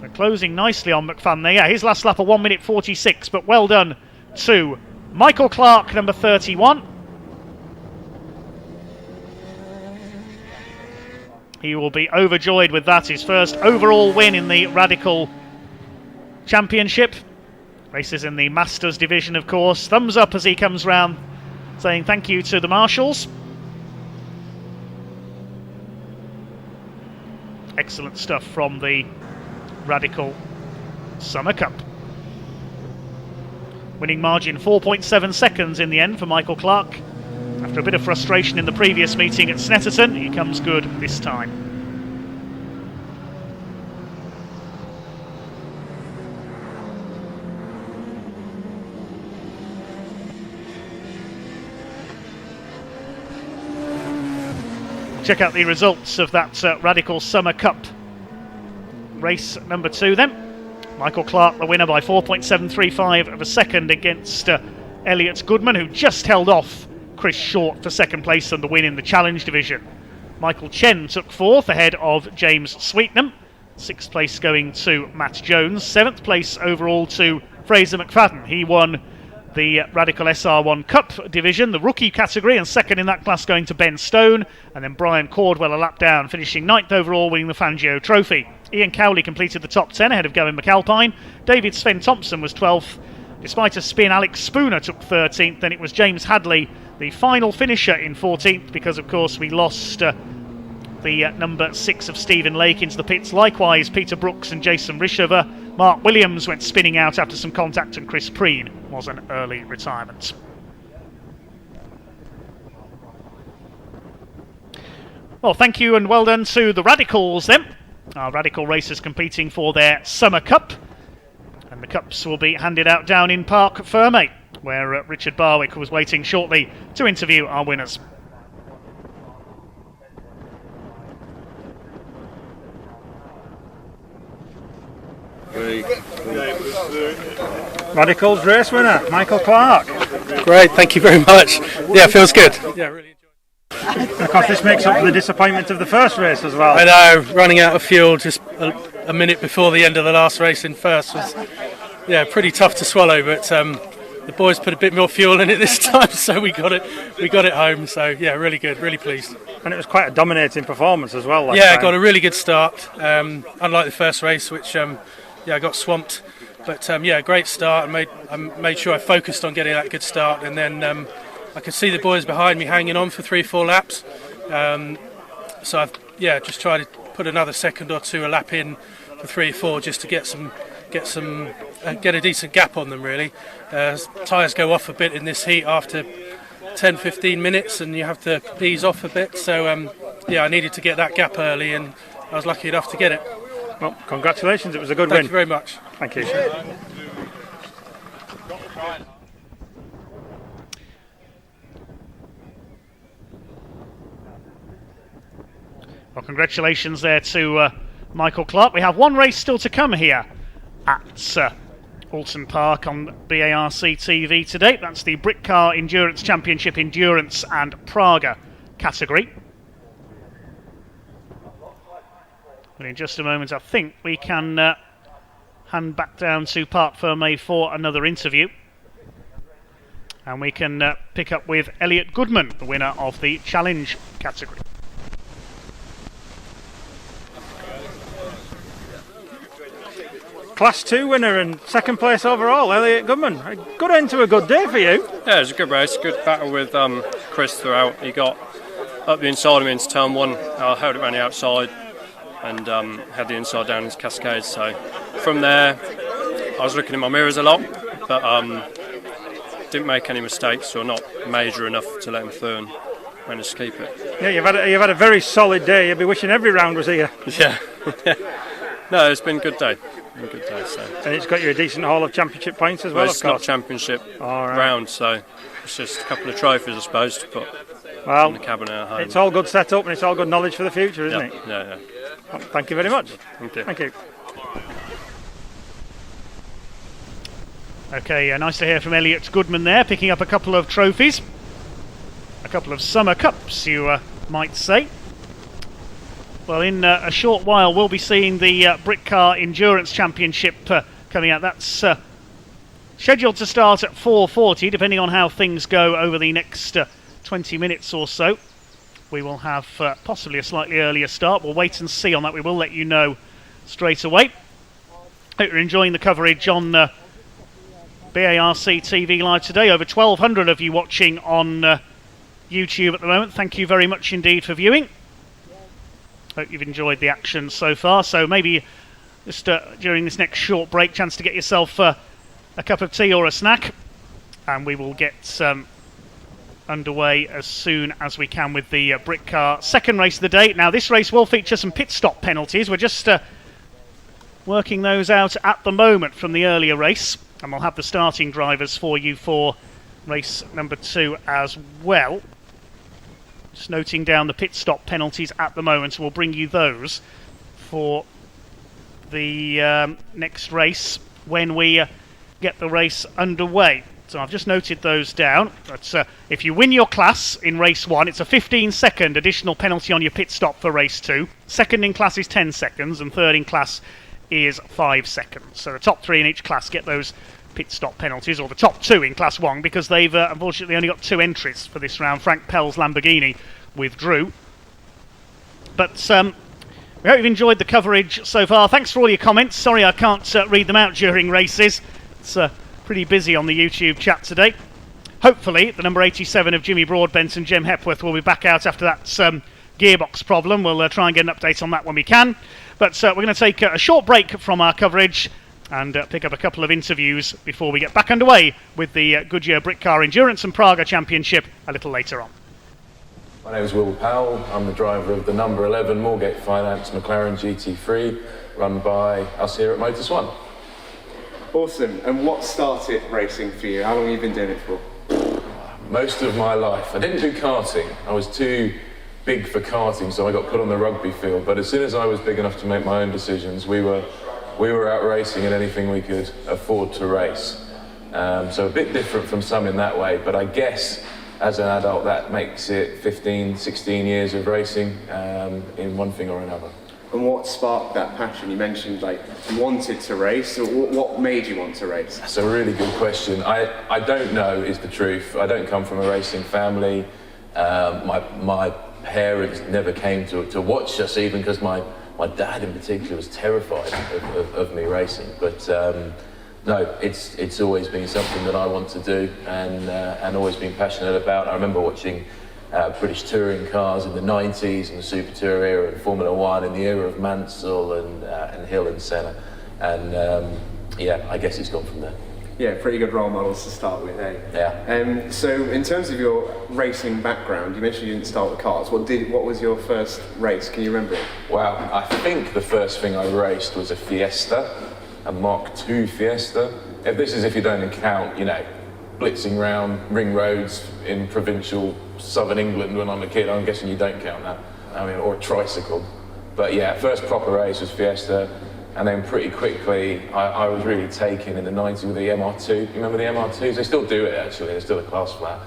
They're closing nicely on McFadden there. Yeah, his last lap a 1:46, but well done to Michael Clark, number 31. He will be overjoyed with that. His first overall win in the Radical Championship. Races in the Masters division, of course. Thumbs up as he comes round, saying thank you to the marshals. Excellent stuff from the Radical Summer Cup. Winning margin 4.7 seconds in the end for Michael Clark. After a bit of frustration in the previous meeting at Snetterton, he comes good this time. Check out the results of that Radical Summer Cup race number 2 then. Michael Clark the winner by 4.735 of a second against Elliot Goodman, who just held off Chris Short for second place and the win in the Challenge division. Michael Chen took 4th ahead of James Sweetnam. 6th place going to Matt Jones. 7th place overall to Fraser McFadden. He won the Radical SR1 Cup division, the rookie category, and second in that class going to Ben Stone, and then Brian Cordwell a lap down, finishing 9th overall, winning the Fangio Trophy. Ian Cowley completed the top 10 ahead of Gavin McAlpine. David Sven Thompson was 12th. Despite a spin, Alex Spooner took 13th. Then it was James Hadley, the final finisher, in 14th, because of course we lost the number 6 of Stephen Lake into the pits. Likewise, Peter Brooks and Jason Rishover. Mark Williams went spinning out after some contact, and Chris Preen was an early retirement. Well, thank you and well done to the Radicals then. Our Radical racers competing for their Summer Cup. And the cups will be handed out down in Park Ferme, where Richard Barwick was waiting shortly to interview our winners. Radicals race winner, Michael Clark. Great, thank you very much. Yeah, feels good. Yeah, really enjoyed Of course, this makes up for the disappointment of the first race as well. I know, running out of fuel just a minute before the end of the last race in first was, pretty tough to swallow. But the boys put a bit more fuel in it this time, so we got it home. So really good, really pleased. And it was quite a dominating performance as well. Last time. Got a really good start. Unlike the first race, which I got swamped. But great start. I made sure I focused on getting that good start, and then I could see the boys behind me hanging on for 3-4 laps. So I've just tried to put another second or two a lap in for 3-4 just to get a decent gap on them really. Tyres go off a bit in this heat after 10-15 minutes, and you have to ease off a bit. So I needed to get that gap early, and I was lucky enough to get it. Well, congratulations! It was a good win. Thank you very much. Thank you. Well, congratulations there to Michael Clark. We have one race still to come here at Oulton Park on BARC TV today. That's the Britcar Endurance Championship Endurance and Praga category. But in just a moment, I think we can hand back down to Parc Fermé for another interview. And we can pick up with Elliot Goodman, the winner of the Challenge category. Class 2 winner and second place overall, Elliot Goodman. A good end to a good day for you. Yeah, it was a good race, good battle with Chris throughout. He got up the inside of me into turn 1. I held it around the outside and had the inside down into Cascade. So from there, I was looking in my mirrors a lot, but didn't make any mistakes or not major enough to let him through and managed to keep it. Yeah, you've had a very solid day. You'd be wishing every round was here. Yeah. No, it's been a good day. Good day, so. And it's got you a decent haul of championship points as well, It's of course. not championship round, so it's just a couple of trophies, I suppose, to put in the cabinet at home. It's all good set up and it's all good knowledge for the future, isn't it? Yeah. Well, thank you very much. Thank you. Thank you. Okay, nice to hear from Elliot Goodman there, picking up a couple of trophies. A couple of summer cups, you might say. Well, in a short while, we'll be seeing the Britcar Endurance Championship coming out. That's scheduled to start at 4:40, depending on how things go over the next 20 minutes or so. We will have possibly a slightly earlier start. We'll wait and see on that. We will let you know straight away. Hope you're enjoying the coverage on BARC TV Live today. Over 1,200 of you watching on YouTube at the moment. Thank you very much indeed for viewing. Hope you've enjoyed the action so far. So maybe just during this next short break, chance to get yourself a cup of tea or a snack, and we will get underway as soon as we can with the Britcar second race of the day. Now, this race will feature some pit stop penalties. We're just working those out at the moment from the earlier race, and we'll have the starting drivers for you for race number 2 as well. Just noting down the pit stop penalties at the moment, so we'll bring you those for the next race when we get the race underway. So I've just noted those down. But if you win your class in race 1, it's a 15-second additional penalty on your pit stop for race 2. Second in class is 10 seconds, and third in class is 5 seconds. So the top 3 in each class get those pit stop penalties, or the top 2 in class 1, because they've unfortunately only got 2 entries for this round. Frank Pell's Lamborghini withdrew. But we hope you've enjoyed the coverage so far. Thanks for all your comments. Sorry I can't read them out during races. It's pretty busy on the YouTube chat today. Hopefully the number 87 of Jimmy Broadbent and Jem Hepworth will be back out after that gearbox problem. We'll try and get an update on that when we can. But we're going to take a short break from our coverage and pick up a couple of interviews before we get back underway with the Goodyear Britcar Endurance and Praga Championship a little later on. My name is Will Powell. I'm the driver of the number 11 Moorgate Finance McLaren GT3, run by us here at Motors One. Awesome. And what started racing for you? How long have you been doing it for? Most of my life. I didn't do karting. I was too big for karting, so I got put on the rugby field. But as soon as I was big enough to make my own decisions, we were out racing in anything we could afford to race. So a bit different from some in that way, but I guess as an adult, that makes it 15, 16 years of racing in one thing or another. And what sparked that passion? You mentioned like you wanted to race. So what made you want to race? That's a really good question. I don't know is the truth. I don't come from a racing family. My parents never came to watch us, even because my dad in particular was terrified of me racing. But no, it's always been something that I want to do and always been passionate about. I remember watching British touring cars in the 90s and the Super Tour era and Formula One in the era of Mansell and Hill and Senna. And yeah, I guess it's gone from there. Yeah, pretty good role models to start with, eh? Yeah. So in terms of your racing background, you mentioned you didn't start with cars. What was your first race? Can you remember it? Wow, I think the first thing I raced was a Fiesta, a Mark II Fiesta. This is if you don't count, blitzing round ring roads in provincial southern England when I'm a kid. I'm guessing you don't count that. Or a tricycle. But yeah, first proper race was Fiesta, and then pretty quickly I was really taken in the 90s with the MR2. You remember the MR2s? They still do it actually. They're still a class flat,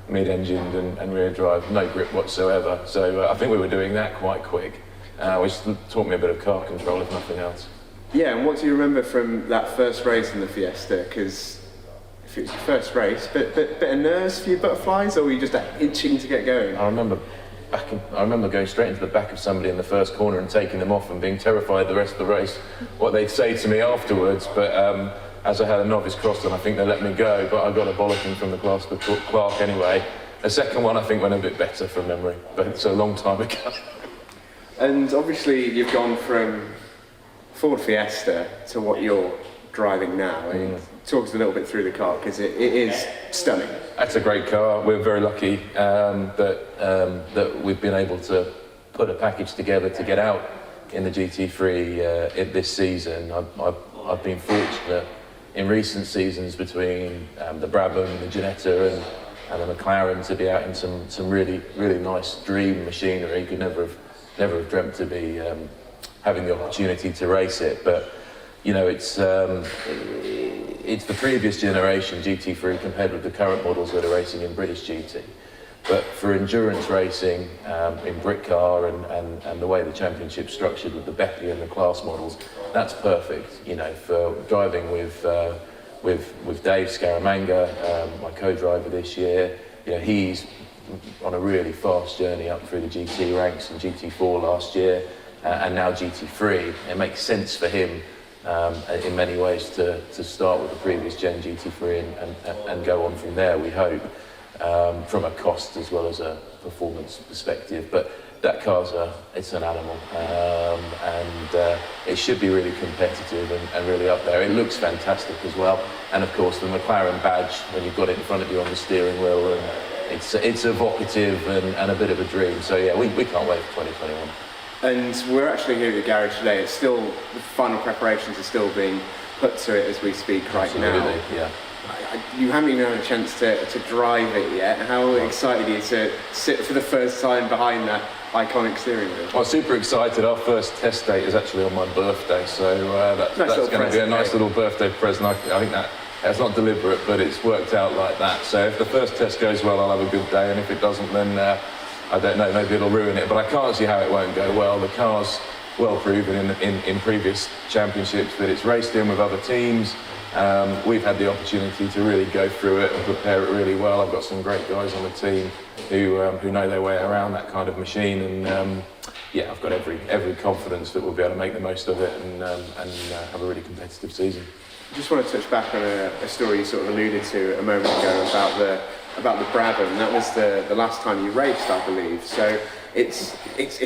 mid-engined and rear drive, no grip whatsoever. So I think we were doing that quite quick, which taught me a bit of car control, if nothing else. Yeah, and what do you remember from that first race in the Fiesta? Because if it was your first race, bit of nerves for your butterflies, or were you just itching to get going? I remember going straight into the back of somebody in the first corner and taking them off and being terrified the rest of the race, what they'd say to me afterwards. But as I had a novice cross, and I think they let me go, but I got a bollocking from the clerk anyway. The second one I think went a bit better from memory, but it's a long time ago. And obviously you've gone from Ford Fiesta to what you're driving now. Talk us a little bit through the car, because it is stunning. That's a great car. We're very lucky that we've been able to put a package together to get out in the GT3 this season. I've been fortunate in recent seasons between the Brabham, the Ginetta and the McLaren to be out in some really, really nice dream machinery. Could never have dreamt to be having the opportunity to race it. But it's the previous generation GT3 compared with the current models that are racing in British GT. But for endurance racing in Britcar and the way the championship's structured with the Betley and the class models, that's perfect. For driving with Dave Scaramanga, my co-driver this year. He's on a really fast journey up through the GT ranks in GT4 last year and now GT3. It makes sense for him in many ways to start with the previous gen GT3 and go on from there, we hope, from a cost as well as a performance perspective. But that car's it's an animal, and it should be really competitive and really up there. It looks fantastic as well, and of course the McLaren badge when you've got it in front of you on the steering wheel, and it's evocative and a bit of a dream. So yeah, we can't wait for 2021. And we're actually here at the garage today. It's still, the final preparations are still being put to it as we speak right now. Yeah. You haven't even had a chance to drive it yet. How excited are you to sit for the first time behind that iconic steering wheel? Well, super excited. Our first test date is actually on my birthday, so that's going to be a nice little birthday present. I think that's not deliberate, but it's worked out like that. So if the first test goes well, I'll have a good day, and if it doesn't, then I don't know, maybe it'll ruin it, but I can't see how it won't go well. The car's well proven in previous championships that it's raced in with other teams. We've had the opportunity to really go through it and prepare it really well. I've got some great guys on the team who know their way around that kind of machine, and yeah, I've got every confidence that we'll be able to make the most of it and have a really competitive season. I just want to touch back on a story you sort of alluded to a moment ago about the Brabham. That was the last time you raced, I believe. So it's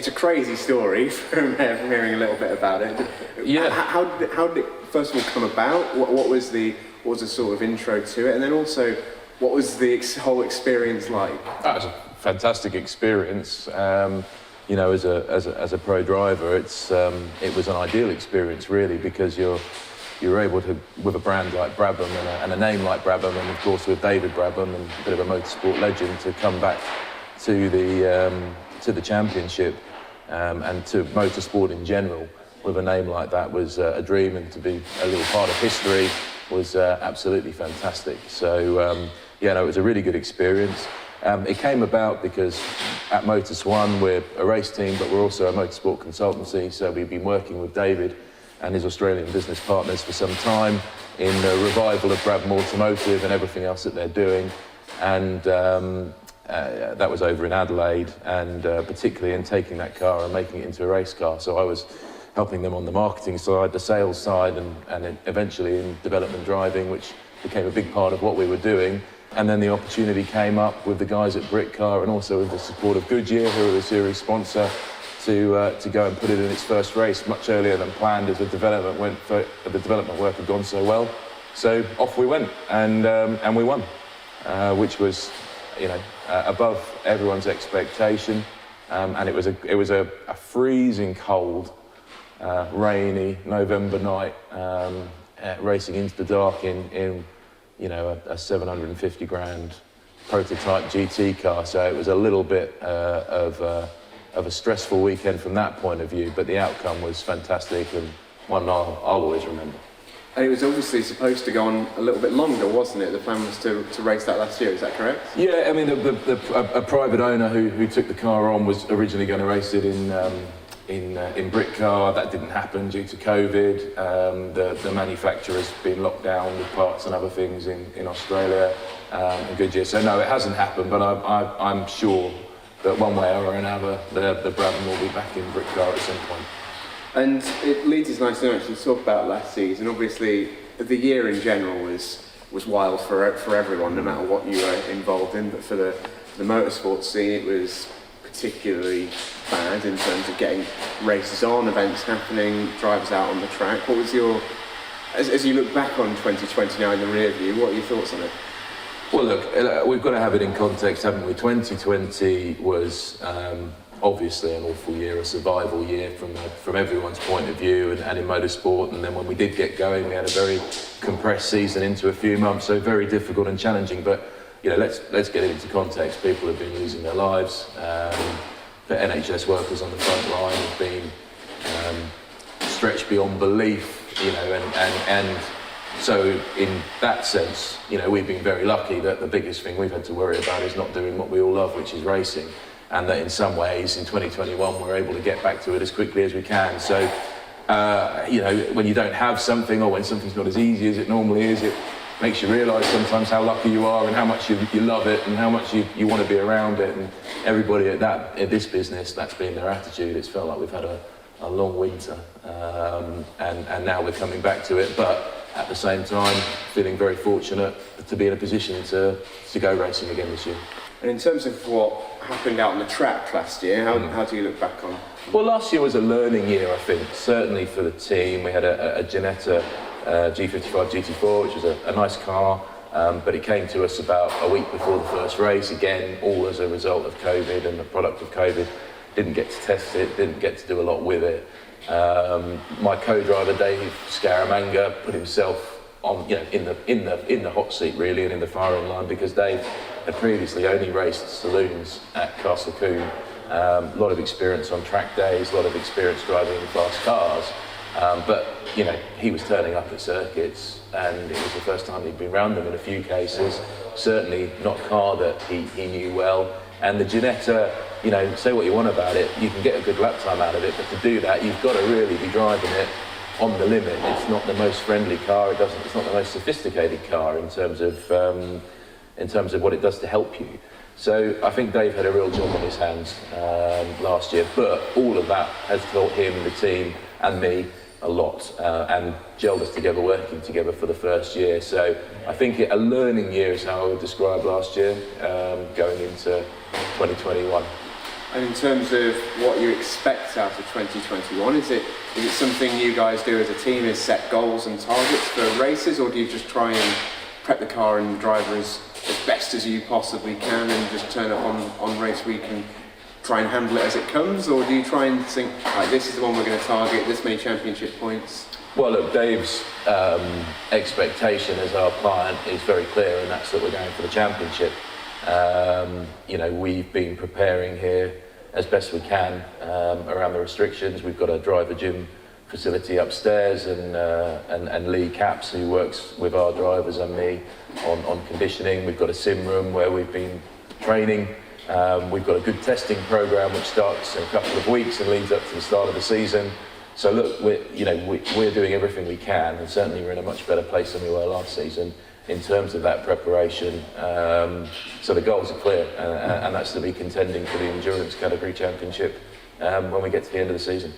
a crazy story from hearing a little bit about it. Yeah. How did it first of all come about? What was the sort of intro to it, and then also what was the whole experience like? That was a fantastic experience. As a pro driver, it was an ideal experience really, because you're able to, with a brand like Brabham and a name like Brabham, and of course with David Brabham, and a bit of a motorsport legend, to come back to the championship and to motorsport in general with a name like that was a dream, and to be a little part of history was absolutely fantastic. So it was a really good experience. It came about because at Motors One we're a race team, but we're also a motorsport consultancy, so we've been working with David and his Australian business partners for some time in the revival of Brabham Automotive and everything else that they're doing. And that was over in Adelaide, and particularly in taking that car and making it into a race car. So I was helping them on the marketing side, the sales side, and eventually in development driving, which became a big part of what we were doing. And then the opportunity came up with the guys at Britcar and also with the support of Goodyear, who are the series sponsor, to go and put it in its first race much earlier than planned, as the development work had gone so well. So off we went, and we won, which was, above everyone's expectation. And it was a freezing cold, rainy November night, racing into the dark in a 750 grand prototype GT car. So it was a little bit of a stressful weekend from that point of view, but the outcome was fantastic and one I'll always remember. And it was obviously supposed to go on a little bit longer, wasn't it? The plan was to race that last year, is that correct? Yeah, I mean, a private owner who took the car on was originally going to race it in Britcar. That didn't happen due to COVID. The manufacturer's been locked down with parts and other things in Australia and Goodyear. So no, it hasn't happened, but I'm sure that one way or another, the Brabham will be back in Britcar at some point. And it leads us nicely to actually talk about last season. Obviously, the year in general was wild for everyone, no matter what you were involved in. But for the motorsport scene, it was particularly bad in terms of getting races on, events happening, drivers out on the track. What was as you look back on 2020 now in the rear view, what are your thoughts on it? Well, look, we've got to have it in context, haven't we? 2020 was obviously an awful year, a survival year from everyone's point of view, and in motorsport. And then when we did get going, we had a very compressed season into a few months, so very difficult and challenging. But let's get it into context. People have been losing their lives. The NHS workers on the front line have been stretched beyond belief, and so in that sense, we've been very lucky that the biggest thing we've had to worry about is not doing what we all love, which is racing, and that in some ways in 2021 we're able to get back to it as quickly as we can. So when you don't have something, or when something's not as easy as it normally is, it makes you realise sometimes how lucky you are and how much you love it and how much you want to be around it. And everybody at this business, that's been their attitude. It's felt like we've had a long winter, and now we're coming back to it, but at the same time feeling very fortunate to be in a position to go racing again this year. And in terms of what happened out on the track last year, how do you look back on? Well, last year was a learning year, I think, certainly for the team. We had a Ginetta G55 GT4, which was a nice car, but it came to us about a week before the first race, again, all as a result of COVID and the product of COVID. Didn't get to test it, didn't get to do a lot with it. My co-driver Dave Scaramanga put himself on, in the hot seat really, and in the firing line, because Dave had previously only raced saloons at Castle Coombe. A lot of experience on track days, a lot of experience driving in fast cars, but he was turning up at circuits, and it was the first time he'd been around them in a few cases. Certainly not a car that he knew well. And the Ginetta, say what you want about it, you can get a good lap time out of it, but to do that, you've got to really be driving it on the limit. It's not the most friendly car. It's not the most sophisticated car in terms of what it does to help you. So I think Dave had a real job on his hands last year, but all of that has taught him, the team, and me a lot, and gelled us together, working together for the first year. So I think a learning year is how I would describe last year, going into 2021. And in terms of what you expect out of 2021, is it something you guys do as a team, is set goals and targets for races, or do you just try and prep the car and the driver as best as you possibly can and just turn up on race week and try and handle it as it comes, or do you try and think, right, this is the one we're going to target, this many championship points? Well, look, Dave's expectation as our client is very clear, and that's that we're going for the championship. We've been preparing here as best we can around the restrictions. We've got a driver gym facility upstairs, and Lee Capps, who works with our drivers and me on conditioning. We've got a sim room where we've been training. We've got a good testing program which starts in a couple of weeks and leads up to the start of the season. So look, we're doing everything we can, and certainly we're in a much better place than we were last season in terms of that preparation. So the goals are clear, and that's to be contending for the endurance category championship when we get to the end of the season.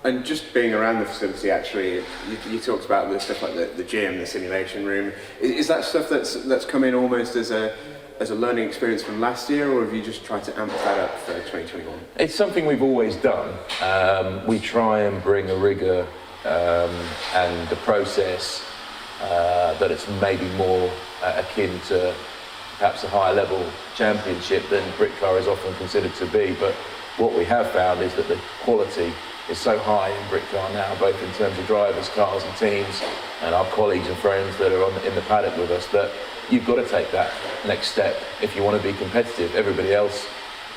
And just being around the facility, actually, you talked about the stuff like the gym, the simulation room. Is that stuff that's come in almost as a learning experience from last year, or have you just tried to amp that up for 2021? It's something we've always done. We try and bring a rigour and a process that it's maybe more akin to perhaps a higher level championship than Britcar is often considered to be. But what we have found is that the quality is so high in Britcar now, both in terms of drivers, cars and teams, and our colleagues and friends that are in the paddock with us, that you've got to take that next step if you want to be competitive. Everybody else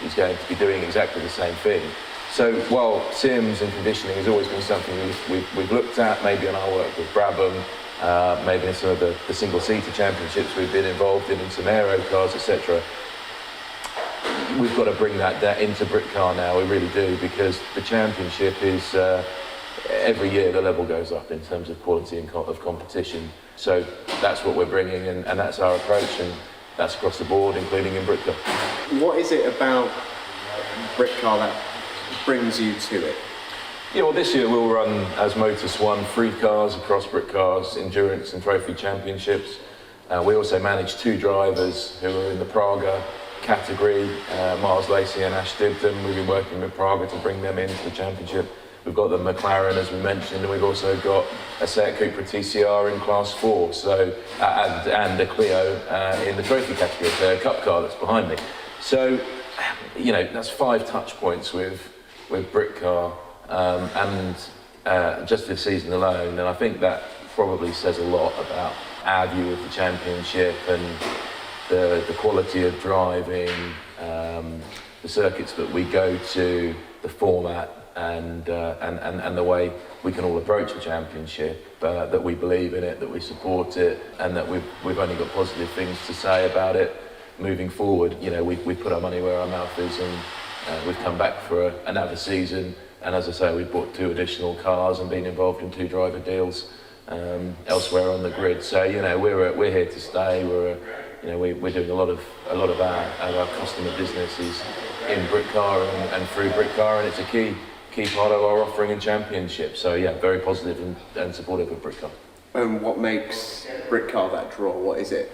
is going to be doing exactly the same thing. So while sims and conditioning has always been something we've looked at, maybe in our work with Brabham, maybe in some of the single-seater championships we've been involved in some aero cars, etc. We've got to bring that into Britcar now, we really do, because the championship is, every year the level goes up in terms of quality and of competition. So that's what we're bringing, and that's our approach, and that's across the board, including in Britcar. What is it about Britcar that brings you to it? Yeah, well, this year we'll run as Motorsport 3 cars across Britcar's endurance and trophy championships. We also manage 2 drivers who are in the Praga category, Miles Lacey and Ash Dibden. We've been working with Praga to bring them into the championship. We've got the McLaren, as we mentioned, and we've also got a Seat Cupra TCR in Class 4, so and a Clio in the trophy category, the Cup car that's behind me. So, that's 5 touch points with Britcar, and just this season alone, and I think that probably says a lot about our view of the championship and the quality of driving, the circuits that we go to, the format, and the way we can all approach the championship, that we believe in it, that we support it, and that we've only got positive things to say about it moving forward. We put our money where our mouth is, and we've come back for another season, and as I say, we've bought 2 additional cars and been involved in 2 driver deals elsewhere on the grid. So we're here to stay. We're doing a lot of our customer businesses in Britcar and through Britcar, and it's a key part of our offering in championship. So yeah, very positive and supportive of Britcar. And what makes Britcar that draw? What is it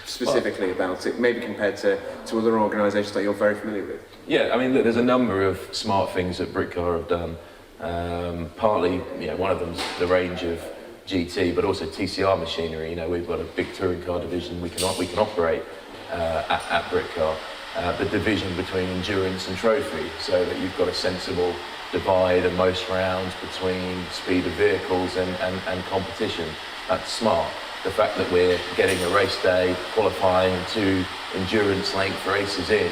specifically about it, maybe compared to other organisations that you're very familiar with? Yeah, I mean, look, there's a number of smart things that Britcar have done. Partly, one of them's the range of GT, but also TCR machinery. We've got a big touring car division we can operate at Britcar. The division between endurance and trophy, so that you've got a sensible divide and most rounds between speed of vehicles and competition. That's smart. The fact that we're getting a race day, qualifying 2 endurance length races in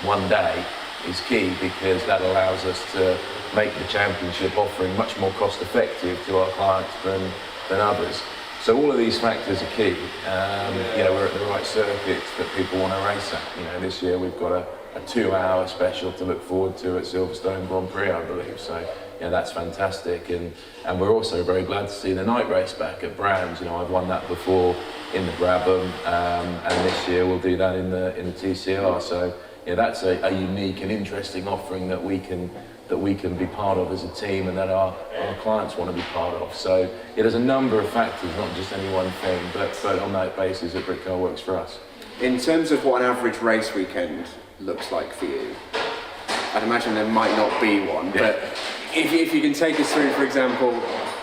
one day is key, because that allows us to make the championship offering much more cost effective to our clients than others. So all of these factors are key. We're at the right circuits that people want to race at. This year we've got a 2-hour special to look forward to at Silverstone Grand Prix, I believe. So that's fantastic, and we're also very glad to see the night race back at Brands. I've won that before in the Brabham, and this year we'll do that in the TCR. So that's a unique and interesting offering that we can be part of as a team, and that our clients want to be part of. So there's a number of factors, not just any one thing, but on that basis that Britcar works for us. In terms of what an average race weekend looks like for you, I'd imagine there might not be one, but if you can take us through, for example,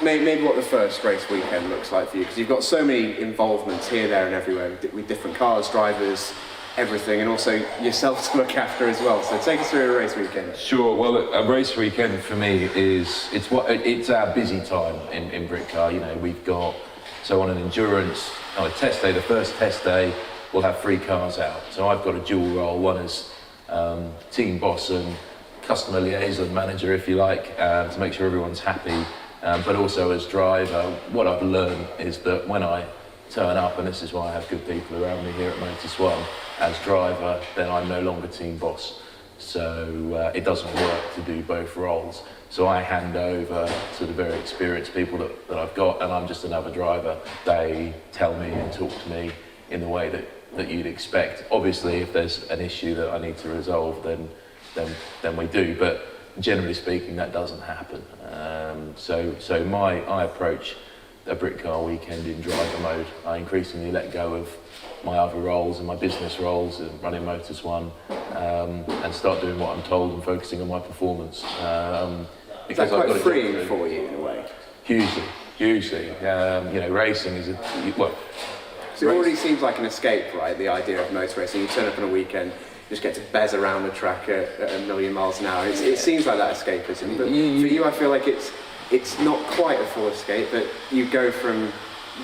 maybe what the first race weekend looks like for you, because you've got so many involvements here, there and everywhere with different cars, drivers, everything, and also yourself to look after as well. So take us through a race weekend. Sure. Well, a race weekend for me it's our busy time in Britcar. We've got, so on an endurance, on a test day, the first test day, we'll have 3 cars out. So I've got a dual role, one as team boss and customer liaison manager, if you like, to make sure everyone's happy, but also as driver. What I've learned is that when I turn up, and this is why I have good people around me here at Motorsport, as driver, then I'm no longer team boss. So it doesn't work to do both roles. So I hand over to the very experienced people that I've got, and I'm just another driver. They tell me and talk to me in the way that you'd expect. Obviously, if there's an issue that I need to resolve, then we do. But generally speaking, that doesn't happen. So I approach a Britcar weekend in driver mode. I increasingly let go of my other roles and my business roles and running Motors One, and start doing what I'm told and focusing on my performance. Is that quite freeing for you in a way? Hugely. Racing is So it already seems like an escape, right? The idea of motor racing. You turn up on a weekend, you just get to bezz around the track at 1,000,000 miles an hour. It seems like that escapism. But for you, I feel like it's not quite a full escape, but you go from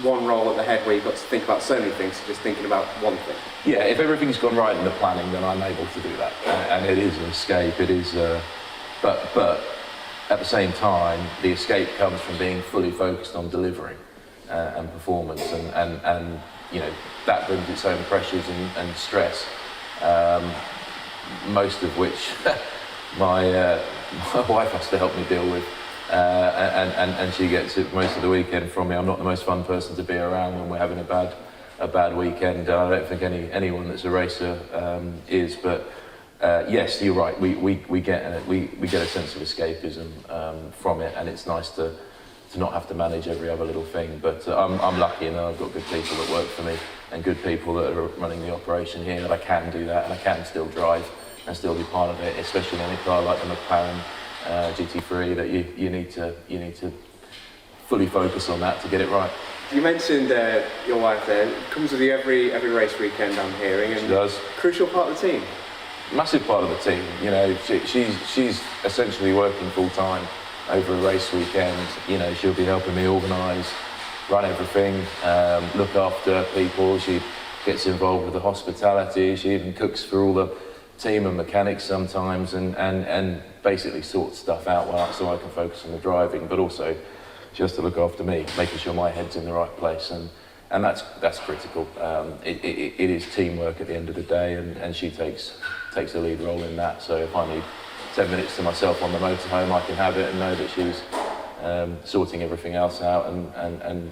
one role at the head where you've got to think about so many things to just thinking about one thing. Yeah, if everything's gone right in the planning, then I'm able to do that. And it is an escape, it is, but at the same time, the escape comes from being fully focused on delivering and performance, and that brings its own pressures and stress, most of which my wife has to help me deal with. And she gets it most of the weekend from me. I'm not the most fun person to be around when we're having a bad weekend. I don't think anyone that's a racer is. But yes, you're right. We get a sense of escapism from it, and it's nice to not have to manage every other little thing. But I'm lucky, and I've got good people that work for me and good people that are running the operation here. That I can do that, and I can still drive and still be part of it, especially in a car like the McLaren GT3, that you need to fully focus on that to get it right. You mentioned your wife there. Comes with you every race weekend, I'm hearing, and she does. Crucial part of the team. Massive part of the team. She's essentially working full time over a race weekend. She'll be helping me organise, run everything, look after people. She gets involved with the hospitality. She even cooks for all the team and mechanics sometimes, and basically sorts stuff out so I can focus on the driving. But also, she has to look after me, making sure my head's in the right place, and that's critical. It is teamwork at the end of the day, and she takes a lead role in that. So if I need 10 minutes to myself on the motorhome, I can have it and know that she's sorting everything else out, and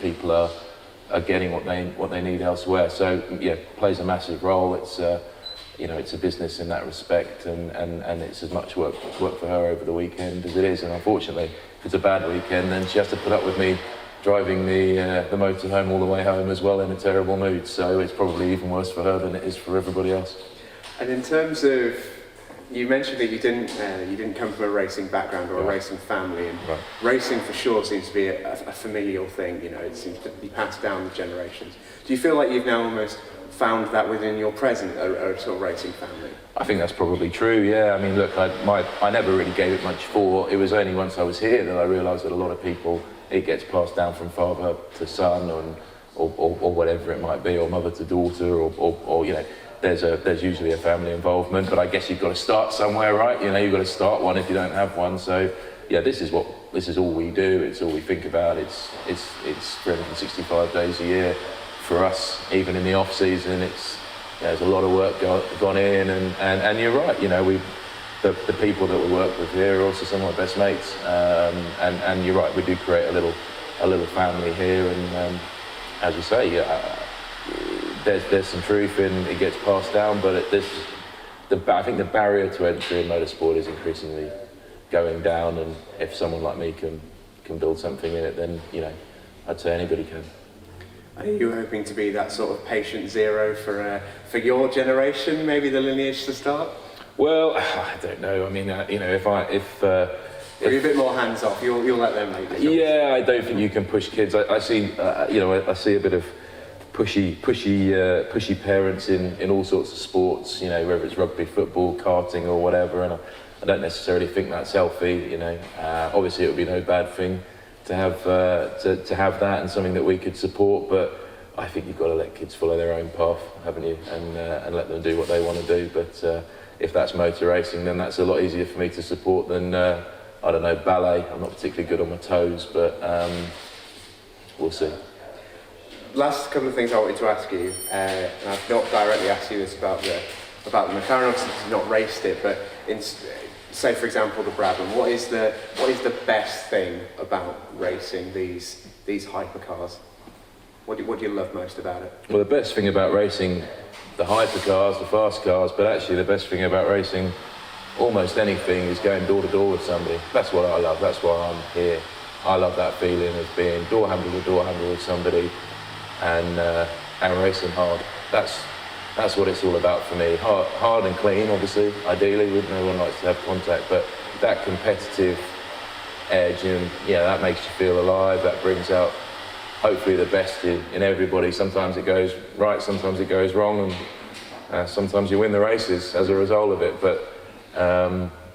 people are getting what they need elsewhere. So yeah, plays a massive role. It's it's a business in that respect, and it's as much work for her over the weekend as it is. And unfortunately, if it's a bad weekend, then she has to put up with me driving the motorhome all the way home as well in a terrible mood. So it's probably even worse for her than it is for everybody else. And in terms of, you mentioned that you didn't come from a racing background or a racing family, and racing for sure seems to be a familial thing. It seems to be passed down the generations. Do you feel like you've now almost found that within your present a sort of racing family? I think that's probably true, yeah. I mean, look, I never really gave it much thought. It was only once I was here that I realised that a lot of people, it gets passed down from father to son, or whatever it might be, or mother to daughter, or there's usually a family involvement. But I guess you've got to start somewhere, right? You've got to start one if you don't have one. So yeah, this is all we do. It's all we think about. It's 365 days a year. For us, even in the off season, there's a lot of work gone in, and you're right. The people that we work with here are also some of my best mates, and you're right. We do create a little family here, and as you say, there's some truth in it gets passed down, but I think the barrier to entry in motorsport is increasingly going down, and if someone like me can build something in it, then I'd say anybody can. Are you hoping to be that sort of patient zero for your generation, maybe the lineage to start? Well, I don't know. I mean, if you're a bit more hands off, you'll let them make the choice. Yeah, I don't think you can push kids. I see, I see a bit of pushy parents in all sorts of sports. Whether it's rugby, football, karting, or whatever. And I don't necessarily think that's healthy. Obviously, it would be no bad thing to have that, and something that we could support, but I think you've got to let kids follow their own path, haven't you, and let them do what they want to do. But if that's motor racing, then that's a lot easier for me to support than I don't know, ballet. I'm not particularly good on my toes, but we'll see. last couple of things I wanted to ask you, and I've not directly asked you this about the McLaren. Obviously, you've not raced it, but say for example the Brabham. What is the best thing about racing these hypercars? What do you love most about it? Well, the best thing about racing the hypercars, the fast cars, but actually the best thing about racing almost anything is going door to door with somebody. That's what I love. That's why I'm here. I love that feeling of being door handle to door handle with somebody and racing hard. That's what it's all about for me. Hard and clean, obviously. Ideally, no one likes to have contact, but that competitive edge, and that makes you feel alive. That brings out hopefully the best in everybody. Sometimes it goes right, sometimes it goes wrong, and sometimes you win the races as a result of it. But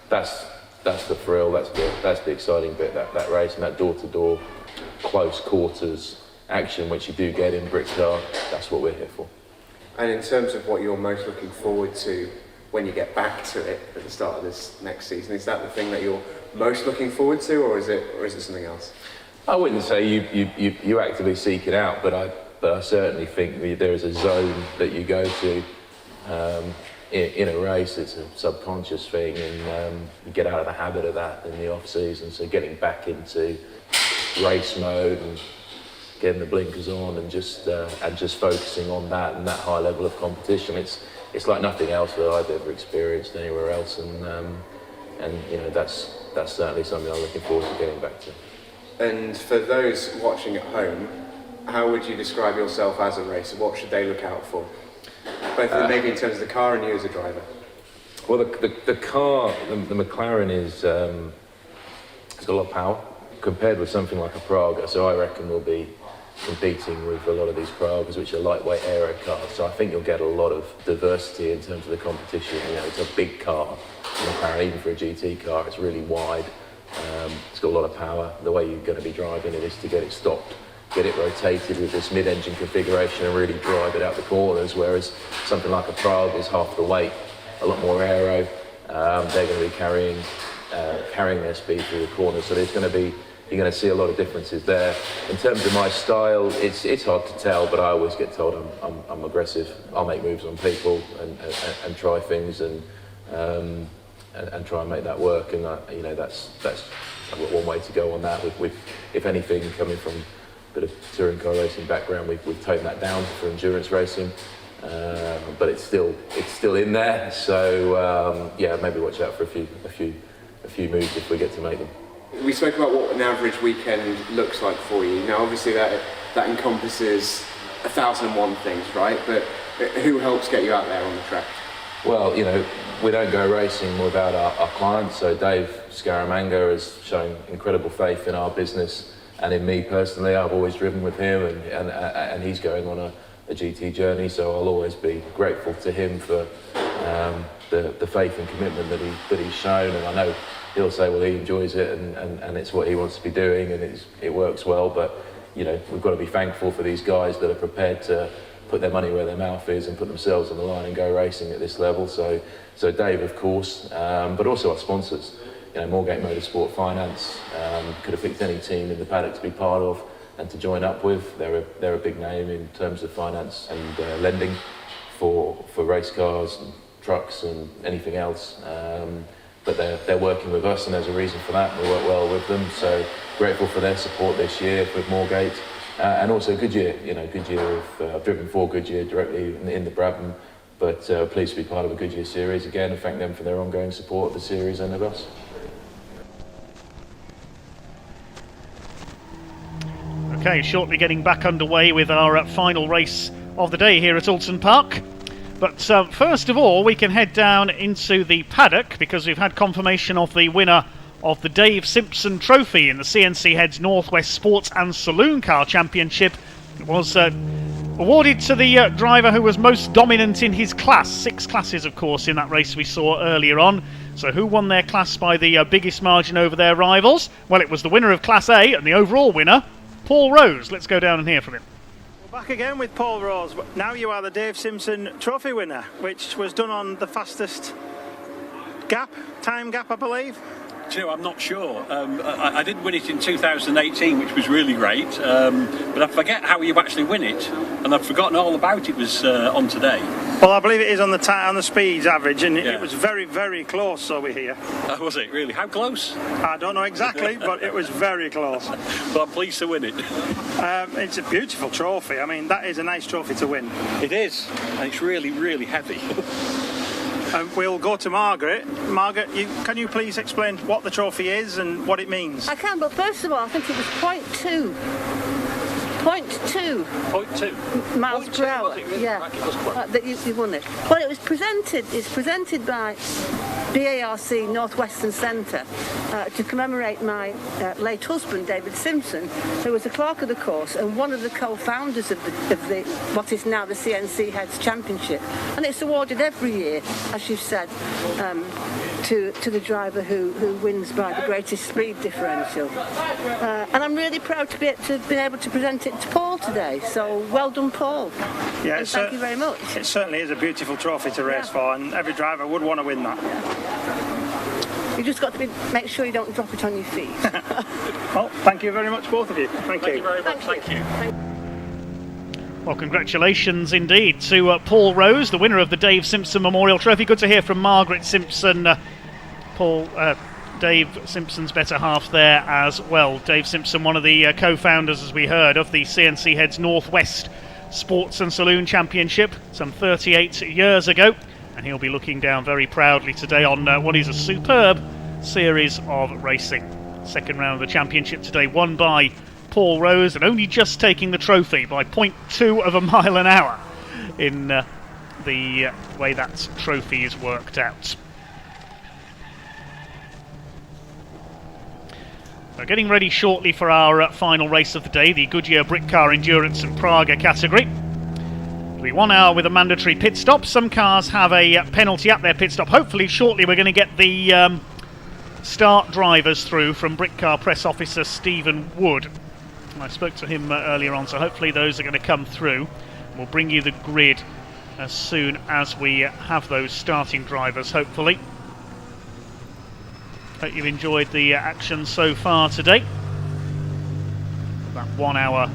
that's the thrill. That's the exciting bit. That race and that door-to-door, close quarters action, which you do get in Britcar. That's what we're here for. And in terms of what you're most looking forward to when you get back to it at the start of this next season, is that the thing that you're most looking forward to, or is it something else? I wouldn't say you actively seek it out, but I certainly think there is a zone that you go to in a race. It's a subconscious thing, and you get out of the habit of that in the off season. So getting back into race mode and getting the blinkers on and just focusing on that and that high level of competition, it's like nothing else that I've ever experienced anywhere else, and that's certainly something I'm looking forward to getting back to. And for those watching at home, how would you describe yourself as a racer? What should they look out for? Both maybe in terms of the car and you as a driver. Well, the car, the McLaren it's got a lot of power compared with something like a Praga. So I reckon we'll be competing with a lot of these Pragas, which are lightweight aero cars. So I think you'll get a lot of diversity in terms of the competition. It's a big car, McLaren, even for a GT car. It's really wide. It's got a lot of power. The way you're going to be driving it is to get it stopped, get it rotated with this mid-engine configuration and really drive it out the corners, whereas something like a Prague is half the weight, a lot more aero. They're going to be carrying their speed through the corners, so you're going to see a lot of differences there. In terms of my style, it's hard to tell, but I always get told I'm aggressive. I'll make moves on people and try things and try and make that work, and that's one way to go on that. With if anything, coming from a bit of touring car racing background, we've toned that down for endurance racing, but it's still in there. So maybe watch out for a few moves if we get to make them. We spoke about what an average weekend looks like for you. Now, obviously, that encompasses 1,001 things, right? But who helps get you out there on the track? Well, we don't go racing without our clients. So Dave Scaramanga has shown incredible faith in our business and in me personally. I've always driven with him, and he's going on a GT journey. So I'll always be grateful to him for the faith and commitment that he's shown. And I know he'll say, well, he enjoys it and it's what he wants to be doing and it works well. But we've got to be thankful for these guys that are prepared to put their money where their mouth is and put themselves on the line and go racing at this level. So Dave, of course, but also our sponsors. Moorgate Motorsport Finance could have picked any team in the paddock to be part of and to join up with. They're a big name in terms of finance and lending for race cars and trucks and anything else. But they're working with us, and there's a reason for that. We work well with them, so grateful for their support this year with Moorgate. And also Goodyear, Goodyear I've driven for Goodyear directly in the Brabham, but pleased to be part of a Goodyear series again, and thank them for their ongoing support of the series and of us. Okay, shortly getting back underway with our final race of the day here at Oulton Park. But first of all, we can head down into the paddock because we've had confirmation of the winner of the Dave Simpson Trophy in the CNC Heads Northwest Sports and Saloon Car Championship. It was awarded to the driver who was most dominant in his class. 6 classes, of course, in that race we saw earlier on. So who won their class by the biggest margin over their rivals? Well, it was the winner of Class A and the overall winner, Paul Rose. Let's go down and hear from him. Back again with Paul Rose. Now you are the Dave Simpson Trophy winner, which was done on the fastest time gap, I believe. Do you know, I'm not sure. I did win it in 2018, which was really great, but I forget how you actually win it, and I've forgotten all about it was on today. Well, I believe it is on the speeds average, and it was very, very close over here. Was it really? How close? I don't know exactly, but it was very close. But I'm pleased to win it. It's a beautiful trophy. I mean, that is a nice trophy to win. It is, and it's really, really heavy. We'll go to Margaret. Margaret, can you please explain what the trophy is and what it means? I can, but first of all, I think it was 0.2 miles per hour. Yeah, that you won it. Well, it was presented. It's presented by BARC Northwestern Centre to commemorate my late husband, David Simpson, who was a clerk of the course and one of the co-founders of the what is now the CNC Heads Championship. And it's awarded every year, as you've said, to the driver who wins by the greatest speed differential. And I'm really proud to have been able to present it to Paul today. So well done, Paul. Yeah, and thank you very much. It certainly is a beautiful trophy to race for, and every driver would want to win that. You just got to make sure you don't drop it on your feet. Well, thank you very much, both of you. Thank you very much. Thank you. Well, congratulations indeed to Paul Rose, the winner of the Dave Simpson Memorial Trophy. Good to hear from Margaret Simpson. Dave Simpson's better half there as well. Dave Simpson, one of the co-founders, as we heard, of the CNC Heads Northwest Sports and Saloon Championship some 38 years ago. And he'll be looking down very proudly today on what is a superb series of racing. Second round of the championship today, won by Paul Rose, and only just taking the trophy by 0.2 of a mile an hour in the way that trophy is worked out. We're getting ready shortly for our final race of the day, the Goodyear Britcar Endurance and Praga category. It'll be 1 hour with a mandatory pit stop. Some cars have a penalty at their pit stop. Hopefully shortly we're going to get the start drivers through from Britcar press officer Stephen Wood. I spoke to him earlier on, so hopefully those are going to come through. We'll bring you the grid as soon as we have those starting drivers, hopefully. Hope you've enjoyed the action so far today. That 1 hour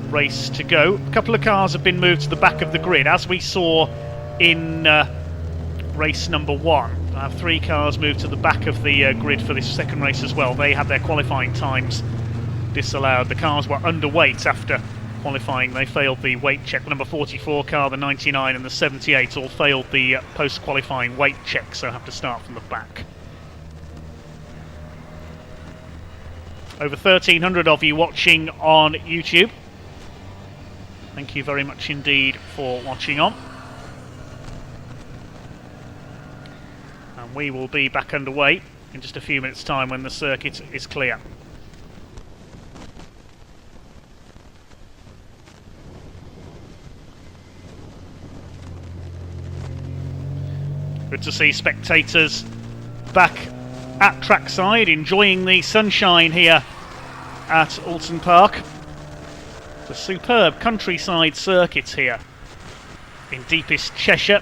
race to go. A couple of cars have been moved to the back of the grid, as we saw in race number 1. I have 3 cars moved to the back of the grid for this second race as well. They had their qualifying times disallowed. The cars were underweight after qualifying. They failed the weight check. The number 44 car, the 99 and the 78 all failed the post-qualifying weight check, so have to start from the back. Over 1,300 of you watching on YouTube. Thank you very much indeed for watching on. And we will be back underway in just a few minutes' time when the circuit is clear. Good to see spectators back at trackside, enjoying the sunshine here at Oulton Park. The superb countryside circuit here in deepest Cheshire.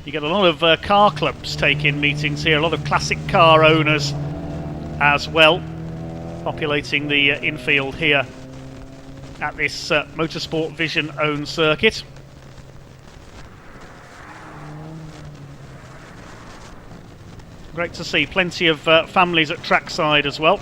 You get a lot of car clubs taking meetings here, a lot of classic car owners as well, populating the infield here at this Motorsport Vision owned circuit. Great to see plenty of families at trackside as well.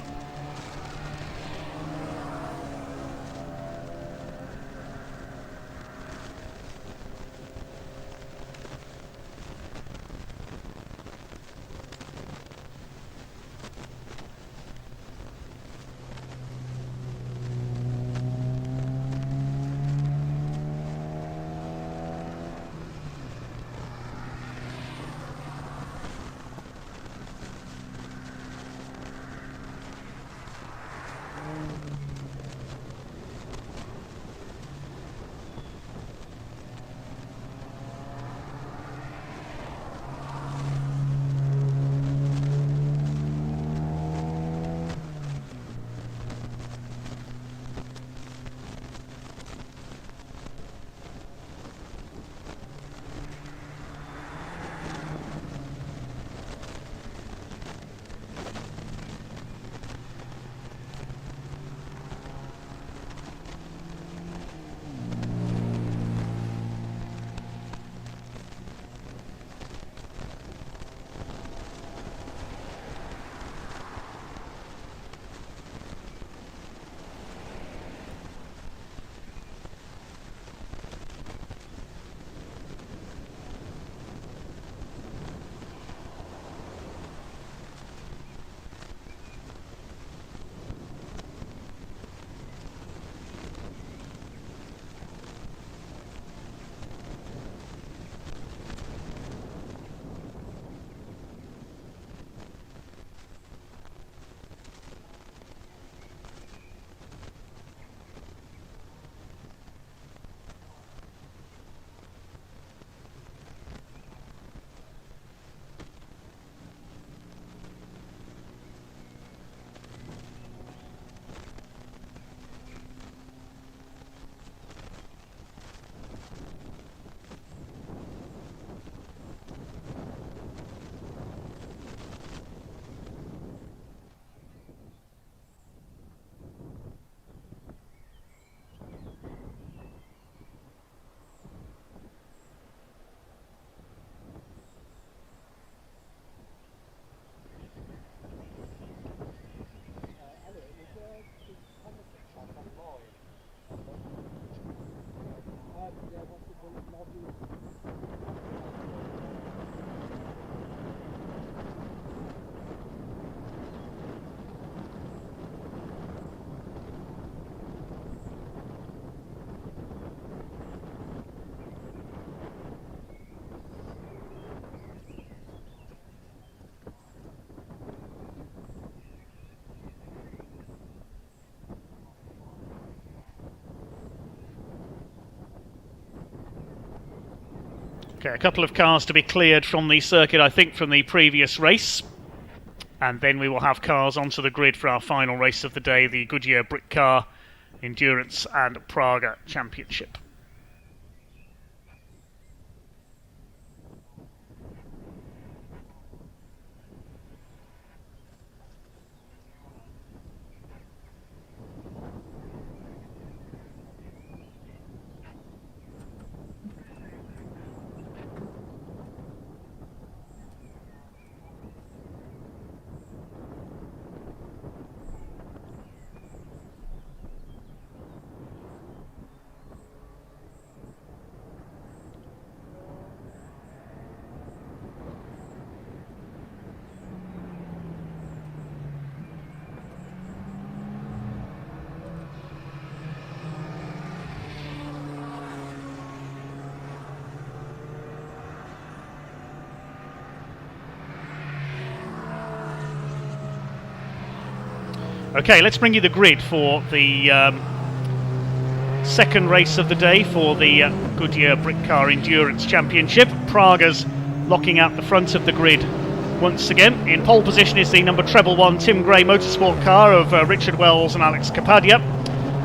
Okay, a couple of cars to be cleared from the circuit, I think, from the previous race. And then we will have cars onto the grid for our final race of the day, the Goodyear Britcar Endurance and Praga Championship. Okay, let's bring you the grid for the second race of the day for the Goodyear Britcar Endurance Championship. Praga's locking out the front of the grid once again. In pole position is the number treble 1 Tim Gray Motorsport car of Richard Wells and Alex Kapadia.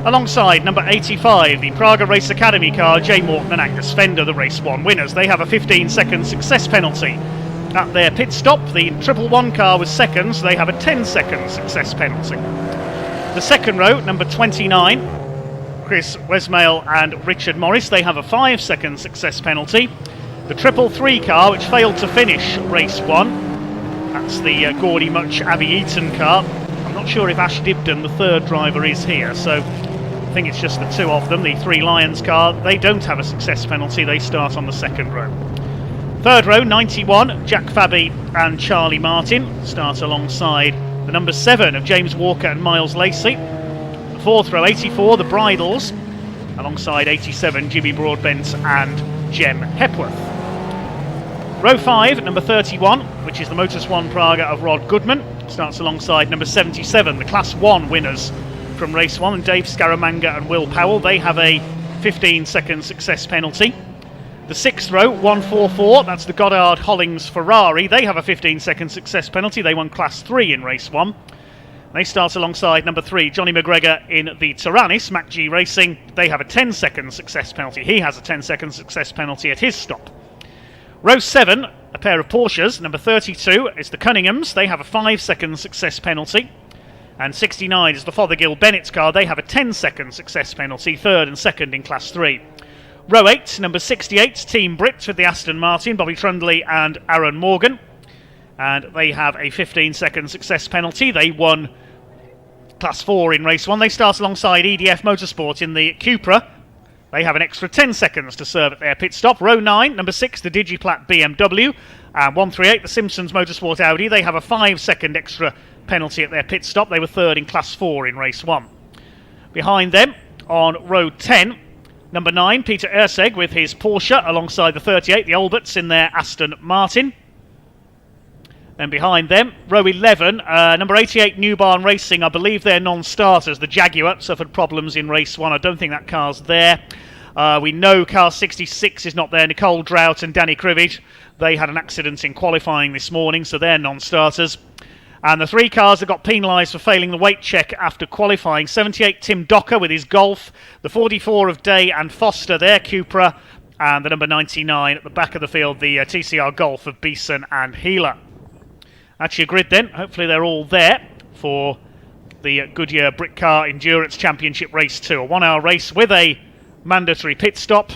Alongside number 85, the Praga Race Academy car, Jay Morton and Angus Fender, the Race 1 winners. They have a 15-second success penalty at their pit stop. The triple 1 car was second, so they have a 10-second success penalty. The second row, number 29, Chris Wesmail and Richard Morris, they have a 5-second success penalty. The triple 3 car, which failed to finish race 1, that's the Gaudy Much Abbey Eaton car. I'm not sure if Ash Dibden, the third driver, is here, so I think it's just the two of them. The 3 Lions car, they don't have a success penalty, they start on the second row. Third row, 91, Jack Faby and Charlie Martin start alongside the number 7 of James Walker and Miles Lacey. The fourth row, 84, the Bridles, alongside 87, Jimmy Broadbent and Jem Hepworth. Row 5, number 31, which is the Motus 1 Praga of Rod Goodman, starts alongside number 77, the Class 1 winners from race 1, and Dave Scaramanga and Will Powell. They have a 15-second success penalty. The sixth row, 144, that's the Goddard Hollings Ferrari. They have a 15-second success penalty. They won Class 3 in race 1. They start alongside number 3, Johnny McGregor in the Taranis, Mac G Racing. They have a 10-second success penalty. He has a 10-second success penalty at his stop. Row 7, a pair of Porsches. Number 32 is the Cunninghams. They have a 5-second success penalty. And 69 is the Fothergill Bennett's car. They have a 10-second success penalty, third and second in Class 3. Row 8, number 68, Team Brit with the Aston Martin, Bobby Trundley and Aaron Morgan. And they have a 15-second success penalty. They won Class 4 in race 1. They start alongside EDF Motorsport in the Cupra. They have an extra 10 seconds to serve at their pit stop. Row 9, number 6, the Digiplat BMW. And 138, the Simpsons Motorsport Audi. They have a 5-second extra penalty at their pit stop. They were third in Class 4 in race 1. Behind them, on row 10, number 9, Peter Erseg with his Porsche, alongside the 38, the Alberts in their Aston Martin. And behind them, row 11, number 88, New Barn Racing. I believe they're non-starters. The Jaguar suffered problems in race 1. I don't think that car's there. We know car 66 is not there. Nicole Drought and Danny Crivid, they had an accident in qualifying this morning, so they're non-starters. And the 3 cars that got penalised for failing the weight check after qualifying: 78 Tim Docker with his Golf, the 44 of Day and Foster, their Cupra, and the number 99 at the back of the field, the TCR Golf of Beeson and Healer. That's your grid then. Hopefully they're all there for the Goodyear Britcar Endurance Championship Race 2. A 1-hour race with a mandatory pit stop.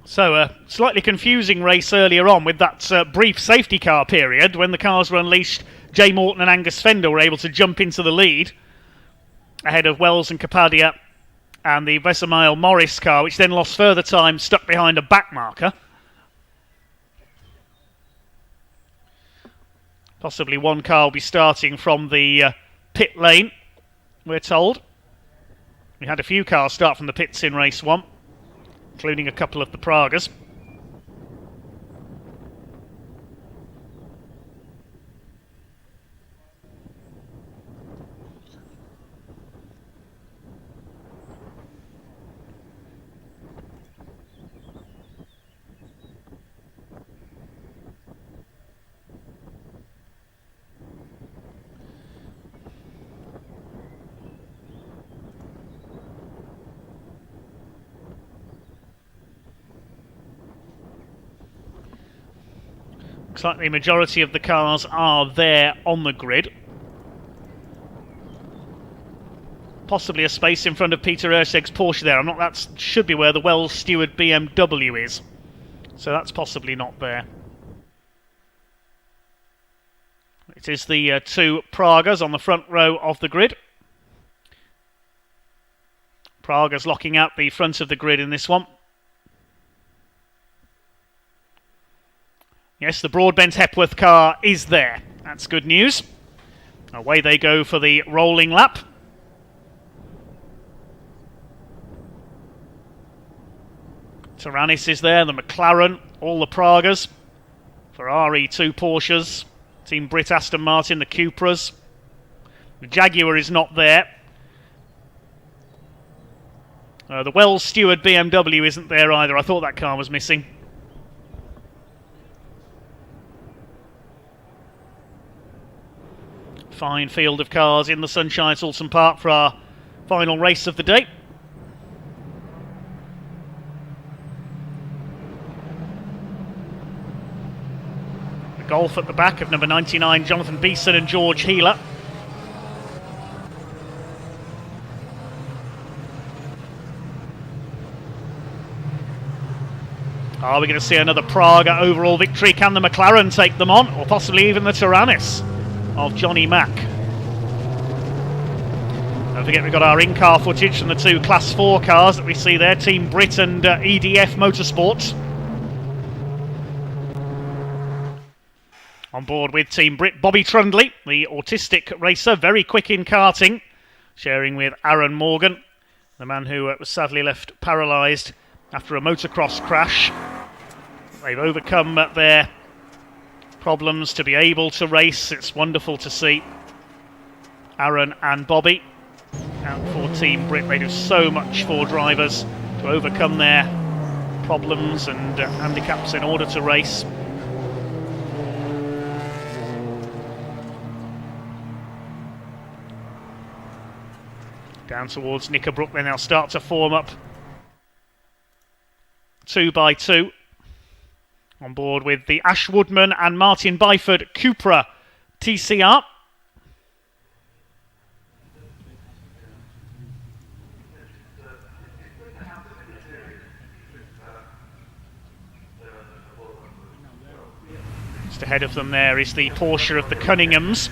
So a slightly confusing race earlier on with that brief safety car period. When the cars were unleashed, Jay Morton and Angus Fender were able to jump into the lead ahead of Wells and Kapadia and the Vesemile Morris car, which then lost further time stuck behind a back marker. Possibly one car will be starting from the pit lane, we're told. We had a few cars start from the pits in race 1, including a couple of the Pragas. Looks like the majority of the cars are there on the grid. Possibly a space in front of Peter Erceg's Porsche there. That should be where the Wells Stewart BMW is. So that's possibly not there. It is the two Pragas on the front row of the grid. Pragas locking out the front of the grid in this one. Yes, the Broadbent Hepworth car is there. That's good news. Away they go for the rolling lap. Taranis is there, the McLaren, all the Pragas. Ferrari, 2 Porsches. Team Brit Aston Martin, the Cupras. The Jaguar is not there. The Wells Stewart BMW isn't there either. I thought that car was missing. Fine field of cars in the sunshine at Oulton Park for our final race of the day. The Golf at the back of number 99, Jonathan Beeson and George Healer. Are we going to see another Praga overall victory? Can the McLaren take them on? Or possibly even the Taranis of Johnny Mack. Don't forget we've got our in-car footage from the 2 Class 4 cars that we see there, Team Brit and EDF Motorsport. On board with Team Brit, Bobby Trundley, the autistic racer, very quick in karting, sharing with Aaron Morgan, the man who was sadly left paralysed after a motocross crash. They've overcome their problems to be able to race. It's wonderful to see Aaron and Bobby out for Team Brit. They do so much for drivers to overcome their problems and handicaps in order to race. Down towards Knickerbrook, then they'll start to form up 2 by 2. On board with the Ash Woodman and Martin Byford Cupra TCR. Just ahead of them there is the Porsche of the Cunninghams.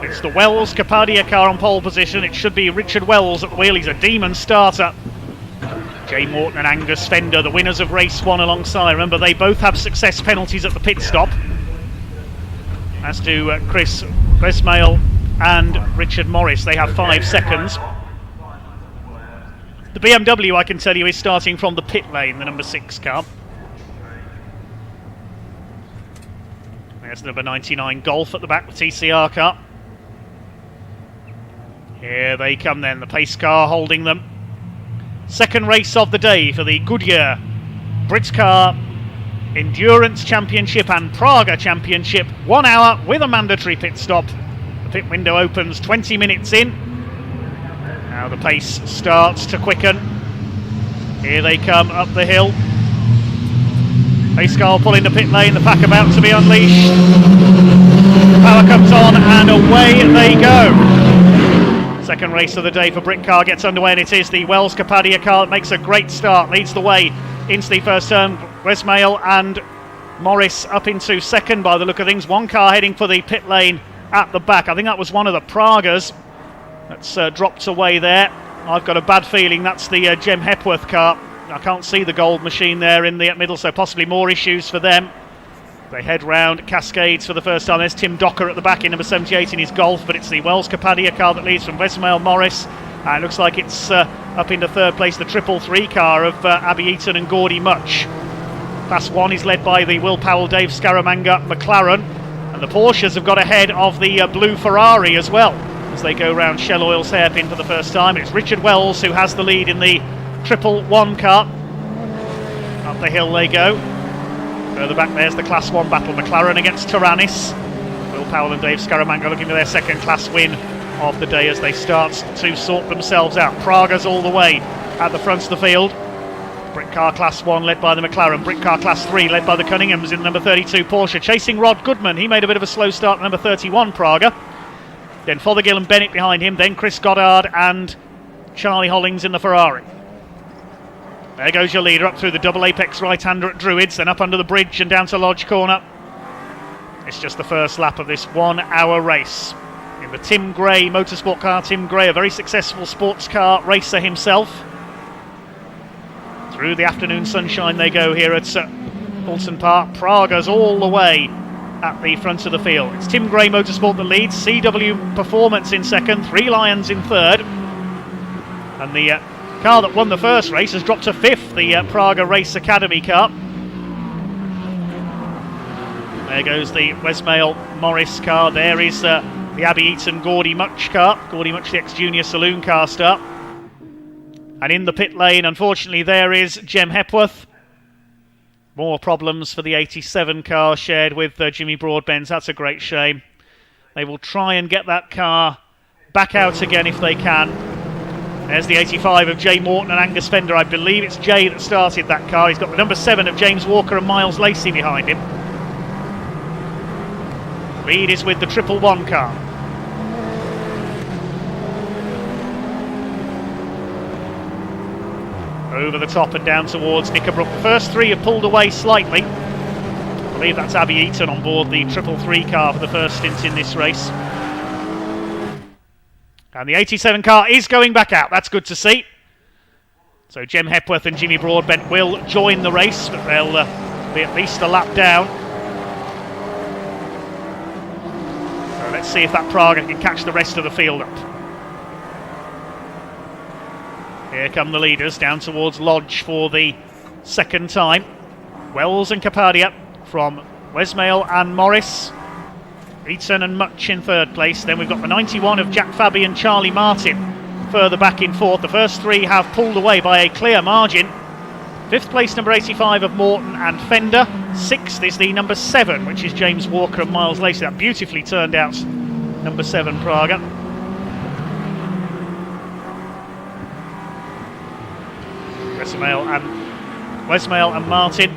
It's the Wells Capadia car on pole position. It should be Richard Wells at the wheel. He's a demon starter. Jay Morton and Angus Fender, the winners of race 1 alongside. Remember, they both have success penalties at the pit stop. As do Chris Besmail and Richard Morris. They have 5 seconds. The BMW, I can tell you, is starting from the pit lane, the number 6 car. There's number 99 Golf at the back, the TCR car. Here they come then, the pace car holding them. Second race of the day for the Goodyear Britcar Endurance Championship and Praga Championship. 1 hour with a mandatory pit stop. The pit window opens 20 minutes in. Now the pace starts to quicken. Here they come up the hill. Pace car pulling the pit lane, the pack about to be unleashed. The power comes on and away they go. Second race of the day for Britcar gets underway, and it is the Wells Capadia car that makes a great start, leads the way into the first turn. Westmail and Morris up into second by the look of things. One car heading for the pit lane at the back. I think that was one of the Pragas that's dropped away there. I've got a bad feeling that's the Jem Hepworth car. I can't see the gold machine there in the middle, so possibly more issues for them. They head round Cascades for the first time. There's Tim Docker at the back in number 78 in his Golf, but it's the Wells Capadia car that leads from Westmail Morris. It looks like it's up into third place, the 333 car of Abby Eaton and Gordy Much. Class 1 is led by the Will Powell, Dave Scaramanga McLaren, and the Porsches have got ahead of the blue Ferrari as well as they go round Shell Oil's hairpin for the first time. It's Richard Wells who has the lead in the 111 car. Up the hill they go. Further back there's the Class 1 battle, McLaren against Taranis. Will Powell and Dave Scaramanga looking for their second class win of the day as they start to sort themselves out. Praga's all the way at the front of the field. Britcar Class 1 led by the McLaren. Britcar Class 3 led by the Cunninghams in number 32 Porsche. Chasing Rod Goodman. He made a bit of a slow start at number 31 Praga. Then Fothergill and Bennett behind him. Then Chris Goddard and Charlie Hollings in the Ferrari. There goes your leader up through the double apex right-hander at Druids, then up under the bridge and down to Lodge Corner. It's just the first lap of this 1 hour race. In the Tim Gray motorsport car, Tim Gray, a very successful sports car racer himself. Through the afternoon sunshine they go here at Oulton Park. Praga's all the way at the front of the field. It's Tim Gray Motorsport that leads, CW Performance in second, Three Lions in third. And the car that won the first race has dropped to fifth, the Praga Race Academy car. There goes the Westmail Morris car. There is the Abby Eaton Gordy Much car. Gordy Much, the ex-junior Saloon Car star. And in the pit lane, unfortunately, there is Jem Hepworth. More problems for the 87 car shared with Jimmy Broadbent. That's a great shame. They will try and get that car back out again if they can. There's the 85 of Jay Morton and Angus Fender. I believe it's Jay that started that car. He's got the number 7 of James Walker and Miles Lacey behind him. Lead is with the 111 car. Over the top and down towards Knickerbrook. The first three have pulled away slightly. I believe that's Abby Eaton on board the 333 car for the first stint in this race. And the 87 car is going back out. That's good to see. So Jem Hepworth and Jimmy Broadbent will join the race, but they'll be at least a lap down. So let's see if that Praga can catch the rest of the field up. Here come the leaders down towards Lodge for the second time. Wells and Capadia from Westmail and Morris. Eaton and Much in third place. Then we've got the 91 of Jack Fabi and Charlie Martin further back in fourth. The first three have pulled away by a clear margin. Fifth place, number 85 of Morton and Fender. Sixth is the number 7, which is James Walker and Miles Lacey. That beautifully turned out number 7 Praga. Westmail and Martin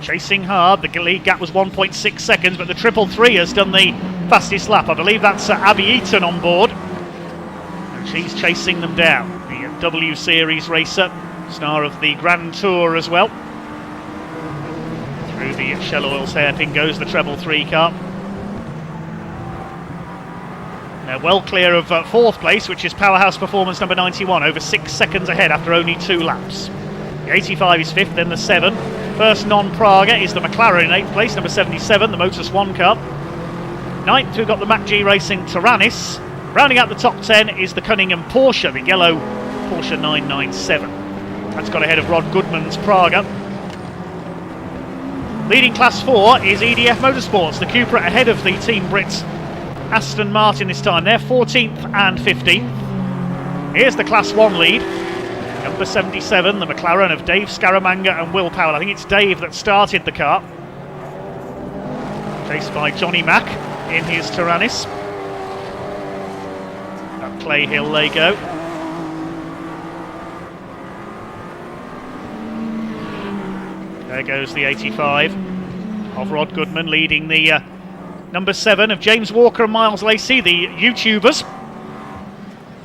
chasing hard. The lead gap was 1.6 seconds, but the 333 has done the fastest lap. I believe that's Abby Eaton on board, and she's chasing them down. The W Series racer, star of the Grand Tour as well. Through the Shell Oil's hairpin goes the treble 3 car. They're well clear of fourth place, which is Powerhouse Performance number 91, over 6 seconds ahead after only 2 laps. The 85 is fifth, then the 7. First non-Praga is the McLaren in 8th place, number 77, the Motus 1 car. 9th, we've got the MacG Racing Taranis. Rounding out the top 10 is the Cunningham Porsche, the yellow Porsche 997. That's got ahead of Rod Goodman's Praga. Leading Class 4 is EDF Motorsports, the Cupra ahead of the Team Brits Aston Martin this time. They're 14th and 15th. Here's the Class 1 lead. Number 77, the McLaren of Dave Scaramanga and Will Powell. I think it's Dave that started the car. Chased by Johnny Mack in his Taranis. Up Clay Hill they go. There goes the 85 of Rod Goodman, leading the number 7 of James Walker and Miles Lacey, the YouTubers.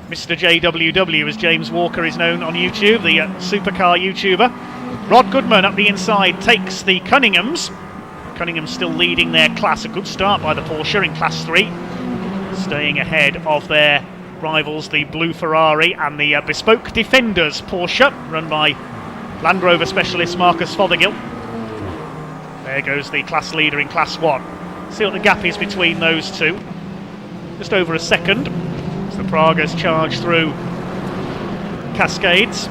Mr. JWW, as James Walker is known on YouTube, the supercar YouTuber. Rod Goodman up the inside takes the Cunninghams. Cunningham still leading their class. A good start by the Porsche in Class 3. Staying ahead of their rivals, the Blue Ferrari and the Bespoke Defenders Porsche, run by Land Rover specialist Marcus Fothergill. There goes the class leader in Class 1. See what the gap is between those two. Just over a second as the Pragas charge through Cascades.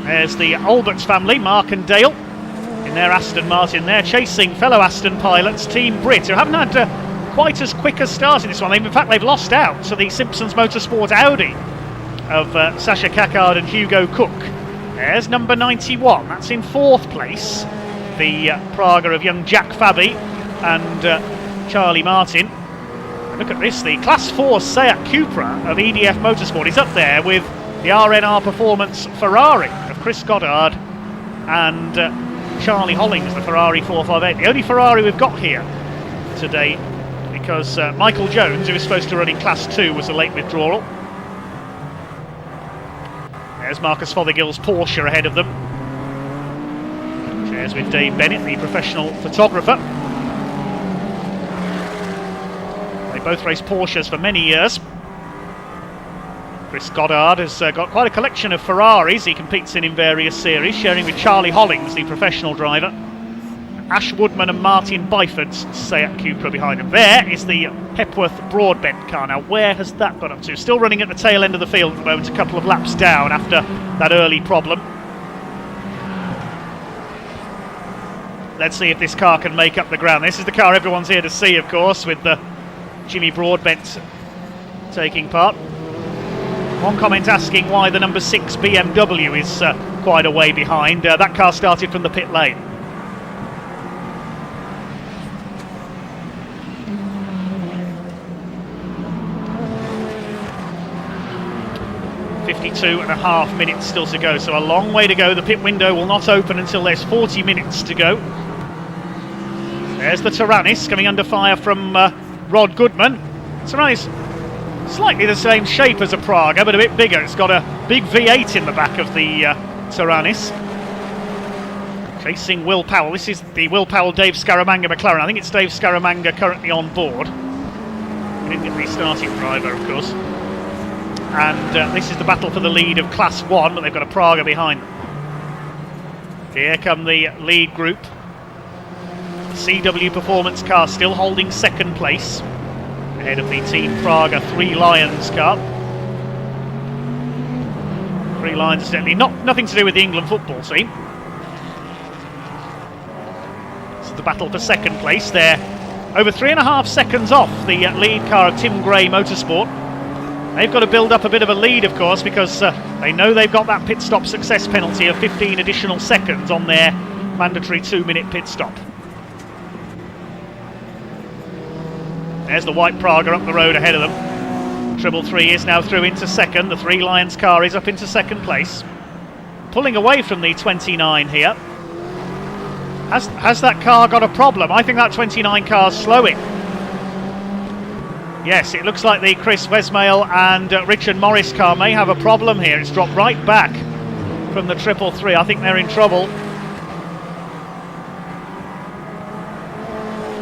There's the Alberts family, Mark and Dale, in their Aston Martin. They're chasing fellow Aston pilots, Team Brit, who haven't had quite as quick a start in this one. In fact, they've lost out to the Simpsons Motorsport Audi of Sasha Caccard and Hugo Cook. There's number 91, that's in 4th place. The Praga of young Jack Fabi and Charlie Martin. And look at this, the Class 4 Seat Cupra of EDF Motorsport is up there with the RNR Performance Ferrari of Chris Goddard and Charlie Hollings, the Ferrari 458. The only Ferrari we've got here today, because Michael Jones, who was supposed to run in Class 2, was a late withdrawal. There's Marcus Fothergill's Porsche ahead of them. Shares with Dave Bennett, the professional photographer. They both raced Porsches for many years. Chris Goddard has got quite a collection of Ferraris he competes in various series, sharing with Charlie Hollings, the professional driver. Ash Woodman and Martin Byford's Seat Cupra behind him. There is the Hepworth Broadbent car. Now, where has that got up to? Still running at the tail end of the field at the moment, a couple of laps down after that early problem. Let's see if this car can make up the ground. This is the car everyone's here to see, of course, with Jimmy Broadbent taking part. One comment asking why the number 6 BMW is quite a way behind. That car started from the pit lane. .5 minutes still to go, so a long way to go. The pit window will not open until there's 40 minutes to go. There's the Taranis coming under fire from Rod Goodman. Taranis slightly the same shape as a Praga, but a bit bigger. It's got a big V8 in the back of the Taranis. Chasing Will Powell. This is the Will Powell Dave Scaramanga McLaren. I think it's Dave Scaramanga currently on board. We didn't get the starting driver, of course. And this is the battle for the lead of Class 1, but they've got a Praga behind them. Here come the lead group. CW Performance car still holding 2nd place, ahead of the Team Praga 3 Lions car. 3 Lions, incidentally, nothing to do with the England football team. This is the battle for 2nd place. They're over 3.5 seconds off the lead car of Tim Gray Motorsport. They've got to build up a bit of a lead, of course, because they know they've got that pit stop success penalty of 15 additional seconds on their mandatory 2-minute pit stop. There's the white Praga up the road ahead of them. Triple 3 is now through into 2nd. The 3 Lions car is up into 2nd place. Pulling away from the 29 here. Has that car got a problem? I think that 29 car's slowing. Yes, it looks like the Chris Wesmail and Richard Morris car may have a problem here. It's dropped right back from the triple 3. I think they're in trouble.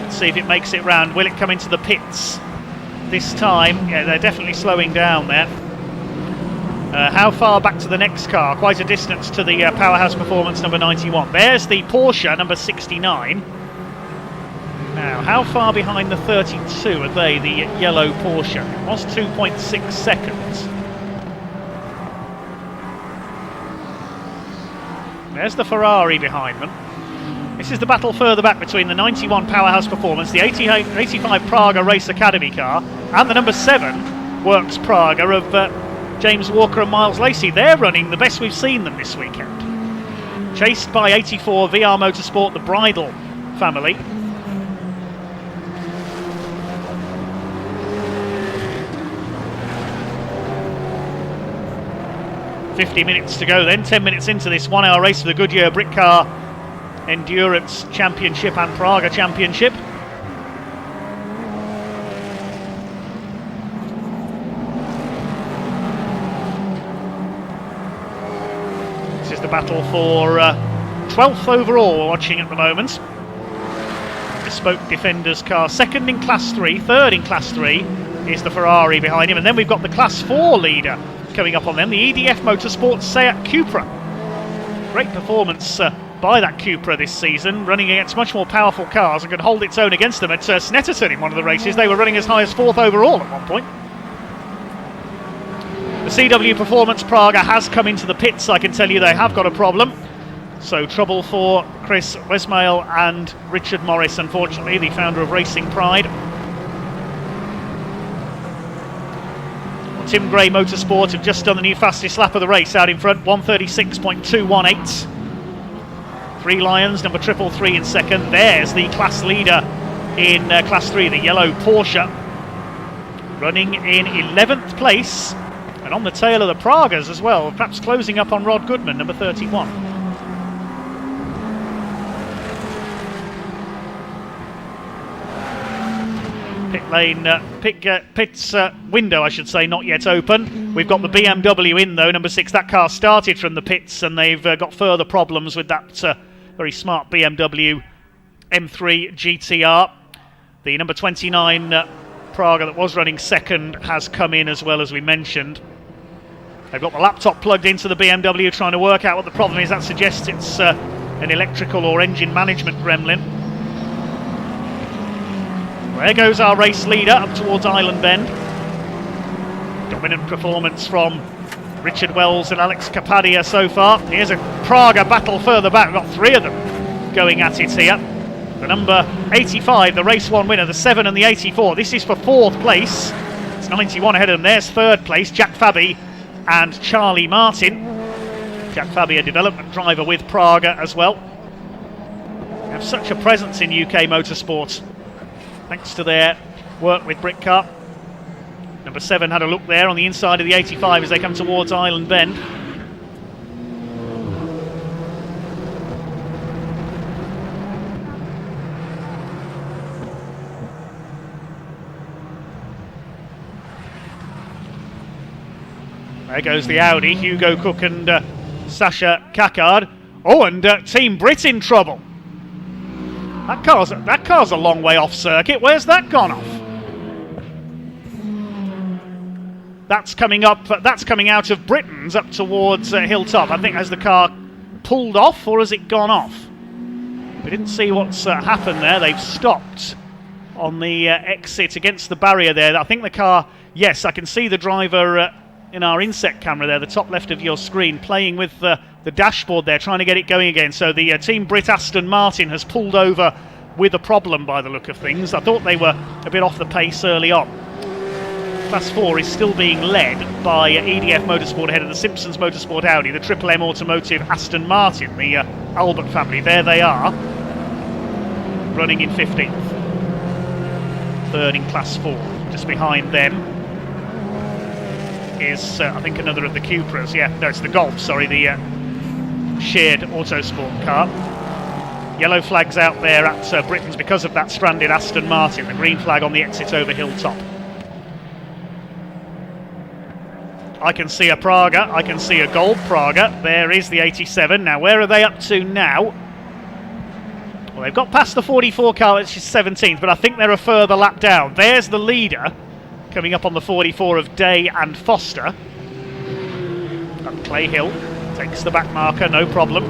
Let's see if it makes it round. Will it come into the pits this time? Yeah, they're definitely slowing down there. How far back to the next car? Quite a distance to the Powerhouse Performance number 91. There's the Porsche number 69. Now, how far behind the 32 are they, the yellow Porsche? It was 2.6 seconds. There's the Ferrari behind them. This is the battle further back between the 91 Powerhouse Performance, the 85 Praga Race Academy car, and the number 7 Works Praga of James Walker and Miles Lacey. They're running the best we've seen them this weekend. Chased by 84 VR Motorsport, the Bridle family. .50 minutes to go then, 10 minutes into this 1 hour race for the Goodyear Britcar Endurance Championship and Praga Championship. This is the battle for 12th overall we're watching at the moment. Bespoke Defenders car, 2nd in Class 3, 3rd in Class 3 is the Ferrari behind him, and then we've got the Class 4 leader coming up on them. The EDF Motorsport Seat Cupra. Great performance by that Cupra this season, running against much more powerful cars and could hold its own against them at Snetterton in one of the races. They were running as high as 4th overall at one point. The CW Performance Praga has come into the pits. I can tell you they have got a problem. So trouble for Chris Wesmail and Richard Morris, unfortunately, the founder of Racing Pride. Tim Gray Motorsport have just done the new fastest lap of the race out in front, 1:36.218. 3 Lions, number 333 in second. There's the class leader in Class 3, the yellow Porsche, running in 11th place. And on the tail of the Pragas as well, perhaps closing up on Rod Goodman, number 31. Pit lane, pit's window, I should say, not yet open. We've got the BMW in though, number 6. That car started from the pits and they've got further problems with that very smart BMW M3 GTR. The number 29 Praga that was running second has come in as well, as we mentioned. They've got the laptop plugged into the BMW trying to work out what the problem is. That suggests it's an electrical or engine management gremlin. There goes our race leader up towards Island Bend. Dominant performance from Richard Wells and Alex Capadia so far. Here's a Praga battle further back. We've got 3 of them going at it here. The number 85, the race 1 winner, the 7 and the 84. This is for 4th place. It's 91 ahead of them. There's 3rd place, Jack Fabi and Charlie Martin. Jack Fabi, a development driver with Praga as well. They have such a presence in UK motorsport, thanks to their work with Britcar. Number 7 had a look there on the inside of the 85 as they come towards Island Bend. There goes the Audi, Hugo Cook and Sasha Kakard. Oh, and Team Brit in trouble. That car's a long way off circuit. Where's that gone off? That's coming up. That's coming out of Britain's up towards Hilltop. I think, has the car pulled off or has it gone off? We didn't see what's happened there. They've stopped on the exit against the barrier there. I think the car. Yes, I can see the driver in our inset camera there, the top left of your screen, playing with the dashboard there, trying to get it going again. So the Team Brit Aston Martin has pulled over with a problem by the look of things. I thought they were a bit off the pace early on. Class 4 is still being led by EDF Motorsport ahead of the Simpsons Motorsport Audi, the Triple M Automotive Aston Martin, the Albert family. There they are, running in 15th. 3rd in Class 4. Just behind them is, I think, another of the Cupras. Yeah, no, it's the Golf, sorry, the shared Autosport car. Yellow flags out there at Britain's because of that stranded Aston Martin. The green flag on the exit over Hilltop. I can see a Praga, I can see a gold Praga. There is the 87. Now, where are they up to now? Well, they've got past the 44 car, which is 17th, but I think they're a further lap down. There's the leader, coming up on the 44 of Day and Foster. Up Clay Hill, takes the back marker, no problem.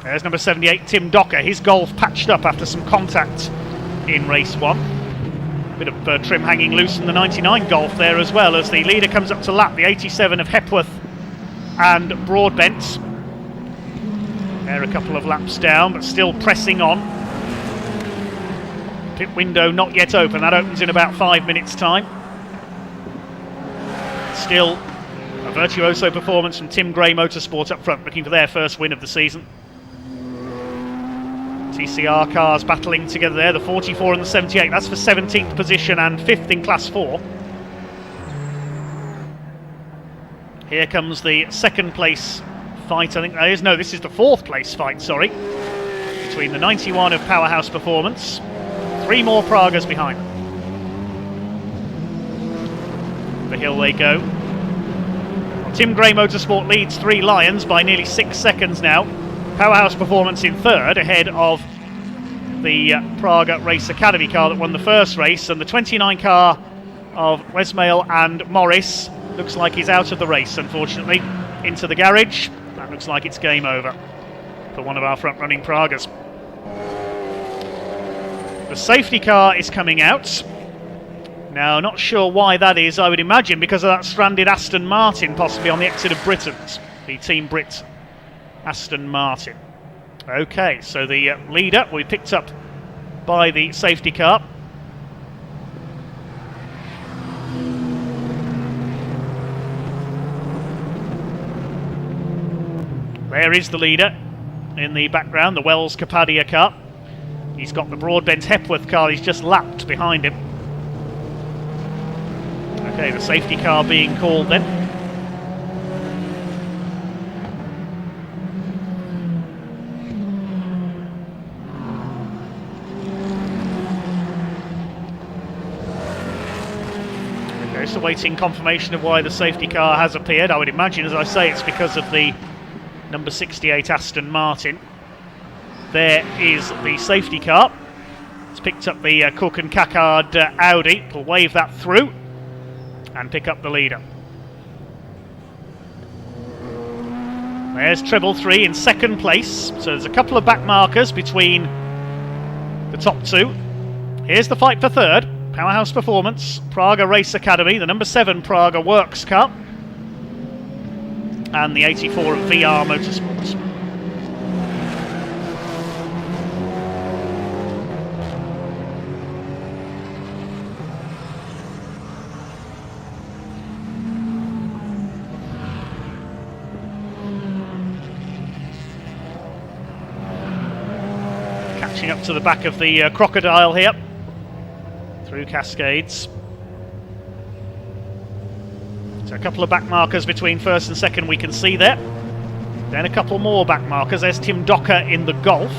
There's number 78, Tim Docker. His Golf patched up after some contact in race 1. Bit of trim hanging loose in the 99 Golf there as well, as the leader comes up to lap, the 87 of Hepworth and Broadbent. They're a couple of laps down, but still pressing on. Pit window not yet open. That opens in about 5 minutes' time. Still a virtuoso performance from Tim Gray Motorsport up front, looking for their first win of the season. TCR cars battling together there, the 44 and the 78. That's for 17th position and 5th in Class 4. Here comes the 2nd place fight, I think that is. No, this is the 4th place fight, sorry. Between the 91 of Powerhouse Performance. 3 more Pragas behind them. The hill they go. Well, Tim Gray Motorsport leads 3 Lions by nearly 6 seconds now. Powerhouse Performance in 3rd, ahead of the Praga Race Academy car that won the first race, and the 29 car of Westmail and Morris looks like he's out of the race, unfortunately. Into the garage. That looks like it's game over for one of our front-running Pragas. The safety car is coming out. Now, not sure why that is. I would imagine because of that stranded Aston Martin, possibly on the exit of Britons, the Team Brit Aston Martin. Okay, so the leader will be picked up by the safety car. There is the leader in the background, the Wells Capadia car. He's got the Broadbent Hepworth car, he's just lapped behind him. Okay, the safety car being called then. Okay, so waiting confirmation of why the safety car has appeared. I would imagine, as I say, it's because of the number 68 Aston Martin. There is the safety car. It's picked up the Cook and Caccard Audi. We'll wave that through and pick up the leader. There's treble 3 in second place. So there's a couple of back markers between the top two. Here's the fight for third. Powerhouse Performance, Praga Race Academy, the number 7 Praga Works car, and the 84 of VR Motorsports. Catching up to the back of the Crocodile here, through Cascades. So a couple of back markers between first and second we can see there. Then a couple more back markers. There's Tim Docker in the Golf,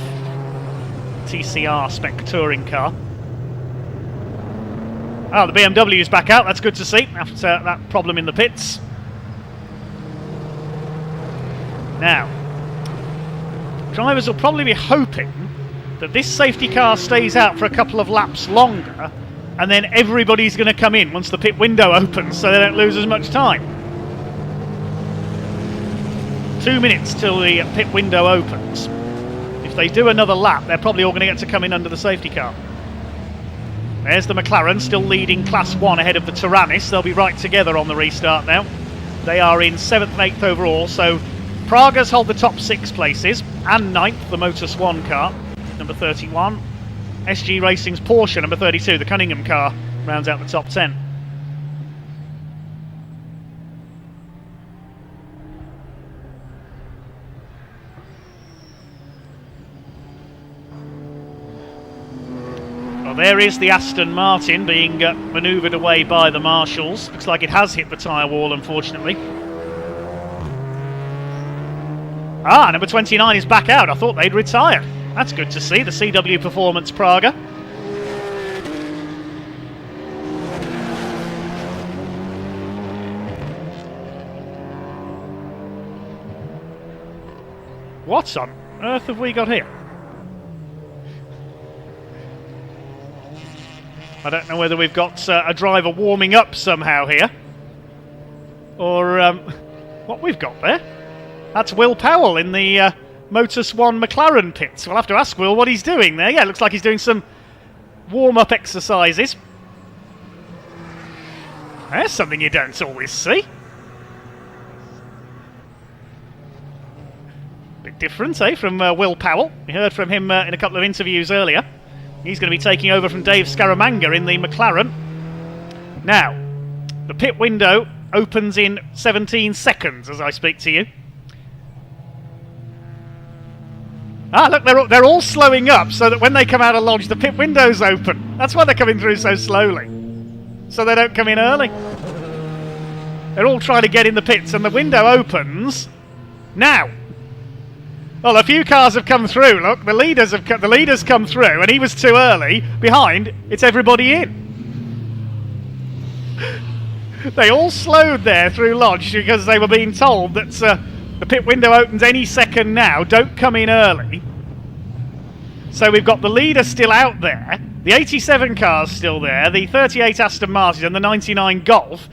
TCR spec touring car. Oh, the BMW is back out. That's good to see after that problem in the pits. Now, drivers will probably be hoping that this safety car stays out for a couple of laps longer, and then everybody's going to come in once the pit window opens so they don't lose as much time. 2 minutes till the pit window opens. If they do another lap, they're probably all going to get to come in under the safety car. There's the McLaren, still leading Class 1 ahead of the Tyrannus. They'll be right together on the restart now. They are in 7th and 8th overall, so Pragas hold the top 6 places, and 9th, the Motor Swan car, number 31. SG Racing's Porsche, number 32, the Cunningham car, rounds out the top 10. Well, there is the Aston Martin being manoeuvred away by the marshals. Looks like it has hit the tyre wall, unfortunately. Ah, number 29 is back out. I thought they'd retired. That's good to see, the CW Performance Praga. What on earth have we got here? I don't know whether we've got a driver warming up somehow here, or what we've got there. That's Will Powell in the Motor Swan McLaren pits. We'll have to ask Will what he's doing there. Yeah, it looks like he's doing some warm-up exercises. There's something you don't always see. Bit different, eh, from Will Powell. We heard from him in a couple of interviews earlier. He's going to be taking over from Dave Scaramanga in the McLaren. Now, the pit window opens in 17 seconds as I speak to you. Ah, look, they're all slowing up so that when they come out of lodge, the pit window's open. That's why they're coming through so slowly, so they don't come in early. They're all trying to get in the pits, and the window opens now. Well, a few cars have come through. Look, the leaders come through, and he was too early. Behind, it's everybody in. They all slowed there through lodge because they were being told that the pit window opens any second now. Don't come in early. So we've got the leader still out there, the 87 car's still there, the 38 Aston Martin and the 99 Golf.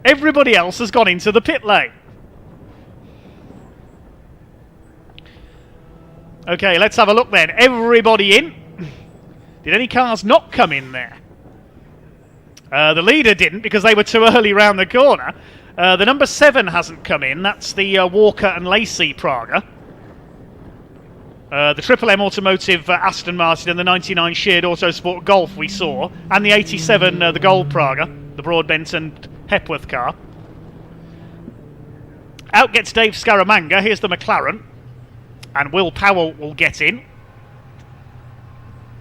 Everybody else has gone into the pit lane. Okay, let's have a look then. Everybody in. Did any cars not come in there? The leader didn't because they were too early round the corner. The number 7 hasn't come in. That's the Walker and Lacey Praga. The Triple M Automotive Aston Martin and the 99 Shared Autosport Golf we saw. And the 87 the Gold Praga, the Broadbent and Hepworth car. Out gets Dave Scaramanga. Here's the McLaren. And Will Powell will get in.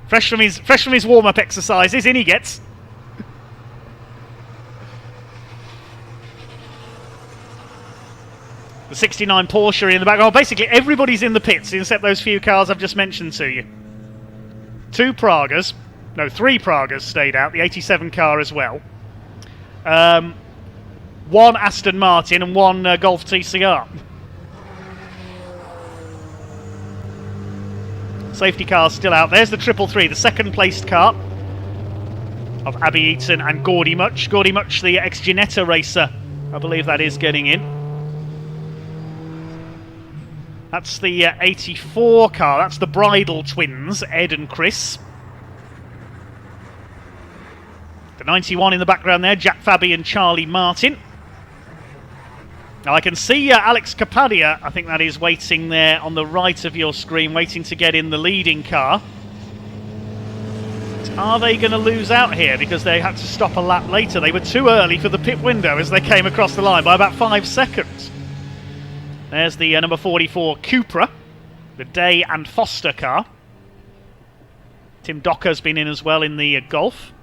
Fresh from his warm-up exercises, in he gets. The 69 Porsche in the back. Oh, basically everybody's in the pits except those few cars I've just mentioned to you. 3 Pragas stayed out. The 87 car as well. 1 Aston Martin and 1 Golf TCR. Safety car still out. There's the 333, the second placed car of Abby Eaton and Gordy Much. Gordy Much, the ex-Ginetta racer, I believe that is, getting in. That's the 84 car. That's the Bridal twins, Ed and Chris. The 91 in the background there, Jack Fabi and Charlie Martin. Now I can see Alex Capadia, I think that is, waiting there on the right of your screen, waiting to get in the leading car. Are they going to lose out here because they had to stop a lap later? They were too early for the pit window as they came across the line by about 5 seconds. There's the number 44 Cupra, the Day and Foster car. Tim Docker's been in as well in the Golf.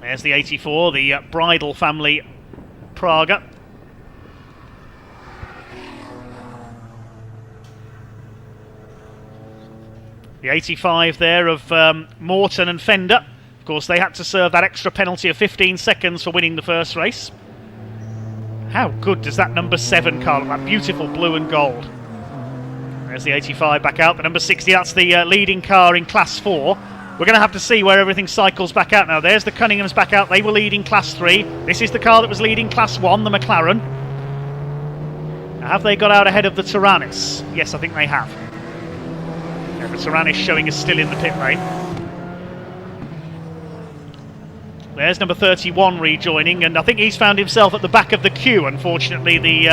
There's the 84, the Bridal family Praga. The 85 there of Morton and Fender. Of course, they had to serve that extra penalty of 15 seconds for winning the first race. How good does that number 7 car look? That beautiful blue and gold. There's the 85 back out. The number 60, that's the leading car in Class 4. We're going to have to see where everything cycles back out now. There's the Cunninghams back out. They were leading Class 3. This is the car that was leading Class 1, the McLaren. Now, have they got out ahead of the Tyrannus? Yes, I think they have. Yeah, the Tyrannus showing us still in the pit lane. There's number 31 rejoining, and I think he's found himself at the back of the queue, unfortunately, the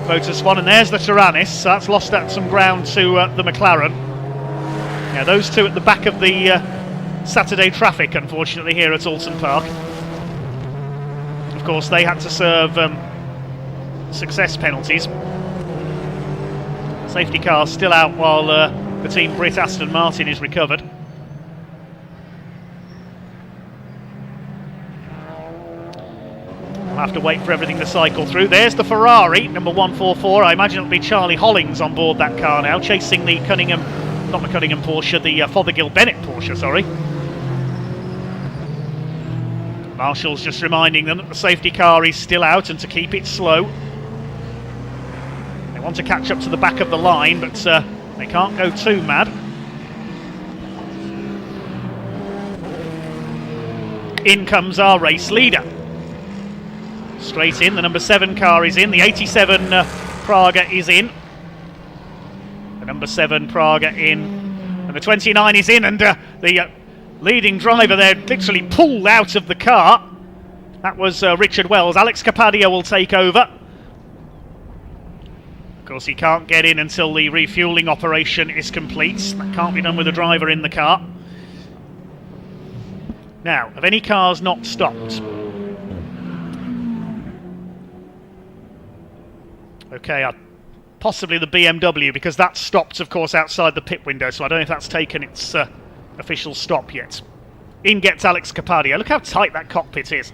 Motorsport. And there's the Tyrannus, so that's lost out some ground to the McLaren. Now those two at the back of the Saturday traffic, unfortunately, here at Oulton Park. Of course, they had to serve success penalties. Safety car still out while the Team Brit Aston Martin is recovered. We'll have to wait for everything to cycle through. There's the Ferrari, number 144. I imagine it'll be Charlie Hollings on board that car now, chasing the not the Cunningham Porsche, the Fothergill Bennett Porsche, sorry. Marshall's just reminding them that the safety car is still out and to keep it slow. They want to catch up to the back of the line, but they can't go too mad. In comes our race leader. Straight in, the number 7 car is in, the 87 Praga is in. The number 7 Praga in, and the 29 is in, and the leading driver there literally pulled out of the car. That was Richard Wells. Alex Capadia will take over. Of course, he can't get in until the refuelling operation is complete. That can't be done with the driver in the car. Now, have any cars not stopped? Okay, possibly the BMW, because that stopped, of course, outside the pit window, so I don't know if that's taken its official stop yet. In gets Alex Capadia. Look how tight that cockpit is.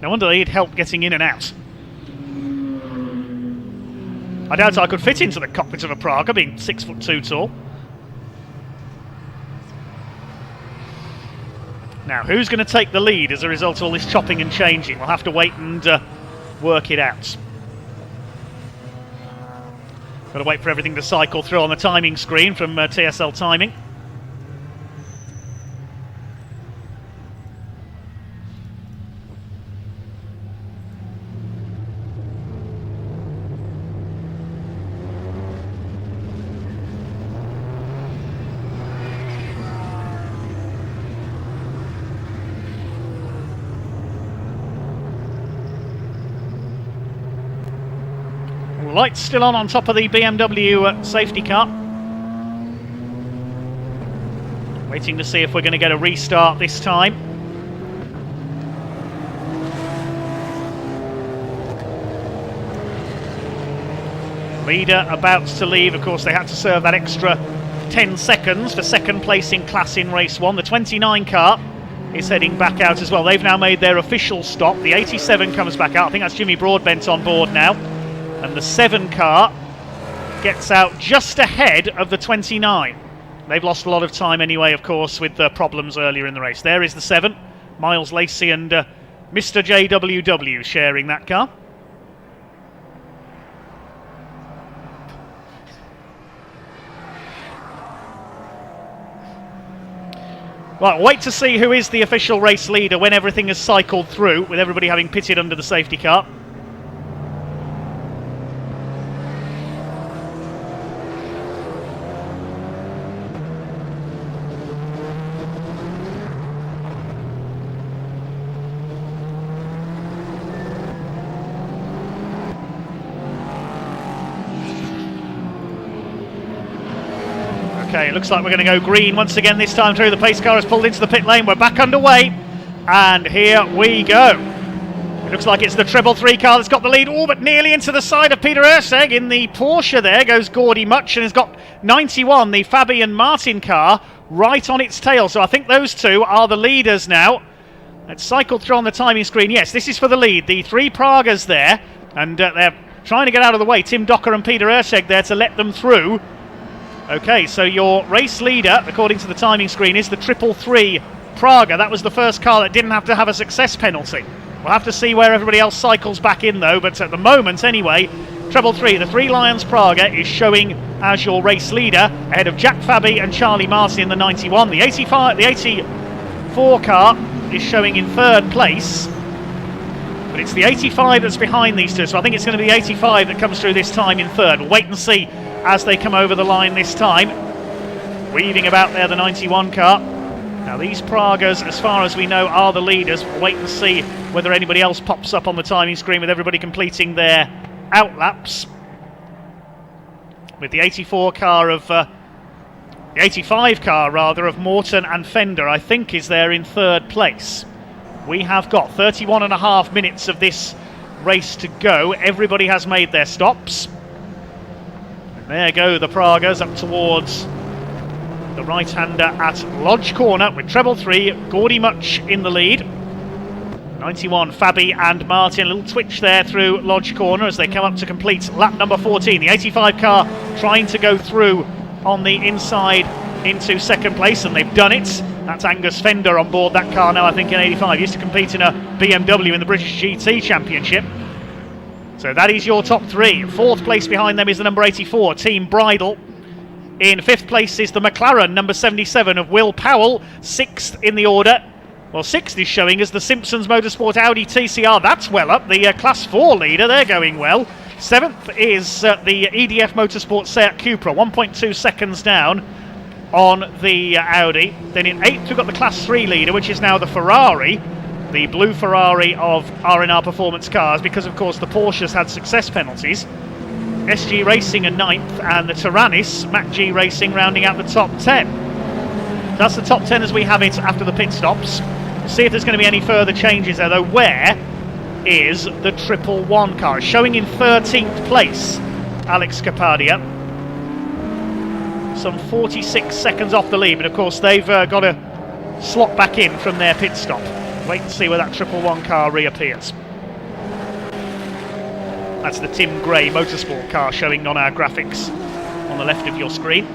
No wonder they need help getting in and out. I doubt I could fit into the cockpit of a Praga, being 6'2" tall. Now, who's going to take the lead as a result of all this chopping and changing? We'll have to wait and work it out. Got to wait for everything to cycle through on the timing screen from TSL Timing. Lights still on top of the BMW safety car. Waiting to see if we're going to get a restart this time. Leader about to leave. Of course, they had to serve that extra 10 seconds for second place in class in race 1. The 29 car is heading back out as well. They've now made their official stop. The 87 comes back out. I think that's Jimmy Broadbent on board now. And the 7 car gets out just ahead of the 29. They've lost a lot of time anyway, of course, with the problems earlier in the race. There is the 7. Miles Lacey and Mr. JWW sharing that car. Right, wait to see who is the official race leader when everything has cycled through, with everybody having pitted under the safety car. Okay, it looks like we're going to go green once again this time through. The pace car has pulled into the pit lane. We're back underway. And here we go. It looks like it's the 333 car that's got the lead. Oh, but nearly into the side of Peter Urseg. In the Porsche there goes Gordy Much and has got 91, the Fabian Martin car, right on its tail. So I think those two are the leaders now. It's cycled through on the timing screen. Yes, this is for the lead. The 3 Pragas there. And they're trying to get out of the way. Tim Docker and Peter Urseg there to let them through. Okay, so your race leader, according to the timing screen, is the 333 Praga. That was the first car that didn't have to have a success penalty. We'll have to see where everybody else cycles back in, though. But at the moment, anyway, 333, the 3 Lions Praga, is showing as your race leader, ahead of Jack Fabi and Charlie Martin in the 91. The 84 car is showing in 3rd place. But it's the 85 that's behind these two, so I think it's going to be the 85 that comes through this time in 3rd. We'll wait and see as they come over the line this time. Weaving about there, the 91 car. Now these Pragas, as far as we know, are the leaders. We'll wait and see whether anybody else pops up on the timing screen with everybody completing their outlaps. With the 84 car of... the 85 car, rather, of Morton and Fender, I think is there in 3rd place. We have got 31.5 minutes of this race to go. Everybody has made their stops. There go the Pragas up towards the right-hander at Lodge Corner with treble 3, Gordy Much in the lead. 91, Fabi and Martin. A little twitch there through Lodge Corner as they come up to complete lap number 14. The 85 car trying to go through on the inside into 2nd place, and they've done it. That's Angus Fender on board that car now, I think, in 85. He used to compete in a BMW in the British GT Championship. So that is your top 3. 4th place behind them is the number 84, Team Bridle. In 5th place is the McLaren, number 77 of Will Powell. 6th in the order. Well, 6th is showing as the Simpsons Motorsport Audi TCR. That's well up. The Class 4 leader, they're going well. 7th is the EDF Motorsport Seat Cupra, 1.2 seconds down on the Audi. Then in 8th we've got the Class 3 leader, which is now the Ferrari. The blue Ferrari of R&R Performance Cars, because of course the Porsches had success penalties. SG Racing in 9th, and the Tyrannus, Mac G Racing, rounding out the top 10. That's the top 10 as we have it after the pit stops. We'll see if there's going to be any further changes there, though. Where is the 111 car? Showing in 13th place, Alex Capadia. Some 46 seconds off the lead, but of course they've got to slot back in from their pit stop. Wait and see where that 111 car reappears. That's the Tim Gray Motorsport car showing on our graphics on the left of your screen.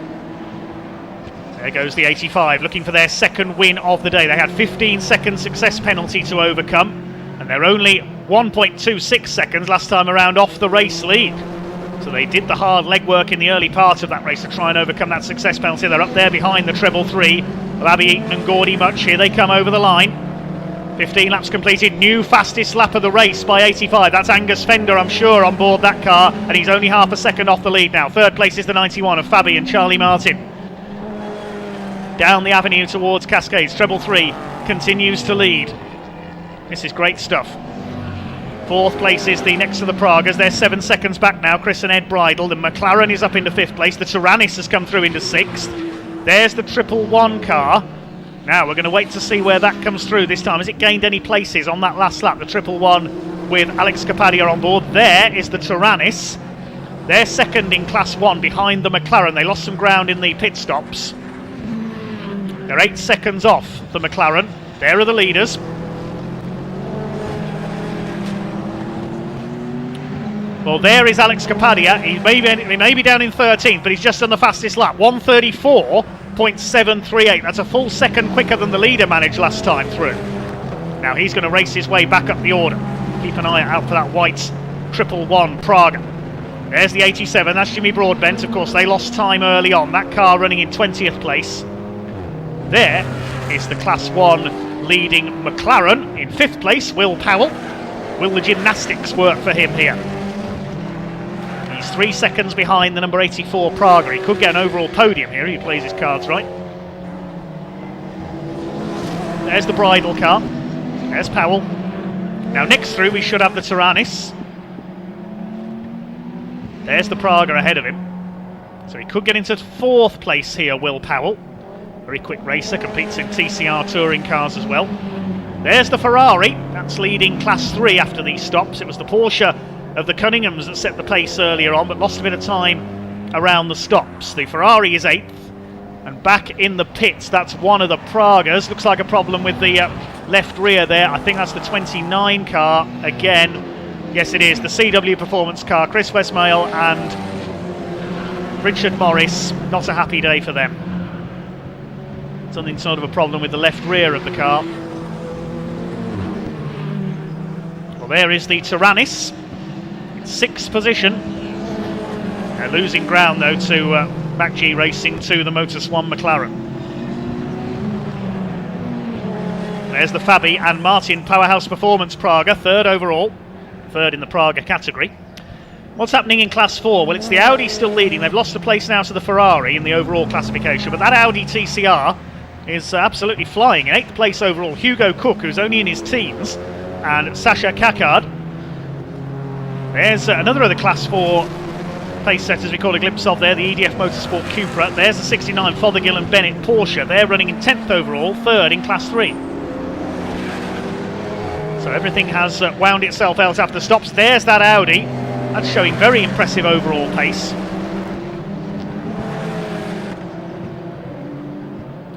There goes the 85, looking for their 2nd win of the day. They had 15-second success penalty to overcome, and they're only 1.26 seconds last time around off the race lead. So they did the hard legwork in the early part of that race to try and overcome that success penalty. They're up there behind the treble three of Abby Eaton and Gordy Much. Here they come over the line. 15 laps completed, new fastest lap of the race by 85. That's Angus Fender, I'm sure, on board that car, and he's only half a second off the lead now. Third place is the 91 of Fabi and Charlie Martin. Down the avenue towards Cascades, treble three continues to lead. This is great stuff. Fourth place is the next to the Pragas. They're 7 seconds back now. Chris and Ed Bridle. The McLaren is up into fifth place. The Tyrannis has come through into sixth. There's the 111 car. Now we're going to wait to see where that comes through this time. Has it gained any places on that last lap? The 111 with Alex Capadia on board. There is the Tyrannis. They're second in Class 1 behind the McLaren. They lost some ground in the pit stops. They're 8 seconds off the McLaren. There are the leaders. Well, there is Alex Capadia. He may be down in 13th, but he's just done the fastest lap. 1:34.738. That's a full second quicker than the leader managed last time through. Now he's going to race his way back up the order. Keep an eye out for that white 111 Praga. There's the 87. That's Jimmy Broadbent. Of course, they lost time early on. That car running in 20th place. There is the Class 1 leading McLaren. In 5th place, Will Powell. Will the gymnastics work for him here? He's 3 seconds behind the number 84 Praga. He could get an overall podium here. He plays his cards right. There's the bridle car. There's Powell. Now next through we should have the Tyrannis. There's the Praga ahead of him. So he could get into 4th place here, Will Powell. Very quick racer, competes in TCR touring cars as well. There's the Ferrari. That's leading Class 3 after these stops. It was the Porsche of the Cunninghams that set the pace earlier on, but lost a bit of time around the stops. The Ferrari is 8th, and back in the pits, that's one of the Pragas. Looks like a problem with the left rear there. I think that's the 29 car again. Yes, it is the CW Performance car. Chris Westmail and Richard Morris. Not a happy day for them. Something sort of a problem with the left rear of the car. Well, there is the Tyrannis. 6th position. They're losing ground though to MacG Racing to the Motus 1 McLaren. There's the Fabi and Martin Powerhouse Performance Praga, 3rd overall, 3rd in the Praga category. What's happening in Class 4? Well, it's the Audi still leading. They've lost a place now to the Ferrari in the overall classification, but that Audi TCR is absolutely flying. In 8th place overall, Hugo Cook, who's only in his teens, and Sasha Kakard. There's another of the Class 4 pace setters we caught a glimpse of there, the EDF Motorsport Cupra. There's the 69 Fothergill and Bennett Porsche. They're running in 10th overall, 3rd in Class 3. So everything has wound itself out after stops. There's that Audi. That's showing very impressive overall pace.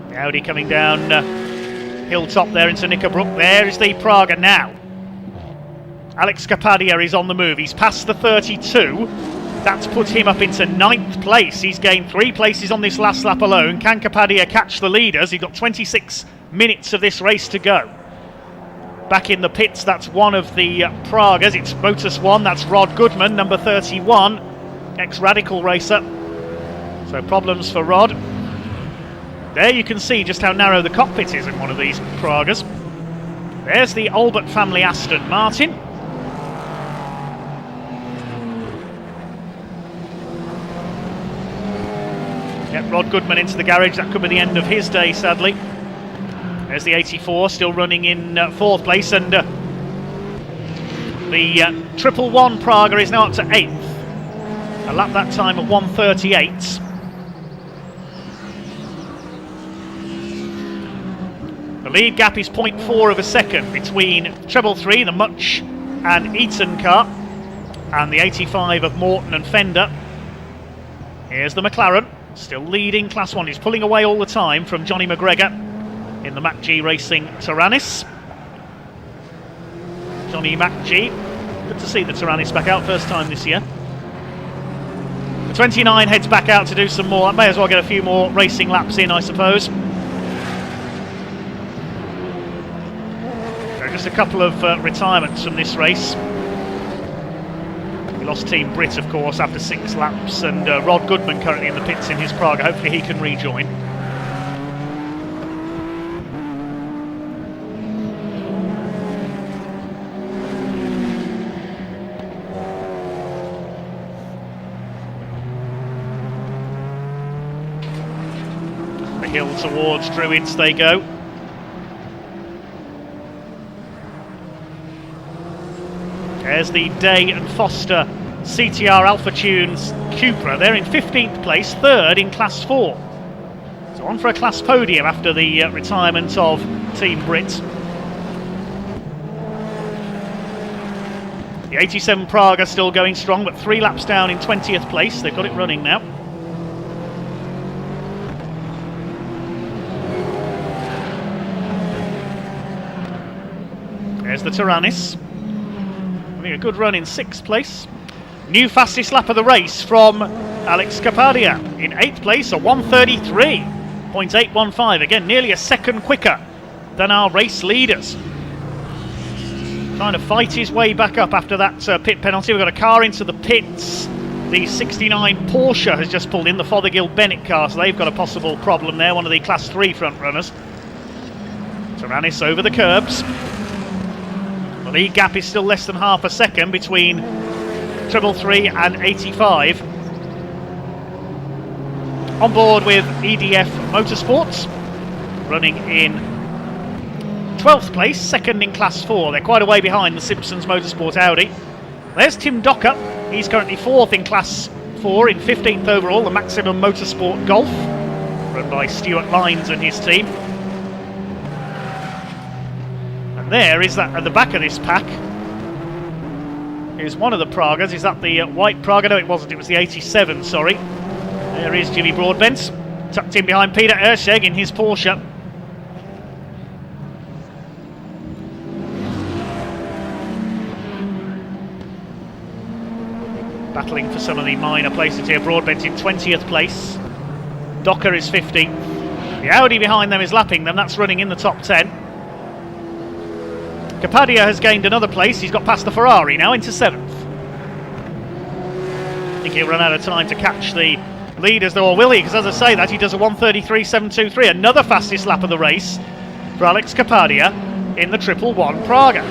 The Audi coming down hilltop there into Knickerbrook. There is the Praga now. Alex Capadia is on the move. He's past the 32. That's put him up into 9th place. He's gained 3 places on this last lap alone. Can Capadia catch the leaders? He's got 26 minutes of this race to go. Back in the pits, that's one of the Pragas. It's Motus 1. That's Rod Goodman, number 31, ex-Radical racer. So problems for Rod. There you can see just how narrow the cockpit is in one of these Pragas. There's the Albert family Aston Martin. Get Rod Goodman into the garage. That could be the end of his day, sadly. There's the 84 still running in 4th place, and the 111 Praga is now up to 8th. A lap that time at 1:38. The lead gap is 0.4 of a second between treble 3, the Much and Eaton car, and the 85 of Morton and Fender. Here's the McLaren, still leading Class 1. He's pulling away all the time from Johnny McGregor in the MacG Racing Tyrannis. Johnny MacG, good to see the Tyrannis back out, first time this year. The 29 heads back out to do some more. I may as well get a few more racing laps in, I suppose. So just a couple of retirements from this race. Lost Team Brit, of course, after 6 laps, and Rod Goodman currently in the pits in his Praga. Hopefully he can rejoin. The hill towards Druids they go. There's the Day and Foster CTR Alpha Tunes Cupra. They're in 15th place, 3rd in Class 4. So on for a class podium after the retirement of Team Brit. The 87 Prague are still going strong, but 3 laps down in 20th place. They've got it running now. There's the Tyrannus. Having a good run in 6th place. New fastest lap of the race from Alex Kapadia in 8th place, a 1:33.815. Again, nearly a second quicker than our race leaders. Trying to fight his way back up after that pit penalty. We've got a car into the pits. The 69 Porsche has just pulled in, the Fothergill Bennett car, so they've got a possible problem there, one of the Class 3 front runners. Tyrannus over the curbs. The lead gap is still less than half a second between 333 and 85. On board with EDF Motorsports, running in 12th place, 2nd in Class 4. They're quite a way behind the Simpsons Motorsport Audi. There's Tim Docker. He's currently 4th in Class 4 in 15th overall, the Maximum Motorsport Golf, run by Stuart Lines and his team. There is that at the back of this pack is one of the Pragas. Is that the white Praga? No, it wasn't. It was the 87, sorry. There is Jimmy Broadbent, tucked in behind Peter Erscheg in his Porsche. Battling for some of the minor places here. Broadbent in 20th place. Docker is 15th. The Audi behind them is lapping them. That's running in the top 10. Kapadia has gained another place. He's got past the Ferrari now into 7th. I think he'll run out of time to catch the leaders, though, or will he? Because as I say that, he does a 1:33.723. Another fastest lap of the race for Alex Kapadia in the 111 Praga.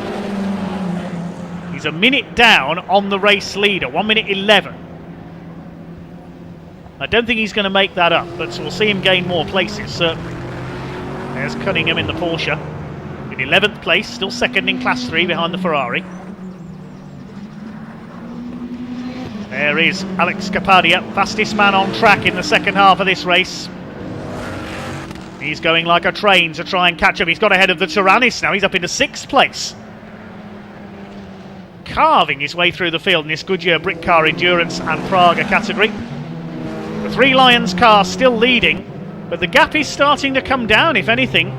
He's a minute down on the race leader, 1:11. I don't think he's going to make that up, but we'll see him gain more places, certainly. There's Cunningham in the Porsche. In 11th place, still 2nd in Class 3 behind the Ferrari. There is Alex Kapadia, fastest man on track in the second half of this race. He's going like a train to try and catch up. He's got ahead of the Tyrannus now. He's up into 6th place. Carving his way through the field in this Goodyear Britcar Endurance and Praga category. The Three Lions car still leading, but the gap is starting to come down, if anything.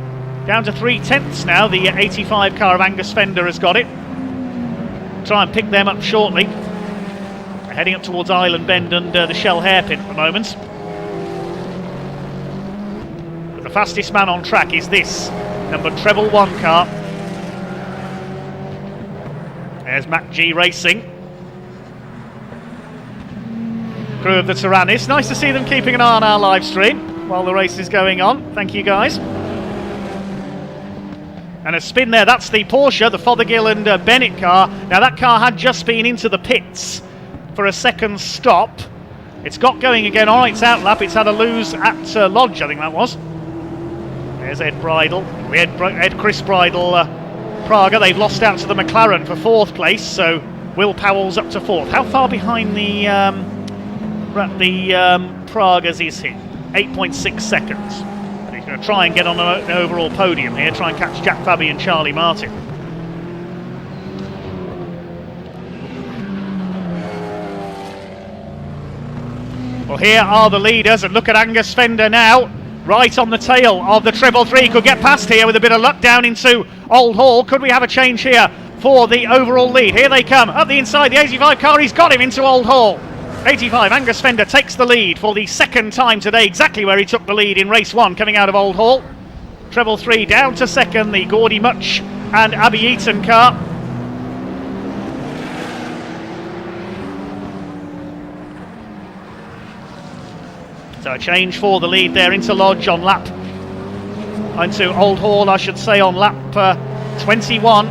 Down to 3/10 now. The 85 car of Angus Fender has got it. Try and pick them up shortly. They're heading up towards Island Bend and the Shell hairpin at the moment. But the fastest man on track is this number treble 1 car. There's Mac G Racing. Crew of the Tyrannus. Nice to see them keeping an eye on our live stream while the race is going on. Thank you, guys. And a spin there, that's the Porsche, the Fothergill and Bennett car. Now that car had just been into the pits for a second stop. It's got going again on its outlap. It's had a lose at Lodge, I think that was. There's Ed Bridle, Ed Chris Bridle Praga. They've lost out to the McLaren for 4th place, so Will Powell's up to 4th. How far behind the Pragas is he? 8.6 seconds. Going to try and get on an overall podium here, try and catch Jack Fabi and Charlie Martin. Well, here are the leaders, and look at Angus Fender now, right on the tail of the 333. Could get past here with a bit of luck down into Old Hall. Could we have a change here for the overall lead? Here they come, up the inside, the 85 car, he's got him into Old Hall. 85, Angus Fender takes the lead for the second time today, exactly where he took the lead in race 1 coming out of Old Hall. Treble 3 down to 2nd, the Gordy Much and Abby Eaton car. So a change for the lead there into Lodge on lap, into Old Hall, I should say, on lap 21.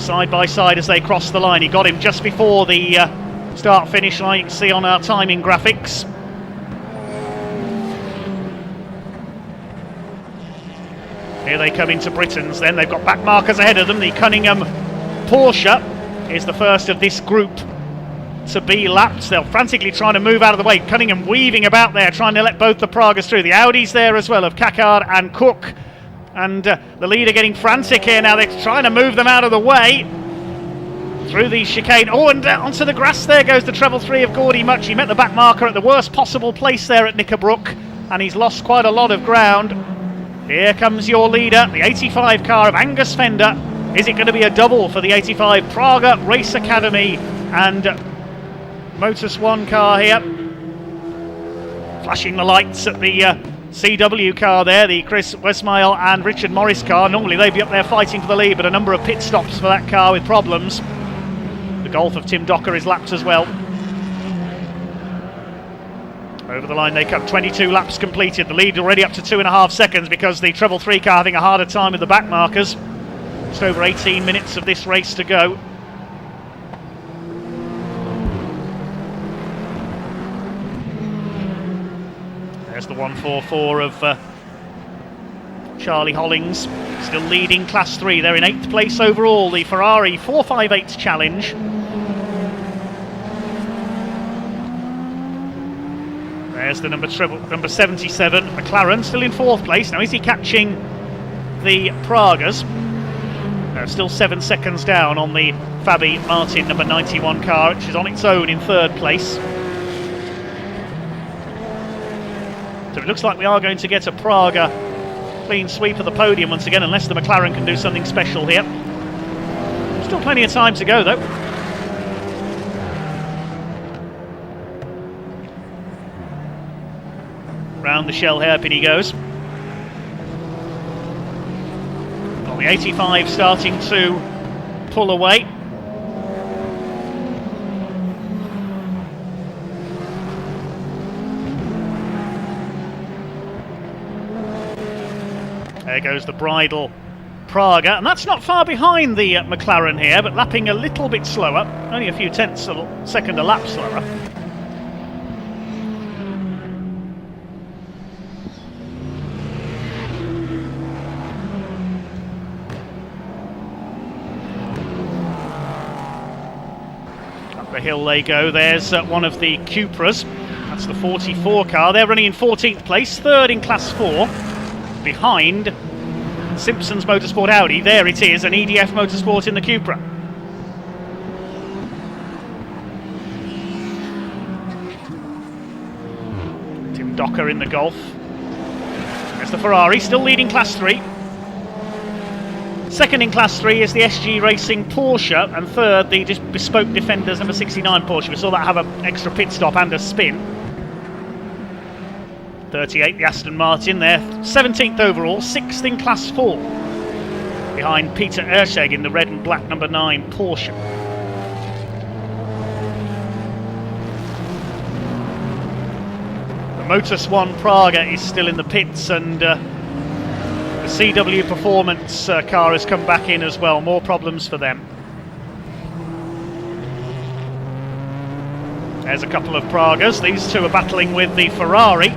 Side by side as they cross the line. He got him just before the start-finish line, you can see on our timing graphics. Here they come into Britain's then. They've got back markers ahead of them. The Cunningham Porsche is the first of this group to be lapped. They're frantically trying to move out of the way. Cunningham weaving about there, trying to let both the Pragas through. The Audis there as well, of Caccard and Cook. And the leader getting frantic here now. They're trying to move them out of the way through the chicane. Oh, and onto the grass there goes the treble 3 of Gordy Much. He met the back marker at the worst possible place there at Knickerbrook, and he's lost quite a lot of ground. Here comes your leader, the 85 car of Angus Fender. Is it going to be a double for the 85 Praga Race Academy and Motor1 car here? Flashing the lights at the CW car there, the Chris Westmile and Richard Morris car. Normally they'd be up there fighting for the lead, but a number of pit stops for that car with problems. The Golf of Tim Docker is lapped as well. Over the line they come, 22 laps completed. The lead already up to 2.5 seconds because the treble 3 car having a harder time with the back markers. Just over 18 minutes of this race to go. There's the 144 of Charlie Hollings, still leading Class 3. They're in 8th place overall, the Ferrari 458 Challenge. There's the number 77, McLaren, still in 4th place. Now, is he catching the Pragas? No, still 7 seconds down on the Fabi Martin number 91 car, which is on its own in 3rd place. So it looks like we are going to get a Praga clean sweep of the podium once again, unless the McLaren can do something special here. Still plenty of time to go, though. Round the shell hairpin he goes. Got the 85 starting to pull away. There goes the bridle Praga, and that's not far behind the McLaren here, but lapping a little bit slower, only a few tenths of a second a lap slower. Up the hill they go. There's one of the Cupras. That's the 44 car. They're running in 14th place, 3rd in Class 4. Behind Simpson's Motorsport Audi. There it is, an EDF Motorsport in the Cupra. Tim Docker in the Golf. There's the Ferrari, still leading Class 3. 2nd in Class 3 is the SG Racing Porsche, and 3rd the Bespoke Defenders number 69 Porsche. We saw that have an extra pit stop and a spin. 38, the Aston Martin there, 17th overall, 6th in Class 4, behind Peter Erscheg in the red and black number 9 Porsche. The Motor1 Praga is still in the pits, and the CW Performance car has come back in as well. More problems for them. There's a couple of Pragas. These two are battling with the Ferrari.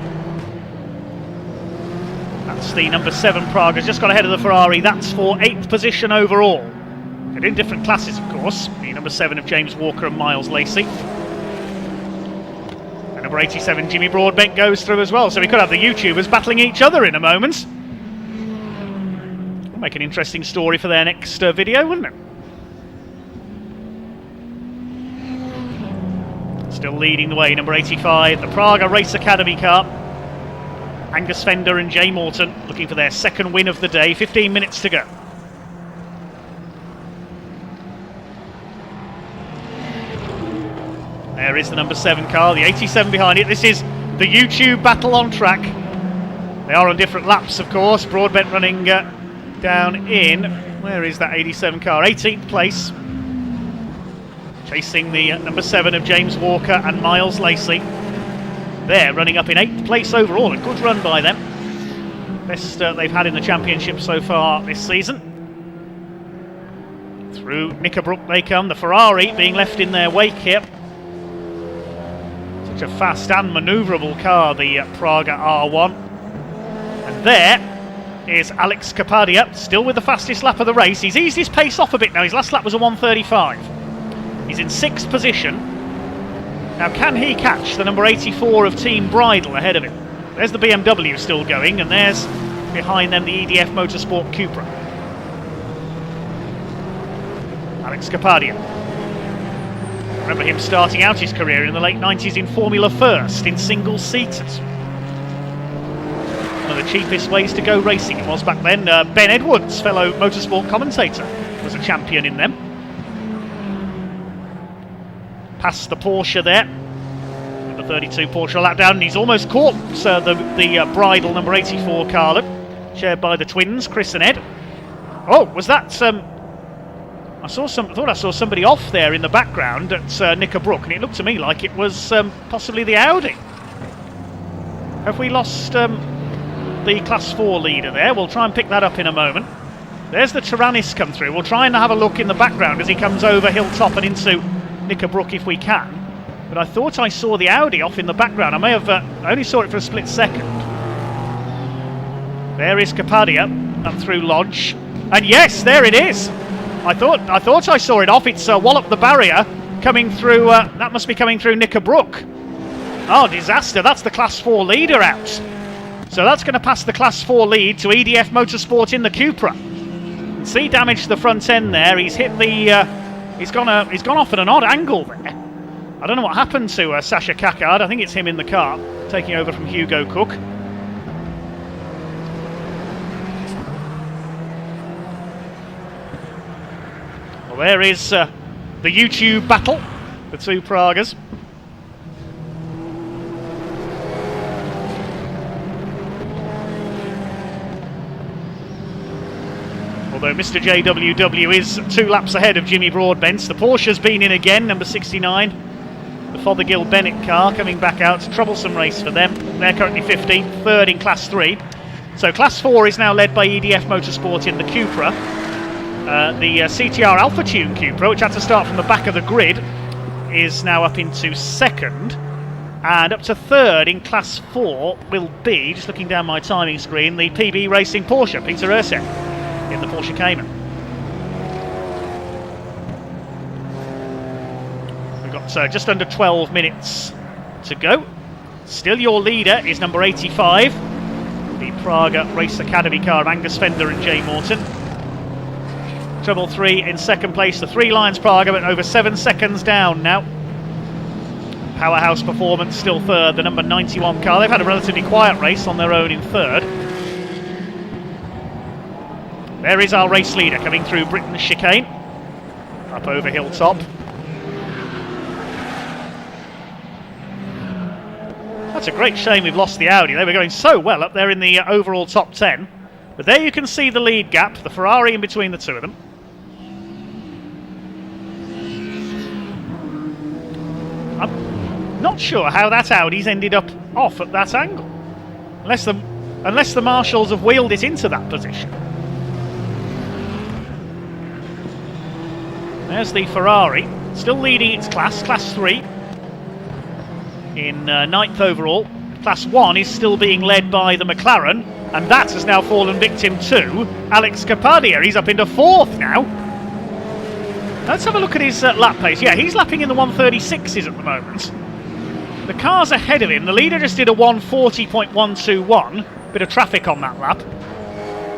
That's the number 7 Praga, just got ahead of the Ferrari. That's for 8th position overall. They're in different classes, of course. The number 7 of James Walker and Miles Lacey. And number 87, Jimmy Broadbent, goes through as well. So we could have the YouTubers battling each other in a moment. It'll make an interesting story for their next video, wouldn't it? Still leading the way, number 85, the Praga Race Academy car. Angus Fender and Jay Morton looking for their 2nd win of the day. 15 minutes to go. There is the number 7 car, the 87 behind it. This is the YouTube battle on track. They are on different laps, of course. Broadbent running down in, where is that 87 car? 18th place. Chasing the number 7 of James Walker and Miles Lacey. They're running up in 8th place overall. A good run by them. Best they've had in the championship so far this season. Through Knickerbrook they come. The Ferrari being left in their wake here. Such a fast and manoeuvrable car, the Praga R1. And there is Alex Kapadia, still with the fastest lap of the race. He's eased his pace off a bit now. His last lap was a 1:35. He's in 6th position. Now, can he catch the number 84 of Team Bridle ahead of him? There's the BMW still going, and there's behind them the EDF Motorsport Cupra. Alex Kapadia. Remember him starting out his career in the late 90s in Formula First, in single-seaters. One of the cheapest ways to go racing it was back then. Ben Edwards, fellow motorsport commentator, was a champion in them. Past the Porsche there. Number 32 Porsche lap down, and he's almost caught the Bridle number 84 Carlin, shared by the twins, Chris and Ed. Oh, was that... I thought I saw somebody off there in the background at Knickerbrook, and it looked to me like it was possibly the Audi. Have we lost the Class 4 leader there? We'll try and pick that up in a moment. There's the Tyrannus come through. We'll try and have a look in the background as he comes over Hilltop and into Knickerbrook if we can. But I thought I saw the Audi off in the background. I may have I only saw it for a split second. There is Kapadia up through Lodge, and yes, there it is. I thought I saw it off. It's Wallop the barrier coming through. That must be coming through Knickerbrook. Oh, disaster! That's the Class 4 leader out. So that's going to pass the Class 4 lead to EDF Motorsport in the Cupra. See damage to the front end there. He's hit the. He's gone off at an odd angle there. I don't know what happened to Sasha Kakard. I think it's him in the car, taking over from Hugo Cook. Well, there is the YouTube battle, the two Pragas. Although Mr. JWW is 2 laps ahead of Jimmy Broadbent. The Porsche's been in again, number 69. The Fothergill Bennett car coming back out. Troublesome race for them. They're currently 15th, 3rd in Class 3. So Class 4 is now led by EDF Motorsport in the Cupra. The CTR Alpha Tune Cupra, which had to start from the back of the grid, is now up into 2nd. And up to 3rd in Class 4 will be, just looking down my timing screen, the PB Racing Porsche, Peter Ursek, in the Porsche Cayman. We've got just under 12 minutes to go. Still your leader is number 85, the Praga Race Academy car of Angus Fender and Jay Morton. Treble 3 in 2nd place, the Three Lions Praga, but over 7 seconds down now. Powerhouse Performance still 3rd, the number 91 car. They've had a relatively quiet race on their own in 3rd. There is our race leader coming through Britain's chicane, up over Hilltop. That's a great shame we've lost the Audi. They were going so well up there in the overall top 10. But there you can see the lead gap, the Ferrari in between the two of them. I'm not sure how that Audi's ended up off at that angle, unless the marshals have wheeled it into that position. There's the Ferrari, still leading its class, Class 3, in 9th overall. Class 1 is still being led by the McLaren, and that has now fallen victim to Alex Kapadia. He's up into 4th now. Let's have a look at his lap pace. Yeah, he's lapping in the 136s at the moment. The car's ahead of him. The leader just did a 140.121. Bit of traffic on that lap.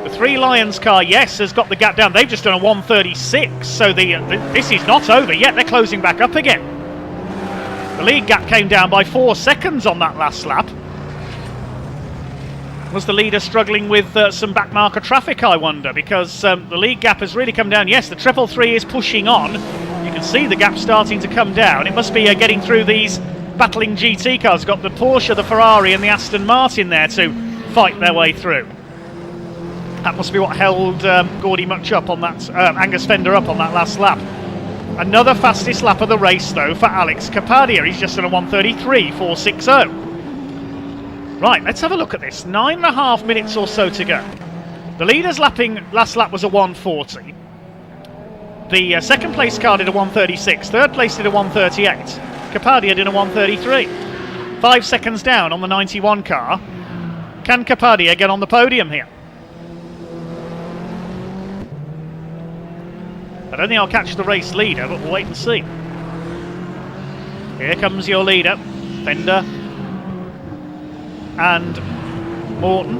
The Three Lions car, yes, has got the gap down. They've just done a 136, so this is not over yet. They're closing back up again. The lead gap came down by 4 seconds on that last lap. Was the leader struggling with some backmarker traffic, I wonder? Because the lead gap has really come down. Yes, the 333 is pushing on. You can see the gap starting to come down. It must be getting through these battling GT cars. Got the Porsche, the Ferrari and the Aston Martin there to fight their way through. That must be what held Gordy Much up on that, Angus Fender up on that last lap. Another fastest lap of the race, though, for Alex Kapadia. He's just done a 133.460. Right, let's have a look at this. 9.5 minutes or so to go. The leader's last lap was a 1:40. The second place car did a 1:36. Third place did a 1:38. Capadia did a 1:33. 5 seconds down on the 91 car. Can Capadia get on the podium here? I don't think I'll catch the race leader, but we'll wait and see. Here comes your leader, Fender and Morton.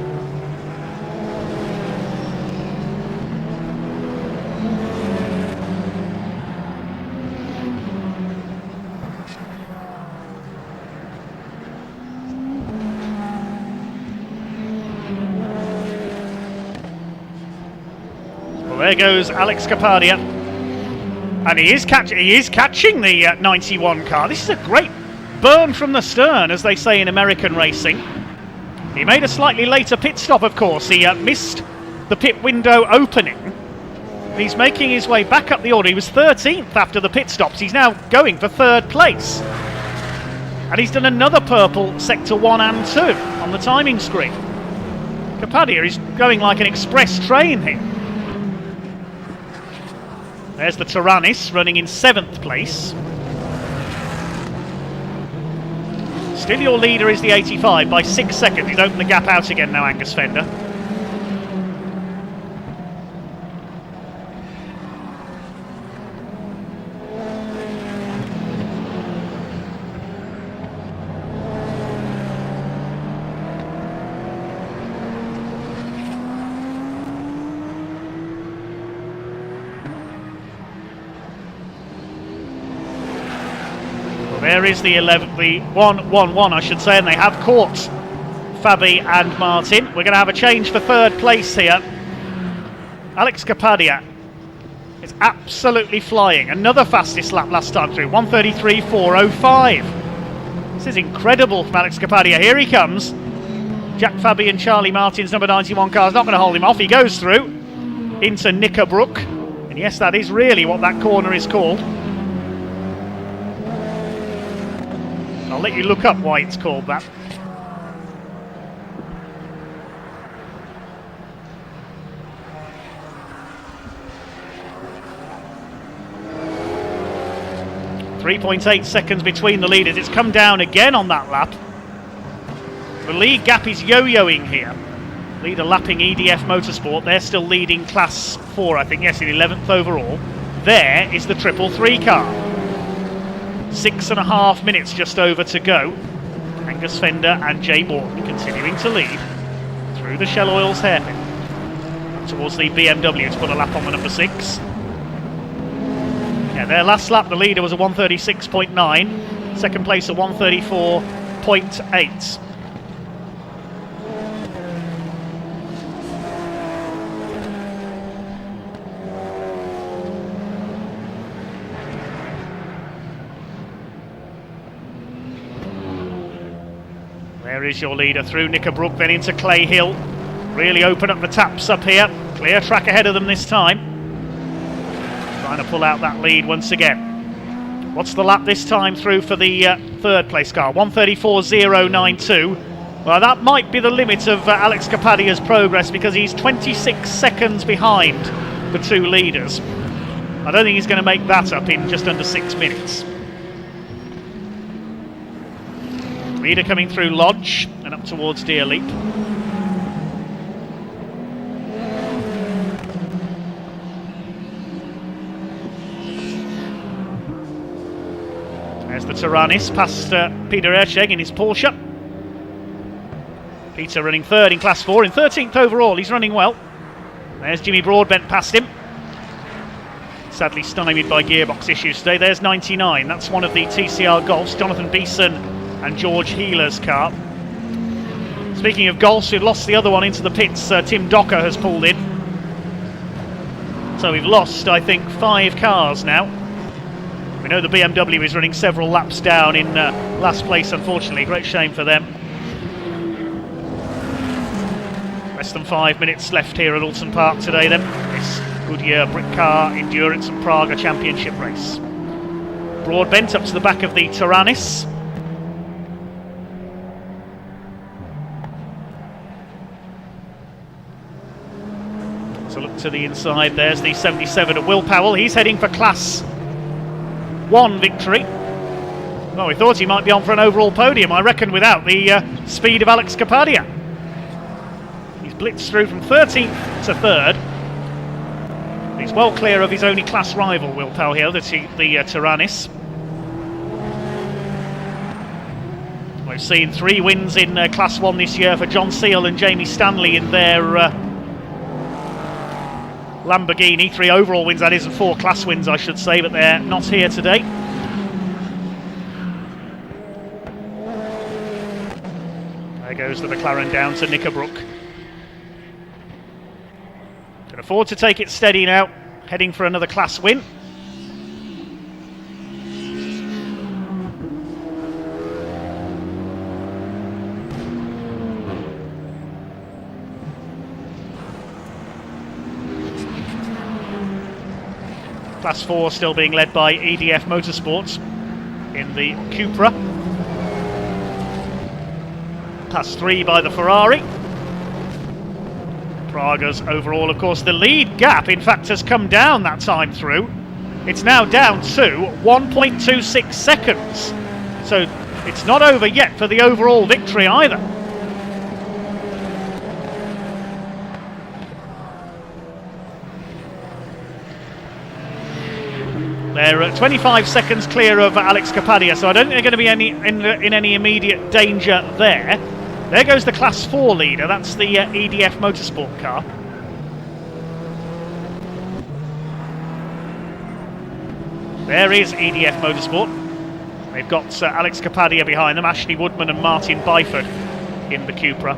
Well, there goes Alex Capadia. And he is catching the 91 car. This is a great burn from the stern, as they say in American racing. He made a slightly later pit stop, of course. He missed the pit window opening. He's making his way back up the order. He was 13th after the pit stops. He's now going for 3rd place. And he's done another purple sector 1 and 2 on the timing screen. Capadia is going like an express train here. There's the Taranis running in 7th place. Still your leader is the 85 by 6 seconds. He's opened the gap out again now, Angus Fender. There is the 1-1-1, I should say, and they have caught Fabi and Martin. We're going to have a change for 3rd place here. Alex Capadia is absolutely flying. Another fastest lap last time through, 1:33.405. This is incredible from Alex Capadia. Here he comes. Jack Fabi and Charlie Martin's number 91 car is not going to hold him off. He goes through into Knickerbrook. And yes, that is really what that corner is called. I'll let you look up why it's called that. .8 seconds between the leaders. It's come down again on that lap. The lead gap is yo-yoing here. Leader lapping EDF Motorsport. They're still leading Class 4, I think. Yes, in 11th overall. There is the 333 car. 6.5 minutes just over to go. Angus Fender and Jay Morton continuing to lead through the Shell Oils hairpin towards the BMW to put a lap on the number 6. Yeah, their last lap, the leader was a 1:36.9. Second place a 1:34.8. There is your leader through Knickerbrook, then into Clay Hill. Really open up the taps up here. Clear track ahead of them this time. Trying to pull out that lead once again. What's the lap this time through for the 3rd place car? 1:34.092. Well, that might be the limit of Alex Capadia's progress, because he's 26 seconds behind the 2 leaders. I don't think he's going to make that up in just under 6 minutes. Leader coming through Lodge and up towards Deer Leap. There's the Taranis past Peter Ercheg in his Porsche. Peter running 3rd in Class 4, in 13th overall. He's running well. There's Jimmy Broadbent past him. Sadly stymied by gearbox issues today. There's 99. That's one of the TCR Golfs. Jonathan Beeson and George Healer's car. Speaking of Golfs, we've lost the other one into the pits. Tim Docker has pulled in. So we've lost, I think, 5 cars now. We know the BMW is running several laps down in last place, unfortunately. Great shame for them. Less than 5 minutes left here at Oulton Park today then. This Goodyear Britcar Endurance and Praga Championship race. Broadbent up to the back of the Taranis. to the inside. There's the 77 of Will Powell. He's heading for Class 1 victory. Well, we thought he might be on for an overall podium, I reckon, without the speed of Alex Capadia. He's blitzed through from 13th to 3rd. He's well clear of his only class rival, Will Powell here, the Tyrannus. We've seen 3 wins in Class 1 this year for John Seal and Jamie Stanley in their Lamborghini. 3 overall wins, that is, and 4 class wins, I should say, but they're not here today. There goes the McLaren down to Knickerbrook. Can afford to take it steady now, heading for another class win. Class 4 still being led by EDF Motorsport in the Cupra. Class 3 by the Ferrari. Praga's overall, of course, the lead gap, in fact, has come down that time through. It's now down to 1.26 seconds. So it's not over yet for the overall victory either. They're 25 seconds clear of Alex Capadia, so I don't think they're going to be in any immediate danger there. There goes the Class 4 leader, that's the EDF Motorsport car. There is EDF Motorsport. They've got Alex Capadia behind them, Ashley Woodman and Martin Byford in the Cupra.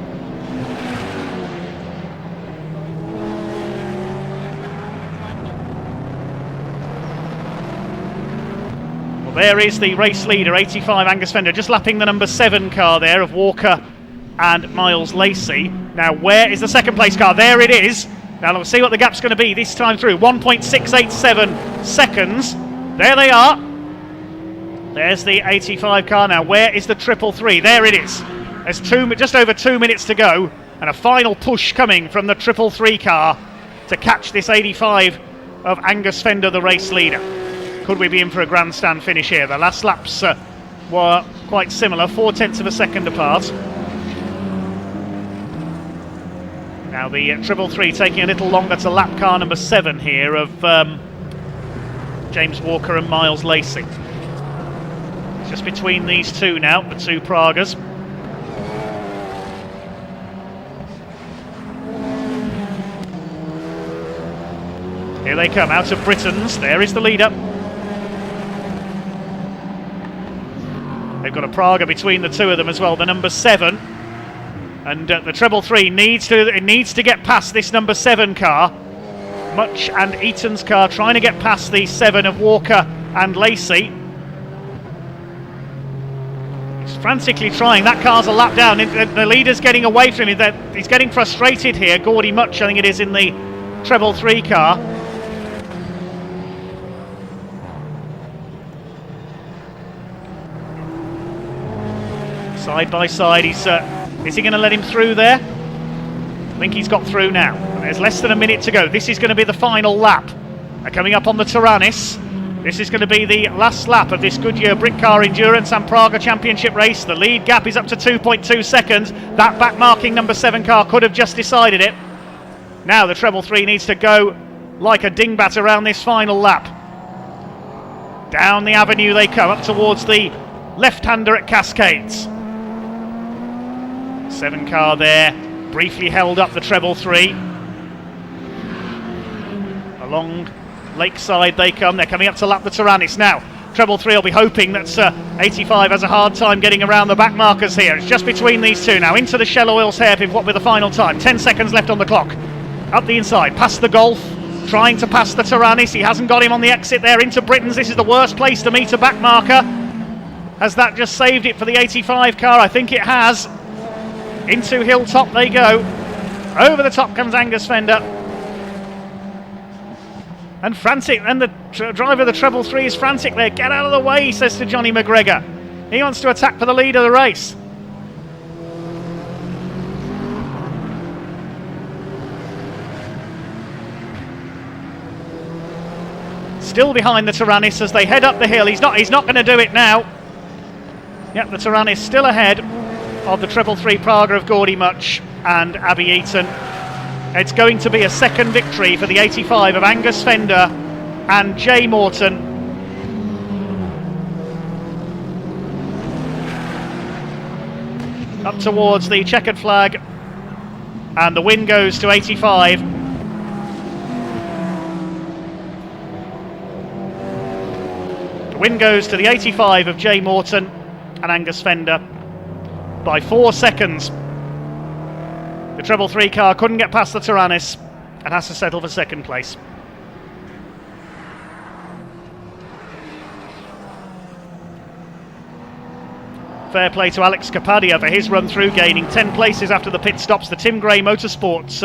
There is the race leader, 85 Angus Fender, just lapping the number 7 car there of Walker and Miles Lacey. Now, where is the second place car? There it is. Now, let's see what the gap's going to be this time through. 1.687 seconds. There they are. There's the 85 car. Now, where is the 333? There it is. There's just over 2 minutes to go, and a final push coming from the 333 car to catch this 85 of Angus Fender, the race leader. Could we be in for a grandstand finish here? The last laps were quite similar, 0.4 of a second apart. Now the 333 taking a little longer to lap car number 7 here of James Walker and Miles Lacey. It's just between these two now, the two Pragas. Here they come out of Britain's. There is the leader. They've got a Praga between the two of them as well, the number 7. And the 333 needs to get past this number 7 car. Much and Eaton's car trying to get past the 7 of Walker and Lacey. He's frantically trying. That car's a lap down. The leader's getting away from him. He's getting frustrated here. Gordy Much, I think it is, in the 333 car. Side by side, is he going to let him through there? I think he's got through now. And there's less than a minute to go. This is going to be the final lap. They're coming up on the Tyrannus. This is going to be the last lap of this Goodyear Britcar Endurance and Praga Championship race. The lead gap is up to 2.2 seconds. That back-marking number 7 car could have just decided it. Now the 333 needs to go like a dingbat around this final lap. Down the avenue they come, up towards the left-hander at Cascades. 7 car there, briefly held up the 333. Along Lakeside they come, they're coming up to lap the Tyrannus now. 333 will be hoping that 85 has a hard time getting around the back markers here. It's just between these two now, into the Shell Oils hairpin, what with the final time. 10 seconds left on the clock. Up the inside, past the Golf, trying to pass the Tyrannus. He hasn't got him on the exit there into Britain's. This is the worst place to meet a back marker. Has that just saved it for the 85 car? I think it has. Into Hilltop they go. Over the top comes Angus Fender. And frantic, and the driver of the 333 is frantic there. Get out of the way, he says to Johnny McGregor. He wants to attack for the lead of the race. Still behind the Tyrannus as they head up the hill. He's not going to do it now. Yep, the Tyrannus still ahead of the 333 Praga of Gordie Much and Abby Eaton. It's going to be a second victory for the 85 of Angus Fender and Jay Morton. Up towards the checkered flag, and the win goes to 85. The win goes to the 85 of Jay Morton and Angus Fender by 4 seconds. The treble 3 car couldn't get past the Tyrannus and has to settle for second place. Fair play to Alex Kapadia for his run through, gaining 10 places after the pit stops. The Tim Gray Motorsports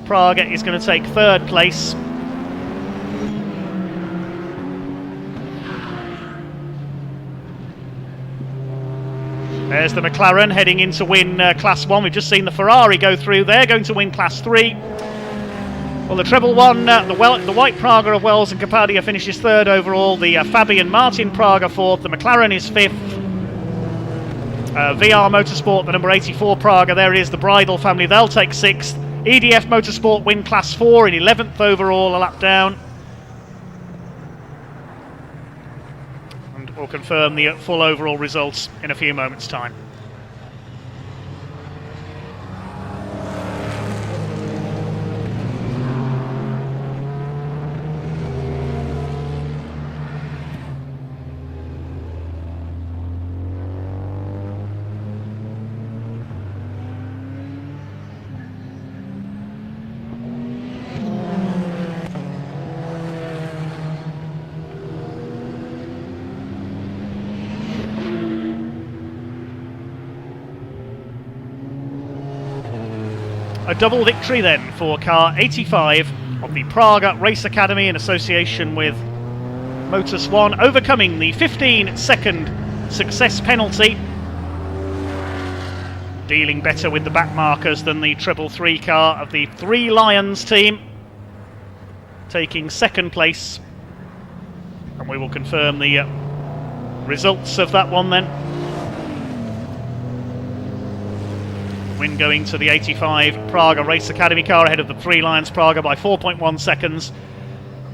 Praga is going to take third place. There's the McLaren heading in to win Class 1. We've just seen the Ferrari go through. They're going to win Class 3. Well, the treble one, the white Praga of Wells and Kapadia finishes third overall. The Fabian Martin Praga fourth. The McLaren is fifth. VR Motorsport, the number 84 Praga, there it is, the Bridle family, they'll take sixth. EDF Motorsport win Class 4 in 11th overall, a lap down. And we'll confirm the full overall results in a few moments' time. A double victory then for car 85 of the Praga Race Academy in association with Motus One, overcoming the 15-second success penalty, dealing better with the back markers than the treble 3 car of the Three Lions team, taking second place. And we will confirm the results of that one then. Win going to the 85 Praga Race Academy car ahead of the Three Lions Praga by 4.1 seconds.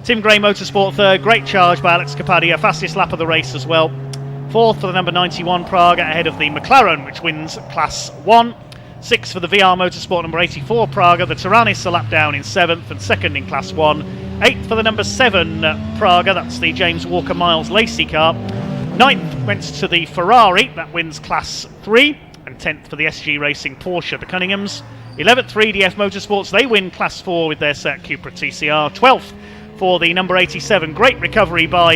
Tim Gray Motorsport third, great charge by Alex Kapadia, fastest lap of the race as well. Fourth for the number 91 Praga ahead of the McLaren, which wins Class 1. Sixth for the VR Motorsport number 84 Praga, the Tyrannus a lap down in seventh and second in Class 1. Eighth for the number 7 Praga, that's the James Walker Miles Lacey car. Ninth went to the Ferrari, that wins Class 3. And 10th for the SG Racing Porsche, the Cunninghams. 11th for EDF Motorsports, they win Class 4 with their Seat Cupra TCR. 12th for the number 87, great recovery by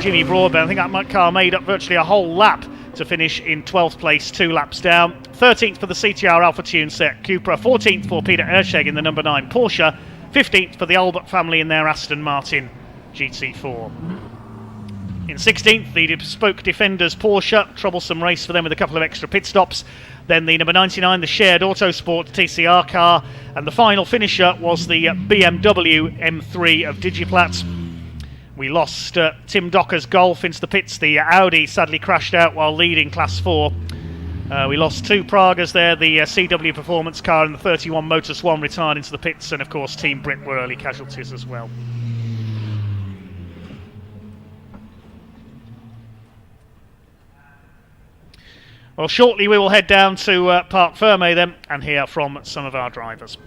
Jimmy Broadbent. I think that car made up virtually a whole lap to finish in 12th place, 2 laps down. 13th for the CTR Alpha Tune Seat Cupra. 14th for Peter Erscheg in the number 9 Porsche. 15th for the Albert family in their Aston Martin GT4. In 16th, the Bespoke Defenders Porsche, troublesome race for them with a couple of extra pit stops. Then the number 99, the Shared Autosport TCR car. And the final finisher was the BMW M3 of Digiplat. We lost Tim Docker's Golf into the pits. The Audi sadly crashed out while leading Class 4. We lost 2 Pragas there. The CW Performance car and the 31 Motus One retired into the pits. And of course, Team Brit were early casualties as well. Well, shortly we will head down to Parc Fermé then and hear from some of our drivers.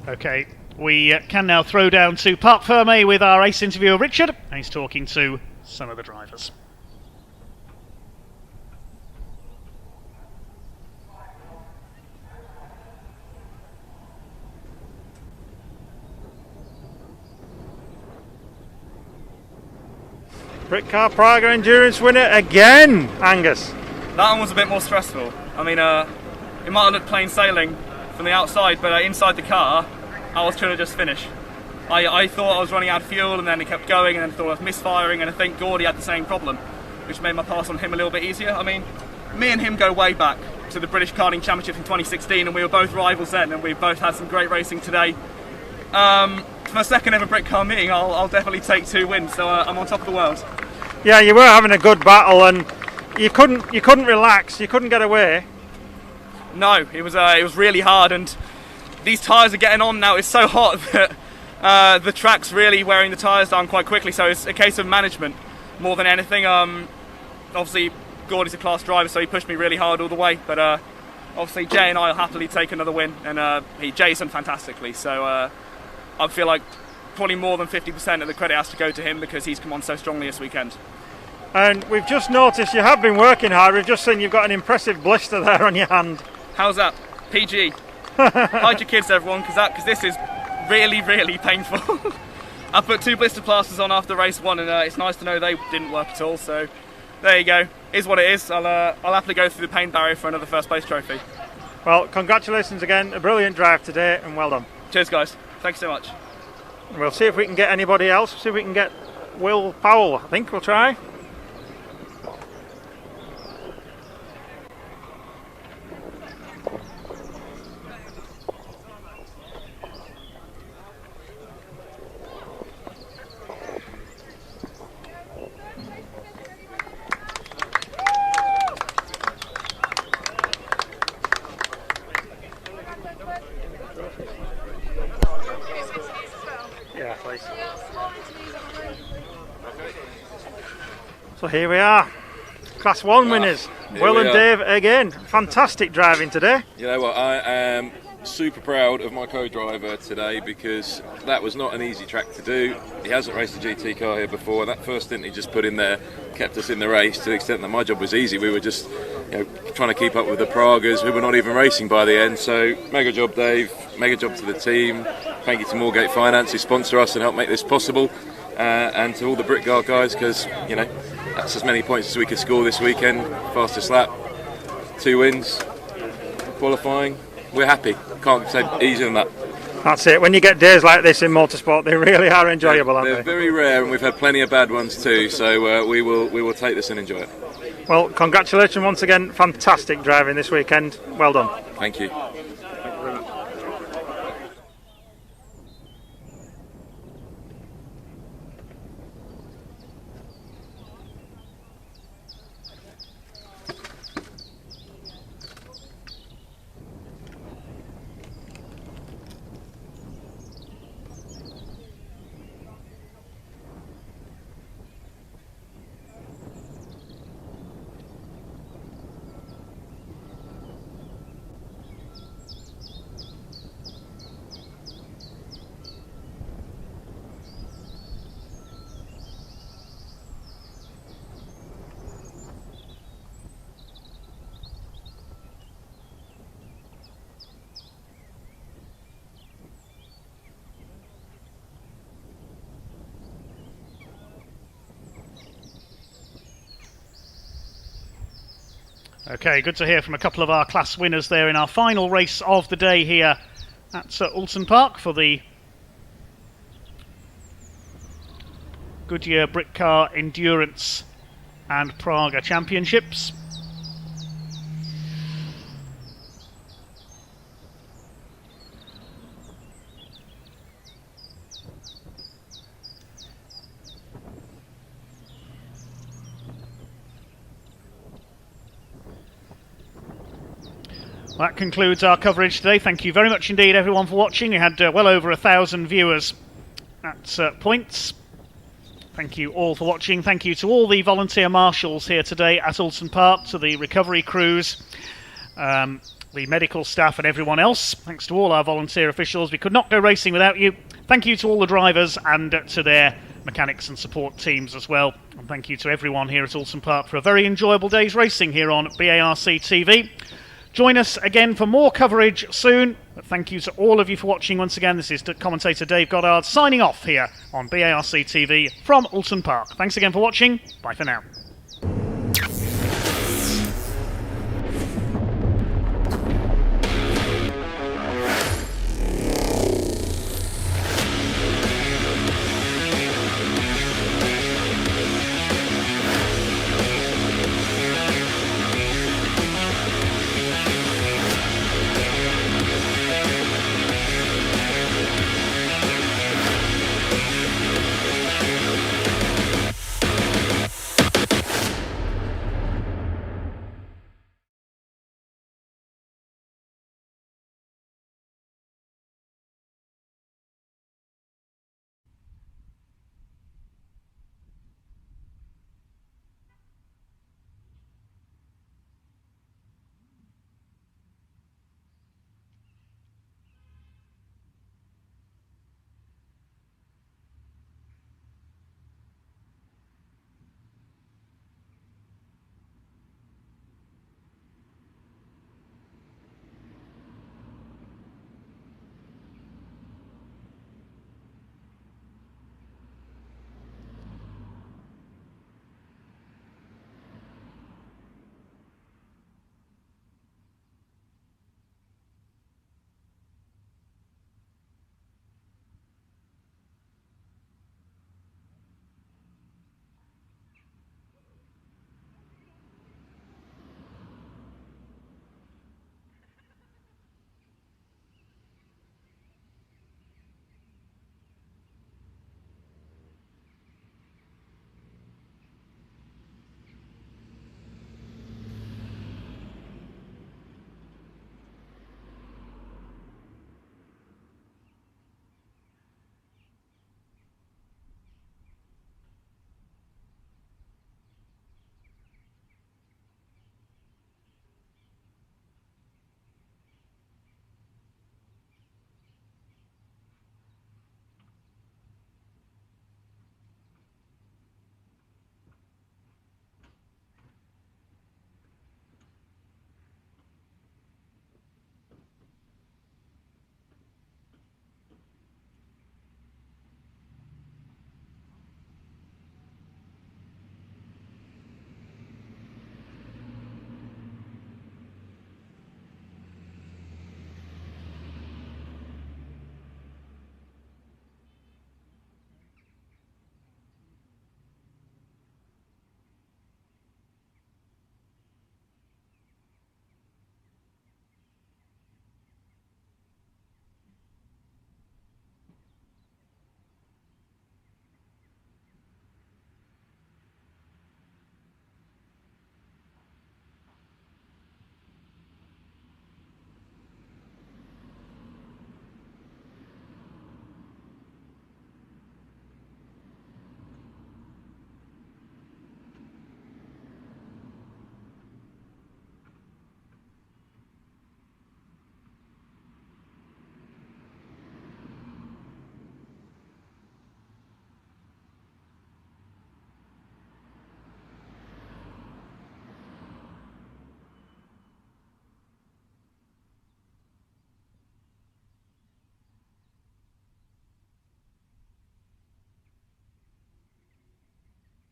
Okay, we can now throw down to Parc Fermé with our race interviewer Richard, and he's talking to some of the drivers. Britcar Prague Endurance winner again, Angus. That one was a bit more stressful. I mean, it might have looked plain sailing from the outside, but inside the car, I was trying to just finish. I thought I was running out of fuel, and then it kept going, and then I thought I was misfiring, and I think Gordy had the same problem, which made my pass on him a little bit easier. I mean, me and him go way back to the British Karting Championship in 2016, and we were both rivals then, and we both had some great racing today. For my second ever Britcar meeting, I'll definitely take 2 wins, so I'm on top of the world. Yeah, you were having a good battle, and you couldn't relax, you couldn't get away. No, it was really hard, and these tyres are getting on now. It's so hot that the track's really wearing the tyres down quite quickly, so it's a case of management more than anything. Obviously, Gordy's a class driver, so he pushed me really hard all the way, but obviously Jay and I will happily take another win, and Jay's done fantastically, so I feel like probably more than 50% of the credit has to go to him because he's come on so strongly this weekend. And we've just noticed you have been working hard. We've just seen you've got an impressive blister there on your hand. How's that? PG. Hide your kids, everyone, because this is really, really painful. I put 2 blister plasters on after race 1, and it's nice to know they didn't work at all. So there you go. Is what it is. I'll happily go through the pain barrier for another first place trophy. Well, congratulations again. A brilliant drive today, and well done. Cheers, guys. Thanks so much. We'll see if we can get anybody else. See if we can get Will Powell. I think we'll try. Yeah, please. So here we are, Class 1 winners. Will and Dave again. Fantastic driving today. You know what, I am super proud of my co-driver today because that was not an easy track to do. He hasn't raced a GT car here before, and that first stint he just put in there kept us in the race to the extent that my job was easy. We were just trying to keep up with the Pragas who were not even racing by the end. So mega job Dave, mega job to the team. Thank you to Moorgate Finance who sponsor us and help make this possible, and to all the Britcar guys because that's as many points as we could score this weekend. Fastest lap, 2 wins, qualifying. We're happy. Can't say easier than that. That's it. When you get days like this in motorsport, they really are enjoyable, aren't They're they? very rare, and we've had plenty of bad ones too. So we will take this and enjoy it. Well, congratulations once again. Fantastic driving this weekend. Well done. Thank you. Okay, good to hear from a couple of our class winners there in our final race of the day here at Oulton Park for the Goodyear Britcar Endurance and Praga Championships. That concludes our coverage today. Thank you very much indeed, everyone, for watching. We had well over 1,000 viewers at points. Thank you all for watching. Thank you to all the volunteer marshals here today at Oulton Park, to the recovery crews, the medical staff and everyone else. Thanks to all our volunteer officials. We could not go racing without you. Thank you to all the drivers and to their mechanics and support teams as well. And thank you to everyone here at Oulton Park for a very enjoyable day's racing here on BARC TV. Join us again for more coverage soon. But thank you to all of you for watching once again. This is commentator Dave Goddard signing off here on BARC TV from Oulton Park. Thanks again for watching. Bye for now.